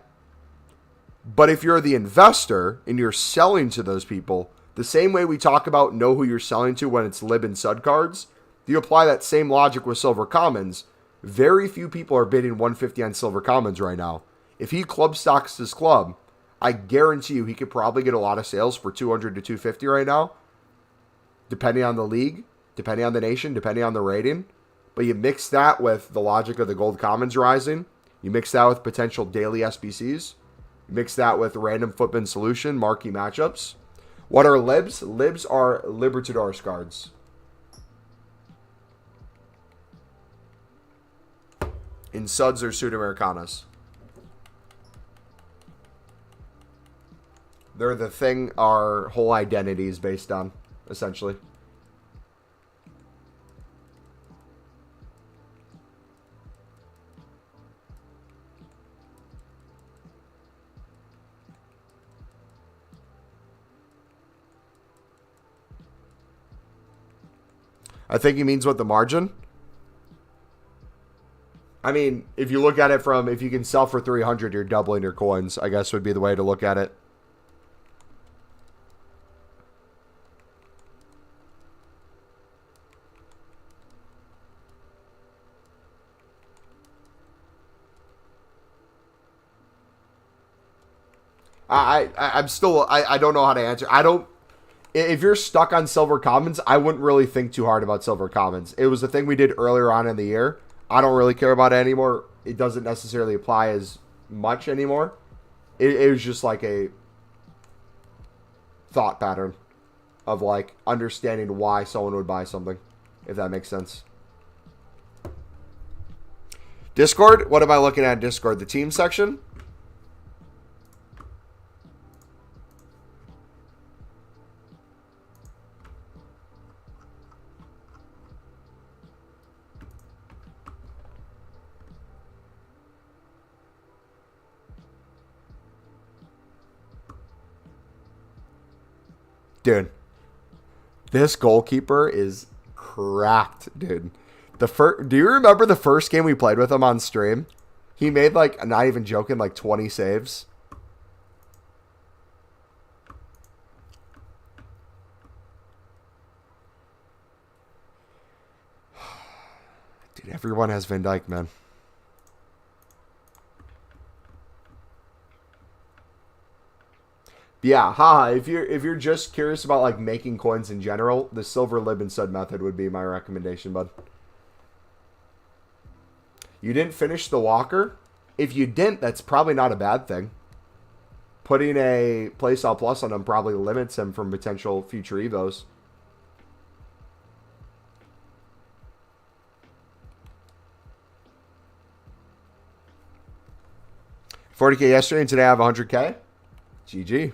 But if you're the investor and you're selling to those people, the same way we talk about know who you're selling to when it's lib and sud cards, if you apply that same logic with silver commons, very few people are bidding 150 on silver commons right now. If he club stocks his club, I guarantee you he could probably get a lot of sales for 200 to 250 right now, depending on the league, depending on the nation, depending on the rating. But you mix that with the logic of the gold commons rising. You mix that with potential daily SBCs. You mix that with random footman solution, marquee matchups. What are libs? Libs are Libertadores cards. In suds or Sudamericanas. They're the thing our whole identity is based on, essentially. I think he means what the margin. I mean, if you look at it from, if you can sell for 300, you're doubling your coins, I guess would be the way to look at it. I'm still, I don't know how to answer. If you're stuck on silver commons, I wouldn't really think too hard about silver commons. It was a thing we did earlier on in the year. I don't really care about it anymore. It doesn't necessarily apply as much anymore. It was just like a thought pattern of like understanding why someone would buy something, if that makes sense. Discord? What am I looking at in Discord? The team section? Dude, this goalkeeper is cracked, dude. Do you remember the first game we played with him on stream? He made, like, not even joking, like 20 saves. Dude, everyone has Van Dijk, man. Yeah, haha. If you're just curious about like making coins in general, the silver lib and stud method would be my recommendation, bud. You didn't finish the Walker? If you didn't, that's probably not a bad thing. Putting a playstyle plus on him probably limits him from potential future evos. $40K yesterday, and today I have 100K. GG.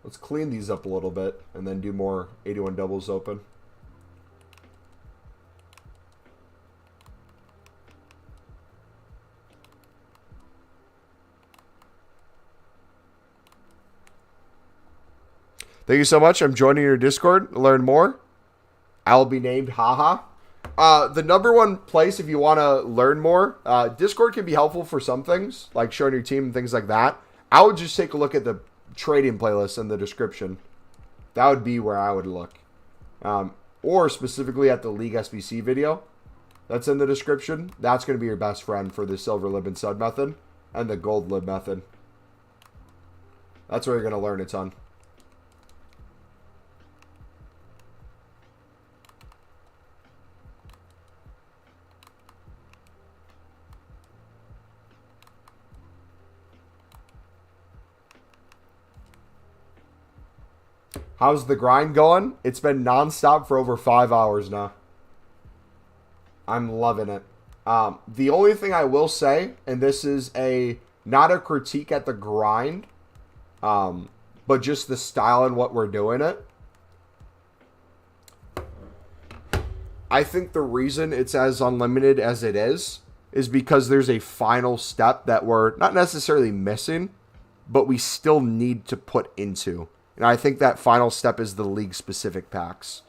Let's clean these up a little bit and then do more 81 doubles open. Thank you so much. I'm joining your Discord to learn more. I'll be named Haha. The number one place if you want to learn more, Discord can be helpful for some things, like showing your team and things like that. I would just take a look at the trading playlist in the description. That would be where I would look. Or specifically at the League SBC video that's in the description. That's going to be your best friend for the silver lib and stud method and the gold lib method. That's where you're going to learn a ton. How's the grind going? It's been nonstop for over 5 hours now. I'm loving it. The only thing I will say, and this is not a critique at the grind, but just the style and what we're doing it. I think the reason it's as unlimited as it is because there's a final step that we're not necessarily missing, but we still need to put into. And I think that final step is the league-specific packs.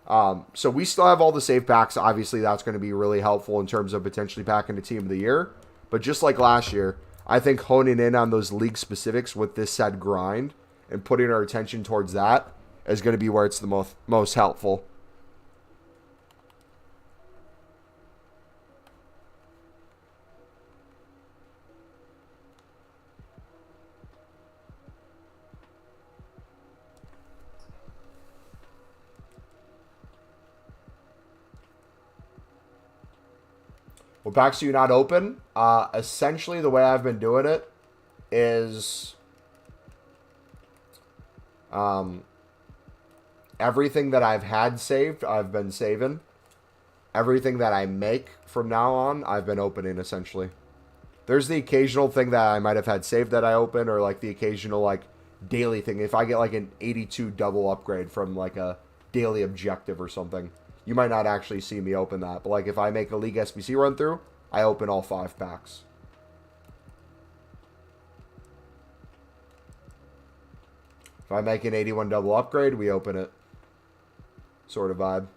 So we still have all the save packs. Obviously, that's going to be really helpful in terms of potentially packing the team of the year. But just like last year, I think honing in on those league specifics with this said grind and putting our attention towards that is going to be where it's the most helpful. What packs do you not open? Essentially, the way I've been doing it is everything that I've had saved, I've been saving. Everything that I make from now on, I've been opening, essentially. There's the occasional thing that I might have had saved that I open, or like the occasional like daily thing. If I get like an 82 double upgrade from like a daily objective or something, you might not actually see me open that. But like if I make a League SBC run through, I open all 5 packs. If I make an 81 double upgrade, we open it. Sort of vibe.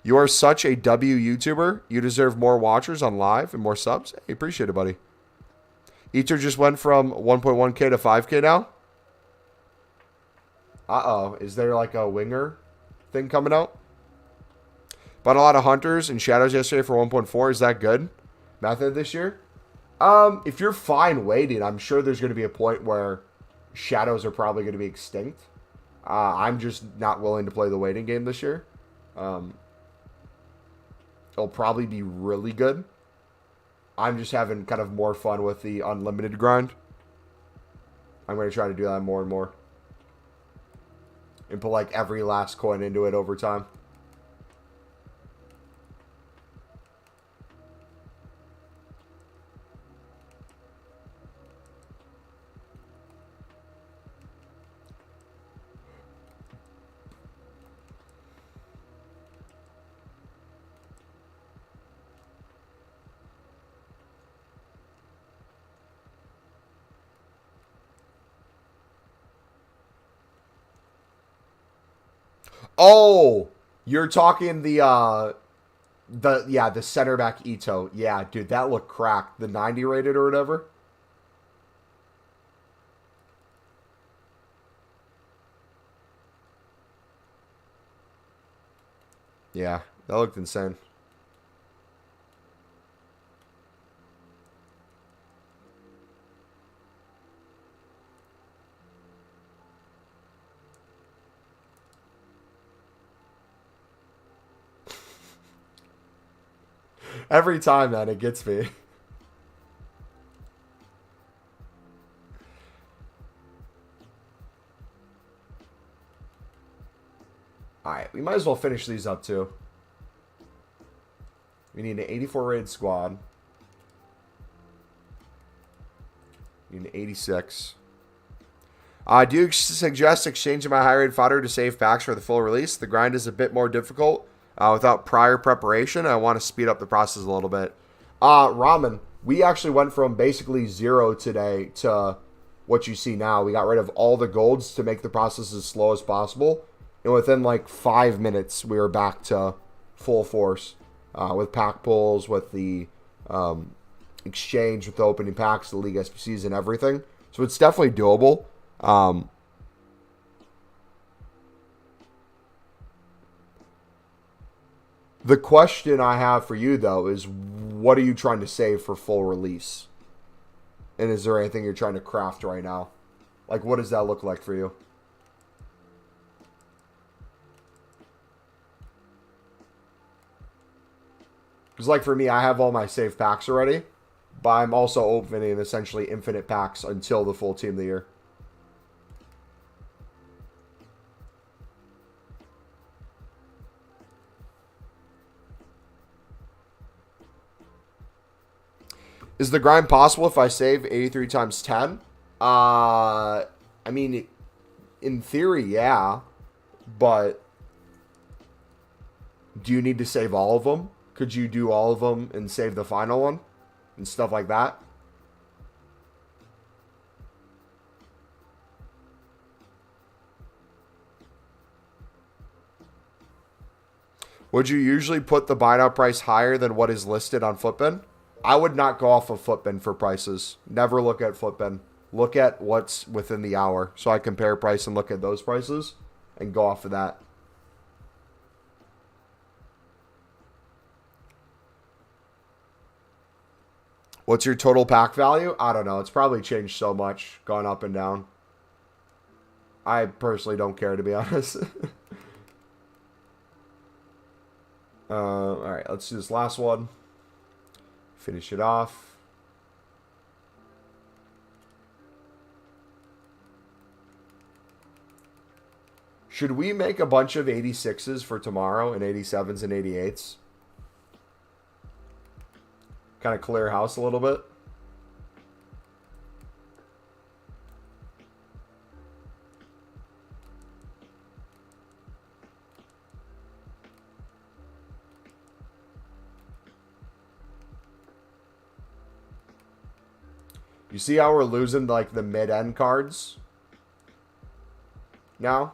You are such a W YouTuber. You deserve more watchers on live and more subs. Hey, appreciate it, buddy. Eater just went from 1.1K to 5K now. Uh-oh. Is there like a winger thing coming out? Bought a lot of hunters and shadows yesterday for 1.4. Is that good? Method this year? If you're fine waiting, I'm sure there's going to be a point where shadows are probably going to be extinct. I'm just not willing to play the waiting game this year. It'll probably be really good. I'm just having kind of more fun with the unlimited grind. I'm going to try to do that more and more. And put like every last coin into it over time. Oh, you're talking the center back Ito. Yeah, dude, that looked cracked. The 90 rated or whatever. Yeah, that looked insane. Every time, man, it gets me. All right, we might as well finish these up too. We need an 84 rated squad. We need an 86. I do suggest exchanging my high rated fodder to save packs for the full release. The grind is a bit more difficult without prior preparation. I want to speed up the process a little bit. Ramen, we actually went from basically 0 today to what you see now. We got rid of all the golds to make the process as slow as possible. And within like 5 minutes, we were back to full force with pack pulls, with the exchange, with the opening packs, the league SPCs, and everything. So it's definitely doable. The question I have for you, though, is what are you trying to save for full release? And is there anything you're trying to craft right now? Like, what does that look like for you? Because, like, for me, I have all my saved packs already, but I'm also opening essentially infinite packs until the full team of the year. Is the grind possible if I save 83 times 10? I mean, in theory, yeah. But do you need to save all of them? Could you do all of them and save the final one? And stuff like that? Would you usually put the buy now price higher than what is listed on Footbin? I would not go off of Footbin for prices. Never look at Footbin. Look at what's within the hour. So I compare price and look at those prices and go off of that. What's your total pack value? I don't know. It's probably changed so much, gone up and down. I personally don't care, to be honest. All right, let's do this last one. Finish it off. Should we make a bunch of 86s for tomorrow and 87s and 88s? Kind of clear house a little bit. You see how we're losing like the mid-end cards now?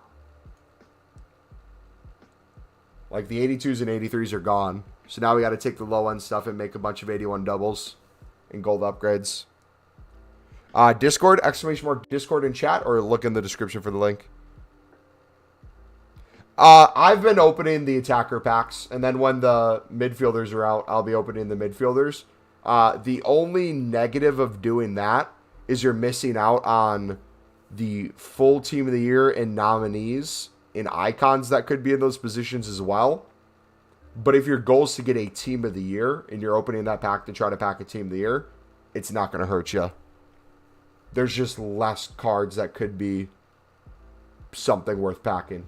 Like the 82s and 83s are gone. So now we got to take the low-end stuff and make a bunch of 81 doubles and gold upgrades. Discord, exclamation mark Discord in chat, or look in the description for the link. I've been opening the attacker packs, and then when the midfielders are out, I'll be opening the midfielders. The only negative of doing that is you're missing out on the full team of the year and nominees and icons that could be in those positions as well. But if your goal is to get a team of the year and you're opening that pack to try to pack a team of the year, it's not going to hurt you. There's just less cards that could be something worth packing.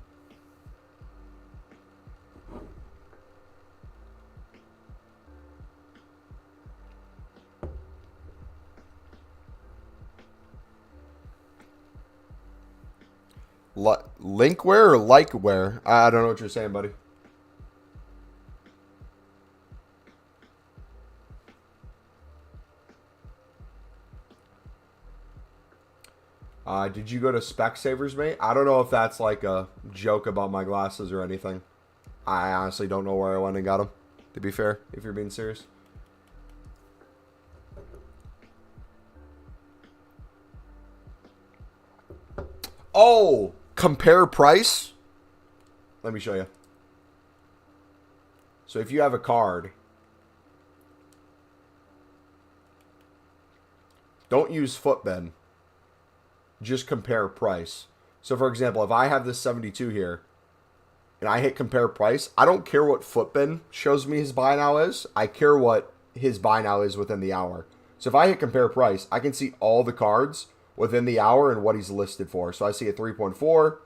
Linkware or likeware? I don't know what you're saying, buddy. Did you go to Specsavers, mate? I don't know if that's like a joke about my glasses or anything. I honestly don't know where I went and got them, to be fair, if you're being serious. Oh, compare price? Let me show you. So if you have a card, don't use Footbin. Just compare price. So for example, if I have this 72 here and I hit compare price, I don't care what Footbin shows me his buy now is. I care what his buy now is within the hour. So if I hit compare price, I can see all the cards within the hour and what he's listed for. So I see a 3.4,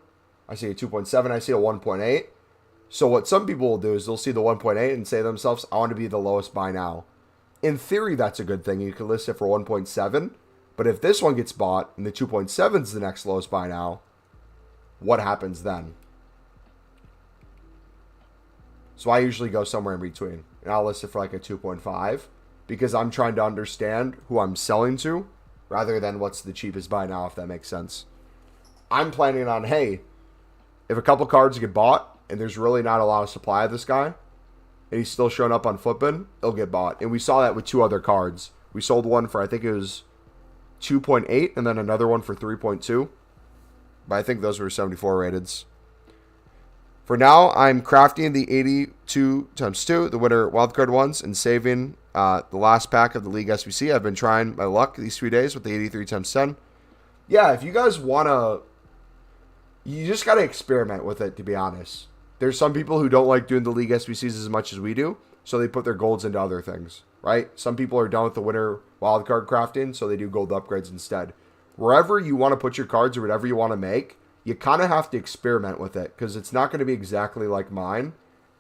I see a 2.7, I see a 1.8. So what some people will do is they'll see the 1.8 and say to themselves, I want to be the lowest buy now. In theory, that's a good thing. You can list it for 1.7. But if this one gets bought and the 2.7 is the next lowest buy now, what happens then? So I usually go somewhere in between. And I'll list it for like a 2.5 because I'm trying to understand who I'm selling to rather than what's the cheapest buy now, if that makes sense. I'm planning on, hey, if a couple cards get bought and there's really not a lot of supply of this guy, and he's still showing up on Footbin, it'll get bought. And we saw that with 2 other cards. We sold one for, I think it was 2.8, and then another one for 3.2. But I think those were 74 rateds. For now, I'm crafting the 82 times 2, the winner wildcard ones, and saving the last pack of the League SBC. I've been trying my luck these 3 days with the 83 times 10. Yeah, if you guys want to, you just got to experiment with it, to be honest. There's some people who don't like doing the League SBCs as much as we do, so they put their golds into other things, right? Some people are done with the winter wildcard crafting, so they do gold upgrades instead. Wherever you want to put your cards or whatever you want to make, you kind of have to experiment with it because it's not going to be exactly like mine,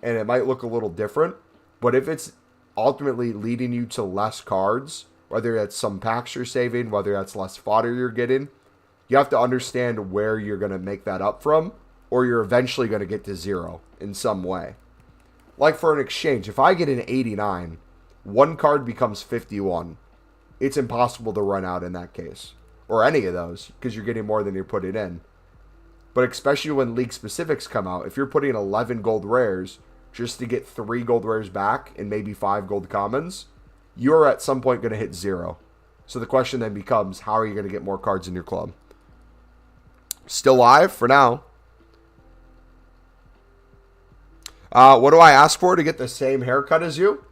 and it might look a little different. But if it's ultimately leading you to less cards, whether that's some packs you're saving, whether that's less fodder you're getting, you have to understand where you're going to make that up from, or you're eventually going to get to 0 in some way. Like for an exchange, if I get an 89, one card becomes 51. It's impossible to run out in that case. Or any of those, because you're getting more than you're putting in. But especially when league specifics come out, if you're putting 11 gold rares just to get 3 gold rares back and maybe 5 gold commons, you're at some point going to hit 0. So the question then becomes, how are you going to get more cards in your club? Still live for now. What do I ask for to get the same haircut as you?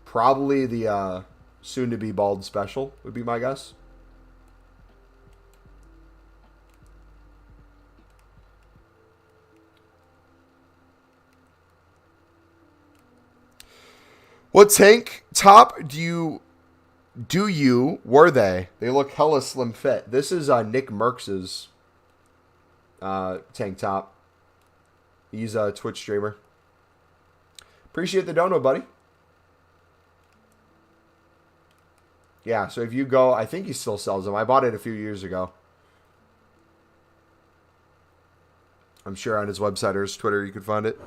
Probably the soon-to-be bald special would be my guess. What tank top were they? They look hella slim fit. This is Nick Mercks's tank top. He's a Twitch streamer. Appreciate the dono, buddy. Yeah, so if you go, I think he still sells them. I bought it a few years ago. I'm sure on his website or his Twitter you can find it.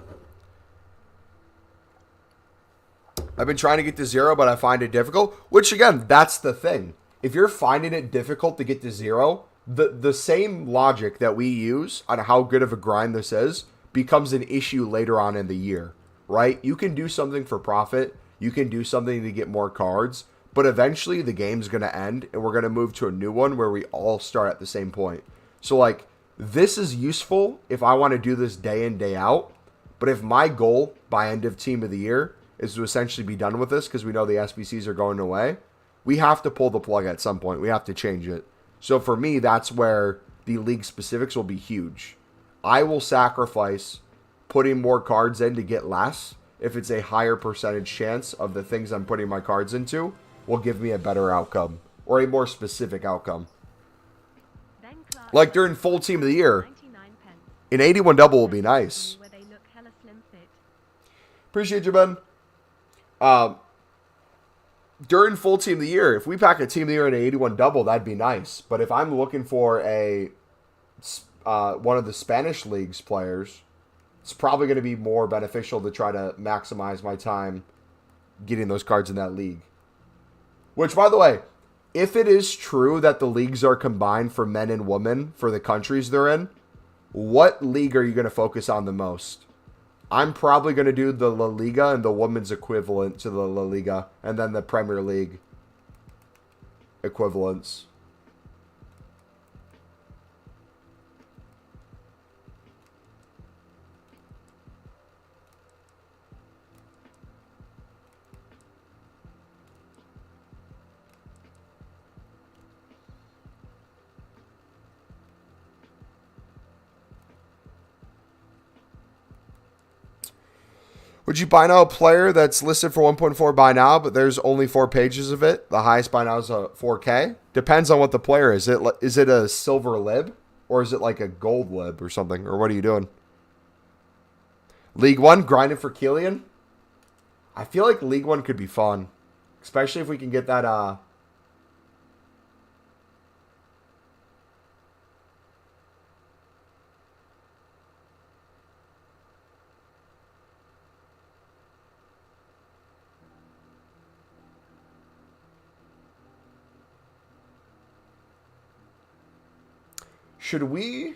I've been trying to get to 0, but I find it difficult. Which, again, that's the thing. If you're finding it difficult to get to 0, the same logic that we use on how good of a grind this is becomes an issue later on in the year, right? You can do something for profit. You can do something to get more cards. But eventually the game's going to end, and we're going to move to a new one where we all start at the same point. So, like, this is useful if I want to do this day in, day out. But if my goal by end of team of the year is to essentially be done with this because we know the SBCs are going away, we have to pull the plug at some point. We have to change it. So for me, that's where the league specifics will be huge. I will sacrifice putting more cards in to get less if it's a higher percentage chance of the things I'm putting my cards into will give me a better outcome or a more specific outcome. Like during full team of the year, an 81 double will be nice. Appreciate you, Ben. During full team of the year, if we pack a team of the year and an 81 double, that'd be nice. But if I'm looking for a one of the Spanish leagues players, it's probably going to be more beneficial to try to maximize my time getting those cards in that league. Which, by the way, if it is true that the leagues are combined for men and women for the countries they're in, what league are you going to focus on the most? I'm probably going to do the La Liga and the women's equivalent to the La Liga, and then the Premier League equivalents. Would you buy now a player that's listed for 1.4 buy now, but there's only 4 pages of it? The highest buy now is a 4K. Depends on what the player is. Is it a silver lib or is it like a gold lib or something? Or what are you doing? League One, grinding for Killian. I feel like League One could be fun, especially if we can get that. Should we?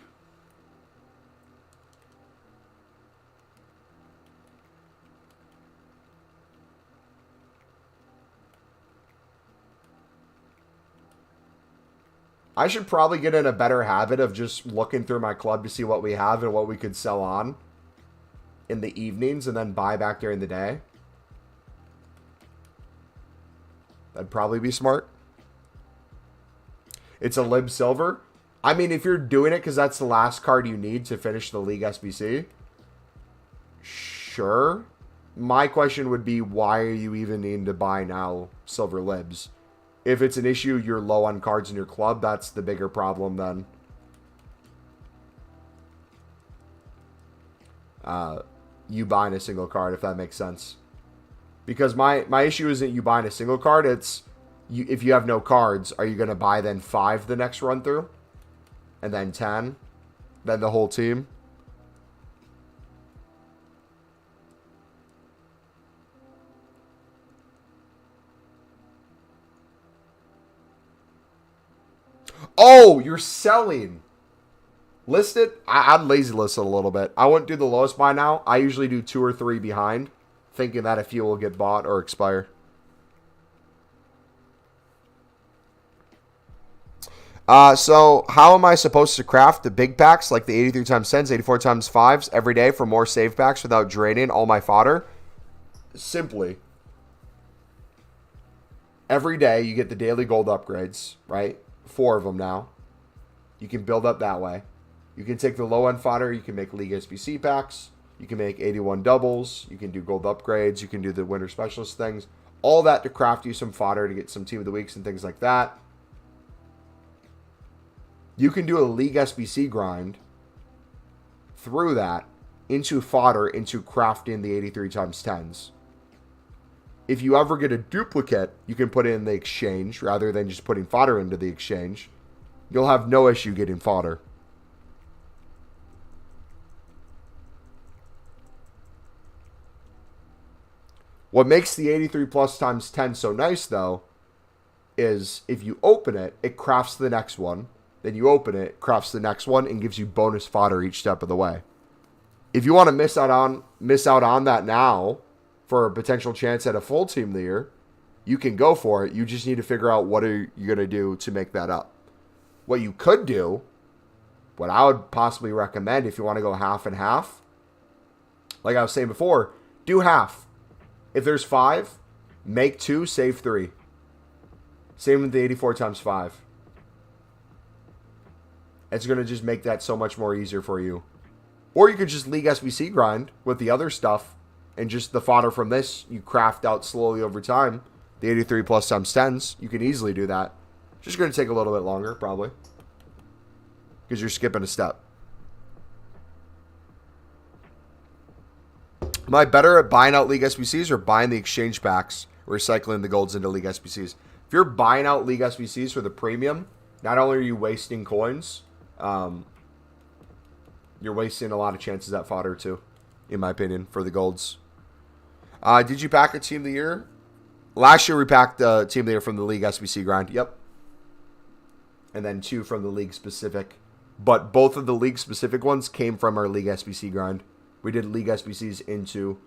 I should probably get in a better habit of just looking through my club to see what we have and what we could sell on in the evenings and then buy back during the day. That'd probably be smart. It's a Lib Silver. I mean, if you're doing it because that's the last card you need to finish the League SBC, sure. My question would be, why are you even needing to buy now Silver Libs? If it's an issue, you're low on cards in your club, that's the bigger problem then. You buying a single card, if that makes sense. Because my issue isn't you buying a single card, it's if you have no cards, are you going to buy then 5 the next run through? And then 10? Then the whole team? Oh, you're selling. Listed? I'd lazy list it a little bit. I wouldn't do the lowest buy now. I usually do 2 or 3 behind, thinking that a few will get bought or expire. So how am I supposed to craft the big packs like the 83 times 10s, 84 times 5s every day for more save packs without draining all my fodder? Simply, every day you get the daily gold upgrades, right? 4 of them now. You can build up that way. You can take the low end fodder. You can make League SBC packs. You can make 81 doubles. You can do gold upgrades. You can do the winter specialist things. All that to craft you some fodder to get some team of the weeks and things like that. You can do a League SBC grind through that into fodder, into crafting the 83 times 10s. If you ever get a duplicate, you can put it in the exchange rather than just putting fodder into the exchange. You'll have no issue getting fodder. What makes the 83 plus times 10 so nice, though, is if you open it, it crafts the next one. Then you open it, crafts the next one, and gives you bonus fodder each step of the way. If you want to miss out on that now for a potential chance at a full team of the year, you can go for it. You just need to figure out what are you going to do to make that up. What you could do, what I would possibly recommend if you want to go half and half, like I was saying before, do half. If there's 5, make 2, save 3. Same with the 84 times 5. It's going to just make that so much more easier for you. Or you could just League SBC grind with the other stuff and just the fodder from this you craft out slowly over time. The 83 plus times 10s, you can easily do that. Just going to take a little bit longer, probably. Because you're skipping a step. Am I better at buying out League SBCs or buying the exchange packs, recycling the golds into League SBCs? If you're buying out League SBCs for the premium, not only are you wasting coins, you're wasting a lot of chances at fodder too, in my opinion, for the golds. Did you pack a team of the year? Last year we packed Team of the Year from the League SBC grind. Yep. and then 2 from the league specific. But both of the league specific ones came from our league SBC grind. We did league SBCs into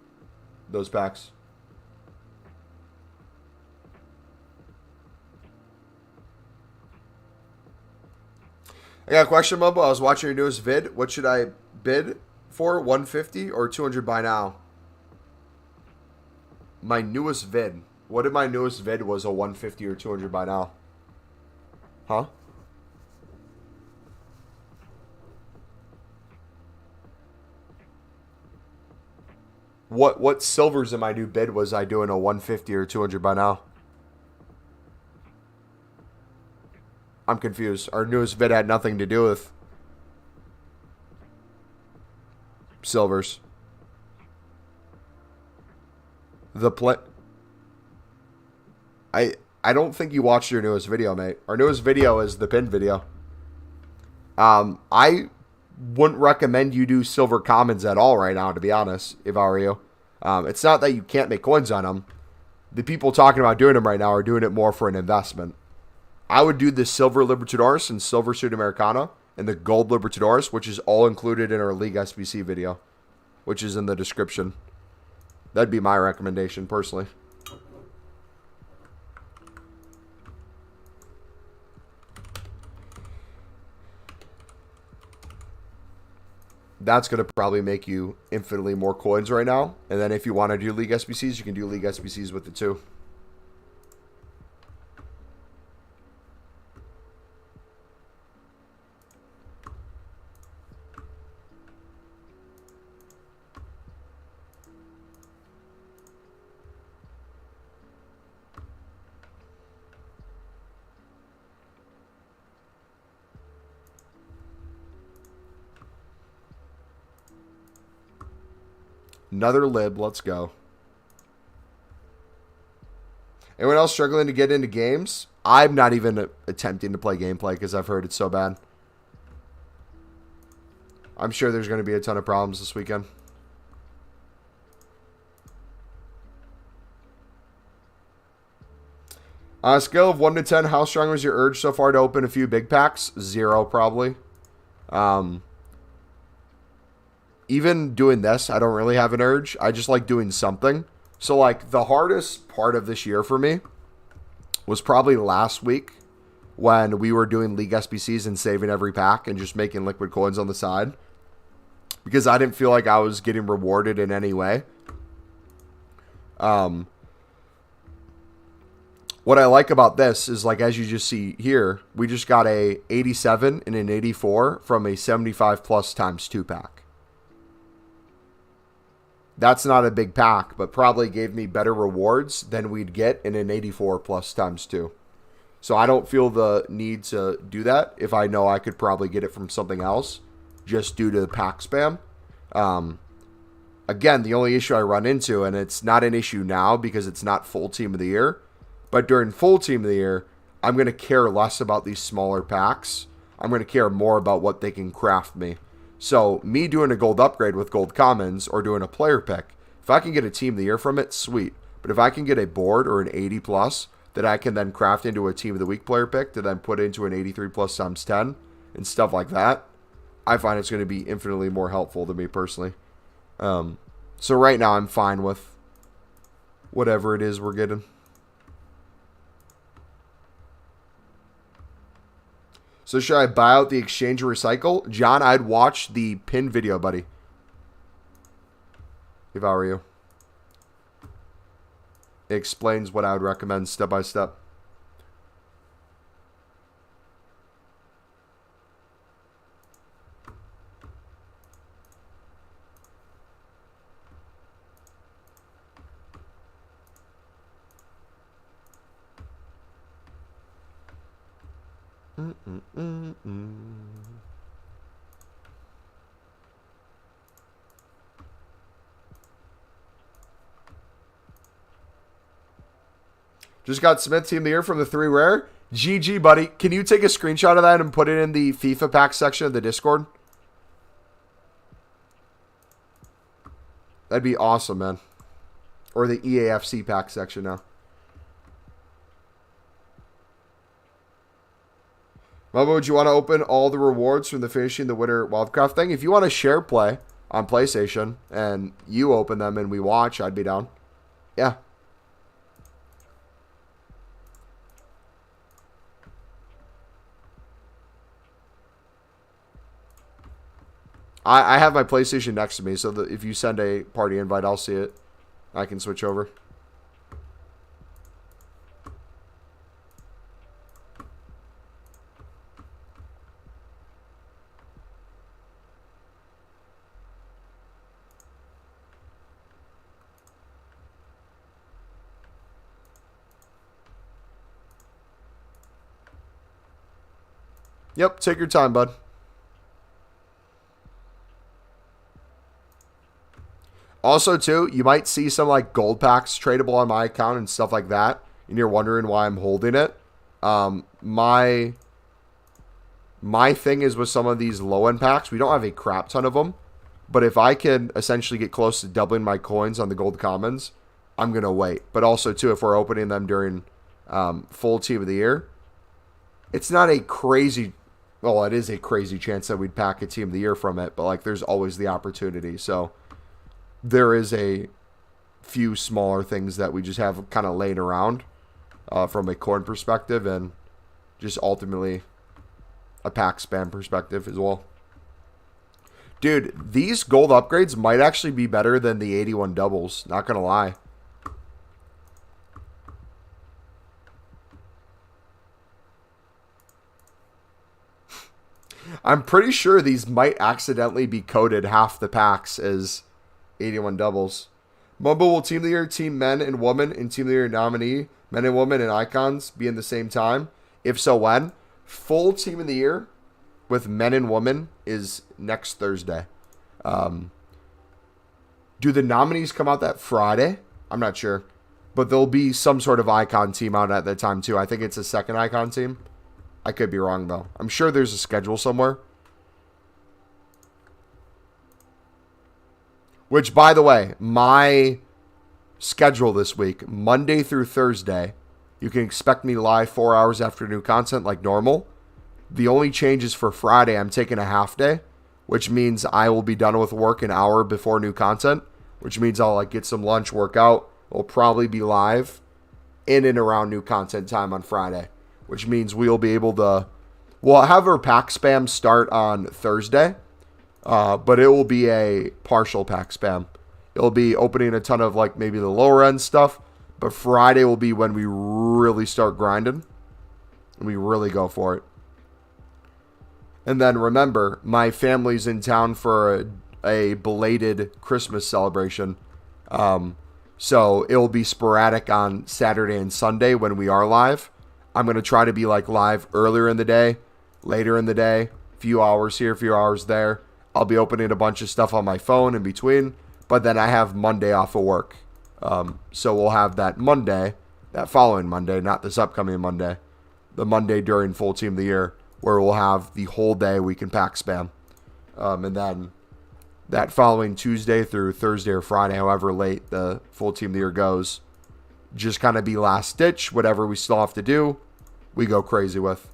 those packs. I got a question, Mobile. I was watching your newest vid. What should I bid for? 150 or 200 by now? My newest vid. What if my newest vid was a 150 or 200 by now? Huh? What silvers in my new bid was I doing a 150 or 200 by now? I'm confused. Our newest vid had nothing to do with silvers. The play. I don't think you watched your newest video, mate. Our newest video is the pin video. I wouldn't recommend you do silver commons at all right now, to be honest, if I were you. It's not that you can't make coins on them. The people talking about doing them right now are doing it more for an investment. I would do the silver Libertadores and silver Sudamericana and the gold Libertadores, which is all included in our League SBC video, which is in the description. That'd be my recommendation, personally. That's going to probably make you infinitely more coins right now. And then if you want to do League SBCs, you can do League SBCs with it too. Another lib. Let's go. Anyone else struggling to get into games? I'm not even attempting to play gameplay because I've heard it's so bad. I'm sure there's going to be a ton of problems this weekend. On a scale of 1 to 10, how strong was your urge so far to open a few big packs? 0, probably. Even doing this, I don't really have an urge. I just like doing something. So, like, the hardest part of this year for me was probably last week when we were doing League SBCs and saving every pack and just making liquid coins on the side. Because I didn't feel like I was getting rewarded in any way. What I like about this is, like, as you just see here, we just got a 87 and an 84 from a 75 plus times 2 pack. That's not a big pack, but probably gave me better rewards than we'd get in an 84 plus times 2. So I don't feel the need to do that if I know I could probably get it from something else just due to the pack spam. Again, the only issue I run into, and it's not an issue now because it's not full team of the year, but during full team of the year, I'm going to care less about these smaller packs. I'm going to care more about what they can craft me. So me doing a gold upgrade with gold commons or doing a player pick, if I can get a team of the year from it, sweet. But if I can get a board or an 80 plus that I can then craft into a team of the week player pick to then put into an 83 plus times 10 and stuff like that, I find it's going to be infinitely more helpful to me personally. So right now I'm fine with whatever it is we're getting. So should I buy out the exchange or recycle? John, I'd watch the pin video, buddy. If I were you. It explains what I would recommend step by step. Just got Smith team of the year from the 3 rare. GG, buddy. Can you take a screenshot of that and put it in the FIFA pack section of the Discord? That'd be awesome, man. Or the EAFC pack section now. Mama, would you want to open all the rewards from the finishing the winter wildcraft thing? If you want to share play on PlayStation and you open them and we watch, I'd be down. Yeah. I have my PlayStation next to me, so that if you send a party invite, I'll see it. I can switch over. Yep, take your time, bud. Also, too, you might see some like gold packs tradable on my account and stuff like that, and you're wondering why I'm holding it. My thing is with some of these low end packs, we don't have a crap ton of them, but if I can essentially get close to doubling my coins on the gold commons, I'm gonna wait. But also, too, if we're opening them during full team of the year, it's not a crazy. Well, it is a crazy chance that we'd pack a team of the year from it, but like there's always the opportunity. So there is a few smaller things that we just have kind of laying around from a coin perspective and just ultimately a pack spam perspective as well. Dude, these gold upgrades might actually be better than the 81 doubles. Not going to lie. I'm pretty sure these might accidentally be coded half the packs as 81 doubles. Mumbo will Team of the Year, Team Men and Women, and Team of the Year nominee, Men and Women and Icons be in the same time? If so, when? Full Team of the Year with Men and Women is next Thursday. Do the nominees come out that Friday? I'm not sure. But there'll be some sort of Icon team out at that time, too. I think it's a second Icon team. I could be wrong, though. I'm sure there's a schedule somewhere. Which, by the way, my schedule this week, Monday through Thursday, you can expect me live 4 hours after new content like normal. The only change is for Friday, I'm taking a half day, which means I will be done with work an hour before new content, which means I'll like get some lunch, work out. We'll probably be live in and around new content time on Friday, which means we'll be able to, we'll have our pack spam start on Thursday. But it will be a partial pack spam. It'll be opening a ton of like maybe the lower end stuff. But Friday will be when we really start grinding. And we really go for it. And then remember, my family's in town for a belated Christmas celebration. So it'll be sporadic on Saturday and Sunday when we are live. I'm going to try to be like live earlier in the day, later in the day, few hours here, few hours there. I'll be opening a bunch of stuff on my phone in between, but then I have Monday off of work. So we'll have that Monday, that following Monday, not this upcoming Monday, the Monday during full team of the year, where we'll have the whole day we can pack spam. And then that following Tuesday through Thursday or Friday, however late the full team of the year goes, just kind of be last ditch, whatever we still have to do, we go crazy with.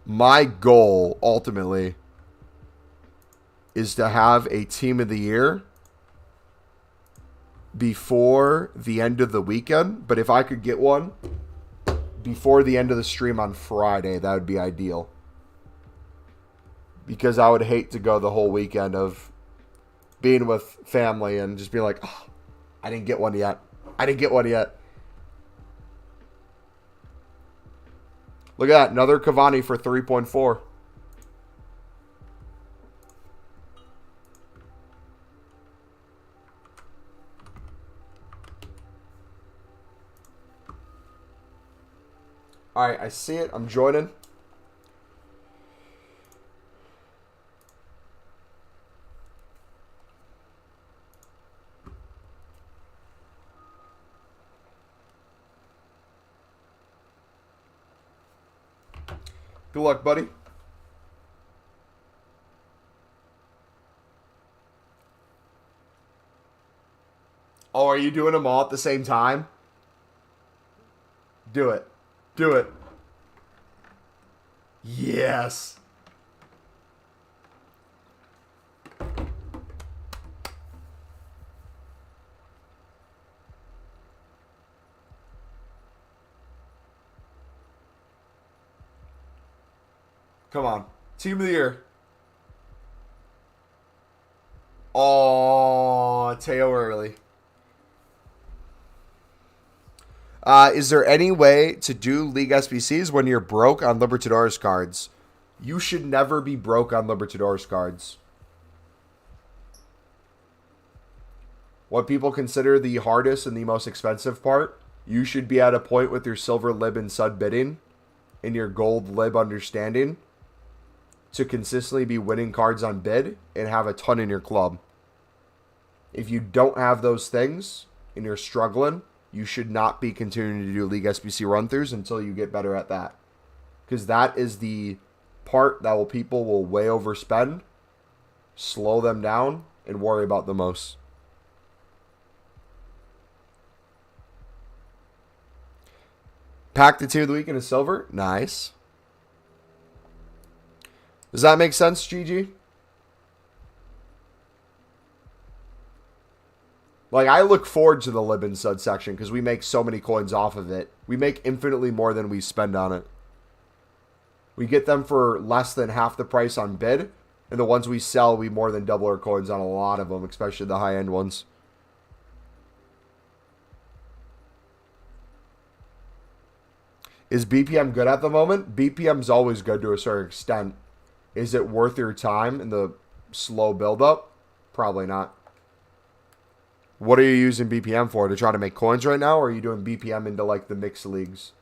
My goal, ultimately, is to have a team of the year before the end of the weekend. But if I could get one before the end of the stream on Friday, that would be ideal. Because I would hate to go the whole weekend of being with family and just being like, oh, I didn't get one yet. Look at that. Another Cavani for 3.4. All right, I see it. I'm joining. Good luck, buddy. Oh, are you doing them all at the same time? Do it. Do it. Yes. Come on. Team of the year. Oh, Teo early. Is there any way to do League SBCs when you're broke on Libertadores cards? You should never be broke on Libertadores cards. What people consider the hardest and the most expensive part, you should be at a point with your silver lib and sud bidding and your gold lib understanding to consistently be winning cards on bid and have a ton in your club. If you don't have those things and you're struggling, you should not be continuing to do League SBC run-throughs until you get better at that. Because that is the part that people will way overspend, slow them down, and worry about the most. Pack the team of the week in a silver. Nice. Does that make sense, GG? Like, I look forward to the Lib and Sud section because we make so many coins off of it. We make infinitely more than we spend on it. We get them for less than half the price on bid, and the ones we sell, we more than double our coins on a lot of them, especially the high-end ones. Is BPM good at the moment? BPM's always good to a certain extent. Is it worth your time in the slow build-up? Probably not. What are you using BPM for? To try to make coins right now? Or are you doing BPM into like the mixed leagues?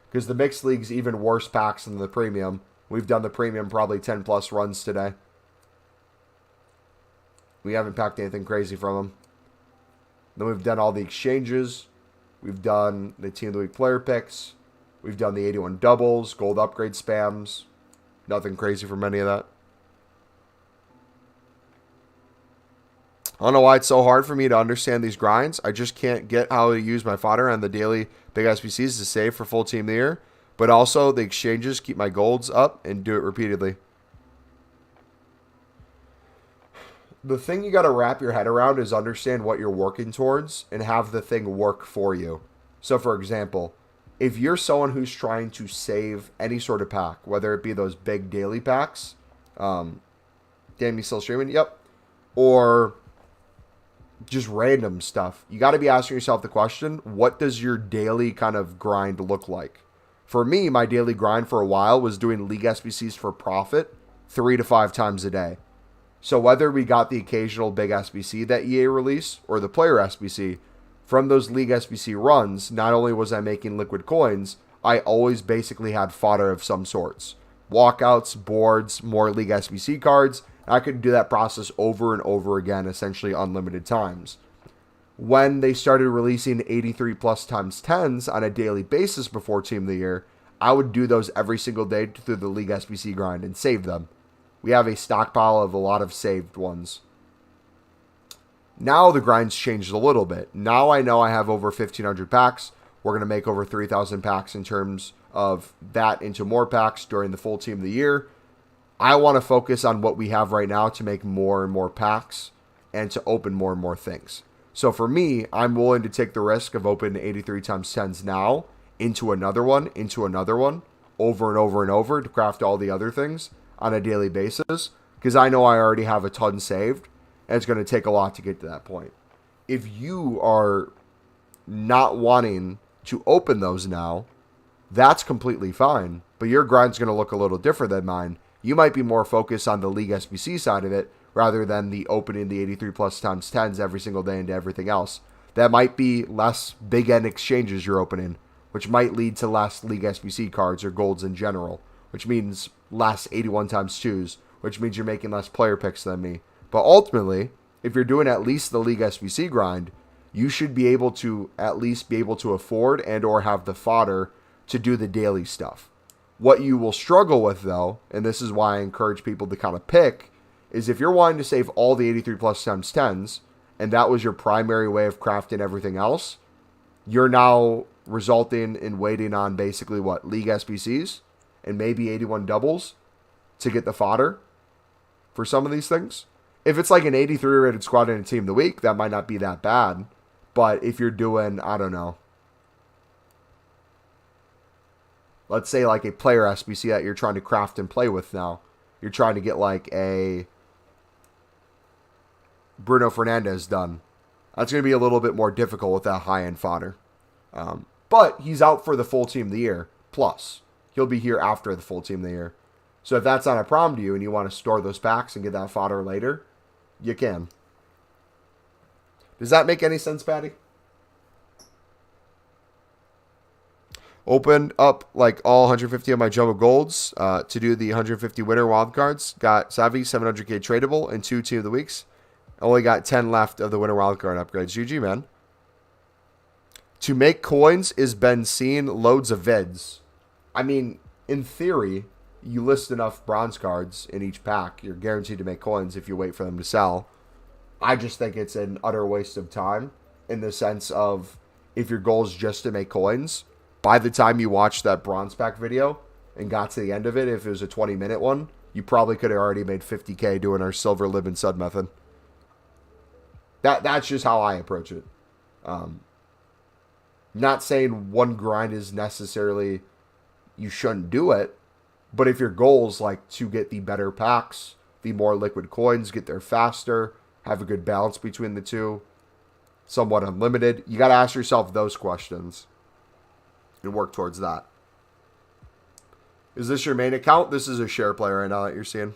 Because the mixed league's even worse packs than the premium. We've done the premium probably 10 plus runs today. We haven't packed anything crazy from them. Then we've done all the exchanges. We've done the Team of the Week player picks. We've done the 81 doubles, gold upgrade spams. Nothing crazy from any of that. I don't know why it's so hard for me to understand these grinds. I just can't get how to use my fodder on the daily big SBCs to save for full team of the year. But also the exchanges keep my golds up and do it repeatedly. The thing you got to wrap your head around is understand what you're working towards and have the thing work for you. So for example, if you're someone who's trying to save any sort of pack, whether it be those big daily packs, damn, you still streaming? Yep. Or just random stuff. You got to be asking yourself the question, what does your daily kind of grind look like? For me, my daily grind for a while was doing League SBCs for profit 3 to 5 times a day. So whether we got the occasional big SBC that EA released or the player SBC, from those League SBC runs, not only was I making liquid coins, I always basically had fodder of some sorts. Walkouts, boards, more League SBC cards. I could do that process over and over again, essentially unlimited times. When they started releasing 83 plus times 10s on a daily basis before Team of the Year, I would do those every single day through the League SBC grind and save them. We have a stockpile of a lot of saved ones. Now the grind's changed a little bit. Now I know I have over 1,500 packs. We're going to make over 3,000 packs in terms of that into more packs during the full Team of the Year. I want to focus on what we have right now to make more and more packs and to open more and more things. So for me, I'm willing to take the risk of opening 83 times 10s now into another one, over and over and over to craft all the other things on a daily basis because I know I already have a ton saved and it's going to take a lot to get to that point. If you are not wanting to open those now, that's completely fine, but your grind's going to look a little different than mine. You might be more focused on the League SBC side of it rather than the opening the 83 plus times 10s every single day into everything else. That might be less big end exchanges you're opening, which might lead to less League SBC cards or golds in general, which means less 81 times 2s, which means you're making less player picks than me. But ultimately, if you're doing at least the League SBC grind, you should be able to at least be able to afford and or have the fodder to do the daily stuff. What you will struggle with, though, and this is why I encourage people to kind of pick, is if you're wanting to save all the 83 plus times 10s, and that was your primary way of crafting everything else, you're now resulting in waiting on basically what? League SBCs and maybe 81 doubles to get the fodder for some of these things. If it's like an 83 rated squad and a team of the week, that might not be that bad. But if you're doing, I don't know, let's say like a player SBC that you're trying to craft and play with now, you're trying to get like a Bruno Fernandes done. That's going to be a little bit more difficult with that high-end fodder. But he's out for the full team of the year. Plus, he'll be here after the full team of the year. So if that's not a problem to you and you want to store those packs and get that fodder later, you can. Does that make any sense, Patty? Opened up like all 150 of my jumbo golds to do the 150 winner wildcards. Got Savvy, 700k tradable, and 2 team of the weeks. Only got 10 left of the winner wildcard upgrades. GG, man. To make coins is been seen loads of vids. I mean, in theory, you list enough bronze cards in each pack, you're guaranteed to make coins if you wait for them to sell. I just think it's an utter waste of time in the sense of if your goal is just to make coins, by the time you watched that bronze pack video and got to the end of it, if it was a 20-minute one, you probably could have already made 50k doing our silver lib and sud method. That's just how I approach it. Not saying one grind is necessarily you shouldn't do it, but if your goal is like to get the better packs, the more liquid coins, get there faster, have a good balance between the two, somewhat unlimited, you got to ask yourself those questions and work towards that. Is this your main account? This is a share play right now that you're seeing.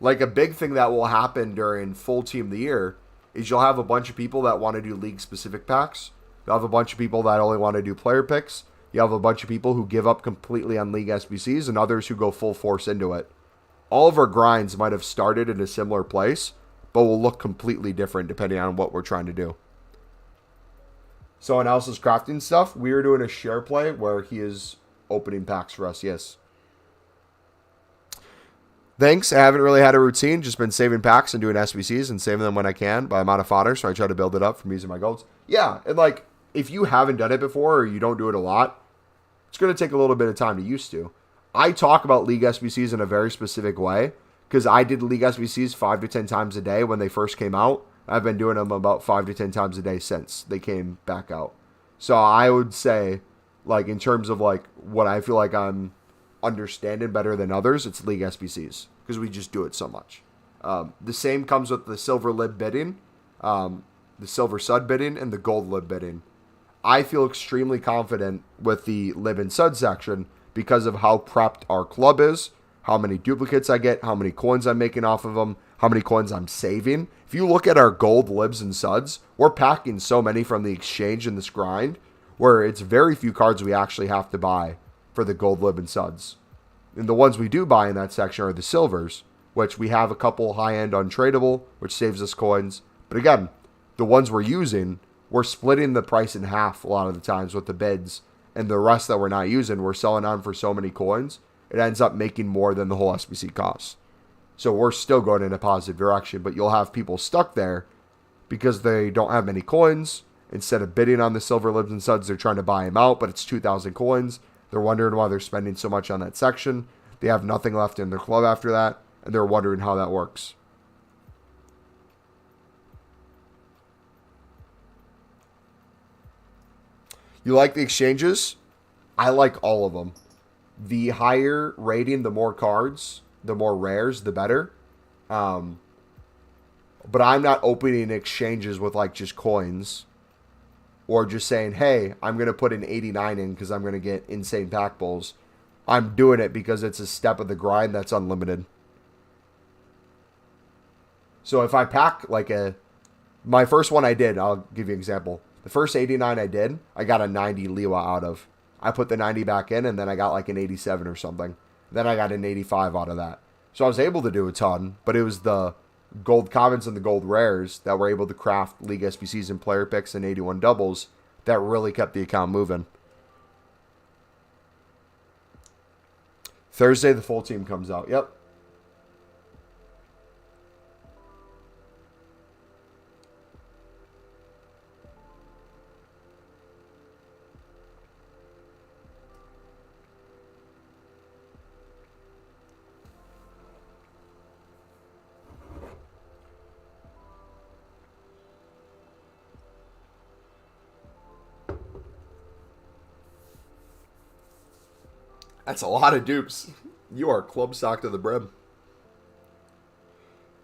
Like a big thing that will happen during full team of the year is you'll have a bunch of people that want to do league specific packs. You'll have a bunch of people that only want to do player picks. You have a bunch of people who give up completely on league SBCs and others who go full force into it. All of our grinds might have started in a similar place, but will look completely different depending on what we're trying to do. Someone else is crafting stuff. We are doing a share play where he is opening packs for us, yes. Thanks. I haven't really had a routine. Just been saving packs and doing SBCs and saving them when I can by amount of fodder. So I try to build it up from using my golds. Yeah, and like if you haven't done it before or you don't do it a lot, it's going to take a little bit of time to used to. I talk about league SBCs in a very specific way because I did league SBCs 5 to 10 times a day when they first came out. I've been doing them about 5 to 10 times a day since they came back out. So I would say, like in terms of like what I feel like I'm understanding better than others, it's league SBCs because we just do it so much. The same comes with the silver lib bidding, the silver sud bidding, and the gold lib bidding. I feel extremely confident with the lib and sud section because of how prepped our club is, how many duplicates I get, how many coins I'm making off of them, how many coins I'm saving. If you look at our gold libs and suds, we're packing so many from the exchange in this grind where it's very few cards we actually have to buy for the gold lib and suds. And the ones we do buy in that section are the silvers, which we have a couple high-end untradeable, which saves us coins. But again, the ones we're using, we're splitting the price in half a lot of the times with the bids. And the rest that we're not using, we're selling on for so many coins, it ends up making more than the whole SBC costs. So we're still going in a positive direction, but you'll have people stuck there because they don't have many coins. Instead of bidding on the silver libs and suds, they're trying to buy them out, but it's 2,000 coins. They're wondering why they're spending so much on that section. They have nothing left in their club after that, and they're wondering how that works. You like the exchanges? I like all of them. The higher rating, the more cards, the more rares, the better. But I'm not opening exchanges with like just coins. Or just saying, hey, I'm going to put an 89 in because I'm going to get insane pack bowls. I'm doing it because it's a step of the grind that's unlimited. So if I pack like my first one I did, I'll give you an example. The first 89 I did, I got a 90 Liwa out of. I put the 90 back in and then I got like an 87 or something. Then I got an 85 out of that. So I was able to do a ton, but it was the gold commons and the gold rares that were able to craft league SBCs and player picks and 81 doubles that really kept the account moving. Thursday, the full team comes out. Yep. That's a lot of dupes. You are club sock to the brim.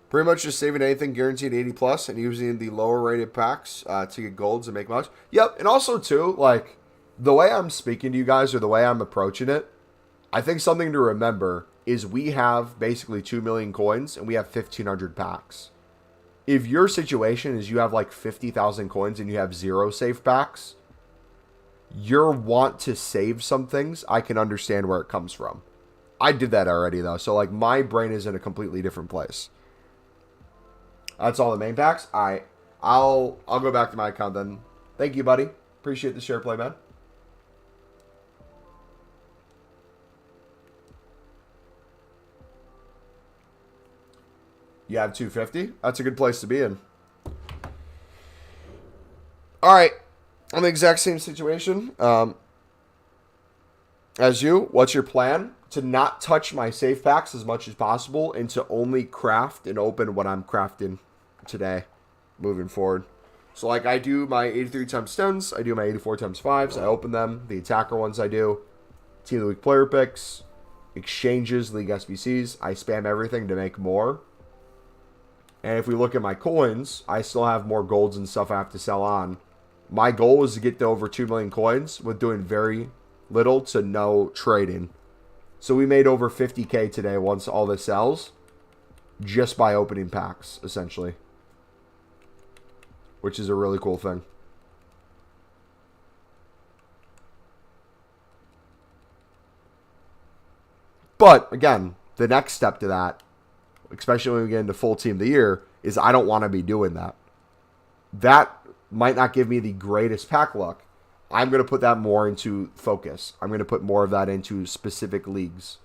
Pretty much just saving anything guaranteed 80 plus and using the lower rated packs to get golds and make money. Yep, and also too, like the way I'm speaking to you guys or the way I'm approaching it, I think something to remember is we have basically 2 million coins and we have 1,500 packs. If your situation is you have like 50,000 coins and you have 0 safe packs, your want to save some things, I can understand where it comes from. I did that already though, so like my brain is in a completely different place. That's all the main packs. I'll go back to my account then. Thank you, buddy. Appreciate the share play, man. You have 250. That's a good place to be in. All right. I'm in the exact same situation as you. What's your plan? To not touch my safe packs as much as possible and to only craft and open what I'm crafting today moving forward. So like I do my 83 times 10s, I do my 84 times 5s, I open them. The attacker ones I do. Team of the week player picks, exchanges, league SBCs. I spam everything to make more. And if we look at my coins, I still have more golds and stuff I have to sell on. My goal is to get to over 2 million coins with doing very little to no trading. So we made over 50K today once all this sells, just by opening packs, essentially. Which is a really cool thing. But, again, the next step to that, especially when we get into full team of the year, is I don't want to be doing that. That might not give me the greatest pack luck. I'm going to put that more into focus. I'm going to put more of that into specific leagues.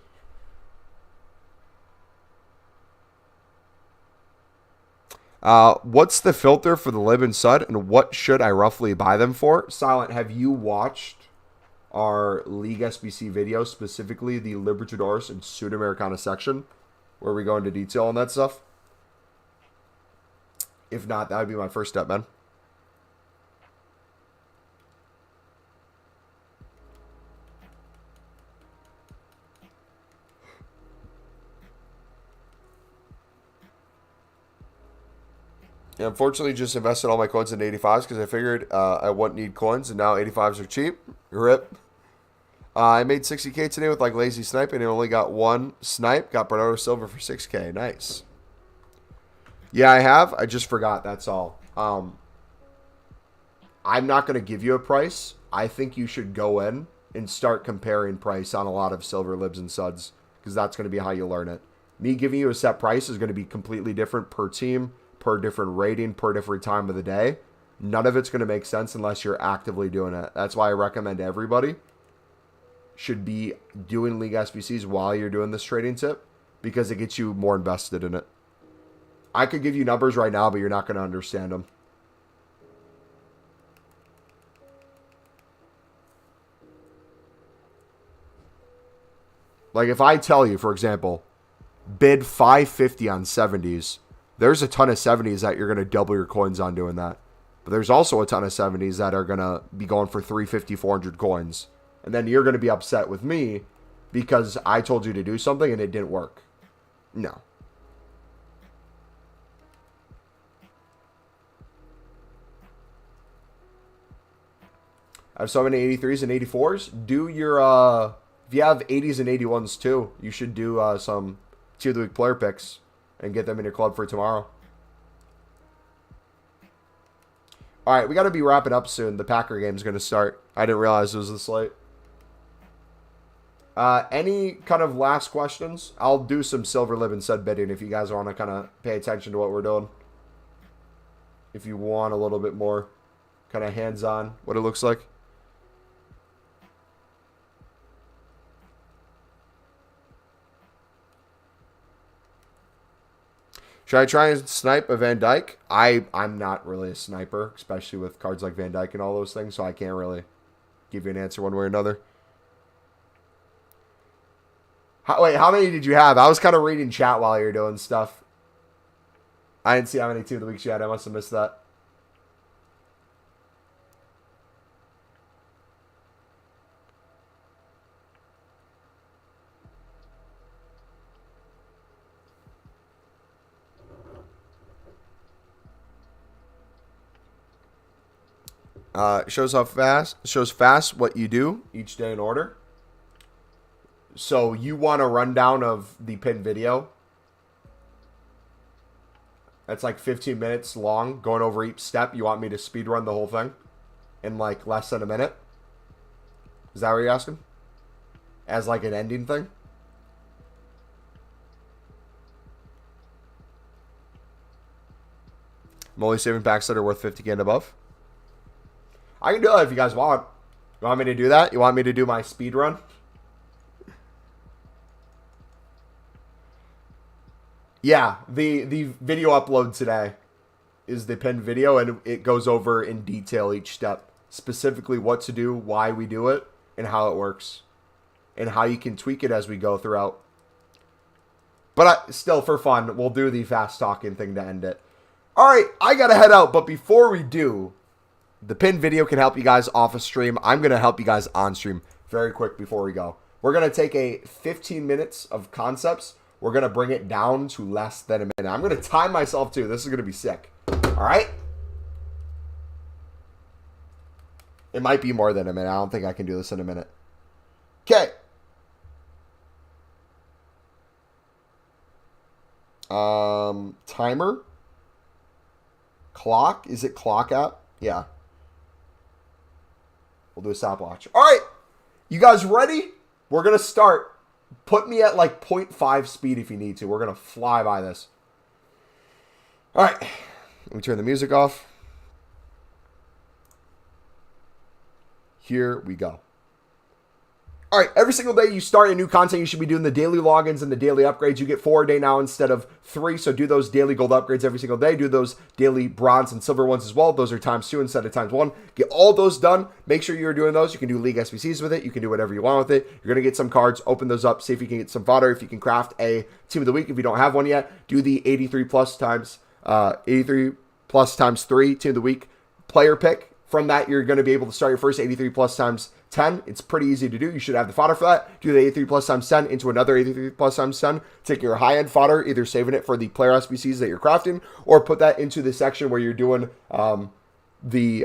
What's the filter for the Lib and Sud, and what should I roughly buy them for? Silent, have you watched our League SBC video, specifically the Libertadores and Sudamericana section, where we go into detail on that stuff? If not, that would be my first step, man. Yeah, unfortunately, just invested all my coins in 85s because I figured I wouldn't need coins, and now 85s are cheap. Rip. I made 60K today with like lazy sniping and only got one snipe. Got Bernardo Silva for 6K. Nice. Yeah, I have. I just forgot. That's all. I'm not going to give you a price. I think you should go in and start comparing price on a lot of silver libs and suds because that's going to be how you learn it. Me giving you a set price is going to be completely different per team, per different rating, per different time of the day. None of it's going to make sense unless you're actively doing it. That's why I recommend everybody should be doing League SBCs while you're doing this trading tip because it gets you more invested in it. I could give you numbers right now, but you're not going to understand them. Like if I tell you, for example, bid 550 on 70s, there's a ton of 70s that you're going to double your coins on doing that. But there's also a ton of 70s that are going to be going for 350, 400 coins. And then you're going to be upset with me because I told you to do something and it didn't work. No. I have so many 83s and 84s. Do your, if you have 80s and 81s too, you should do some Tier of the Week player picks and get them in your club for tomorrow. All right, we got to be wrapping up soon. The Packer game is going to start. I didn't realize it was this late. Any kind of last questions? I'll do some silver lib and sud bidding if you guys want to kind of pay attention to what we're doing. If you want a little bit more kind of hands-on, what it looks like. Should I try and snipe a Van Dyke? I'm not really a sniper, especially with cards like Van Dyke and all those things, so I can't really give you an answer one way or another. Wait, how many did you have? I was kind of reading chat while you were doing stuff. I didn't see how many Team of the Weeks you had. I must have missed that. Shows fast what you do each day in order. So you want a rundown of the pin video. That's like 15 minutes long, going over each step. You want me to speed run the whole thing in like less than a minute? Is that what you're asking? As like an ending thing? I'm only saving packs that are worth 50k and above. I can do that if you guys want. You want me to do that? You want me to do my speed run? Yeah, the video upload today is the pinned video, and it goes over in detail each step. Specifically what to do, why we do it, and how it works. And how you can tweak it as we go throughout. But still, for fun, we'll do the fast talking thing to end it. Alright, I gotta head out, but before we do, the pinned video can help you guys off a stream. I'm going to help you guys on stream very quick before we go. We're going to take a 15 minutes of concepts. We're going to bring it down to less than a minute. I'm going to time myself too. This is going to be sick. All right? It might be more than a minute. I don't think I can do this in a minute. Okay. Timer. Clock. Is it clock app? Yeah. We'll do a stopwatch. All right. You guys ready? We're going to start. Put me at like 0.5 speed if you need to. We're going to fly by this. All right. Let me turn the music off. Here we go. All right, every single day you start a new content, you should be doing the daily logins and the daily upgrades. You get 4 a day now instead of 3, so do those daily gold upgrades every single day. Do those daily bronze and silver ones as well. Those are ×2 instead of ×1. Get all those done. Make sure you're doing those. You can do League SBCs with it. You can do whatever you want with it. You're going to get some cards. Open those up. See if you can get some fodder. If you can craft a Team of the Week. If you don't have one yet, do the 83 plus times 3 Team of the Week player pick. From that, you're going to be able to start your first 83 plus times 10. It's pretty easy to do. You should have the fodder for that. Do the 83 plus times 10 into another 83 plus times 10. Take your high-end fodder, either saving it for the player SBCs that you're crafting, or put that into the section where you're doing the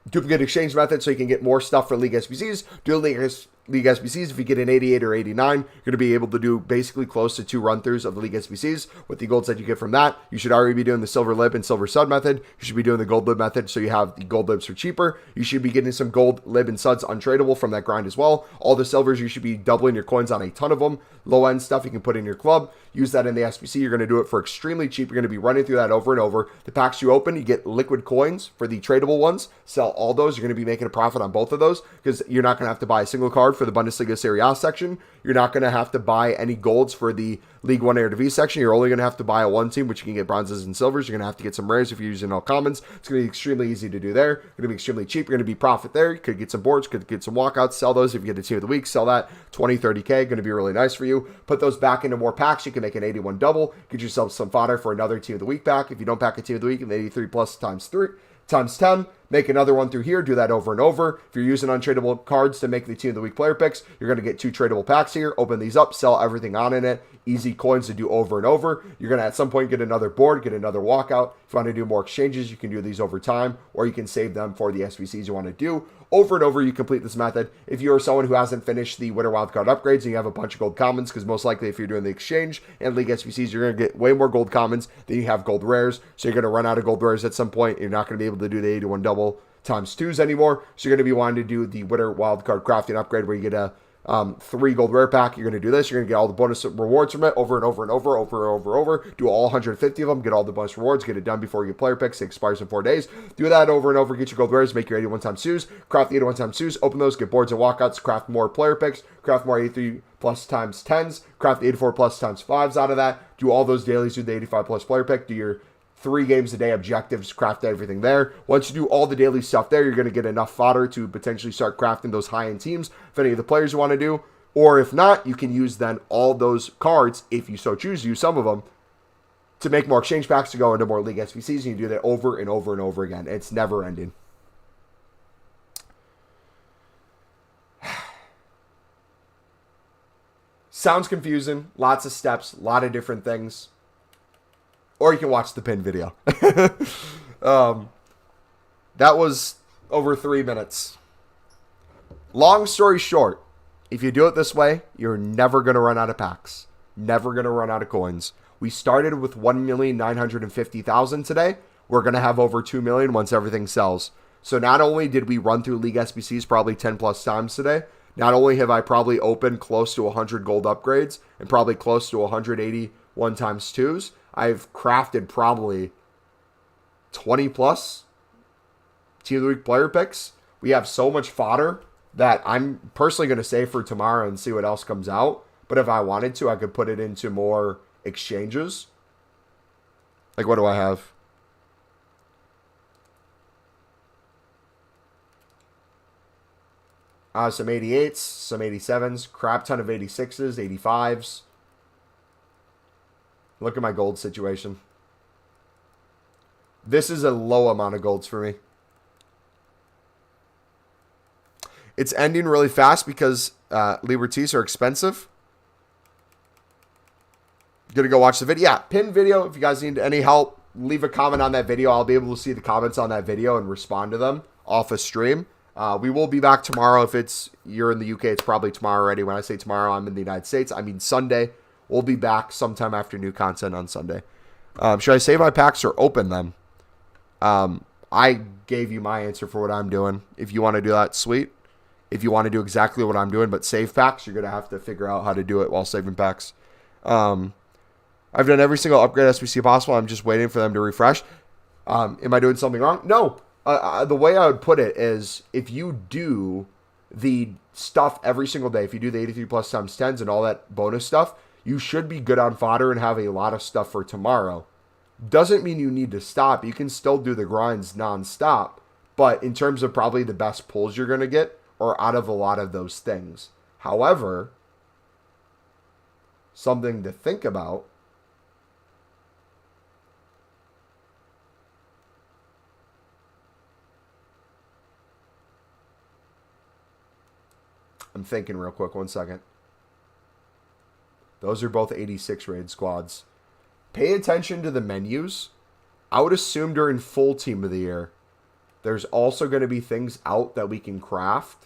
duplicate exchange method so you can get more stuff for League SBCs. Do League SBCs. If you get an 88 or 89, you're going to be able to do basically close to 2 run-throughs of the League SBCs with the golds that you get from that. You should already be doing the silver lib and silver sud method. You should be doing the gold lib method so you have the gold libs for cheaper. You should be getting some gold lib and suds untradeable from that grind as well. All the silvers, you should be doubling your coins on a ton of them. Low-end stuff you can put in your club. Use that in the SBC. You're going to do it for extremely cheap. You're going to be running through that over and over. The packs you open, you get liquid coins for the tradable ones. Sell all those. You're going to be making a profit on both of those because you're not going to have to buy a single card for the Bundesliga Serie A section. You're not going to have to buy any golds for the League 1 Eredivisie section. You're only going to have to buy a 1 team, which you can get bronzes and silvers. You're going to have to get some rares if you're using all commons. It's going to be extremely easy to do there. It's going to be extremely cheap. You're going to be profit there. You could get some boards, could get some walkouts, sell those. If you get a Team of the Week, sell that 20, 30K. Going to be really nice for you. Put those back into more packs. You can make an 81 double. Get yourself some fodder for another Team of the Week pack. If you don't pack a Team of the Week, an 83 plus times 10. Make another one through here. Do that over and over. If you're using untradeable cards to make the Team of the Week player picks, you're going to get 2 tradable packs here. Open these up. Sell everything on in it. Easy coins to do over and over. You're going to at some point get another board, get another walkout. If you want to do more exchanges, you can do these over time, or you can save them for the SBCs you want to do. Over and over, you complete this method. If you're someone who hasn't finished the Winter Wildcard upgrades and you have a bunch of gold commons, because most likely if you're doing the exchange and League SBCs, you're going to get way more gold commons than you have gold rares. So you're going to run out of gold rares at some point. You're not going to be able to do the 81 double ×2s anymore. So you're going to be wanting to do the Winter Wildcard crafting upgrade where you get a 3 gold rare pack. You're going to do this. You're going to get all the bonus rewards from it over and over and over. Do all 150 of them. Get all the bonus rewards. Get it done before you get player picks. It expires in 4 days. Do that over and over. Get your gold rares. Make your 81 ×2s. Craft the 81 ×2s. Open those. Get boards and walkouts. Craft more player picks. Craft more 83 plus times 10s, craft the 84 plus times 5s out of that, do all those dailies, do the 85 plus player pick, do your 3 games a day objectives, craft everything there. Once you do all the daily stuff there, you're going to get enough fodder to potentially start crafting those high-end teams if any of the players you want to do. Or if not, you can use then all those cards, if you so choose to use some of them, to make more exchange packs to go into more League SBCs. And you do that over and over and over again. It's never ending. Sounds confusing. Lots of steps. A lot of different things. Or you can watch the pin video. That was over 3 minutes. Long story short, if you do it this way, you're never going to run out of packs. Never going to run out of coins. We started with 1,950,000 today. We're going to have over 2 million once everything sells. So not only did we run through League SBCs probably 10 plus times today, not only have I probably opened close to 100 gold upgrades and probably close to 180 1 times 2s, I've crafted probably 20 plus Team of the Week player picks. We have so much fodder that I'm personally going to save for tomorrow and see what else comes out. But if I wanted to, I could put it into more exchanges. Like, what do I have? Some 88s, some 87s, crap ton of 86s, 85s. Look at my gold situation. This is a low amount of golds for me. It's ending really fast because Liberties are expensive. Gonna go watch the video. Yeah, pin video. If you guys need any help, leave a comment on that video. I'll be able to see the comments on that video and respond to them off a stream. We will be back tomorrow. If you're in the UK, it's probably tomorrow already. When I say tomorrow, I'm in the United States. I mean Sunday. We'll be back sometime after new content on Sunday. Should I save my packs or open them? I gave you my answer for what I'm doing. If you want to do that, sweet. If you want to do exactly what I'm doing, but save packs, you're going to have to figure out how to do it while saving packs. I've done every single upgrade SBC possible. I'm just waiting for them to refresh. Am I doing something wrong? No. The way I would put it is if you do the stuff every single day, if you do the 83 plus times 10s and all that bonus stuff, you should be good on fodder and have a lot of stuff for tomorrow. Doesn't mean you need to stop. You can still do the grinds nonstop. But in terms of probably the best pulls you're going to get are out of a lot of those things. However, something to think about. I'm thinking real quick. 1 second. Those are both 86 raid squads. Pay attention to the menus. I would assume during full team of the year, there's also going to be things out that we can craft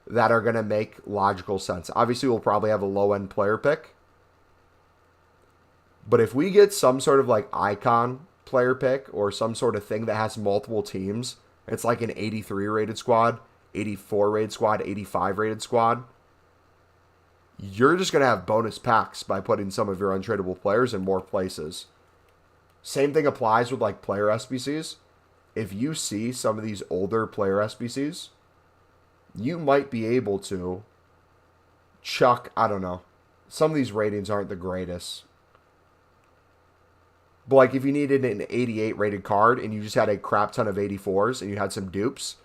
that are going to make logical sense. Obviously, we'll probably have a low-end player pick. But if we get some sort of like icon player pick or some sort of thing that has multiple teams, it's like an 83 rated squad, 84 rated squad, 85 rated squad, you're just going to have bonus packs by putting some of your untradeable players in more places. Same thing applies with like player SBCs. If you see some of these older player SBCs, you might be able to chuck, I don't know, some of these ratings aren't the greatest. But like if you needed an 88 rated card and you just had a crap ton of 84s and you had some dupes,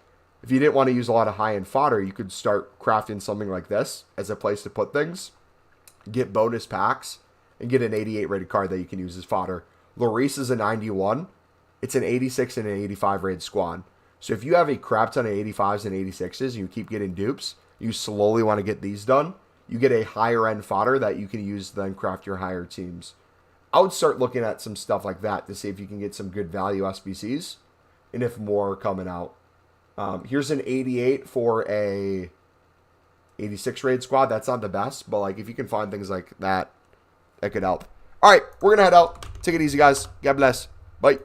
if you didn't want to use a lot of high-end fodder, you could start crafting something like this as a place to put things, get bonus packs, and get an 88 rated card that you can use as fodder. Lloris is a 91. It's an 86 and an 85 rated squad. So if you have a crap ton of 85s and 86s and you keep getting dupes, you slowly want to get these done, you get a higher-end fodder that you can use to then craft your higher teams. I would start looking at some stuff like that to see if you can get some good value SBCs and if more are coming out. Here's an 88 for a 86 raid squad. That's not the best, but like if you can find things like that, that could help. All right, we're going to head out. Take it easy, guys. God bless. Bye.